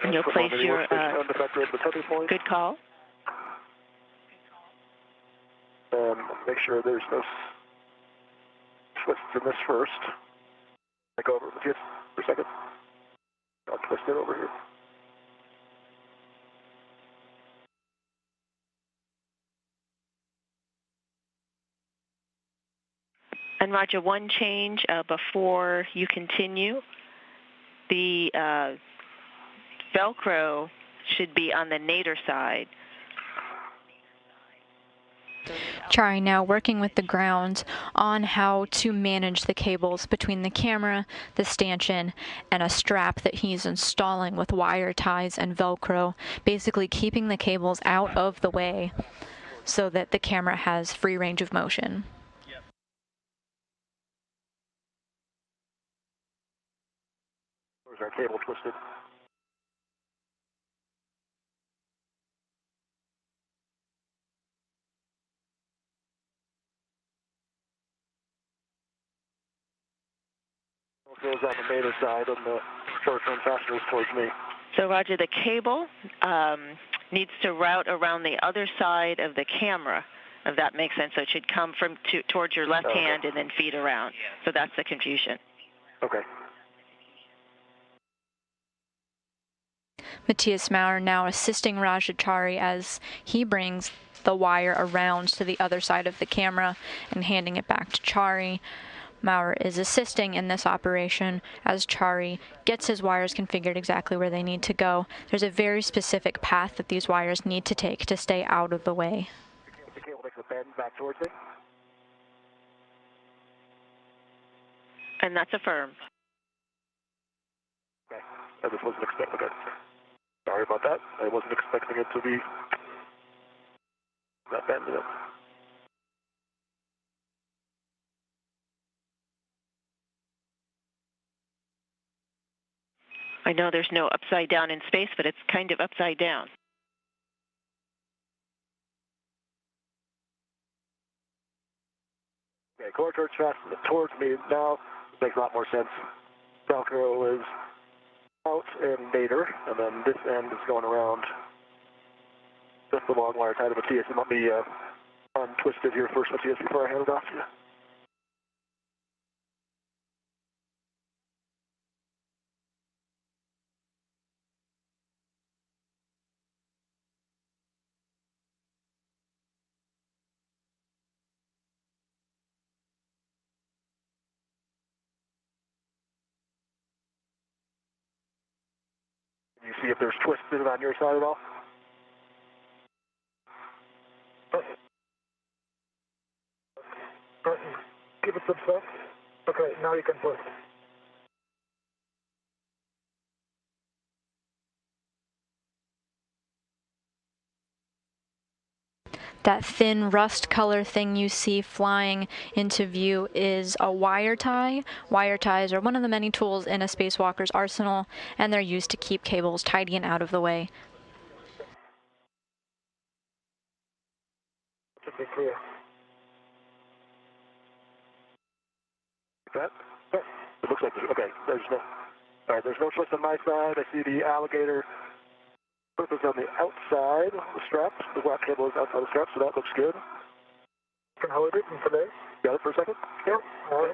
C: And you'll place your
A: good
C: call.
A: Make sure there's no twists in this first. I go over with you for a second. I'll twist it over here.
C: And Roger, one change before you continue. The Velcro should be on the nadir side.
D: Chari now working with the ground on how to manage the cables between the camera, the stanchion, and a strap that he's installing with wire ties and Velcro, basically keeping the cables out of the way so that the camera has free range of motion.
A: Where's our cable twisted? Goes on the nadir side and the short-term fasteners towards me.
C: So Roger, the cable needs to route around the other side of the camera, if that makes sense. So it should come from towards your left hand and then feed around. So that's the confusion.
A: Okay.
D: Matthias Maurer now assisting Rajachari as he brings the wire around to the other side of the camera and handing it back to Chari. Maurer is assisting in this operation as Chari gets his wires configured exactly where they need to go. There's a very specific path that these wires need to take to stay out of the way.
A: The cable makes a bend back towards me.
C: And that's affirmed.
A: Okay, I just wasn't expecting it. Sorry about that. I wasn't expecting it to be that bend.
C: I know there's no upside down in space, but it's kind of upside down.
A: Okay, core turns fast towards me now. Makes a lot more sense. Velcro is out and nadir, and then this end is going around just the long wire tied to Matthias. And let me untwist it here first, Matthias, before I hand it off to you. Can you see if there's twists in it on your side at all? Give it some stuff. Okay, now you can push.
D: That thin rust color thing you see flying into view is a wire tie. Wire ties are one of the many tools in a spacewalker's arsenal, and they're used to keep cables tidy and out of the way.
A: Should be clear. That? It looks like there's, okay, there's no, all right, there's no twist on my side. I see the alligator flip is on the outside of the strap. The black cable is outside the strap, so that looks good. Can hold it for today. Got it for a second? Yep. All right.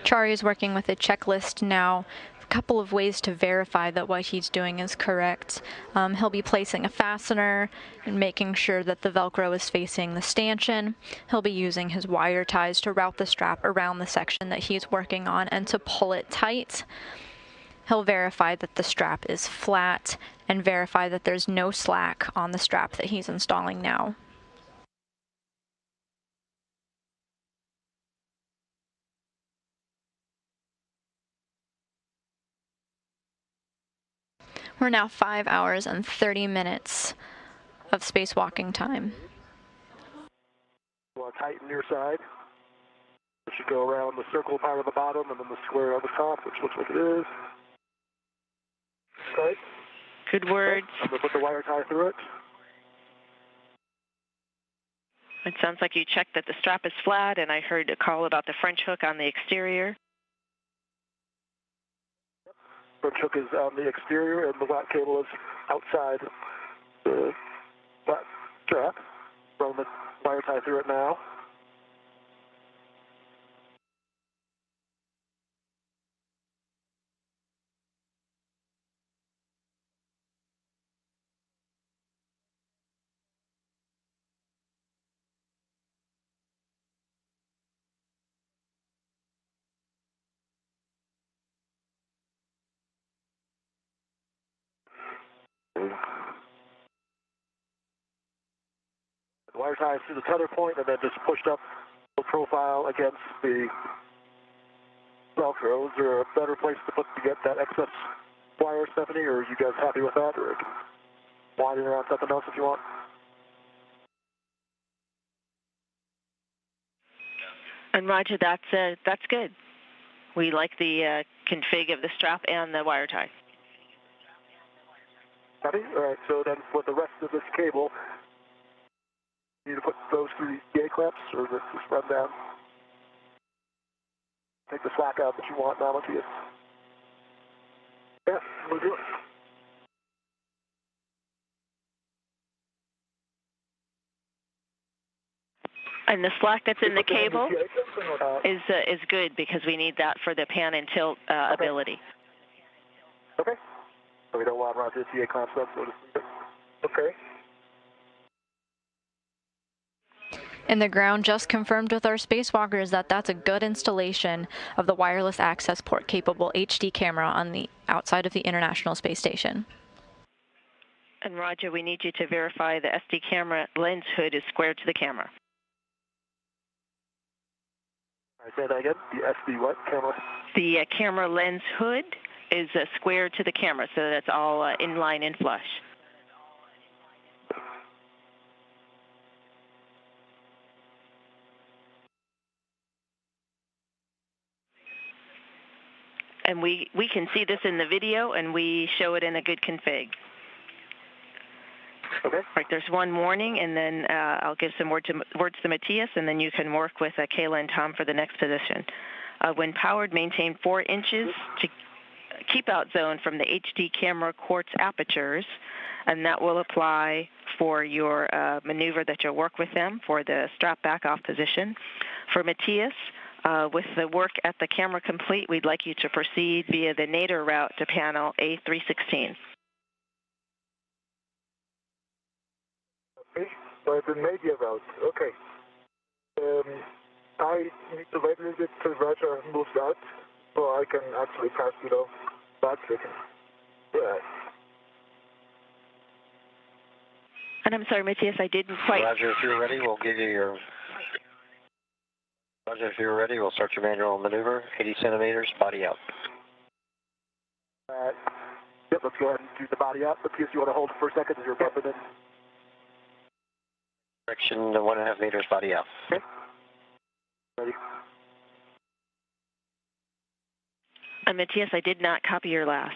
D: Chari is working with a checklist now. A couple of ways to verify that what he's doing is correct. He'll be placing a fastener and making sure that the Velcro is facing the stanchion. He'll be using his wire ties to route the strap around the section that he's working on and to pull it tight. He'll verify that the strap is flat and verify that there's no slack on the strap that he's installing now. We're now 5 hours and 30 minutes of spacewalking time.
A: You want to tighten your side. It should go around the circle part on the bottom and then the square on the top, which looks like it is. Right.
C: Good words.
A: I'm going to put the wire tie through it.
C: It sounds like you checked that the strap is flat, and I heard a call about the French hook on the exterior.
A: French hook is on the exterior, and the black cable is outside the black strap. Run the wire tie through it now. The wire ties to the tether point and then just pushed up the profile against the Velcro. Is there a better place to get that excess wire, Stephanie, or are you guys happy with that? Or I can widen around something else if you want.
C: And Roger, that's good. We like the config of the strap and the wire tie.
A: Happy? All right, so then with the rest of this cable, you need to put those through the A clamps, or just run down. Take the slack out that you want now, Matthias. Yeah, we'll do it.
C: And the slack that's in the cable
A: Okay.
C: is good because we need that for the pan and tilt ability.
A: Okay. So we don't want to run to the TA concept, so to speak. Okay.
D: And the ground just confirmed with our spacewalkers that that's a good installation of the wireless access port capable HD camera on the outside of the International Space Station.
C: And Roger, we need you to verify the SD camera lens hood is square to the camera.
A: All right, say that again. The SD what camera?
C: The camera lens hood is square to the camera, so that's all in line and flush. And we can see this in the video, and we show it in a good config.
A: Okay.
C: Right, there's one warning, and then I'll give some words to Matthias, and then you can work with Kayla and Tom for the next position. When powered, maintain 4 inches to keep out zone from the HD camera quartz apertures, and that will apply for your maneuver that you'll work with them for the strap back off position. For Matthias, with the work at the camera complete, we'd like you to proceed via the nadir route to panel A316.
B: Okay, so it's a nadir route. Okay. I need to wait a little bit till Roger moves out, so I can actually pass, back with him. Yeah.
C: And I'm sorry, Matthias, I didn't quite...
F: Roger, if you're ready, we'll give you your... Roger, if you're ready, we'll start your manual maneuver. 80 centimeters, body out.
A: Yep, let's go ahead and do the body out. Matthias, you want to hold it for a second as you're bumping in?
F: Direction 1.5 meters, body out.
A: Okay. Ready?
C: And Matthias, I did not copy your last.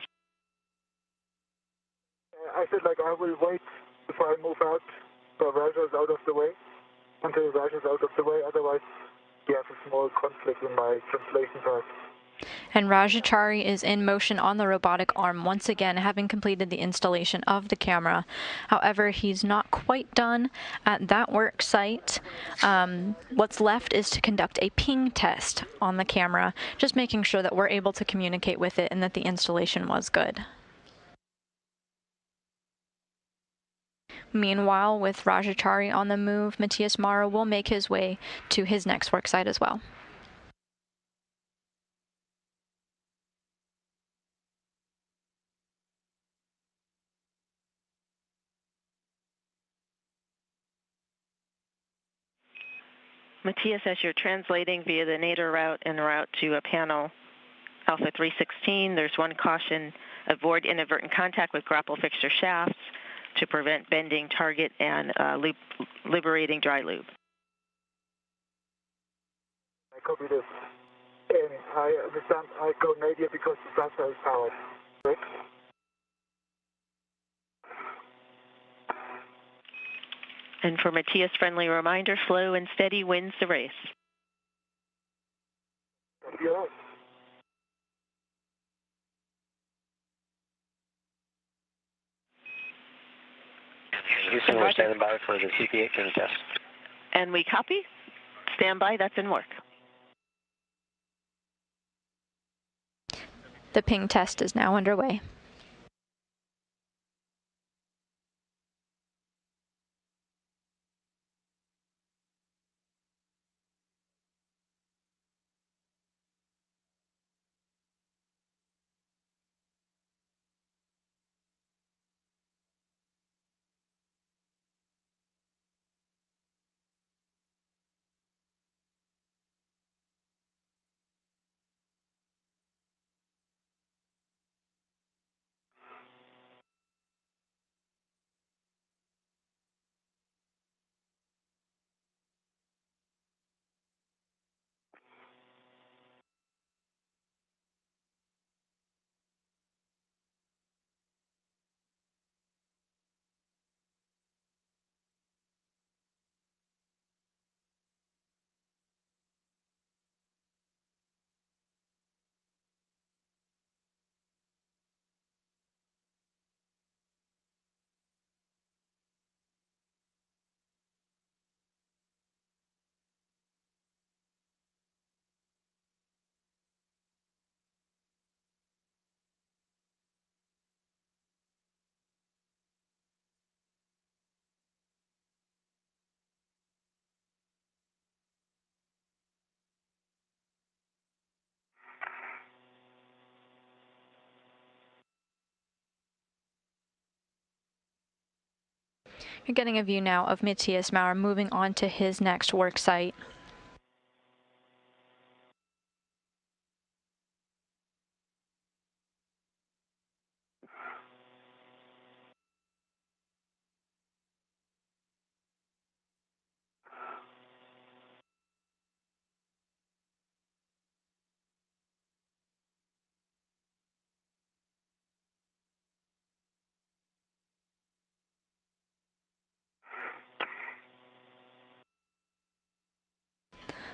B: I said, I will wait before I move out so Roger's out of the way, until Roger's out of the way, otherwise he has a small conflict in my translation part.
D: And Rajachari is in motion on the robotic arm once again, having completed the installation of the camera. However, he's not quite done at that work site. What's left is to conduct a ping test on the camera, just making sure that we're able to communicate with it and that the installation was good. Meanwhile, with Rajachari on the move, Matthias Mara will make his way to his next work site as well.
C: Matthias, as you're translating via the nadir route en route to a panel Alpha 316, there's one caution: avoid inadvertent contact with grapple fixture shafts to prevent bending target and liberating dry lube.
B: I copy this. And I understand I go nadir because the transfer is powered, right?
C: And for Matthias, friendly reminder, slow and steady wins the race.
B: Yeah.
F: Houston, we're standing by for the CP8 ping test.
C: And we copy. Stand by, that's in work.
D: The ping test is now underway. You're getting a view now of Matthias Maurer moving on to his next work site.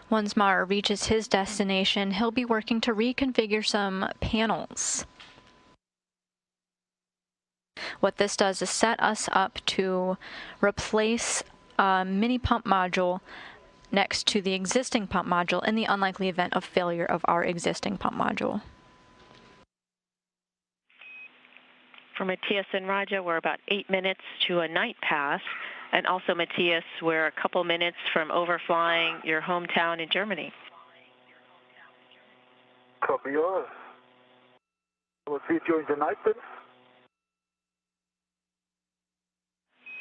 D: Once Maurer reaches his destination, he'll be working to reconfigure some panels. What this does is set us up to replace a mini pump module next to the existing pump module in the unlikely event of failure of our existing pump module.
C: For Matthias and Raja, we're about 8 minutes to a night pass. And also, Matthias, we're a couple minutes from overflying your hometown in Germany.
B: Copy all. We'll see you during the night then.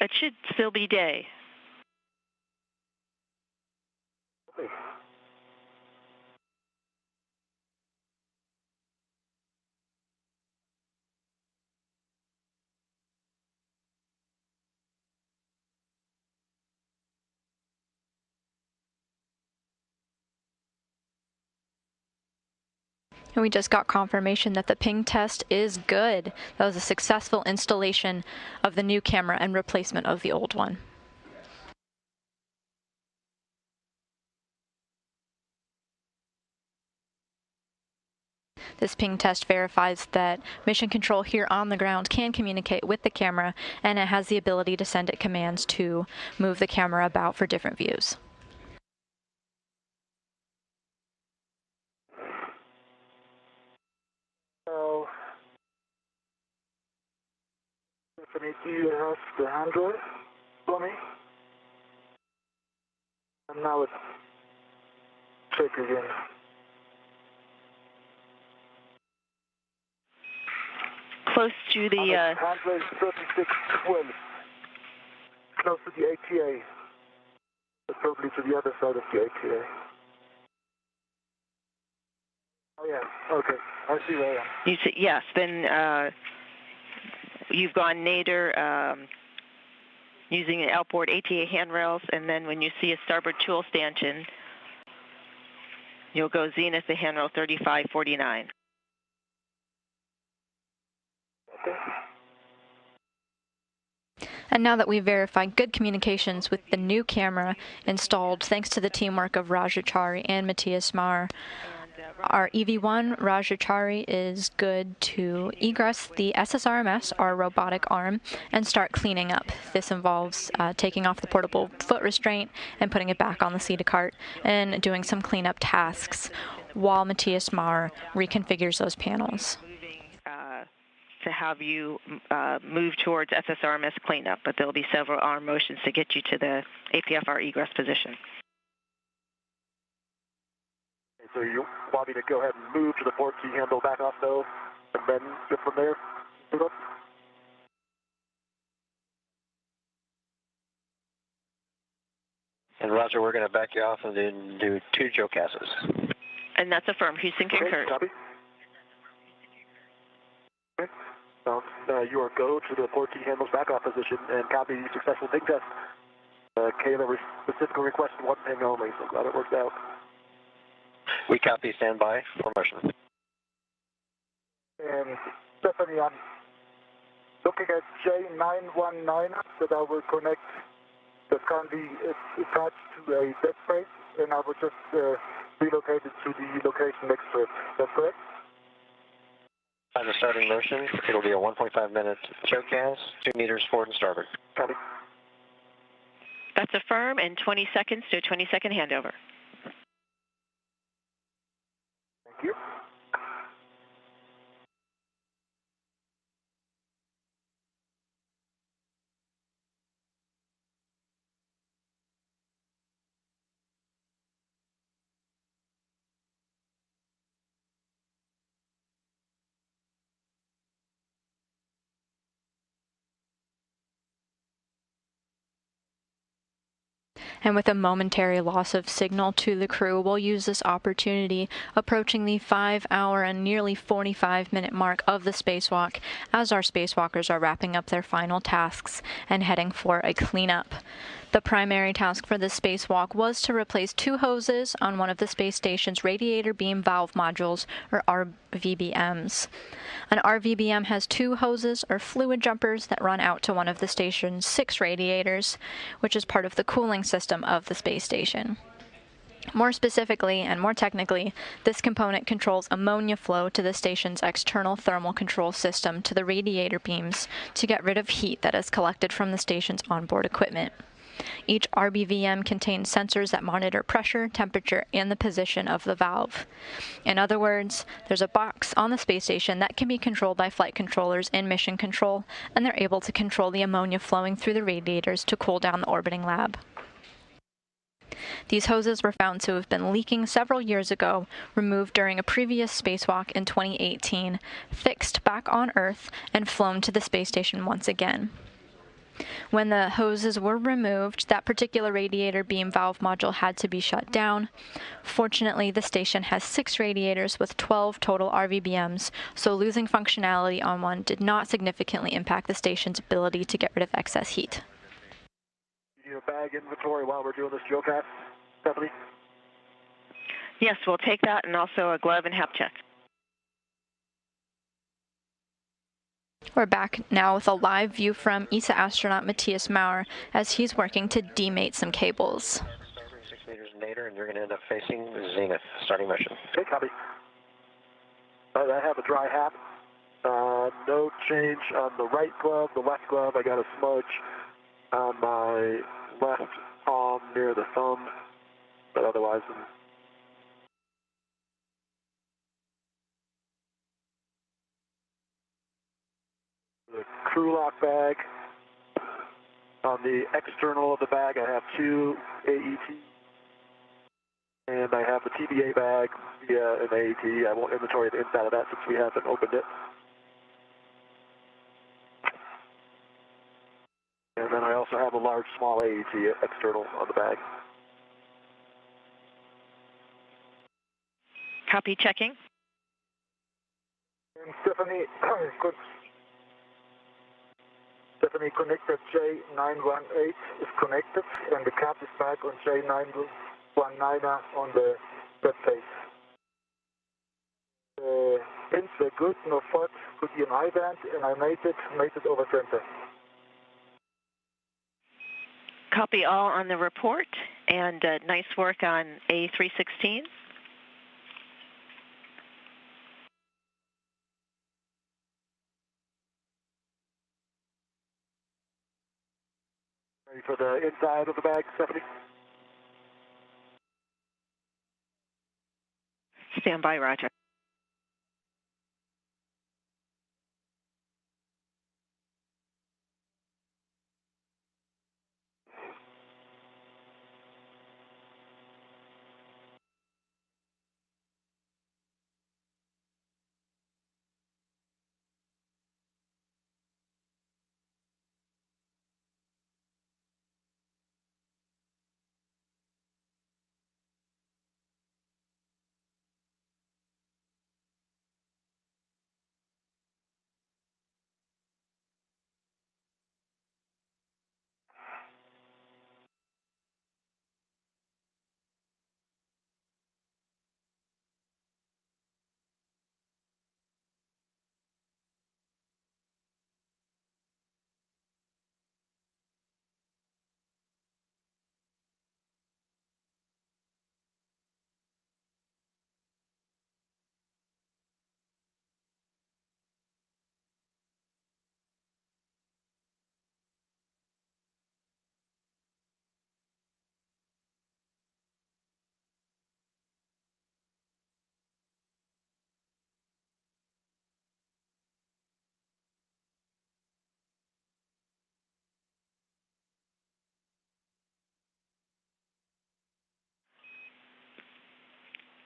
C: It should still be day.
B: Okay.
D: And we just got confirmation that the ping test is good. That was a successful installation of the new camera and replacement of the old one. This ping test verifies that mission control here on the ground can communicate with the camera, and it has the ability to send it commands to move the camera about for different views.
B: So, Stephanie, do you have the handle for me? And now let's check again.
C: Close to the...
B: Handle is 3612. Close to the ATA. But probably to the other side of the ATA. Oh yeah, okay. I see where I am.
C: You see, yes, then you've gone nadir using the outboard ATA handrails, and then when you see a starboard tool stanchion, you'll go zenith to handrail 3549.
B: Okay.
D: And now that we've verified good communications with the new camera installed, thanks to the teamwork of Rajachari and Matthias Maurer, our EV1 Rajachari is good to egress the SSRMS, our robotic arm, and start cleaning up. This involves taking off the portable foot restraint and putting it back on the Ceta cart and doing some cleanup tasks while Matthias Maurer reconfigures those panels.
C: To have you move towards SSRMS cleanup, but there'll be several arm motions to get you to the APFR egress position.
A: So you want me to go ahead and move to the port key handle back off though, and then get from there?
F: And Roger, we're going to back you off and then do 2 JOCASs.
C: And that's affirmed. Houston concurs.
A: Copy. Okay. You are go to the port key handles back off position and copy successful ping test. Kayla specifically requested 1 ping only, so glad it worked out.
F: We copy standby for motion.
B: And Stephanie, I'm looking at J919 that I will connect. That's currently attached to a dead space, and I will just relocate it to the location next to it. Is that correct?
F: Time to starting motion. It'll be a 1.5 minute JOCAS, 2 meters forward and starboard.
A: Copy.
C: That's affirmed, and 20 seconds to a 20-second handover.
B: Thank you.
D: And with a momentary loss of signal to the crew, we'll use this opportunity approaching the 5-hour and nearly 45-minute mark of the spacewalk as our spacewalkers are wrapping up their final tasks and heading for a cleanup. The primary task for this spacewalk was to replace 2 hoses on one of the space station's radiator beam valve modules, or RVBMs. An RVBM has 2 hoses, or fluid jumpers, that run out to one of the station's 6 radiators, which is part of the cooling system of the space station. More specifically and more technically, this component controls ammonia flow to the station's external thermal control system to the radiator beams to get rid of heat that is collected from the station's onboard equipment. Each RBVM contains sensors that monitor pressure, temperature, and the position of the valve. In other words, there's a box on the space station that can be controlled by flight controllers in mission control, and they're able to control the ammonia flowing through the radiators to cool down the orbiting lab. These hoses were found to have been leaking several years ago, removed during a previous spacewalk in 2018, fixed back on Earth, and flown to the space station once again. When the hoses were removed, that particular radiator beam valve module had to be shut down. Fortunately, the station has 6 radiators with 12 total RVBMs, so losing functionality on one did not significantly impact the station's ability to get rid of excess heat.
A: You need a bag inventory while we're doing this geocast, Stephanie?
C: Yes, we'll take that, and also a glove and hap check.
D: We're back now with a live view from ESA astronaut Matthias Maurer as he's working to demate some cables.
F: 6 meters nadir, and you're going to end up facing zenith. Starting mission.
A: Okay, copy. I have a dry hat. No change on the right glove. The left glove, I got a smudge on my left arm near the thumb, but otherwise the crew lock bag. On the external of the bag, I have 2 AET, and I have the TBA bag via an AET. I won't inventory the inside of that since we haven't opened it. And then I also have a large, small AET external on the bag.
C: Copy, checking.
B: Stephanie, good. Stephanie, connector J918 is connected, and the cap is back on J919 on the web page. The pins were good, no fault, could be an I-band, and I made it over center.
C: Copy all on the report, and nice work on A316.
A: Ready for the inside of the bag, Stephanie?
C: Stand by, Roger.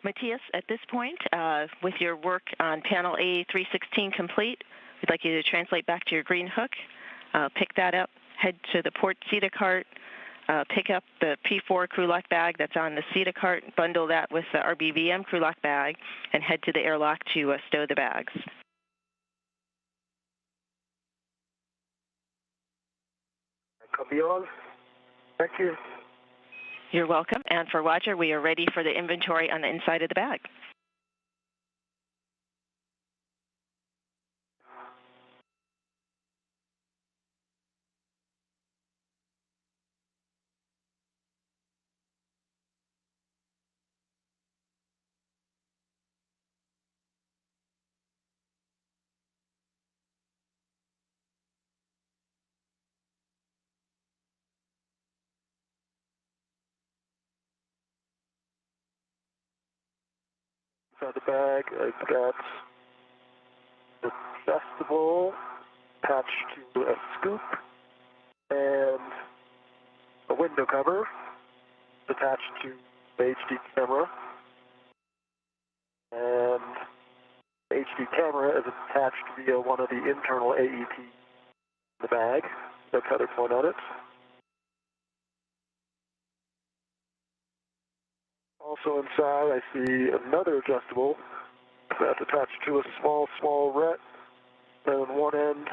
C: Matthias, at this point, with your work on panel A316 complete, we'd like you to translate back to your green hook, pick that up, head to the port Zeta cart, pick up the P4 crew lock bag that's on the CETA cart, bundle that with the RBVM crew lock bag, and head to the airlock to stow the bags.
B: Copy all. Thank you.
C: You're welcome. And for Roger, we are ready for the inventory on the inside of the bag.
A: Inside the bag, I've got the adjustable attached to a scoop and a window cover attached to the HD camera. And the HD camera is attached via one of the internal AET in the bag. That's how they point on it. Also inside, I see another adjustable that's attached to a small ret. And on one end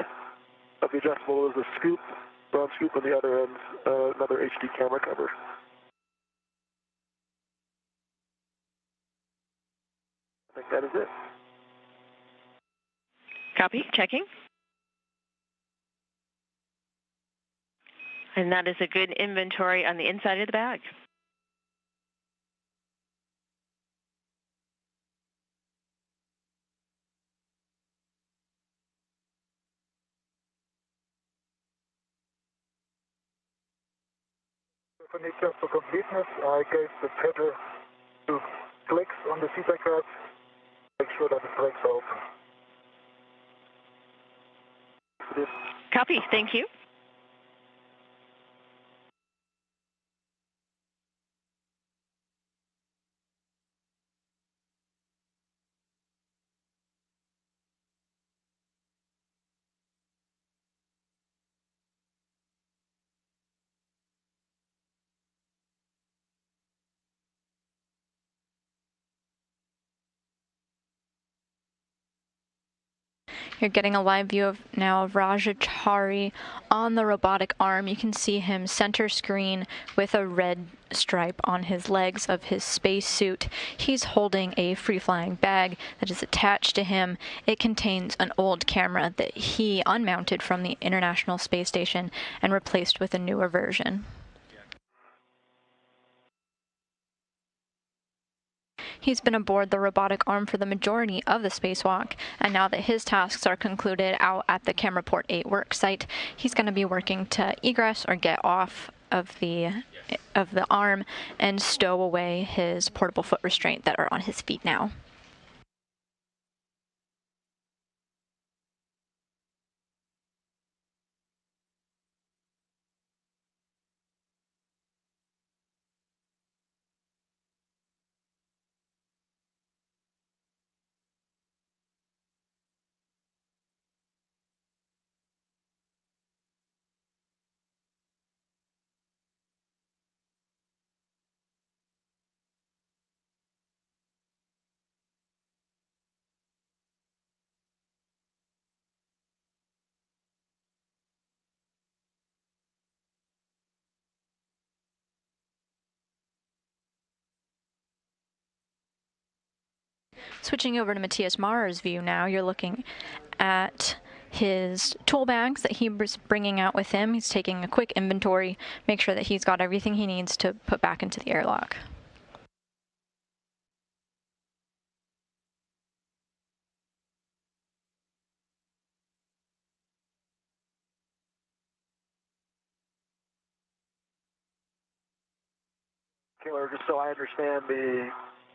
A: of the adjustable is a scoop, brown scoop, on the other end, another HD camera cover. I think that is it.
C: Copy. Checking. And that is a good inventory on the inside of the bag.
B: Just for completeness, I gave the pedal 2 clicks on the CETA card. Make sure that the brakes are open.
C: Copy. Thank you. You're getting a live view now of Rajachari on the robotic arm. You can see him center screen with a red stripe on his legs of his spacesuit. He's holding a free-flying bag that is attached to him. It contains an old camera that he unmounted from the International Space Station and replaced with a newer version. He's been aboard the robotic arm for the majority of the spacewalk, and now that his tasks are concluded out at the Camera Port 8 work site, he's going to be working to egress or get off of the arm and stow away his portable foot restraint that are on his feet now. Switching over to Matthias Mahrer's view now, you're looking at his tool bags that he was bringing out with him. He's taking a quick inventory, make sure that he's got everything he needs to put back into the airlock.
A: Taylor, just so I understand the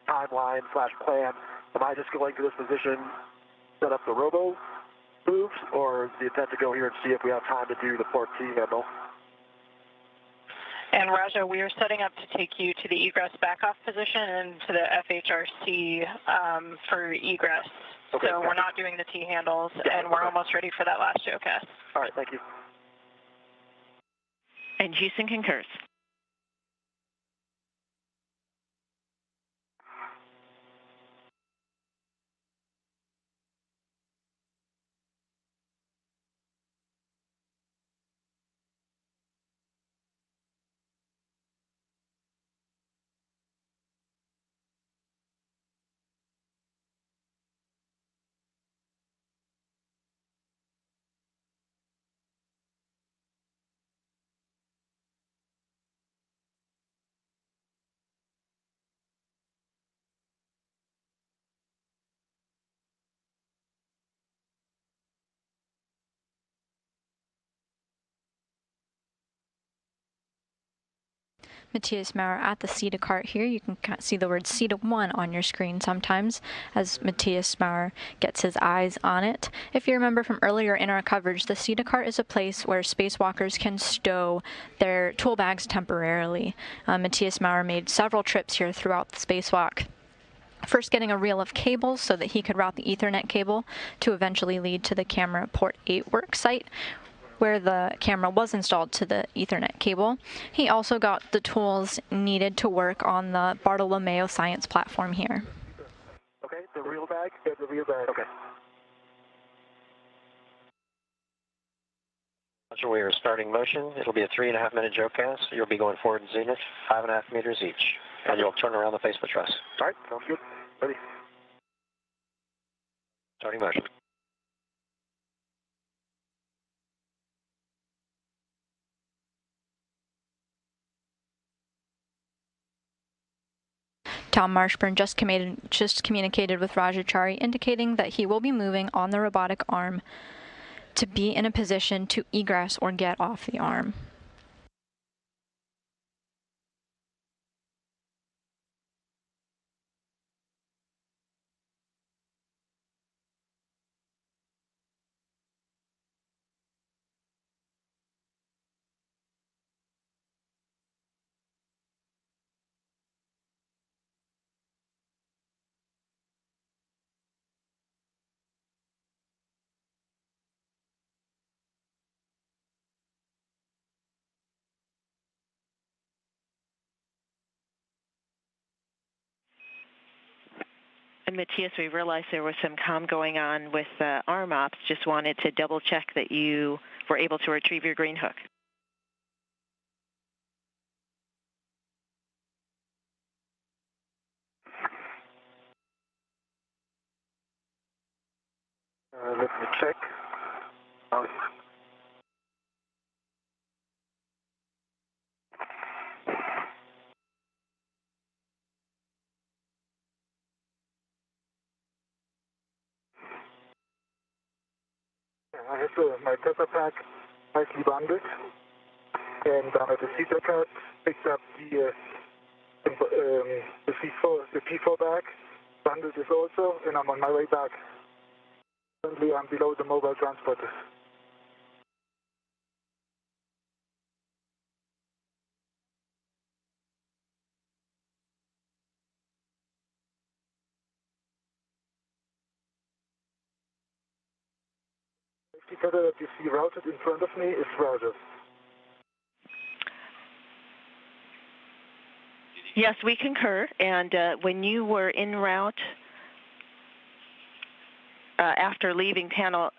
A: timeline / plan, am I just going to this position, set up the robo moves, or is the intent to go here and see if we have time to do the port T handle?
G: And Raja, we are setting up to take you to the egress backoff position and to the FHRC for egress.
A: Okay,
G: so we're not doing the T handles, and we're almost ready for that last showcast.
A: All right, thank you.
C: And Houston concurs.
D: Matthias Maurer at the CETA cart here. You can see the word CETA 1 on your screen sometimes as Matthias Maurer gets his eyes on it. If you remember from earlier in our coverage, the CETA cart is a place where spacewalkers can stow their tool bags temporarily. Matthias Maurer made several trips here throughout the spacewalk. First getting a reel of cables so that he could route the Ethernet cable to eventually lead to the camera port 8 work site, where the camera was installed to the Ethernet cable. He also got the tools needed to work on the Bartolomeo science platform here.
B: Okay, the reel bag? Yeah, the reel bag. Okay.
F: So we are starting motion. It'll be a 3.5 minute jokecast. You'll be going forward in zenith, 5.5 meters each. And you'll turn around the face of the truss.
B: All right, sounds good. Ready?
F: Starting motion.
D: Tom Marshburn just communicated with Rajachari, indicating that he will be moving on the robotic arm to be in a position to egress or get off the arm.
C: And Matthias, we realized there was some comm going on with arm ops. Just wanted to double check that you were able to retrieve your green hook.
B: Let me check. Oh. I have my pepper pack nicely bundled, and at the CETA cart picked up the P4 bag, bundled this also, and I'm on my way back. Currently, I'm below the mobile transporters. The tether that you see routed in front of me is routed.
C: Yes, we concur. And when you were en route after leaving panel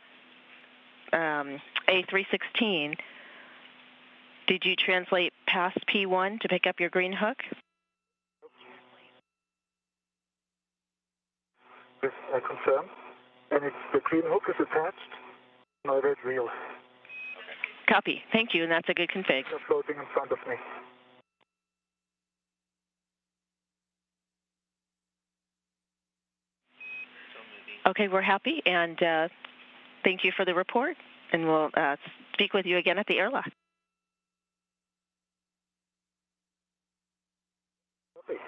C: A316, did you translate past P1 to pick up your green hook?
B: Yes, I confirm. And the green hook is attached to my red reel.
C: Copy. Thank you, and that's a good config.
B: They're floating in front of me.
C: Okay, we're happy, and thank you for the report, and we'll speak with you again at the airlock.
B: Okay.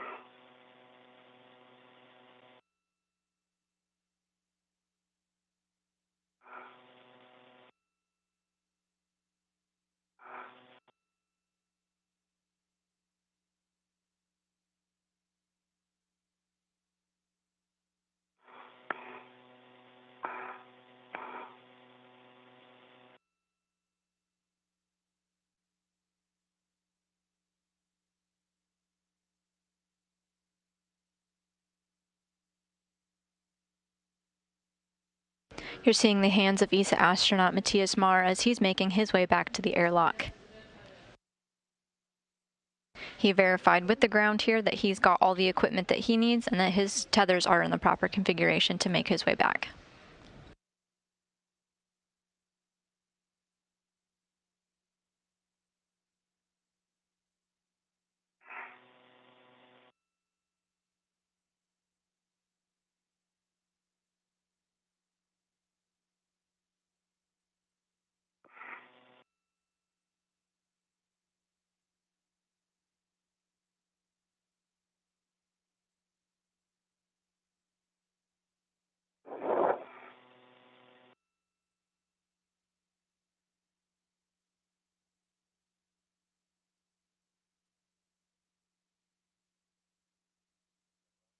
D: You're seeing the hands of ESA astronaut Matthias Maurer as he's making his way back to the airlock. He verified with the ground here that he's got all the equipment that he needs and that his tethers are in the proper configuration to make his way back.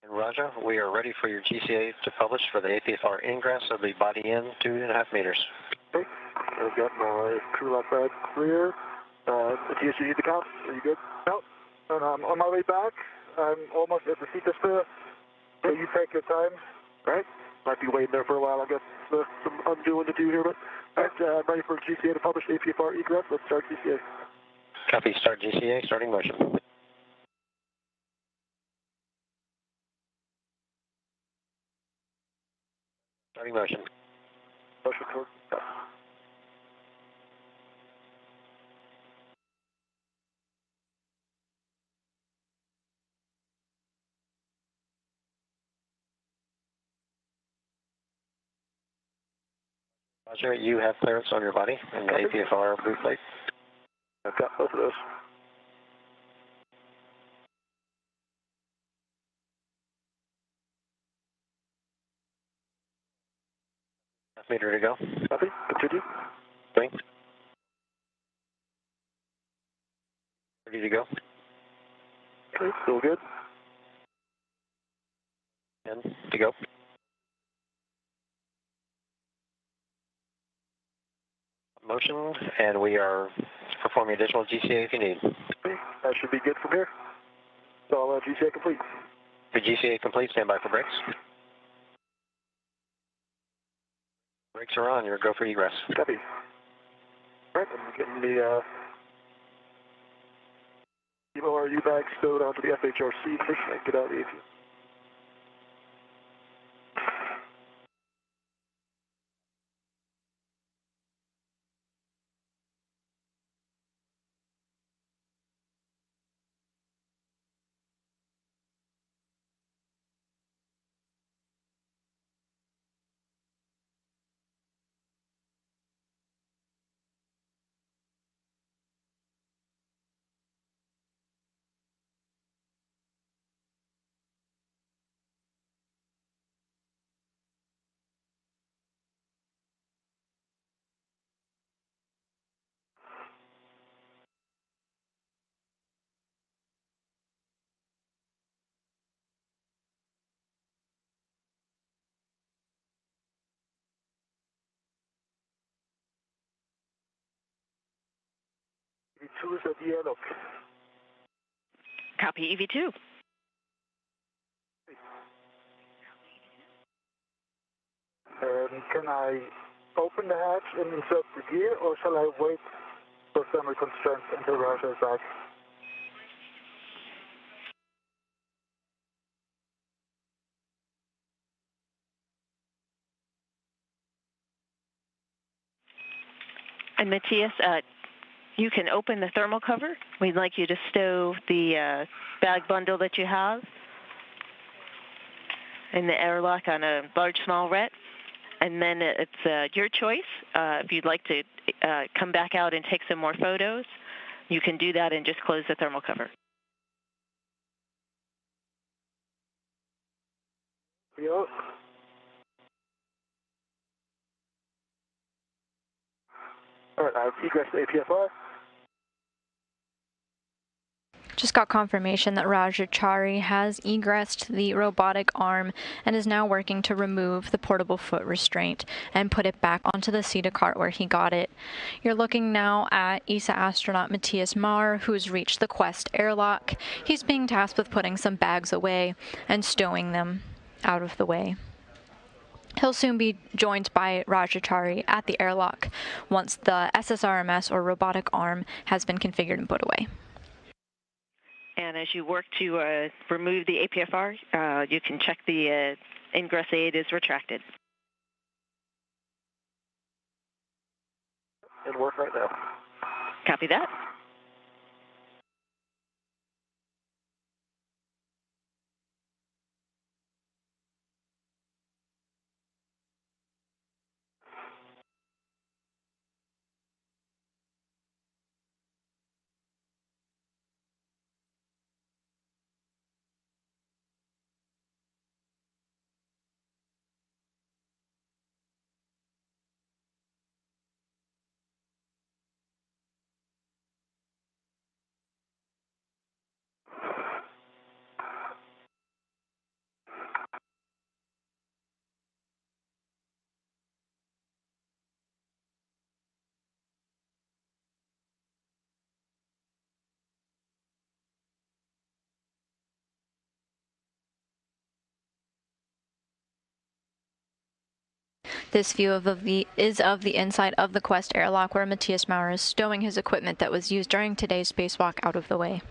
F: And Roger, we are ready for your GCA to publish for the APFR ingress of the body in 2.5 meters.
A: Okay, I've got my crew lock bag clear. Matthias, you need the count? Are you good?
B: No, and I'm on my way back. I'm almost at the seat spur, so you take your time.
A: Right. Might be waiting there for a while, I guess. Some undoing to do here, but all right, I'm ready for GCA to publish APFR egress. Let's start GCA.
F: Copy, start GCA, starting motion. Starting motion.
A: Motion toward.
F: Roger, you have clearance on your body and the APFR boot plate.
A: I've got both of those.
F: Half meter to go.
A: Copy. Continue.
F: Swing. Ready to go.
A: Okay, still good.
F: 10 to go. Motion, and we are performing additional GCA if you need.
A: Okay, that should be good from here. So GCA complete.
F: The GCA complete, stand by for brakes. Brakes are on, you're go for egress.
A: Copy. All right, I'm getting the MORU bag stowed onto the FHRC first and get out of the ATM. EV2 is at the airlock.
C: Copy EV2.
B: Can I open the hatch and insert the gear, or shall I wait for thermal constraints until Roger is back?
C: And Matthias, you can open the thermal cover. We'd like you to stow the bag bundle that you have in the airlock on a large, small ret. And then it's your choice. If you'd like to come back out and take some more photos, you can do that and just close the thermal cover.
A: Yeah. All right, I've egressed the APFR.
D: Just got confirmation that Rajachari has egressed the robotic arm and is now working to remove the portable foot restraint and put it back onto the CETA cart where he got it. You're looking now at ESA astronaut Matthias Marr, who's reached the Quest airlock. He's being tasked with putting some bags away and stowing them out of the way. He'll soon be joined by Rajachari at the airlock once the SSRMS or robotic arm has been configured and put away.
C: And as you work to remove the APFR, you can check the ingress aid is retracted.
A: And work right now.
C: Copy that.
D: This view is of the inside of the Quest airlock, where Matthias Maurer is stowing his equipment that was used during today's spacewalk out of the way.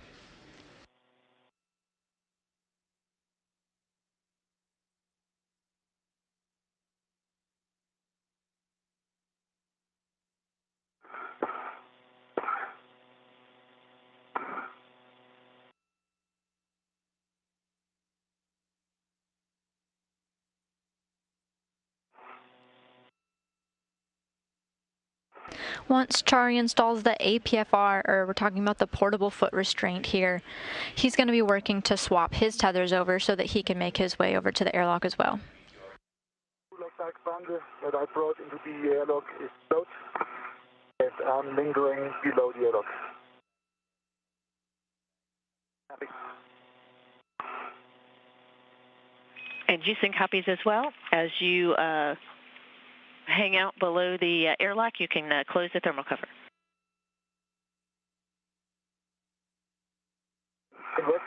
D: Once Chari installs the APFR, or we're talking about the portable foot restraint here, he's going to be working to swap his tethers over so that he can make his way over to the airlock as well.
B: Like bundle that I brought into the airlock is stowed, and I'm lingering below the airlock. Happy.
C: And Houston copies as well. As you hang out below the airlock, you can close the thermal cover.
B: What?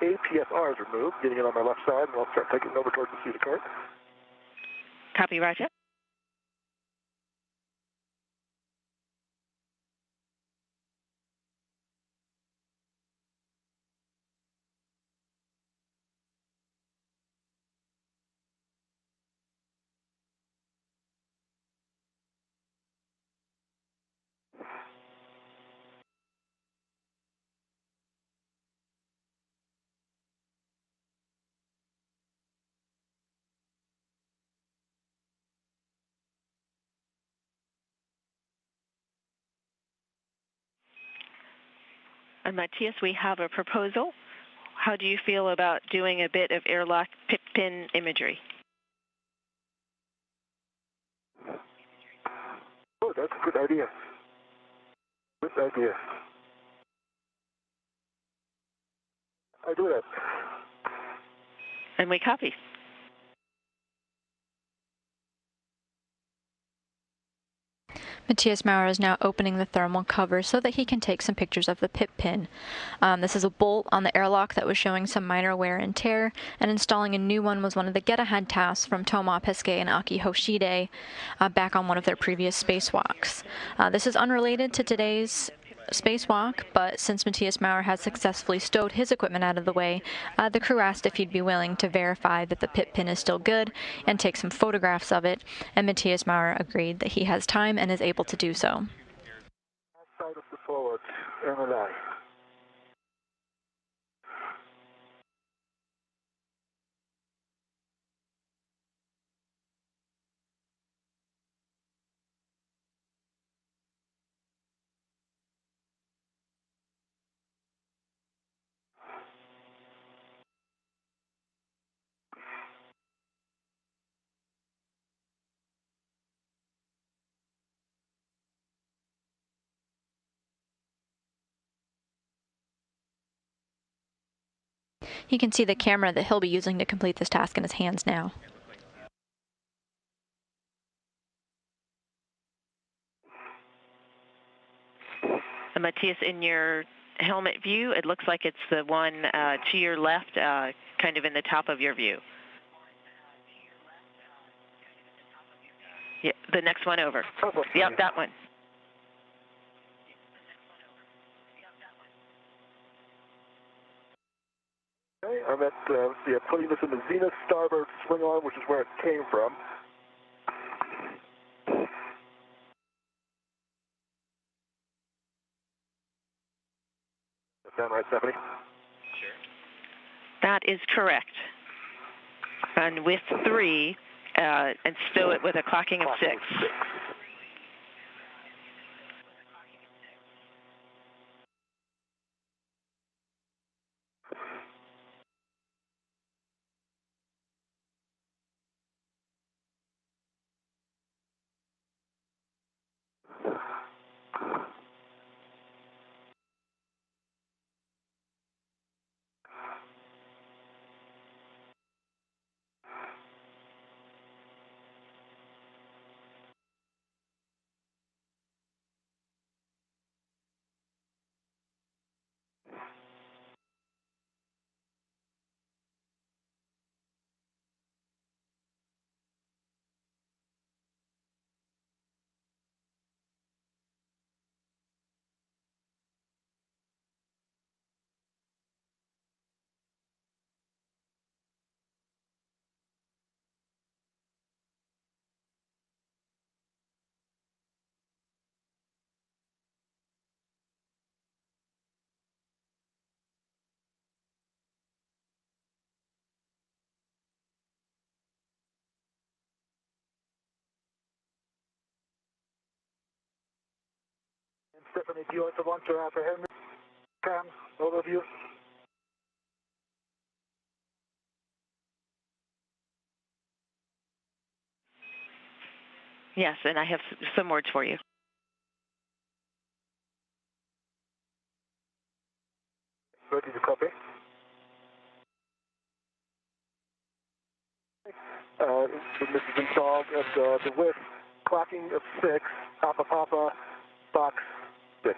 A: APFR is removed, getting it on my left side, and I'll start taking it over towards the seat of cart.
C: Copy, Roger. And Matthias, we have a proposal. How do you feel about doing a bit of airlock pit pin imagery?
A: Oh, that's a good idea. Good idea. I do that.
C: And we copy.
D: Matthias Maurer is now opening the thermal cover so that he can take some pictures of the pit pin. This is a bolt on the airlock that was showing some minor wear and tear, and installing a new one was one of the get-ahead tasks from Toma Pesquet and Aki Hoshide back on one of their previous spacewalks. This is unrelated to today's spacewalk, but since Matthias Maurer had successfully stowed his equipment out of the way, the crew asked if he'd be willing to verify that the pit pin is still good and take some photographs of it, and Matthias Maurer agreed that he has time and is able to do so.
A: Side of the forward, MLI.
D: You can see the camera that he'll be using to complete this task in his hands now.
C: And Matthias, in your helmet view, it looks like it's the one to your left, kind of in the top of your view. Yeah, the next one over. Yep, that one.
A: Okay, I'm at, putting this in the zenith starboard swing arm, which is where it came from. That sound right, Stephanie?
E: Sure.
C: That is correct. And with 3, and stow it with a clocking of 6.
B: Stephanie, do you also want to have a helmet cam overview?
C: Yes, and I have some words for you.
B: Ready to copy. This is installed at the width, clocking of 6, Papa, box 6.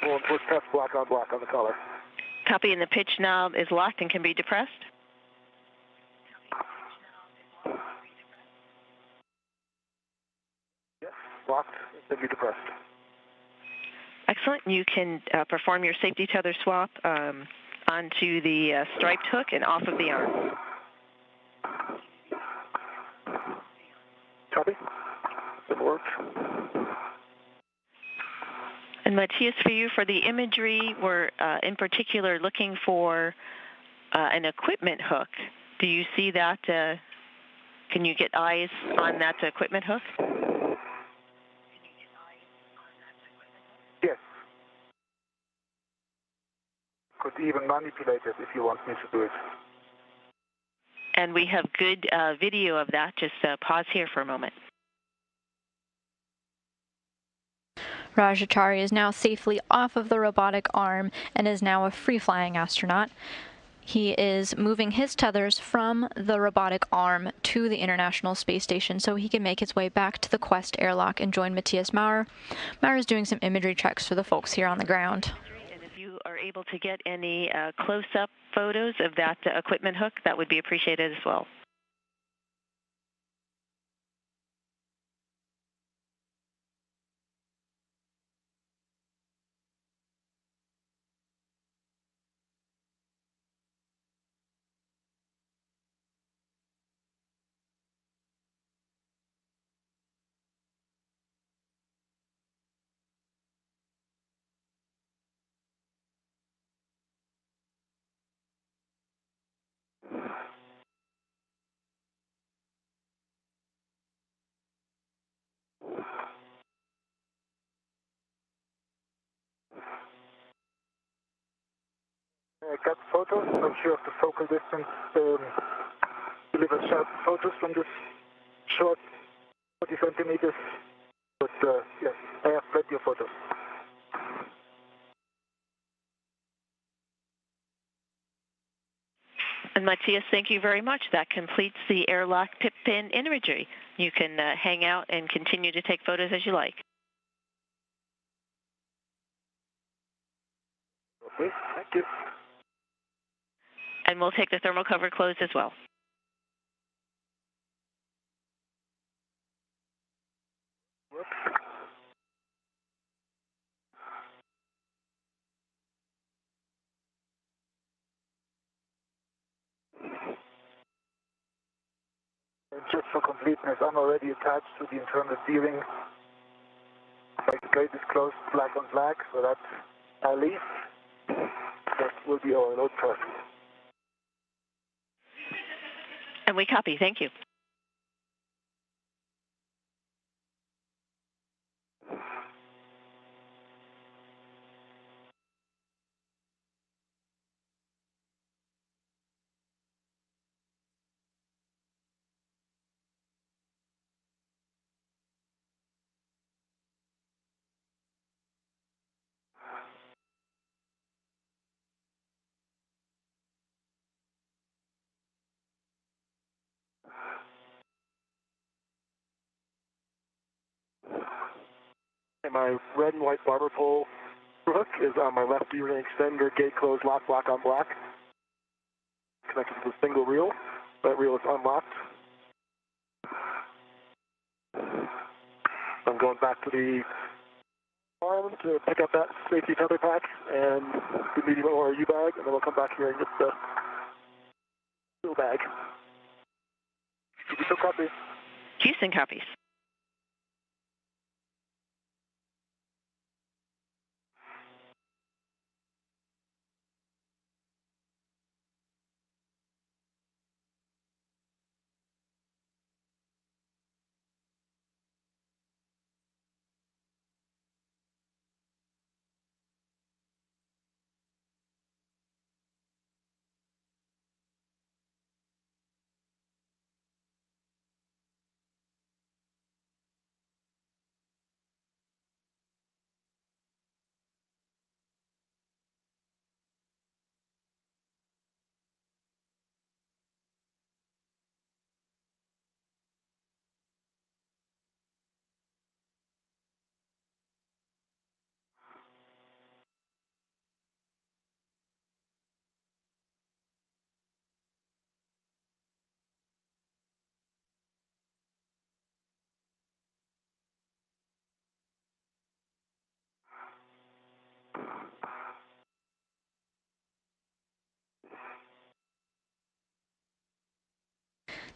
B: We'll test block on the color.
C: Copy, and the pitch knob is locked and can be depressed?
B: Yes, locked, it can be depressed.
C: Excellent. You can perform your safety tether swap onto the striped hook and off of the arm.
B: Copy. It works.
C: And Matthias, for you, for the imagery, we're in particular looking for an equipment hook. Do you see that? Can you get eyes on that equipment hook?
B: Yes. Could even manipulate it if you want me to do it.
C: And we have good video of that. Just pause here for a moment.
D: Rajachari is now safely off of the robotic arm and is now a free-flying astronaut. He is moving his tethers from the robotic arm to the International Space Station so he can make his way back to the Quest airlock and join Matthias Maurer. Maurer is doing some imagery checks for the folks here on the ground.
C: And if you are able to get any close-up photos of that equipment hook, that would be appreciated as well.
B: I got photos. I'm sure of the focal distance delivers sharp photos from this short 40 centimeters. But yes, I have plenty of photos.
C: And Matthias, thank you very much. That completes the airlock tip pin imagery. You can hang out and continue to take photos as you like.
B: Okay, thank you.
C: And we'll take the thermal cover closed as well.
B: And just for completeness, I'm already attached to the internal steering. My plate is closed black on black, so that's at least that will be our load process.
C: And we copy. Thank you.
A: And my red and white barber pole hook is on my left D-ring extender, gate closed, lock, block on block. Connected to the single reel. That reel is unlocked. I'm going back to the arm to pick up that safety tether pack and the medium or U bag, and then we'll come back here and get the U bag. So copy.
C: Houston copies.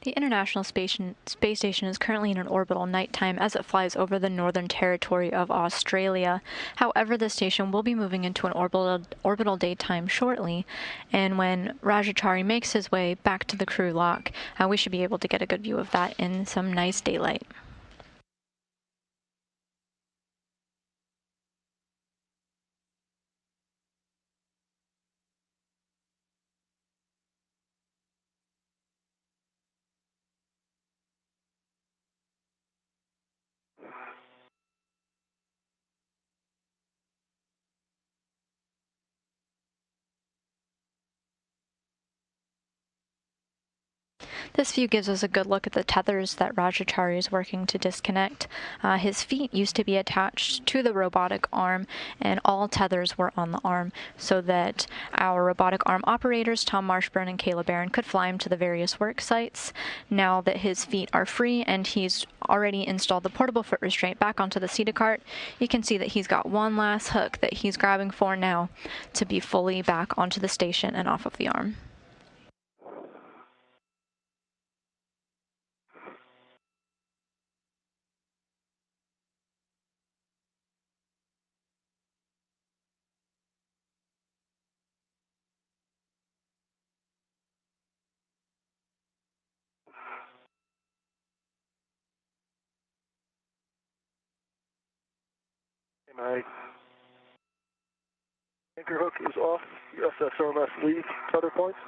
D: The International Space Station is currently in an orbital nighttime as it flies over the northern territory of Australia. However, the station will be moving into an orbital daytime shortly, and when Rajachari makes his way back to the crew lock, we should be able to get a good view of that in some nice daylight. This view gives us a good look at the tethers that Rajachari is working to disconnect. His feet used to be attached to the robotic arm, and all tethers were on the arm, so that our robotic arm operators, Tom Marshburn and Kayla Barron, could fly him to the various work sites. Now that his feet are free and he's already installed the portable foot restraint back onto the seated cart, you can see that he's got one last hook that he's grabbing for now to be fully back onto the station and off of the arm.
A: My anchor hook is off the SSRMS lead tether points,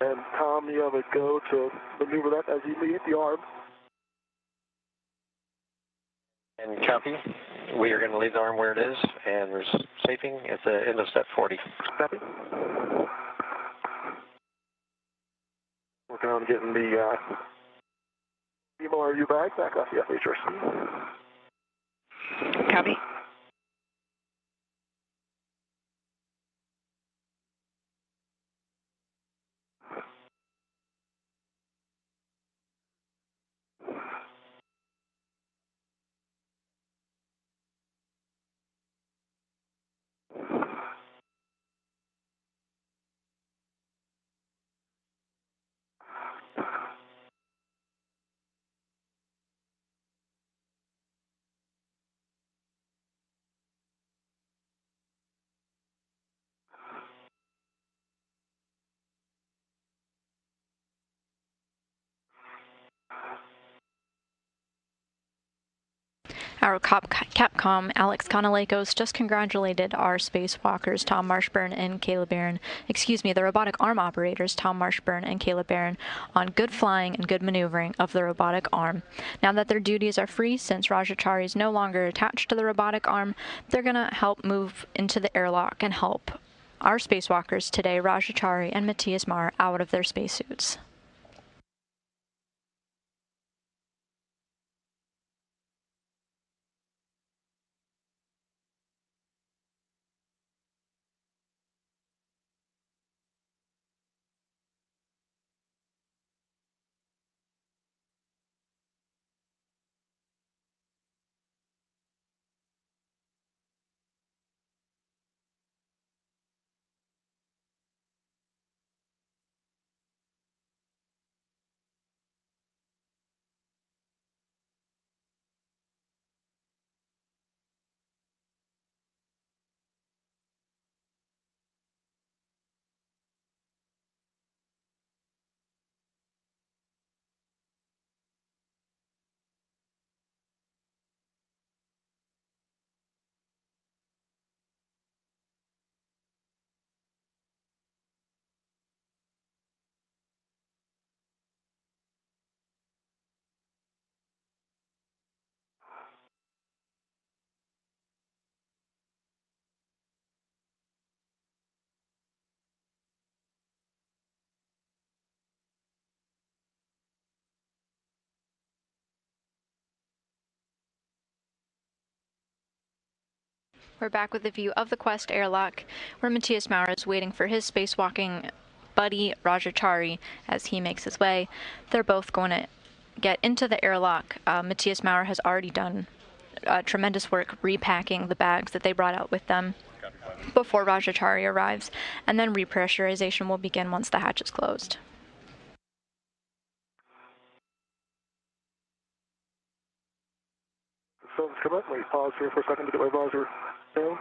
A: and Tom, you have a go to maneuver that as you lead the arm.
F: And copy. We are going to leave the arm where it is, and we're safing at the end of step 40.
A: Copy. Working on getting the MRU bag back off the FHRC.
C: Copy. Our Capcom, Alex Kanalekos, just congratulated our spacewalkers, Tom Marshburn and Kayla Barron, the robotic arm operators, Tom Marshburn and Kayla Barron, on good flying and good maneuvering of the robotic arm. Now that their duties are free, since Rajachari is no longer attached to the robotic arm, they're going to help move into the airlock and help our spacewalkers today, Rajachari and Matthias Maurer, out of their spacesuits. We're back with a view of the Quest airlock, where Matthias Maurer is waiting for his spacewalking buddy, Rajachari, as he makes his way. They're both going to get into the airlock. Matthias Maurer has already done tremendous work repacking the bags that they brought out with them before Rajachari arrives, and then repressurization will begin once the hatch is closed.
A: instrument. Let me pause here for a second to get my visor down.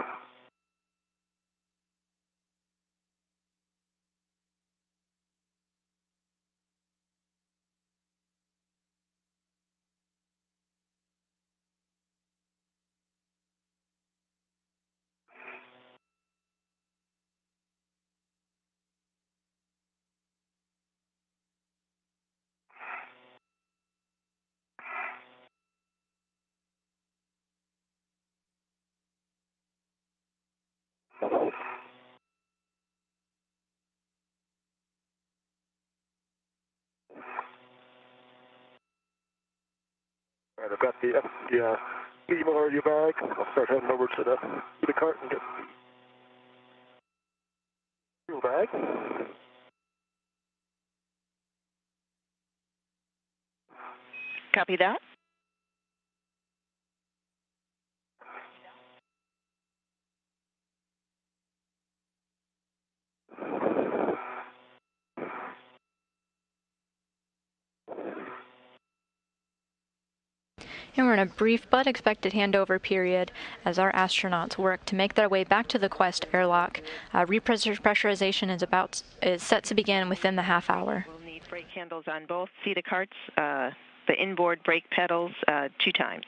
A: All right, I've got the EMRU bag. I'll start heading over to the cart and get the fuel bag.
C: Copy that. And we're in a brief but expected handover period as our astronauts work to make their way back to the Quest airlock. Repressurization is set to begin within the half hour. We'll need brake handles on both CETA carts, the inboard brake pedals 2 times.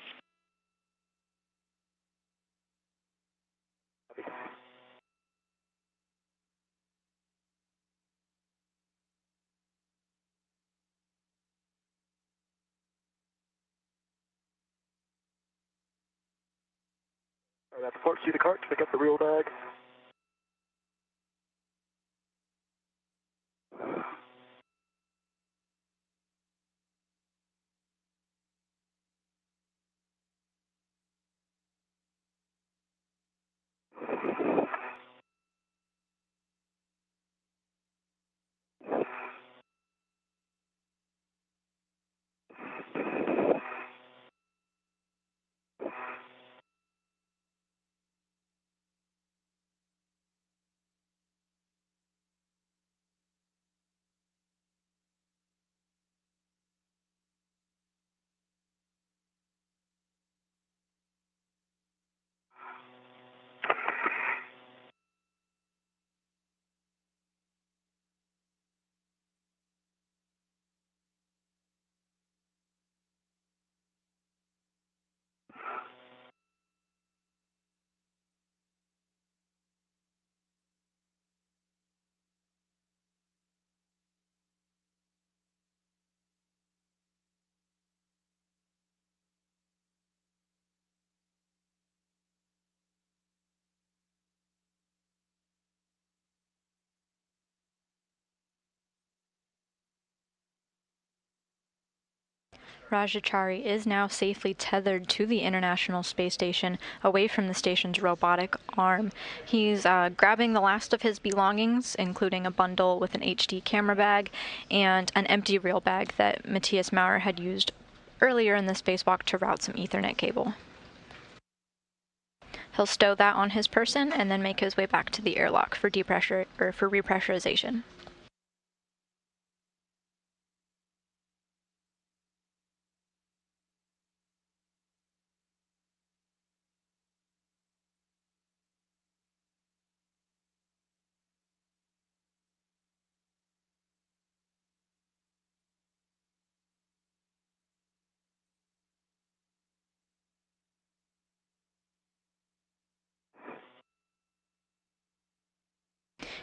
A: All right, at the port, CETA cart to pick up the real bag.
D: Rajachari is now safely tethered to the International Space Station, away from the station's robotic arm. He's grabbing the last of his belongings, including a bundle with an HD camera bag and an empty reel bag that Matthias Maurer had used earlier in the spacewalk to route some Ethernet cable. He'll stow that on his person and then make his way back to the airlock for repressurization.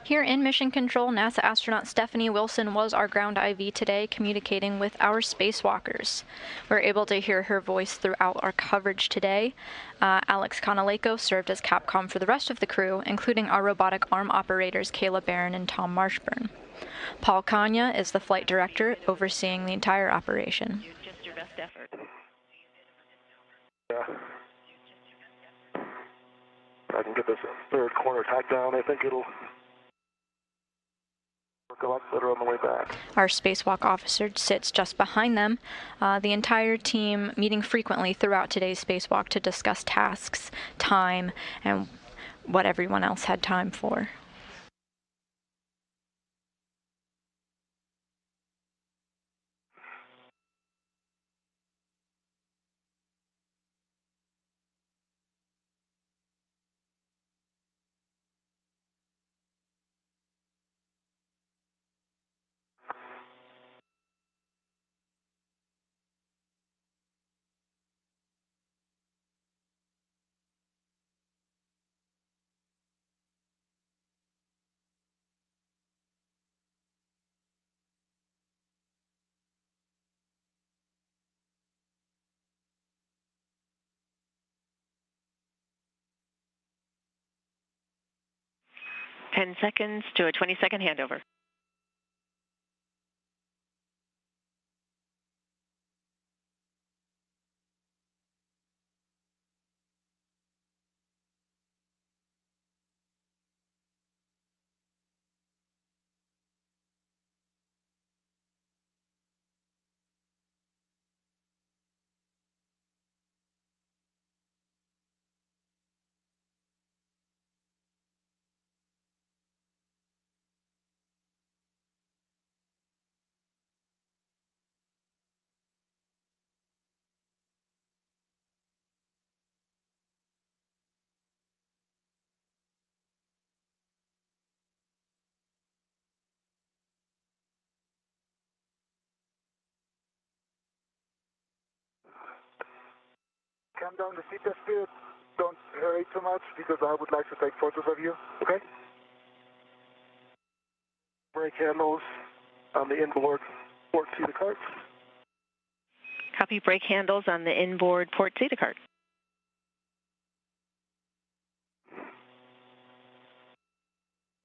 D: Here in Mission Control, NASA astronaut Stephanie Wilson was our ground IV today, communicating with our spacewalkers. We're able to hear her voice throughout our coverage today. Alex Kanaleko served as Capcom for the rest of the crew, including our robotic arm operators Kayla Barron and Tom Marshburn. Paul Kanya is the flight director, overseeing the entire operation.
C: Just your best effort.
A: Yeah. I can get this third corner tacked down. I think it'll work a lot better on the way back.
D: Our spacewalk officer sits just behind them. The entire team meeting frequently throughout today's spacewalk to discuss tasks, time, and what everyone else had time for.
C: 10 seconds to a 20-second handover.
B: Come down the seat speed. Don't hurry too much because I would like to take photos of you. Okay?
A: Brake handles on the inboard port seat of cart.
C: Copy. Brake handles on the inboard port seat of cart.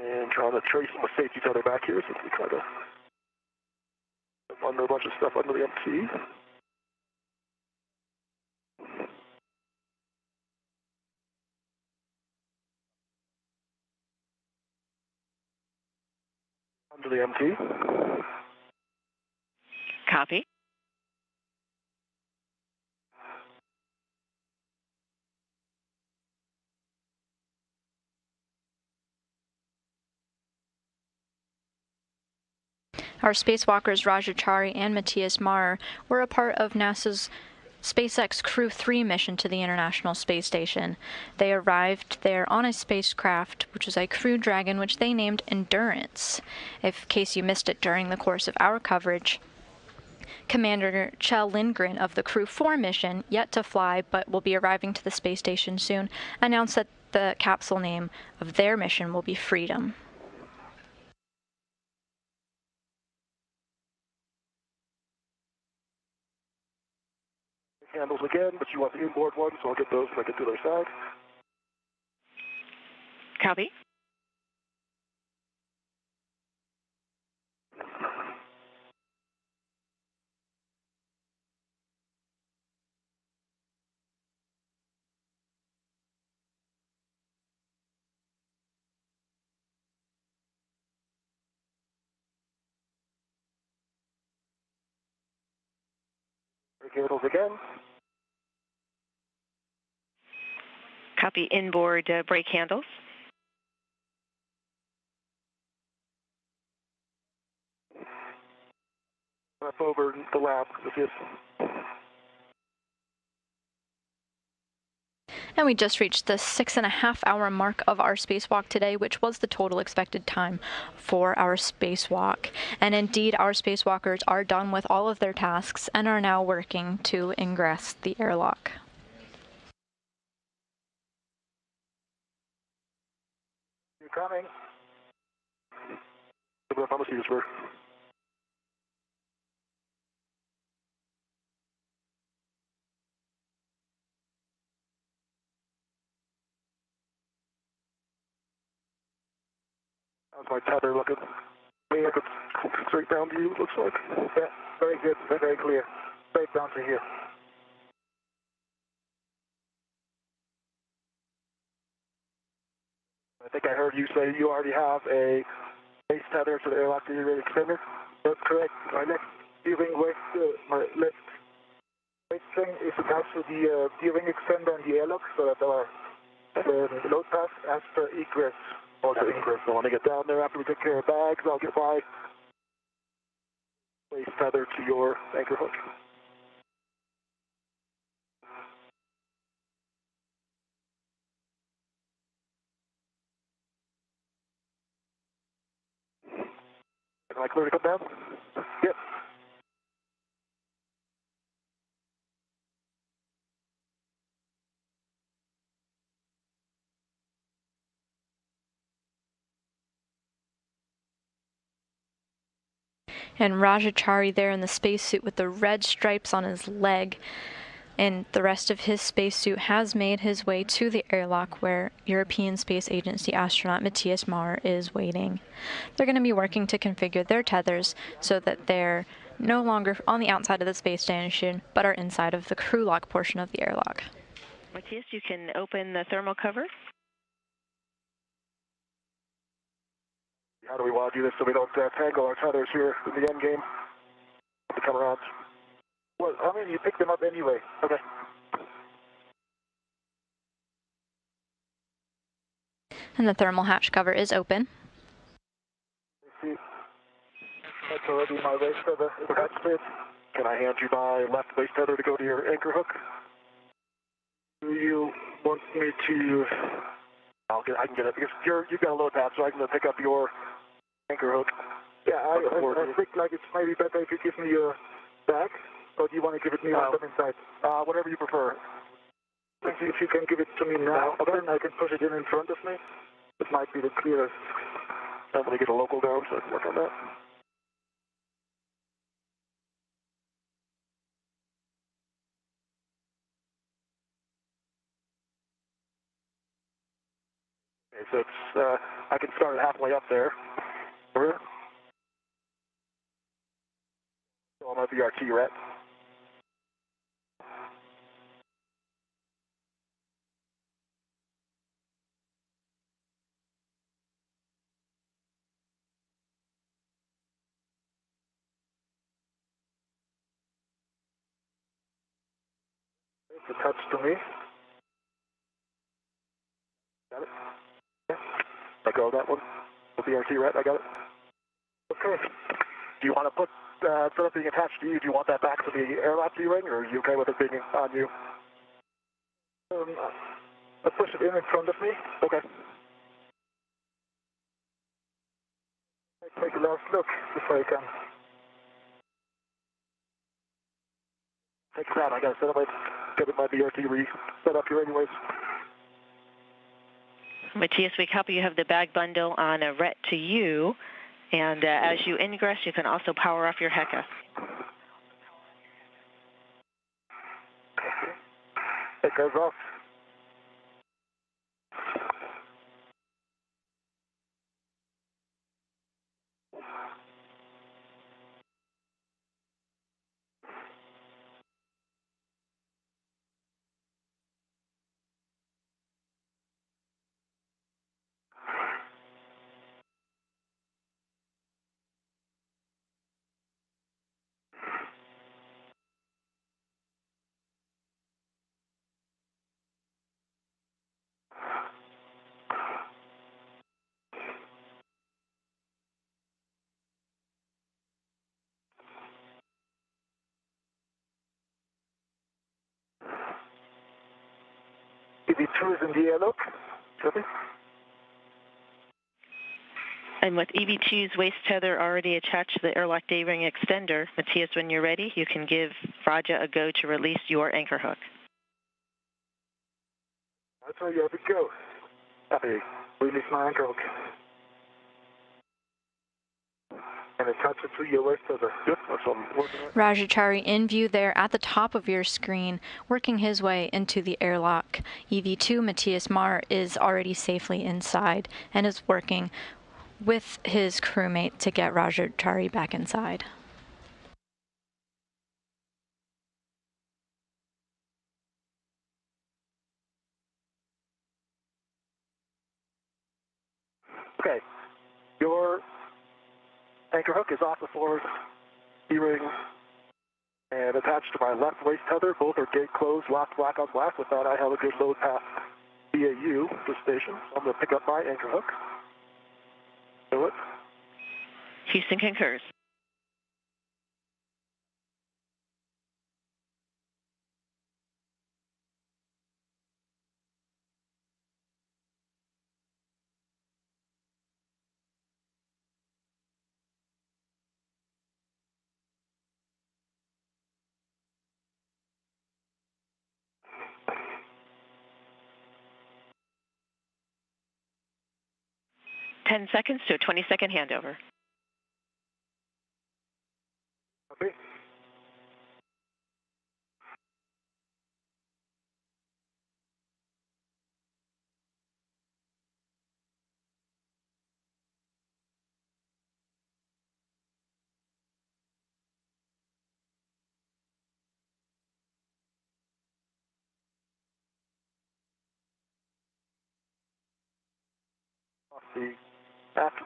A: And trying to trace some safety tether back here since we kind of under a bunch of stuff under the MT. Under the MT.
C: Copy. Our spacewalkers Rajachari and Matthias Marr were a part of NASA's SpaceX Crew 3 mission to the International Space Station. They arrived there on a spacecraft, which was a Crew Dragon, which they named Endurance. In case you missed it during the course of our coverage, Commander Kjell Lindgren of the Crew 4 mission, yet to fly but will be arriving to the space station soon, announced that the capsule name of their mission will be Freedom.
A: Handles again, but you want the inboard ones, so I'll get those when I get to the other side.
C: Copy.
A: Brake handles again.
C: Copy. Inboard brake handles.
A: Up over the lab with this.
D: And we just reached the 6.5-hour mark of our spacewalk today, which was the total expected time for our spacewalk. And indeed, our spacewalkers are done with all of their tasks and are now working to ingress the airlock.
B: You're coming.
A: I'm going to see this work. How's my tether looking? Me, I could straight down to you, looks like.
B: Yeah, very good, very clear. Straight down to here.
A: I think I heard you say you already have a base tether to the airlock gearing extender.
B: That's correct. My left steering my left waist string is attached to the steering extender and the airlock, so that our load path as per egress.
A: Also ingress. So when I get down there after we take care of bags, I'll get my base tether to your anchor hook. Am I clear to come down? Yep.
D: And Rajachari there in the spacesuit with the red stripes on his leg and the rest of his spacesuit has made his way to the airlock where European Space Agency astronaut Matthias Maurer is waiting. They're going to be working to configure their tethers so that they're no longer on the outside of the space station, but are inside of the crew lock portion of the airlock.
C: Matthias, you can open the thermal cover.
A: How do we want to do this so we don't tangle our tethers here in the end game? To come around.
B: Well, I mean, you pick them up anyway.
A: Okay.
D: And the thermal hatch cover is open.
B: See, that's already my waist tether attached to it.
A: Can I hand you my left waist tether to go to your anchor hook?
B: Do you want me to...
A: I can get it because you've got a load pad, so I can pick up your anchor hook.
B: Yeah, I think like it's maybe better if you give me your bag, or do you want to give it me once I'm inside?
A: Whatever you prefer.
B: Let's see if you can give it to me now, then I can push it in front of me. It might be the clearest.
A: I'm going to get a local down so I can work on that. Okay, so it's, I can start it halfway up there. Over here. On my VRT ret.
B: It's attached to me.
A: Got it? Yeah. Let go of that one. The VRT ret, I got it.
B: Okay.
A: Do you want to put, instead of being attached to you, do you want that back to the airlock D-ring, or are you okay with it being on you?
B: I'll push it in front of me.
A: Okay.
B: Take a last look before I can.
A: Take a crowd. I got to set up my VRT set up here anyways.
C: Matthias, we copy you have the bag bundle on a ret to you, and as you ingress, you can also power off your HECA.
B: It goes off. EV2 is in the airlock. Copy.
C: And with EV2's waist tether already attached to the airlock D-ring extender, Matthias, when you're ready, you can give Raja a go to release your anchor hook.
B: I'll tell you how to go.
A: Copy.
B: Release my anchor hook. And attach it to your waist tether.
A: Good. That's what I'm working on.
D: Rajachari in view there at the top of your screen, working his way into the airlock. EV2 Matthias Maurer is already safely inside and is working with his crewmate to get Rajachari back inside.
A: Okay. Your anchor hook is off the floor, D-ring, and attached to my left waist tether. Both are gate closed, locked black on black. With that, I have a good load path via you, the station. So I'm going to pick up my anchor hook. Do it.
C: Houston concurs. Ten seconds to a 20-second handover.
B: Okay.
A: The aft.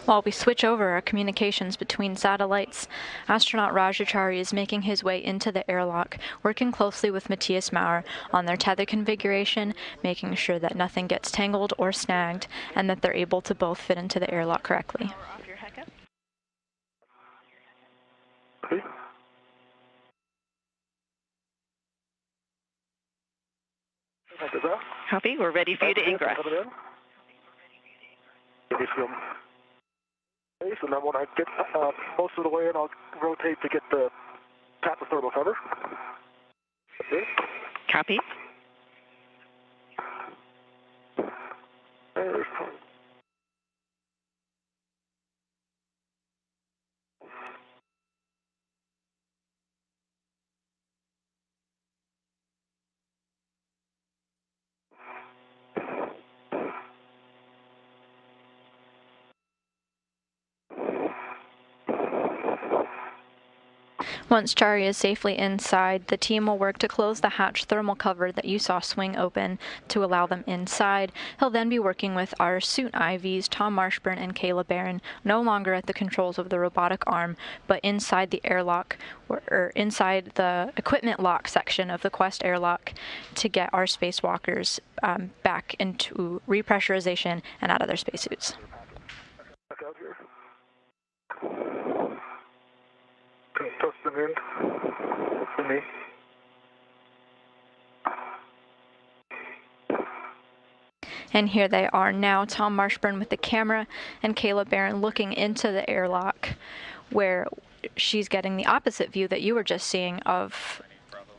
D: While we switch over our communications between satellites, astronaut Rajachari is making his way into the airlock, working closely with Matthias Maurer on their tether configuration, making sure that nothing gets tangled or snagged, and that they're able to both fit into the airlock correctly.
A: Okay.
C: Copy. We're ready for you to ingress.
A: Okay, so now when I get most of the way in, I'll rotate to tap the thermal cover. Okay.
C: Copy.
A: There's
D: Once Chari is safely inside, the team will work to close the hatch thermal cover that you saw swing open to allow them inside. He'll then be working with our suit IVs, Tom Marshburn and Kayla Barron, no longer at the controls of the robotic arm, but inside the airlock, or inside the equipment lock section of the Quest airlock to get our spacewalkers back into repressurization and out of their spacesuits.
A: back out here. Toss them in for me.
D: And here they are now, Tom Marshburn with the camera and Kayla Barron looking into the airlock, where she's getting the opposite view that you were just seeing of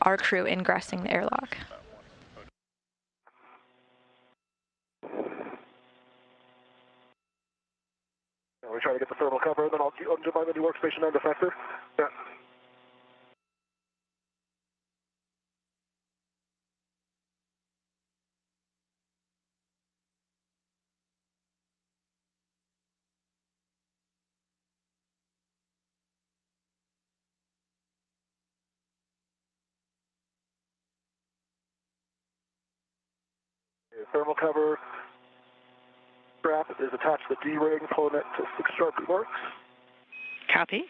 D: our crew ingressing the airlock.
A: We try to get the thermal cover, and then I'll undo my mini workstation and effector. Yeah. The thermal cover strap is attached to the D-ring, pulling it to 6 sharply works.
C: Copy.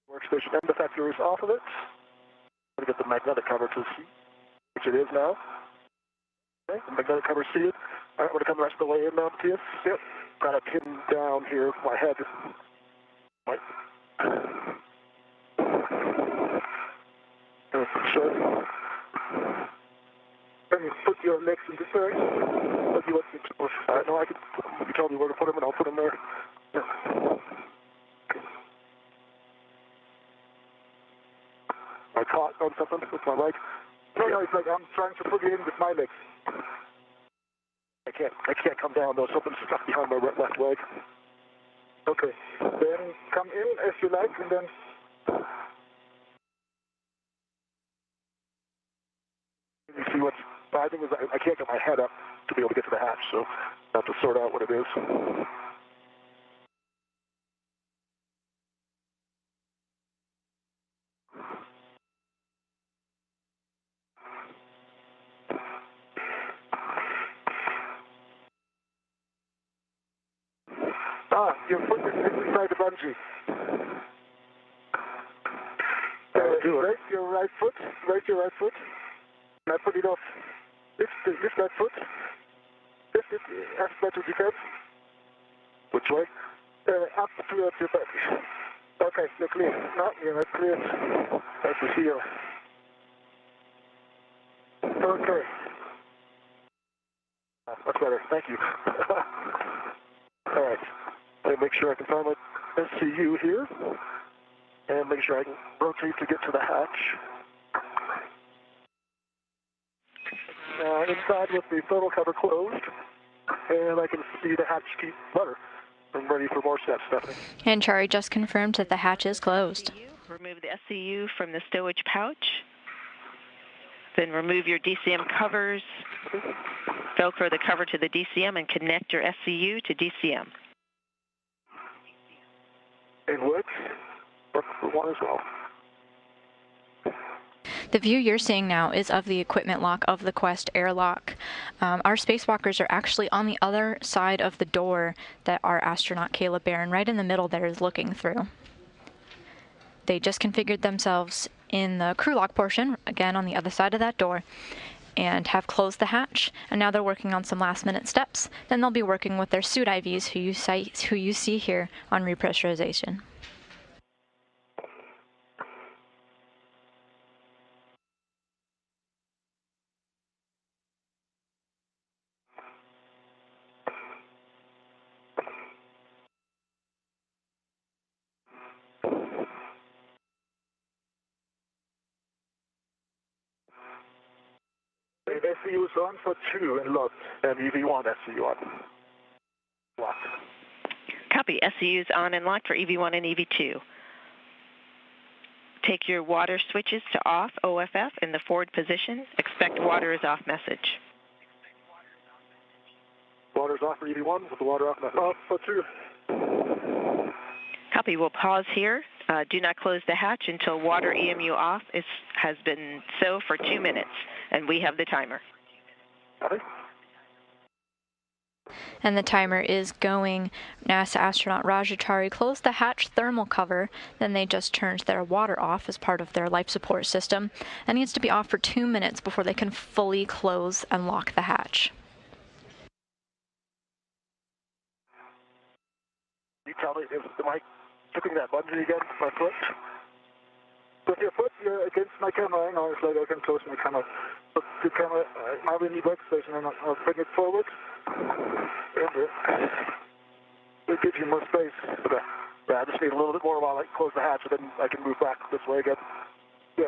A: Workstation end effector is off of it. I'm going to get the magnetic cover to see, which it is now. Okay, the magnetic cover is seated. All right, I'm going to come the rest of the way in now, Matthias. Yep. Got a pin down here, my head. Right. Sure.
B: Can you put your legs in this area?
A: Or do you want me to? No, I can. You tell me where to put them, and I'll put them there. Yeah. I caught on something with my leg.
B: No, it's like I'm trying to put you in with my legs.
A: I can't come down though. Something's stuck behind my left leg.
B: Okay. Then come in as you like, and then.
A: You see what's driving is I can't get my head up to be able to get to the hatch, so I have to sort out what it is.
B: Your foot is inside the bungee. Raise your right foot. And I put it off. Lift that foot. Lift it as much as you can.
A: Which way?
B: Up towards your back. Okay, you're clear. No, you're not clear.
A: That's the heel.
B: Okay.
A: Much better. Thank you. All right. Let me make sure I can find my SCU here. And make sure I can rotate to get to the hatch. Inside with the thermal cover closed. And I can see the hatch keep butter. I'm ready for more steps, Stephanie.
D: And Chari just confirmed that the hatch is closed.
C: Remove the SCU from the stowage pouch. Then remove your DCM covers. Velcro the cover to the DCM and connect your SCU to DCM.
A: It works. Works for one as well.
D: The view you're seeing now is of the equipment lock of the Quest airlock. Our spacewalkers are actually on the other side of the door that our astronaut Caleb Barron, right in the middle there, is looking through. They just configured themselves in the crew lock portion, again on the other side of that door, and have closed the hatch, and now they're working on some last-minute steps. Then they'll be working with their suit IVs, who you see here on repressurization.
A: SCU is on for 2 and locked, and EV1 SCU on. Locked.
C: Copy. SCU is on and locked for EV1 and EV2. Take your water switches to off, OFF, in the forward position. Expect water is off message.
A: Water's off for EV1, with the water off for 2.
C: Copy. We'll pause here. Do not close the hatch until water EMU off has been so for 2 minutes, and we have the timer.
A: Copy.
D: And the timer is going. NASA astronaut Rajachari closed the hatch thermal cover, then they just turned their water off as part of their life support system. That needs to be off for 2 minutes before they can fully close and lock the hatch.
A: You tell me, am I clicking that button again with my foot? With your foot, you're against my camera. Now it's like I can close my camera. But the camera, now we need workstation, and I'll bring it forward. And it gives you more space. Okay. Yeah, I just need a little bit more while I close the hatch, and then I can move back this way again. Yeah.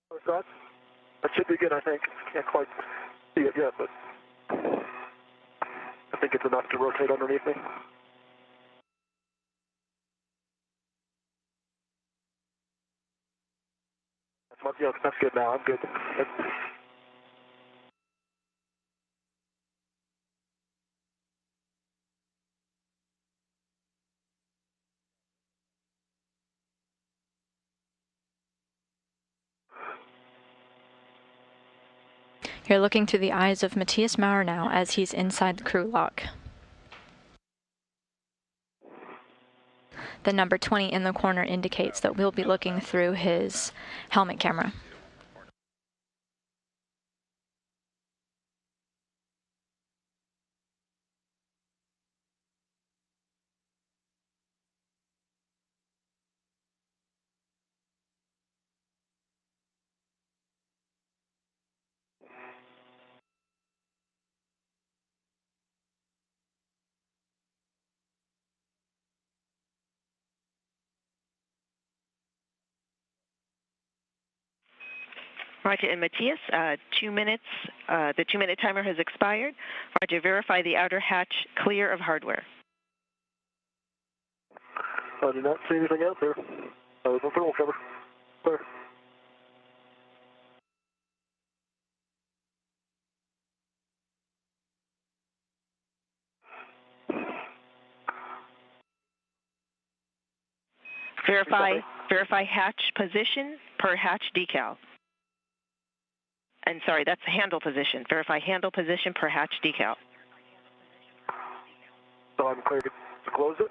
A: What's that? That should be good, I think. Can't quite see it yet, but I think it's enough to rotate underneath me. That's good now. I'm good.
D: You're looking through the eyes of Matthias Maurer now as he's inside the crew lock. The number 20 in the corner indicates that we'll be looking through his helmet camera.
C: Roger, and Matthias, 2 minutes, the 2-minute timer has expired. Roger, verify the outer hatch clear of hardware.
A: I do not see anything out there. No thermal cover. Clear.
C: Verify hatch position per hatch decal. And sorry, that's handle position. Verify handle position per hatch decal.
A: So I'm clear to close it?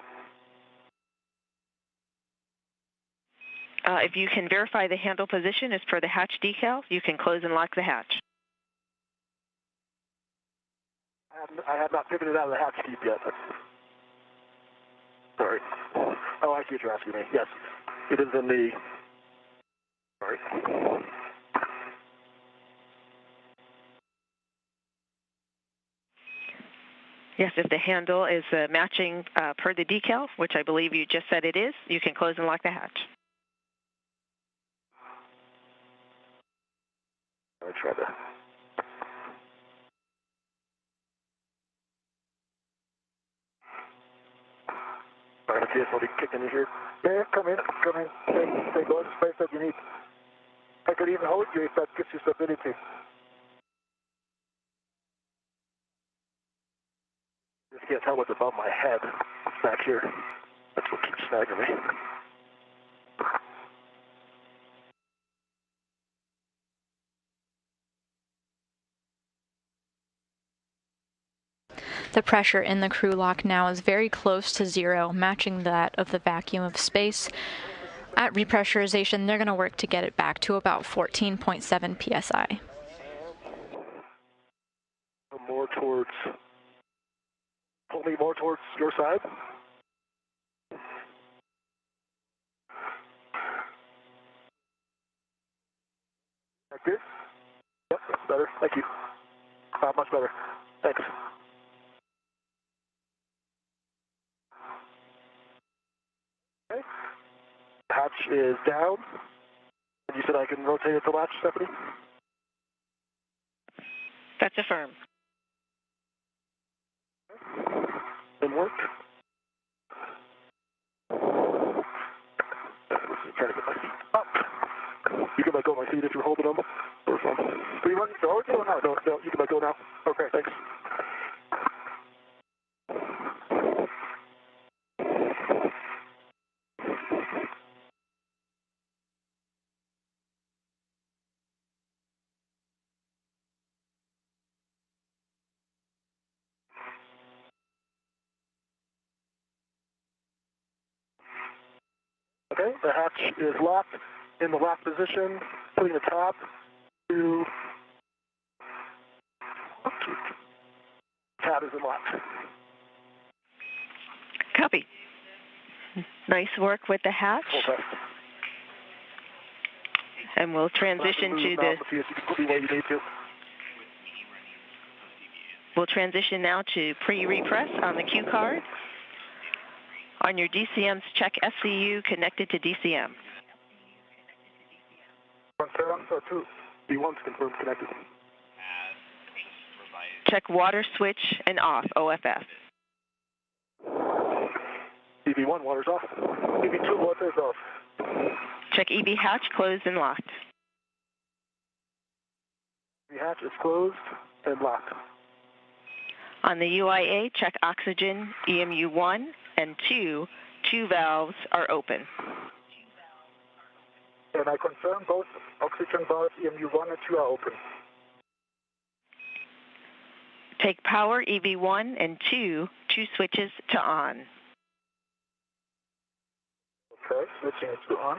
C: If you can verify the handle position as per the hatch decal, you can close and lock the hatch.
A: I have not pivoted out of the hatch deep yet. Sorry. Oh, I see what you're asking me. Yes. It is in the... Sorry.
C: Yes, if the handle is matching per the decal, which I believe you just said it is, you can close and lock the hatch.
A: I'll try to... All right, Matthias, I'll be kicking you here. Yeah, come in. Take all the space that you need. I could even hold you if that gives you stability. Just can't tell what's above my head. back here. That's what keeps snagging me.
D: The pressure in the crew lock now is very close to zero, matching that of the vacuum of space. At repressurization, they're going to work to get it back to about 14.7 psi.
A: Pull me more towards your side. Like this? Yep, that's better. Thank you. Much better. Thanks. Okay. Hatch is down. And you said I can rotate it to latch, Stephanie?
C: That's affirmed.
A: Didn't work. Trying to get my feet up. You can let go of my feet if you're holding them. Or something. Do you want to go or no? No, you can let go now. Okay, thanks. Okay, the hatch is locked in the lock position, putting the top to tab is unlocked.
C: Copy. Nice work with the hatch.
A: Okay.
C: And we'll transition to the...
A: See if you can put me where you need to.
C: We'll transition now to pre-repress on the cue card. On your DCMs, check SCU connected to DCM.
A: Confirm, so 2. B1's confirmed connected.
C: Check water switch and off, OFF.
A: EV1, water's off. EV2, water's off.
C: Check EV hatch closed and locked.
A: The hatch is closed and locked.
C: On the UIA, check oxygen, EMU 1 and 2. 2 valves are open.
B: And I confirm both oxygen valves, EMU 1 and 2 are open.
C: Take power, EV1 and 2 switches to on.
B: Okay, switching it to on.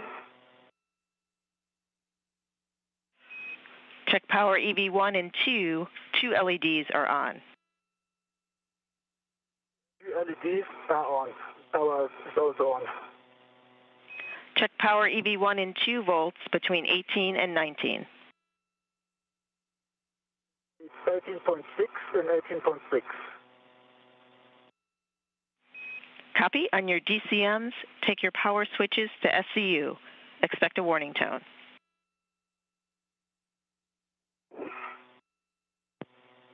C: Check power, EV1 and 2 LEDs are on.
B: 2 LEDs are on. Power is also on.
C: Check power, EV1 and 2 volts between 18 and 19.
B: It's 18.6 and 18.6.
C: Copy. On your DCMs, take your power switches to SCU. Expect a warning tone.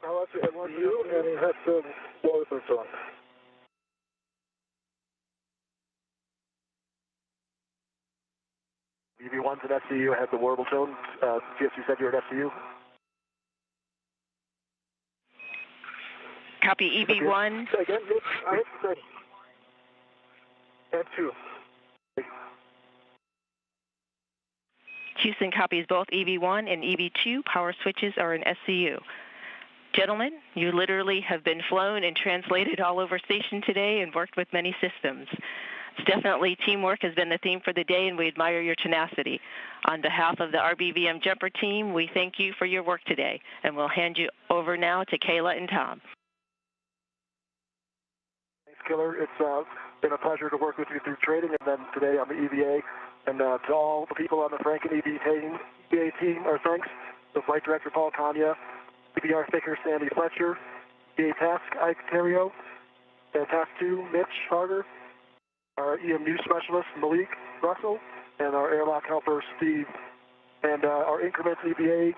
B: Power to SCU and has the water switch on.
A: EV1's at SCU has the warble tone. GSU said you're at SCU.
C: Copy EV1.
B: Again, I have to say. And 2.
C: Houston copies both EV1 and EV2. Power switches are in SCU. Gentlemen, you literally have been flown and translated all over station today and worked with many systems. It's definitely teamwork has been the theme for the day, and we admire your tenacity. On behalf of the RBVM Jumper team, we thank you for your work today, and we'll hand you over now to Kayla and Tom.
A: Thanks, Killer. It's been a pleasure to work with you through training and then today on the EVA. And to all the people on the Franken EVA team, our thanks. The Flight Director, Paul Kanya, EVR Thicker, Sandy Fletcher, EVA Task, Ike Terrio, and Task 2, Mitch Harder, our EMU Specialist, Malik Russell, and our airlock helper, Steve, and our Increments EVA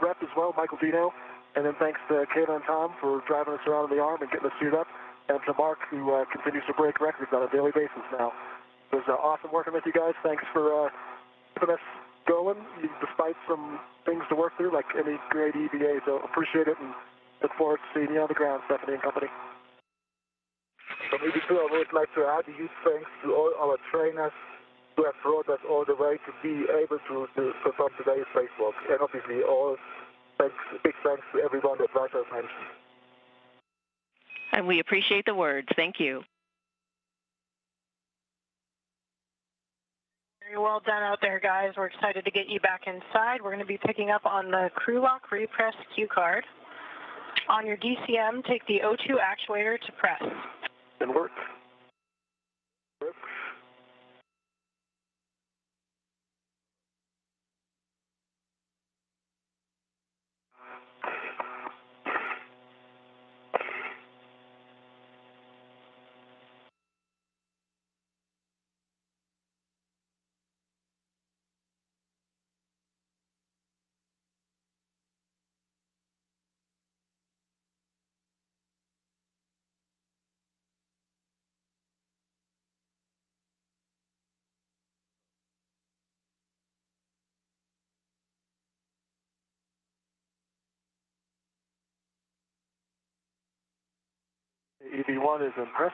A: rep as well, Michael Dino. And then thanks to Kayla and Tom for driving us around in the arm and getting us suited up, and to Mark, who continues to break records on a daily basis now. It was awesome working with you guys. Thanks for keeping us going, despite some things to work through, like any great EVA. So appreciate it and look forward to seeing you on the ground, Stephanie and company.
B: From EV2, I would like to add a huge thanks to all our trainers who have brought us all the way to be able to perform today's spacewalk. And obviously, big thanks to everyone that Roger has mentioned.
C: And we appreciate the words. Thank you.
G: Very well done out there, guys. We're excited to get you back inside. We're going to be picking up on the crew lock repress cue card. On your DCM, take the O2 actuator to press.
A: And work. EV1 is in press.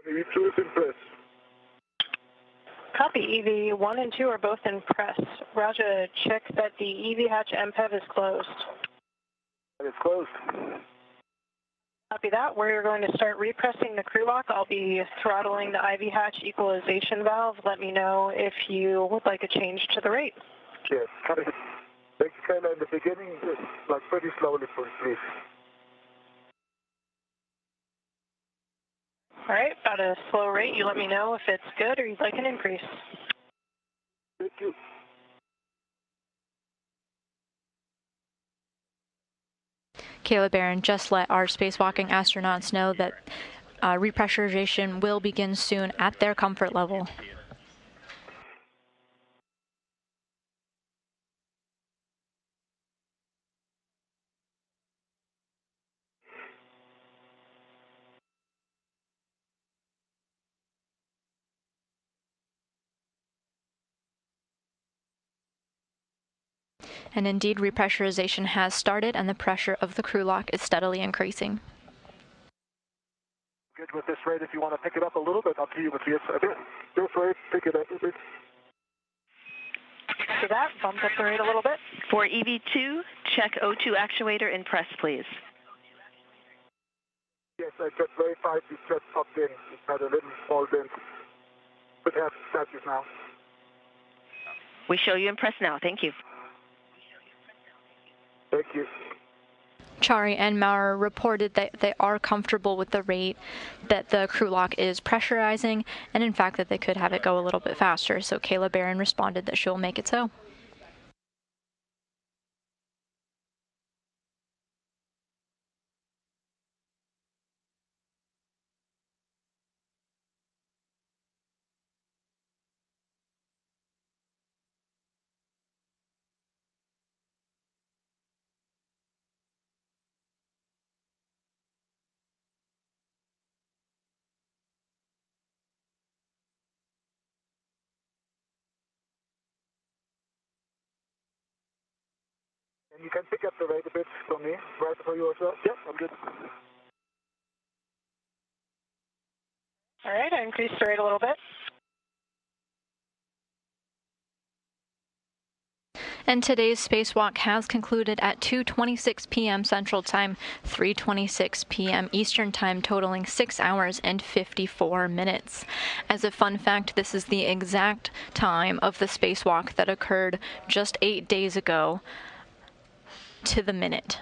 A: EV2 is in press.
G: Copy. EV1 and 2 are both in press. Roger, check that the EV hatch MPEV is closed.
A: It's closed.
G: Copy that. We're going to start repressing the crew lock. I'll be throttling the IV hatch equalization valve. Let me know if you would like a change to the rate.
B: Yes. Thank you, Kayla. In the beginning, like pretty slowly, please.
G: All right, about a slow rate. You let me know if it's good or you'd like an increase.
B: Thank you.
D: Kayla Barron just let our spacewalking astronauts know that repressurization will begin soon at their comfort level. And indeed, repressurization has started and the pressure of the crew lock is steadily increasing.
A: Good with this rate. If you want to pick it up a little bit, up to you. But yes, a bit. This rate, pick it up a bit.
G: So that bumped up the rate a little bit.
C: For EV2, check O2 actuator in press, please.
B: Yes, I just verified you just popped in. It had a little small dent. But have status now.
C: We show you in press now. Thank you.
B: Thank you.
D: Chari and Maurer reported that they are comfortable with the rate, that the crew lock is pressurizing, and in fact that they could have it go a little bit faster. So Kayla Barron responded that she'll make it so.
B: And you can pick up the rate a bit for me, right for you also?
A: Yep, I'm good.
G: All right, I increased the rate a little bit.
D: And today's spacewalk has concluded at 2:26 p.m. Central Time, 3:26 p.m. Eastern Time, totaling 6 hours and 54 minutes. As a fun fact, this is the exact time of the spacewalk that occurred just 8 days ago to the minute.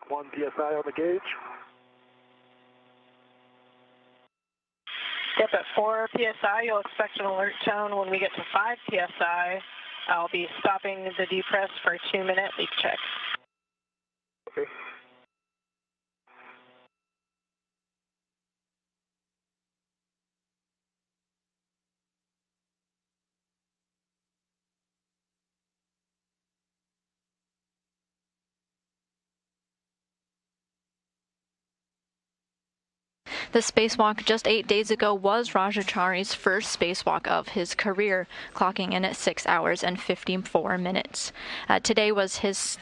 A: One PSI on the gauge.
G: Yep, at 4 PSI, you'll expect an alert tone. When we get to 5 PSI, I'll be stopping the depress for a 2-minute leak check.
B: Okay.
D: The spacewalk just 8 days ago was Rajachari's first spacewalk of his career, clocking in at 6 hours and 54 minutes. Today was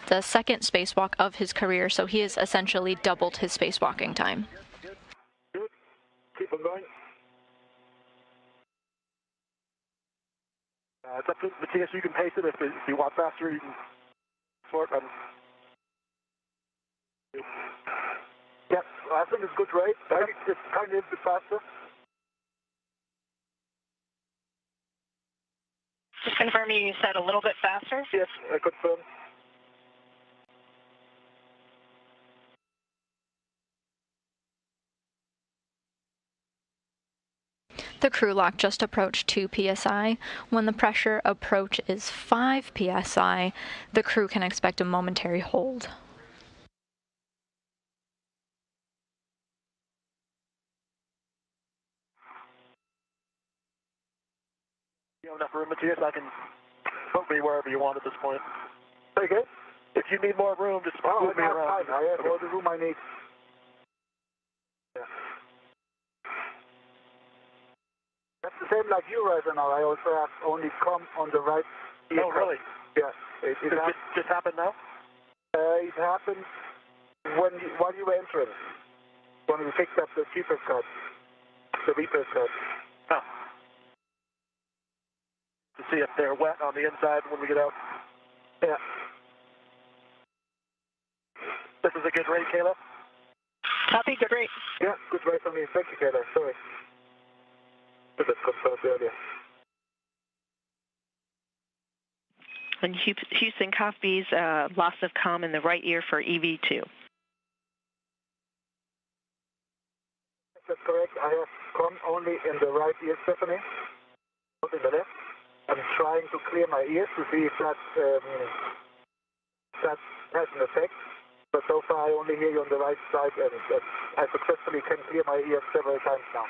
D: the second spacewalk of his career, so he has essentially doubled his spacewalking time.
A: Good. Keep on going. It's up to Matthias. You can pace it if you want faster. You can sort.
B: Yep, I think it's good rate. It's kind of a bit faster.
G: Just confirming you said a little bit faster?
B: Yes, I confirm.
D: The crew lock just approached 2 psi. When the pressure approach is 5 psi, the crew can expect a momentary hold.
A: You have enough room, Matthias? I can put me wherever you want at this point.
B: Okay.
A: If you need more room, just move me around.
B: I have all the room I need. Yeah. That's the same like you right now. I also have only come on the right ear.
A: Oh, really?
B: Yeah. It
A: just happened now?
B: It happened while you were entering. When we picked up the cheaper cut. The repair cut.
A: Huh. To see if they're wet on the inside when we get out.
B: Yeah.
A: This is a good rate, Kayla?
G: Copy, good rate.
B: Yeah, good rate for me. Thank you, Kayla. Sorry. Should have confirmed earlier.
C: And Houston copies loss of comm in the right ear for EV2.
B: That's correct. I have come only in the right ear, Stephanie. Not in the left. I'm trying to clear my ears to see if that has an effect. But so far I only hear you on the right side, and I successfully can clear my ears several times now.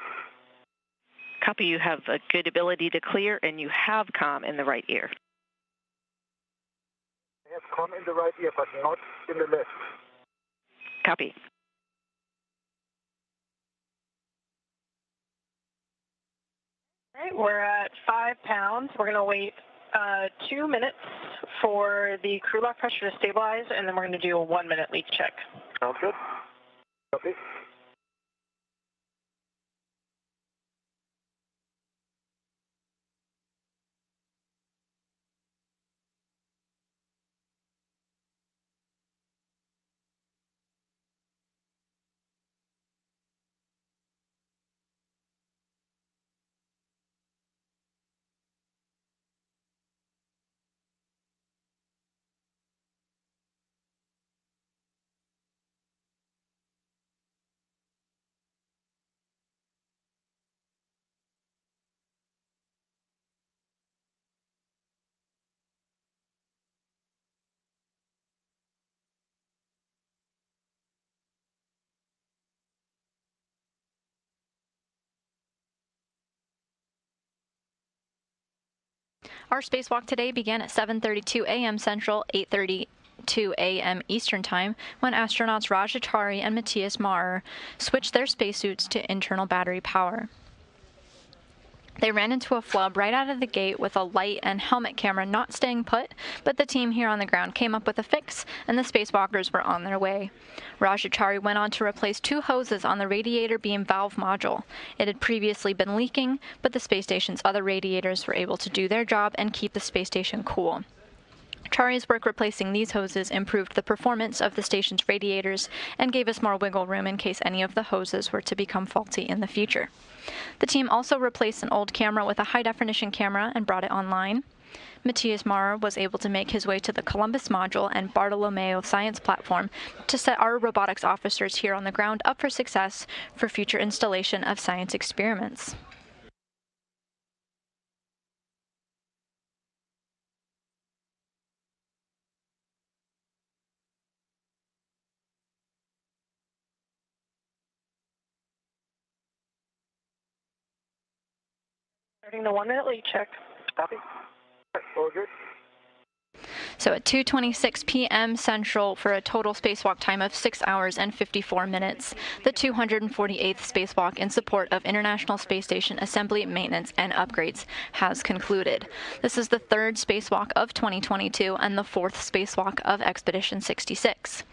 C: Copy, you have a good ability to clear, and you have comm in the right ear.
B: I have come in the right ear, but not in the left.
C: Copy.
G: All right, we're at 5 pounds. We're going to wait 2 minutes for the crew lock pressure to stabilize, and then we're going to do a 1-minute leak check.
A: Sounds good.
B: Copy.
D: Our spacewalk today began at 7:32 a.m. Central, 8:32 a.m. Eastern Time, when astronauts Rajachari and Matthias Maurer switched their spacesuits to internal battery power. They ran into a flub right out of the gate with a light and helmet camera not staying put, but the team here on the ground came up with a fix, and the spacewalkers were on their way. Rajachari went on to replace 2 hoses on the radiator beam valve module. It had previously been leaking, but the space station's other radiators were able to do their job and keep the space station cool. Chari's work replacing these hoses improved the performance of the station's radiators and gave us more wiggle room in case any of the hoses were to become faulty in the future. The team also replaced an old camera with a high-definition camera and brought it online. Matthias Maurer was able to make his way to the Columbus module and Bartolomeo science platform to set our robotics officers here on the ground up for success for future installation of science experiments.
G: Starting the 1-minute leak check.
A: Copy.
B: All good.
D: So at 2:26 p.m. Central, for a total spacewalk time of 6 hours and 54 minutes, the 248th spacewalk in support of International Space Station assembly, maintenance, and upgrades has concluded. This is the third spacewalk of 2022 and the fourth spacewalk of Expedition 66.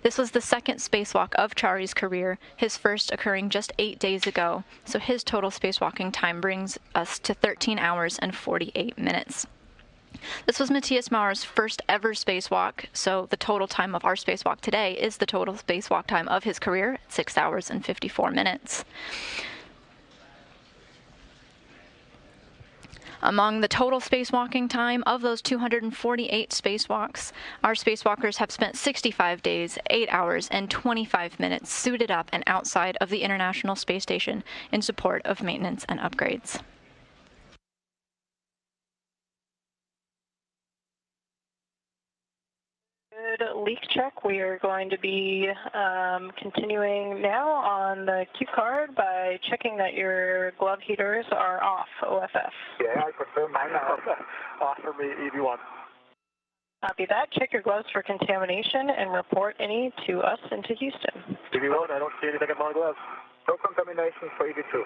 D: This was the second spacewalk of Chari's career, his first occurring just 8 days ago, so his total spacewalking time brings us to 13 hours and 48 minutes. This was Matthias Mauer's first ever spacewalk, so the total time of our spacewalk today is the total spacewalk time of his career, 6 hours and 54 minutes. Among the total spacewalking time of those 248 spacewalks, our spacewalkers have spent 65 days, 8 hours, and 25 minutes suited up and outside of the International Space Station in support of maintenance and upgrades.
G: Good leak check. We are going to be continuing now on the cue card by checking that your glove heaters are off, OFF.
B: Yeah, I confirm mine are off for me, EV1.
G: Copy that. Check your gloves for contamination and report any to us into Houston.
A: EV1, I don't see anything in my gloves.
B: No contamination for EV2.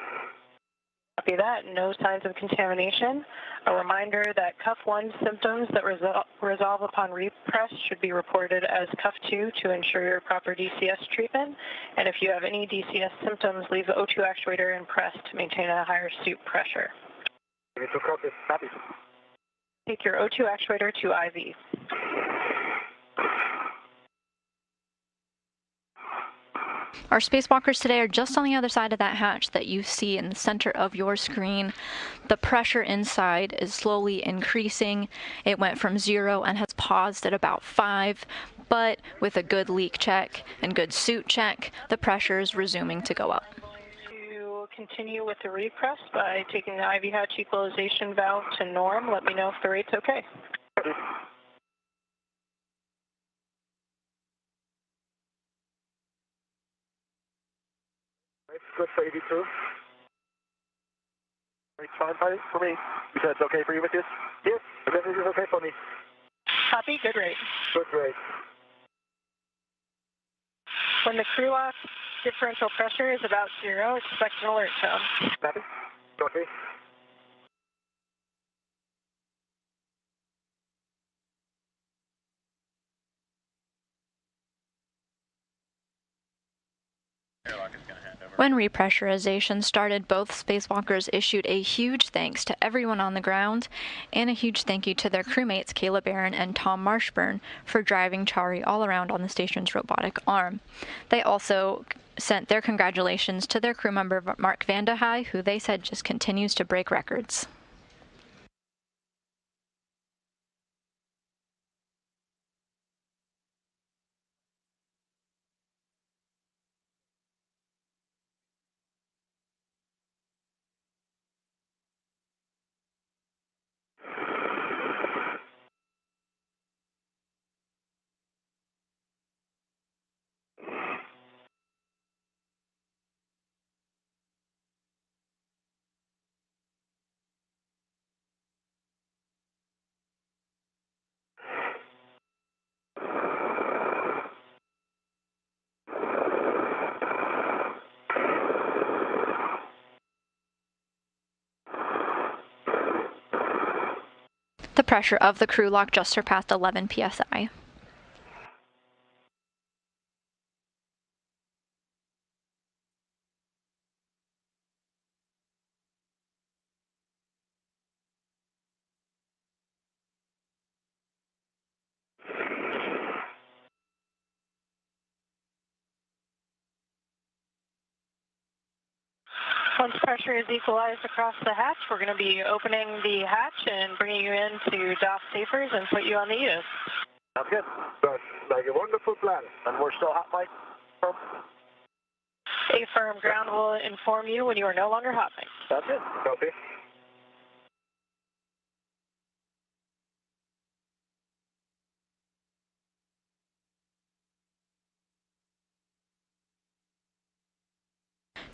G: Copy that. No signs of contamination. A reminder that Cuff 1 symptoms that resolve upon repress should be reported as Cuff 2 to ensure your proper DCS treatment. And if you have any DCS symptoms, leave the O2 actuator in press to maintain a higher suit pressure.
B: EV2 copy. Copy.
G: Take your O2 actuator to IV.
D: Our spacewalkers today are just on the other side of that hatch that you see in the center of your screen. The pressure inside is slowly increasing. It went from 0 and has paused at about 5, but with a good leak check and good suit check, the pressure is resuming to go up.
G: To continue with the repress by taking the IV hatch equalization valve to norm. Let me know if the rate's okay.
B: It's good for EV2.
A: It's fine for me. You said it's okay for you with this?
B: Yes, everything is okay for me.
G: Copy. Good rate.
B: Good rate.
G: When the crew lock differential pressure is about 0, expect an alert tone.
B: Copy. Copy.
D: When repressurization started, both spacewalkers issued a huge thanks to everyone on the ground and a huge thank you to their crewmates Caleb Barron and Tom Marshburn for driving Chari all around on the station's robotic arm. They also sent their congratulations to their crew member Mark Vandehei, who they said just continues to break records. The pressure of the crew lock just surpassed 11 psi.
G: Once pressure is equalized across the hatch, we're going to be opening the hatch and bringing you in to dock safers and put you on the EOS.
A: Sounds good.
B: Sounds like a wonderful plan.
A: And we're still hot mic? Firm?
G: A firm ground will inform you when you are no longer hot mic.
A: Sounds good.
B: Copy.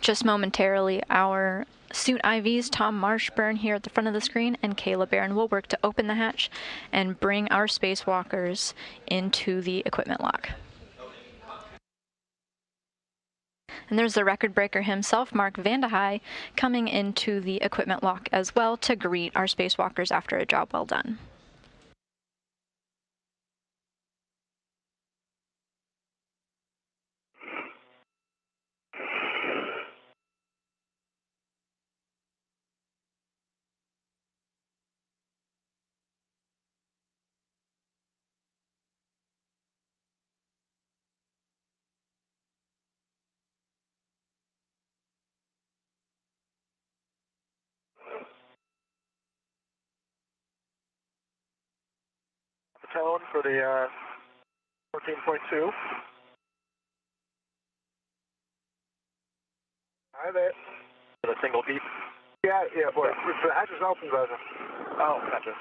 D: Just momentarily, our suit IVs, Tom Marshburn here at the front of the screen, and Kayla Barron will work to open the hatch and bring our spacewalkers into the equipment lock. And there's the record breaker himself, Mark Vandehei, coming into the equipment lock as well to greet our spacewalkers after a job well done.
A: Tone for the 14.2.
B: Hi there.
A: With a single beep.
B: Yeah, boy. The hatch is open, brother.
A: Oh, gotcha.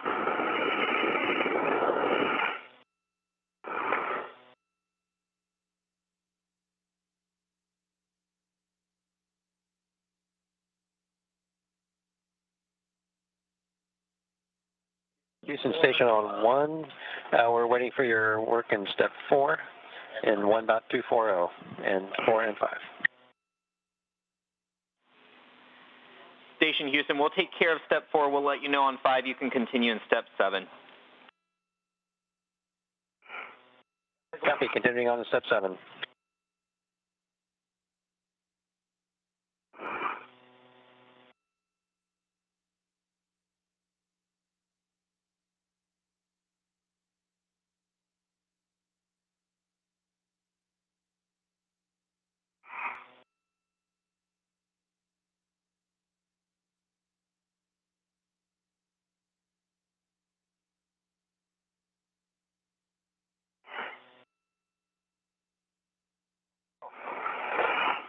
F: Houston Station on 1. We're waiting for your work in step 4 in 1.240 and 4 and 5.
H: Station Houston, we'll take care of step 4. We'll let you know on 5. You can continue in step 7.
F: Copy. Continuing on to step 7.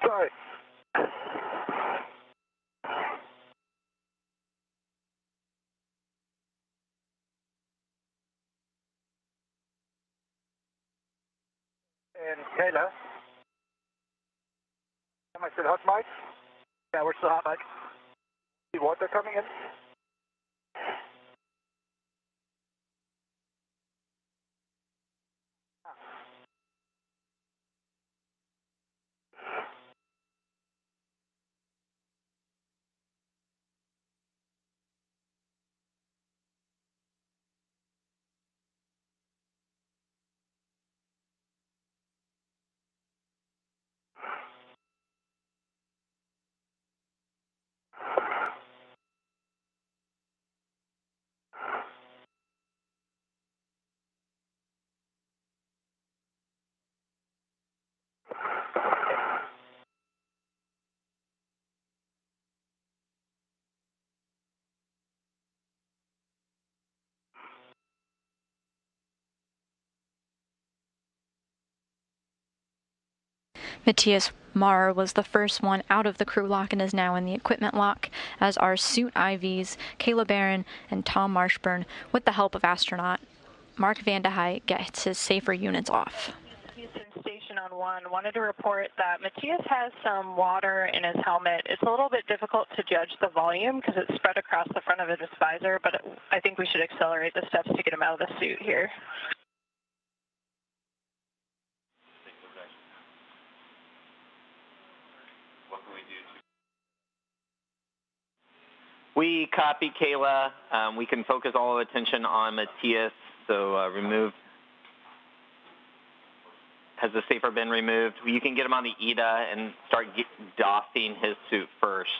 A: Sorry.
B: And Kayla. Am I still hot, Mike?
A: Yeah, we're still hot, Mike.
B: The water coming in?
D: Matthias Marr was the first one out of the crew lock and is now in the equipment lock, as are suit IVs, Kayla Barron and Tom Marshburn, with the help of astronaut Mark Vandehei, gets his safer units off.
G: Houston Station on 1, wanted to report that Matthias has some water in his helmet. It's a little bit difficult to judge the volume because it's spread across the front of his visor, but I think we should accelerate the steps to get him out of the suit here.
H: We copy, Kayla. We can focus all of attention on Matthias, so remove. Has the safer been removed? You can get him on the ETA and start doffing his suit first.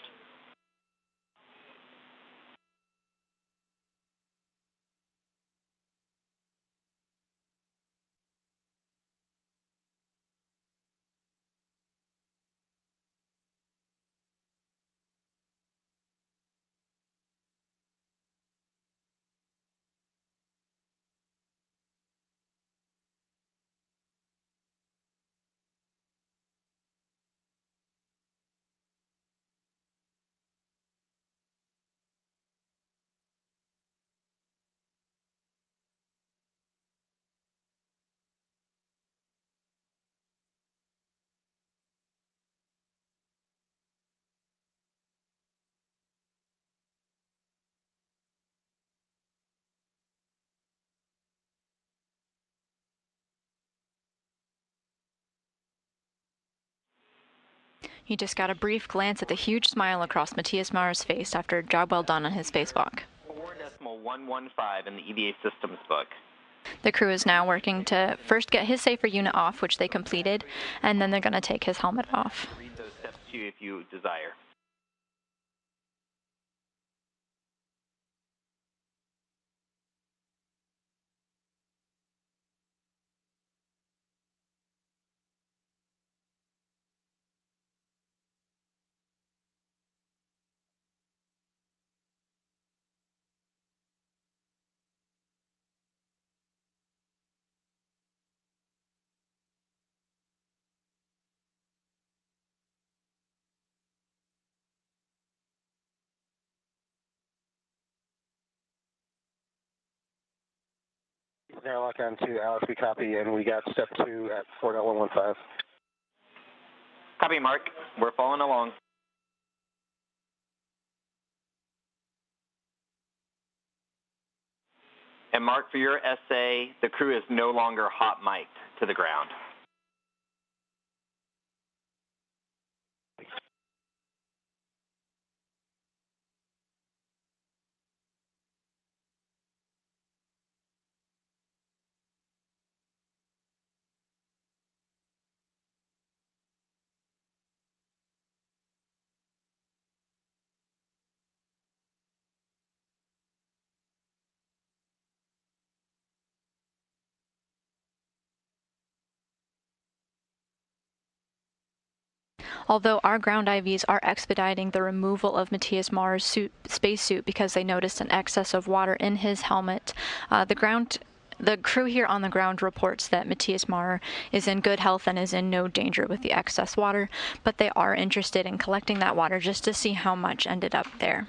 D: He just got a brief glance at the huge smile across Matthias Maurer's face after a job well done on his spacewalk.
H: 4.115 in the EVA systems book.
D: The crew is now working to first get his safer unit off, which they completed, and then they're going to take his helmet off.
H: Read those steps to you if you desire.
F: Now lock on to Alex, we copy, and we got step 2 at 4.115.
H: Copy, Mark. We're following along. And Mark, for your essay, the crew is no longer hot mic'd to the ground.
D: Although our ground IVs are expediting the removal of Matthias Maurer's spacesuit because they noticed an excess of water in his helmet, the crew here on the ground reports that Matthias Maurer is in good health and is in no danger with the excess water, but they are interested in collecting that water just to see how much ended up there.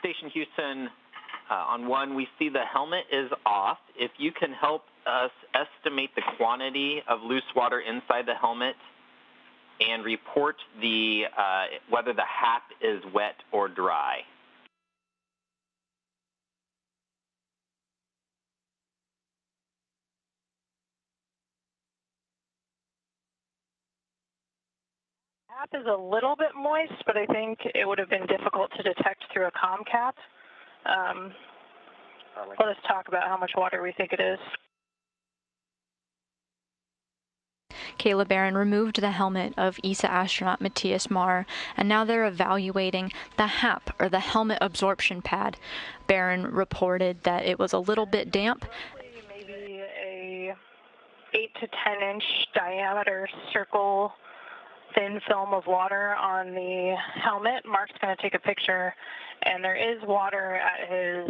D: Station Houston, on 1, we see the helmet is off. If you can help us estimate the quantity of loose water inside the helmet and report the whether the hap is wet or dry.
G: Cap is a little bit moist, but I think it would have been difficult to detect through a comm cap. Let us talk about how much water we think it is.
D: Kayla Barron removed the helmet of ESA astronaut Matthias Maurer, and now they're evaluating the HAP, or the helmet absorption pad. Barron reported that it was a little bit damp.
G: Maybe a 8 to 10 inch diameter circle thin film of water on the helmet. Mark's going to take a picture, and there is water at his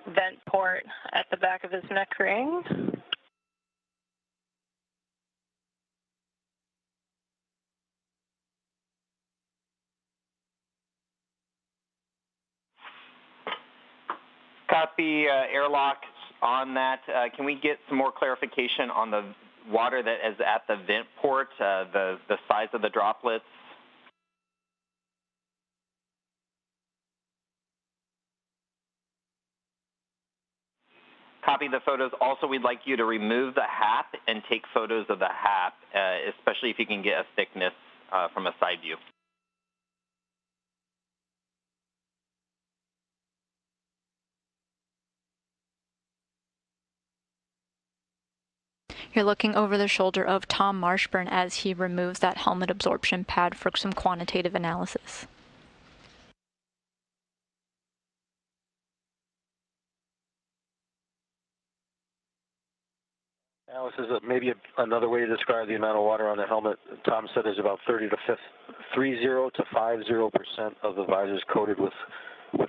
G: vent port at the back of his neck ring.
H: Copy, airlock on that. Can we get some more clarification on the water that is at the vent port, the size of the droplets? Copy the photos. Also, we'd like you to remove the HAP and take photos of the HAP, especially if you can get a thickness from a side view.
D: You're looking over the shoulder of Tom Marshburn as he removes that helmet absorption pad for some quantitative analysis.
F: Analysis is maybe another way to describe the amount of water on the helmet. Tom said there's about 30 to 50% of the visor is coated with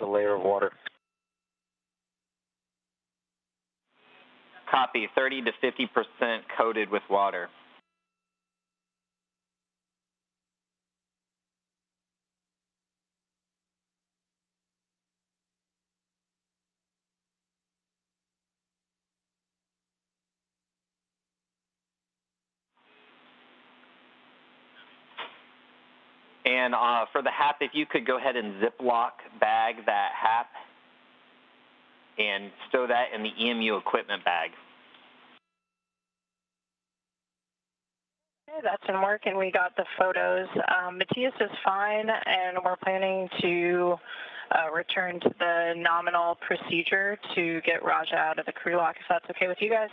F: a layer of water.
H: Copy, 30 to 50% coated with water. And for the HAP, if you could go ahead and Ziploc bag that HAP and stow that in the EMU equipment bag.
G: Okay, that's in work, and we got the photos. Matthias is fine, and we're planning to return to the nominal procedure to get Raja out of the crew lock, if that's okay with you guys.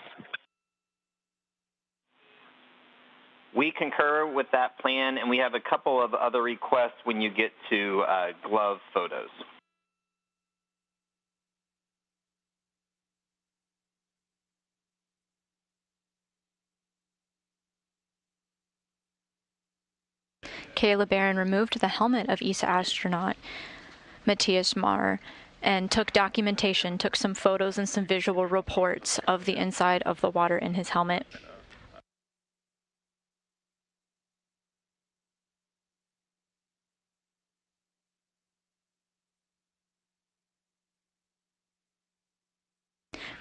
H: We concur with that plan, and we have a couple of other requests when you get to glove photos.
D: Kayla Barron removed the helmet of ESA astronaut Matthias Marr and took documentation, took some photos and some visual reports of the inside of the water in his helmet.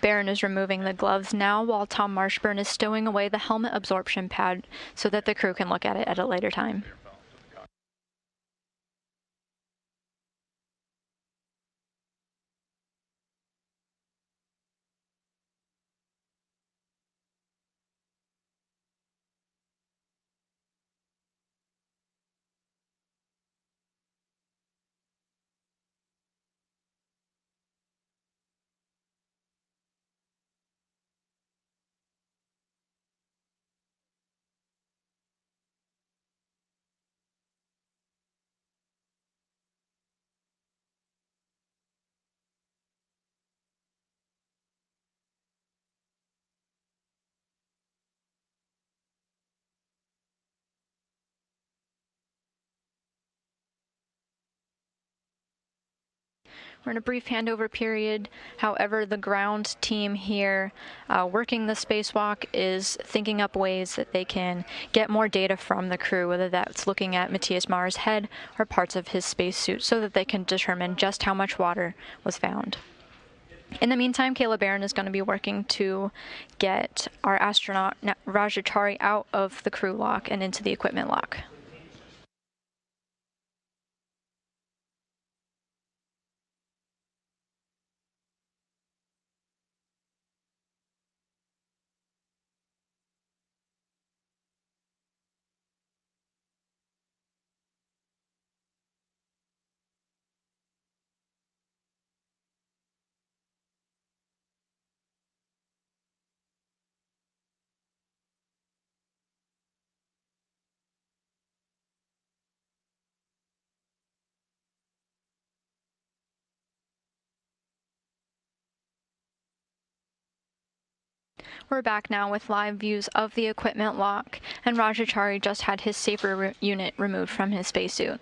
D: Barron is removing the gloves now while Tom Marshburn is stowing away the helmet absorption pad so that the crew can look at it at a later time. We're in a brief handover period. However, the ground team here working the spacewalk is thinking up ways that they can get more data from the crew, whether that's looking at Matthias Marr's head or parts of his spacesuit, so that they can determine just how much water was found. In the meantime, Kayla Barron is going to be working to get our astronaut Rajachari out of the crew lock and into the equipment lock. We're back now with live views of the equipment lock, and Rajachari just had his safer unit removed from his spacesuit.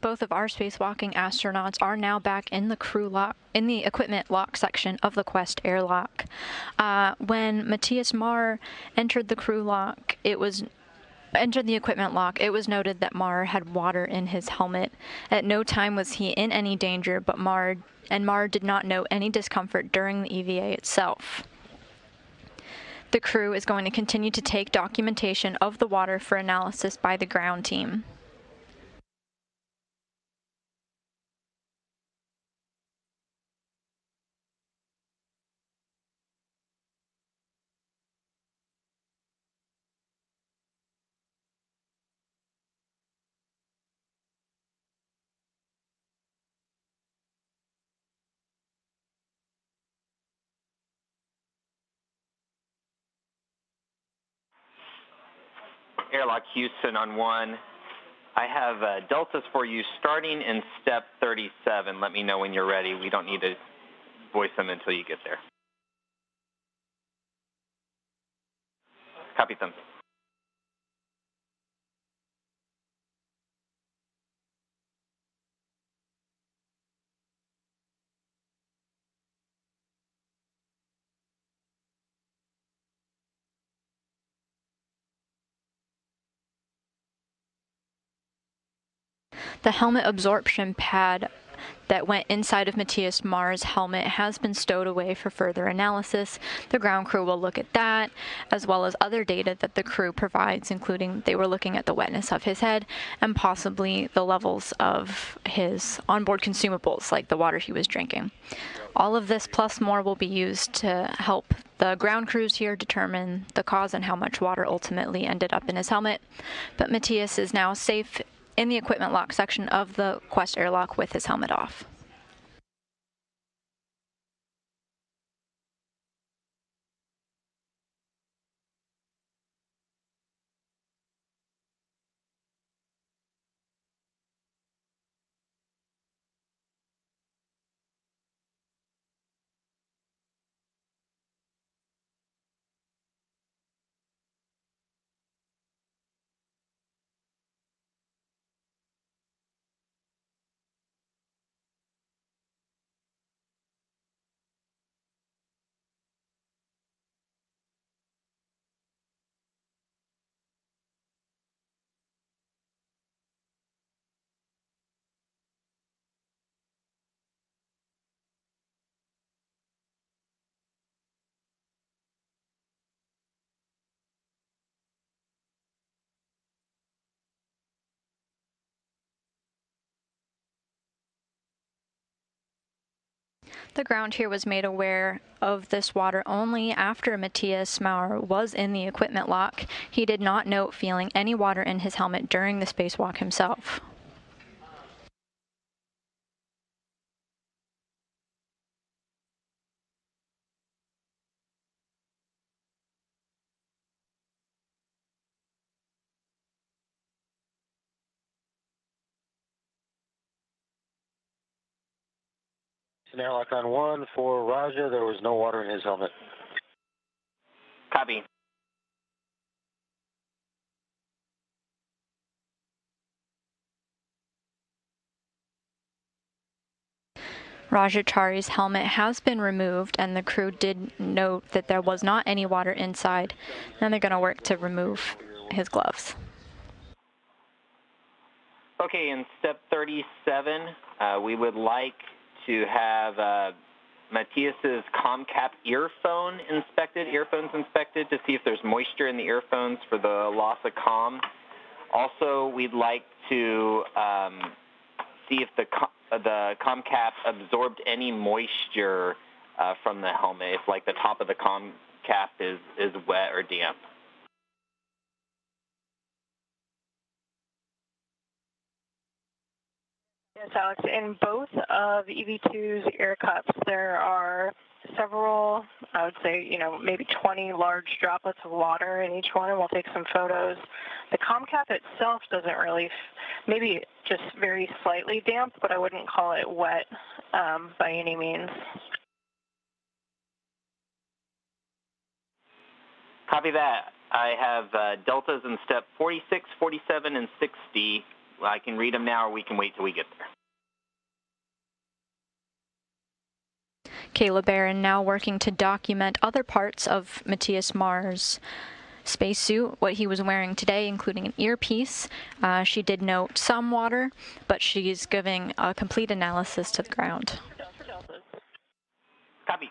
D: both of our spacewalking astronauts are now back in the equipment lock section of the Quest airlock. When Matthias Marr entered the equipment lock, it was noted that Marr had water in his helmet. At no time was he in any danger, but Marr did not know any discomfort during the EVA itself. The crew is going to continue to take documentation of the water for analysis by the ground team.
H: Airlock Houston on 1. I have deltas for you starting in step 37. Let me know when you're ready. We don't need to voice them until you get there. Copy them.
D: The helmet absorption pad that went inside of Matthias Marr's helmet has been stowed away for further analysis. The ground crew will look at that, as well as other data that the crew provides, including they were looking at the wetness of his head and possibly the levels of his onboard consumables, like the water he was drinking. All of this plus more will be used to help the ground crews here determine the cause and how much water ultimately ended up in his helmet. But Matthias is now safe in the equipment lock section of the Quest airlock with his helmet off. The ground here was made aware of this water only after Matthias Marr was in the equipment lock. He did not note feeling any water in his helmet during the spacewalk himself.
F: Airlock on 1 for Raja. There was no water in his helmet.
H: Copy.
D: Rajachari's helmet has been removed, and the crew did note that there was not any water inside. Then they're going to work to remove his gloves.
H: Okay, in step 37, we would like to have Matthias's ComCap earphones inspected to see if there's moisture in the earphones for the loss of comm. Also, we'd like to see if the ComCap absorbed any moisture from the helmet, if like the top of the ComCap is wet or damp.
G: Yes, Alex, in both of EV2's air cups, there are several, I would say, maybe 20 large droplets of water in each one, and we'll take some photos. The ComCap itself doesn't really, maybe just very slightly damp, but I wouldn't call it wet by any means.
H: Copy that. I have deltas in step 46, 47, and 60. I can read them now, or we can wait till we get there.
D: Caleb Barron now working to document other parts of Matthias Marr's spacesuit, what he was wearing today, including an earpiece. She did note some water, but she's giving a complete analysis to the ground.
H: Copy.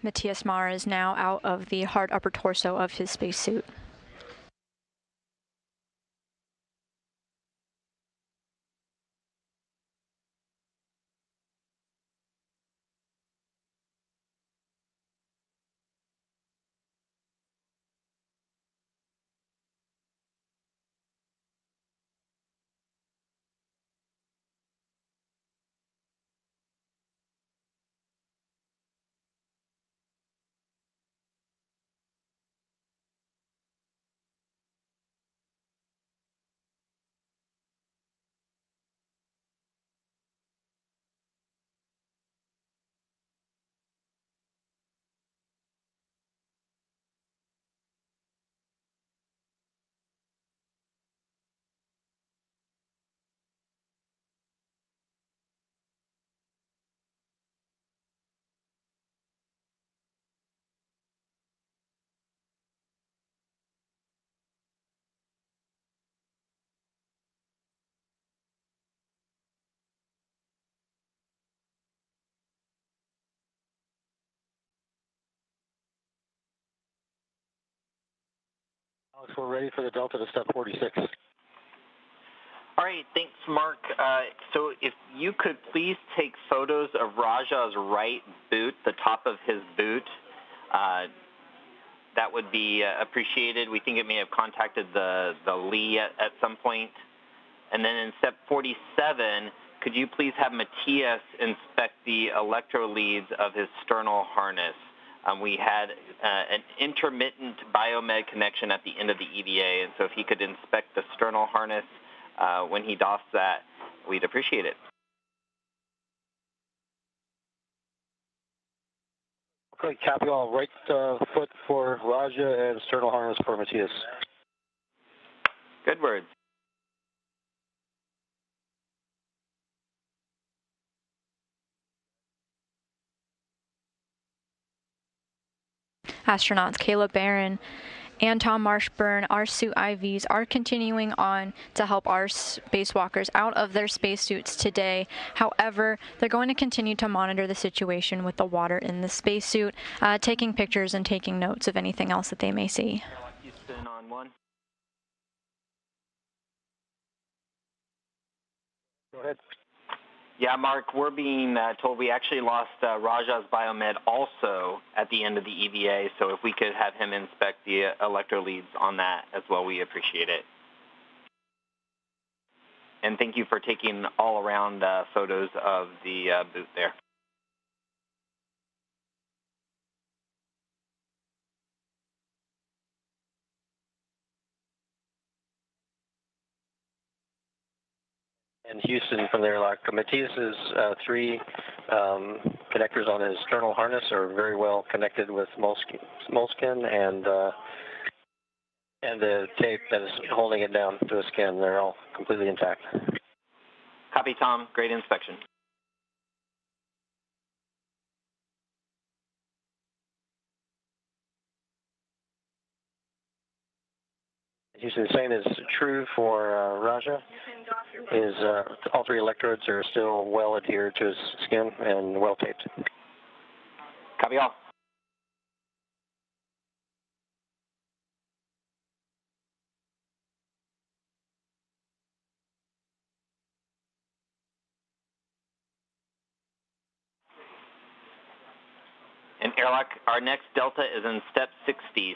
D: Matthias Marr is now out of the hard upper torso of his spacesuit.
F: Alex, we're ready for the Delta to step 46.
H: All right, thanks, Mark. So if you could please take photos of Raja's right boot, the top of his boot, that would be appreciated. We think it may have contacted the Lee at some point. And then in step 47, could could you please have Matthias inspect the electro leads of his sternal harness? We had an intermittent biomed connection at the end of the EVA, and so if he could inspect the sternal harness when he doffs that, we'd appreciate it.
F: Okay, copy all. Right foot for Raja and sternal harness for Matthias.
H: Good words.
D: Astronauts Caleb Barron and Tom Marshburn, our suit IVs, are continuing on to help our spacewalkers out of their spacesuits today. However, they're going to continue to monitor the situation with the water in the spacesuit, taking pictures and taking notes of anything else that they may see.
H: Houston on 1.
F: Go ahead.
H: Yeah, Mark, we're being told we actually lost Raja's biomed also at the end of the EVA, so if we could have him inspect the electro leads on that as well, we appreciate it. And thank you for taking all around photos of the booth there.
F: And Houston from the airlock. Matthias's 3 connectors on his sternal harness are very well connected with moleskin and the tape that is holding it down to his skin. They're all completely intact.
H: Copy, Tom. Great inspection.
F: Houston, the same is true for Raja. All 3 electrodes are still well adhered to his skin and well taped.
H: Copy all. And airlock, our next delta is in step 60.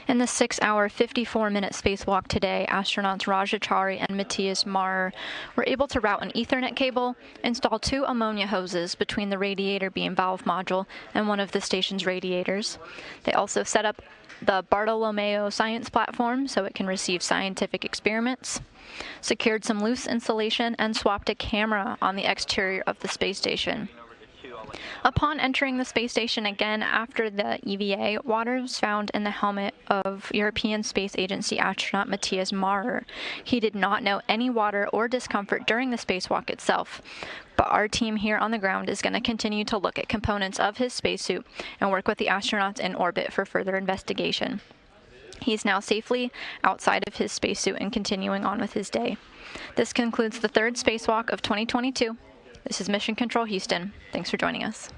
D: In the 6-hour, 54-minute spacewalk today, astronauts Rajachari and Matthias Maurer were able to route an Ethernet cable, install 2 ammonia hoses between the radiator beam valve module and one of the station's radiators. They also set up the Bartolomeo science platform so it can receive scientific experiments, secured some loose insulation, and swapped a camera on the exterior of the space station. Upon entering the space station again after the EVA, water was found in the helmet of European Space Agency astronaut Matthias Maurer. He did not know any water or discomfort during the spacewalk itself, but our team here on the ground is going to continue to look at components of his spacesuit and work with the astronauts in orbit for further investigation. He's now safely outside of his spacesuit and continuing on with his day. This concludes the 3rd spacewalk of 2022. This is Mission Control Houston. Thanks for joining us.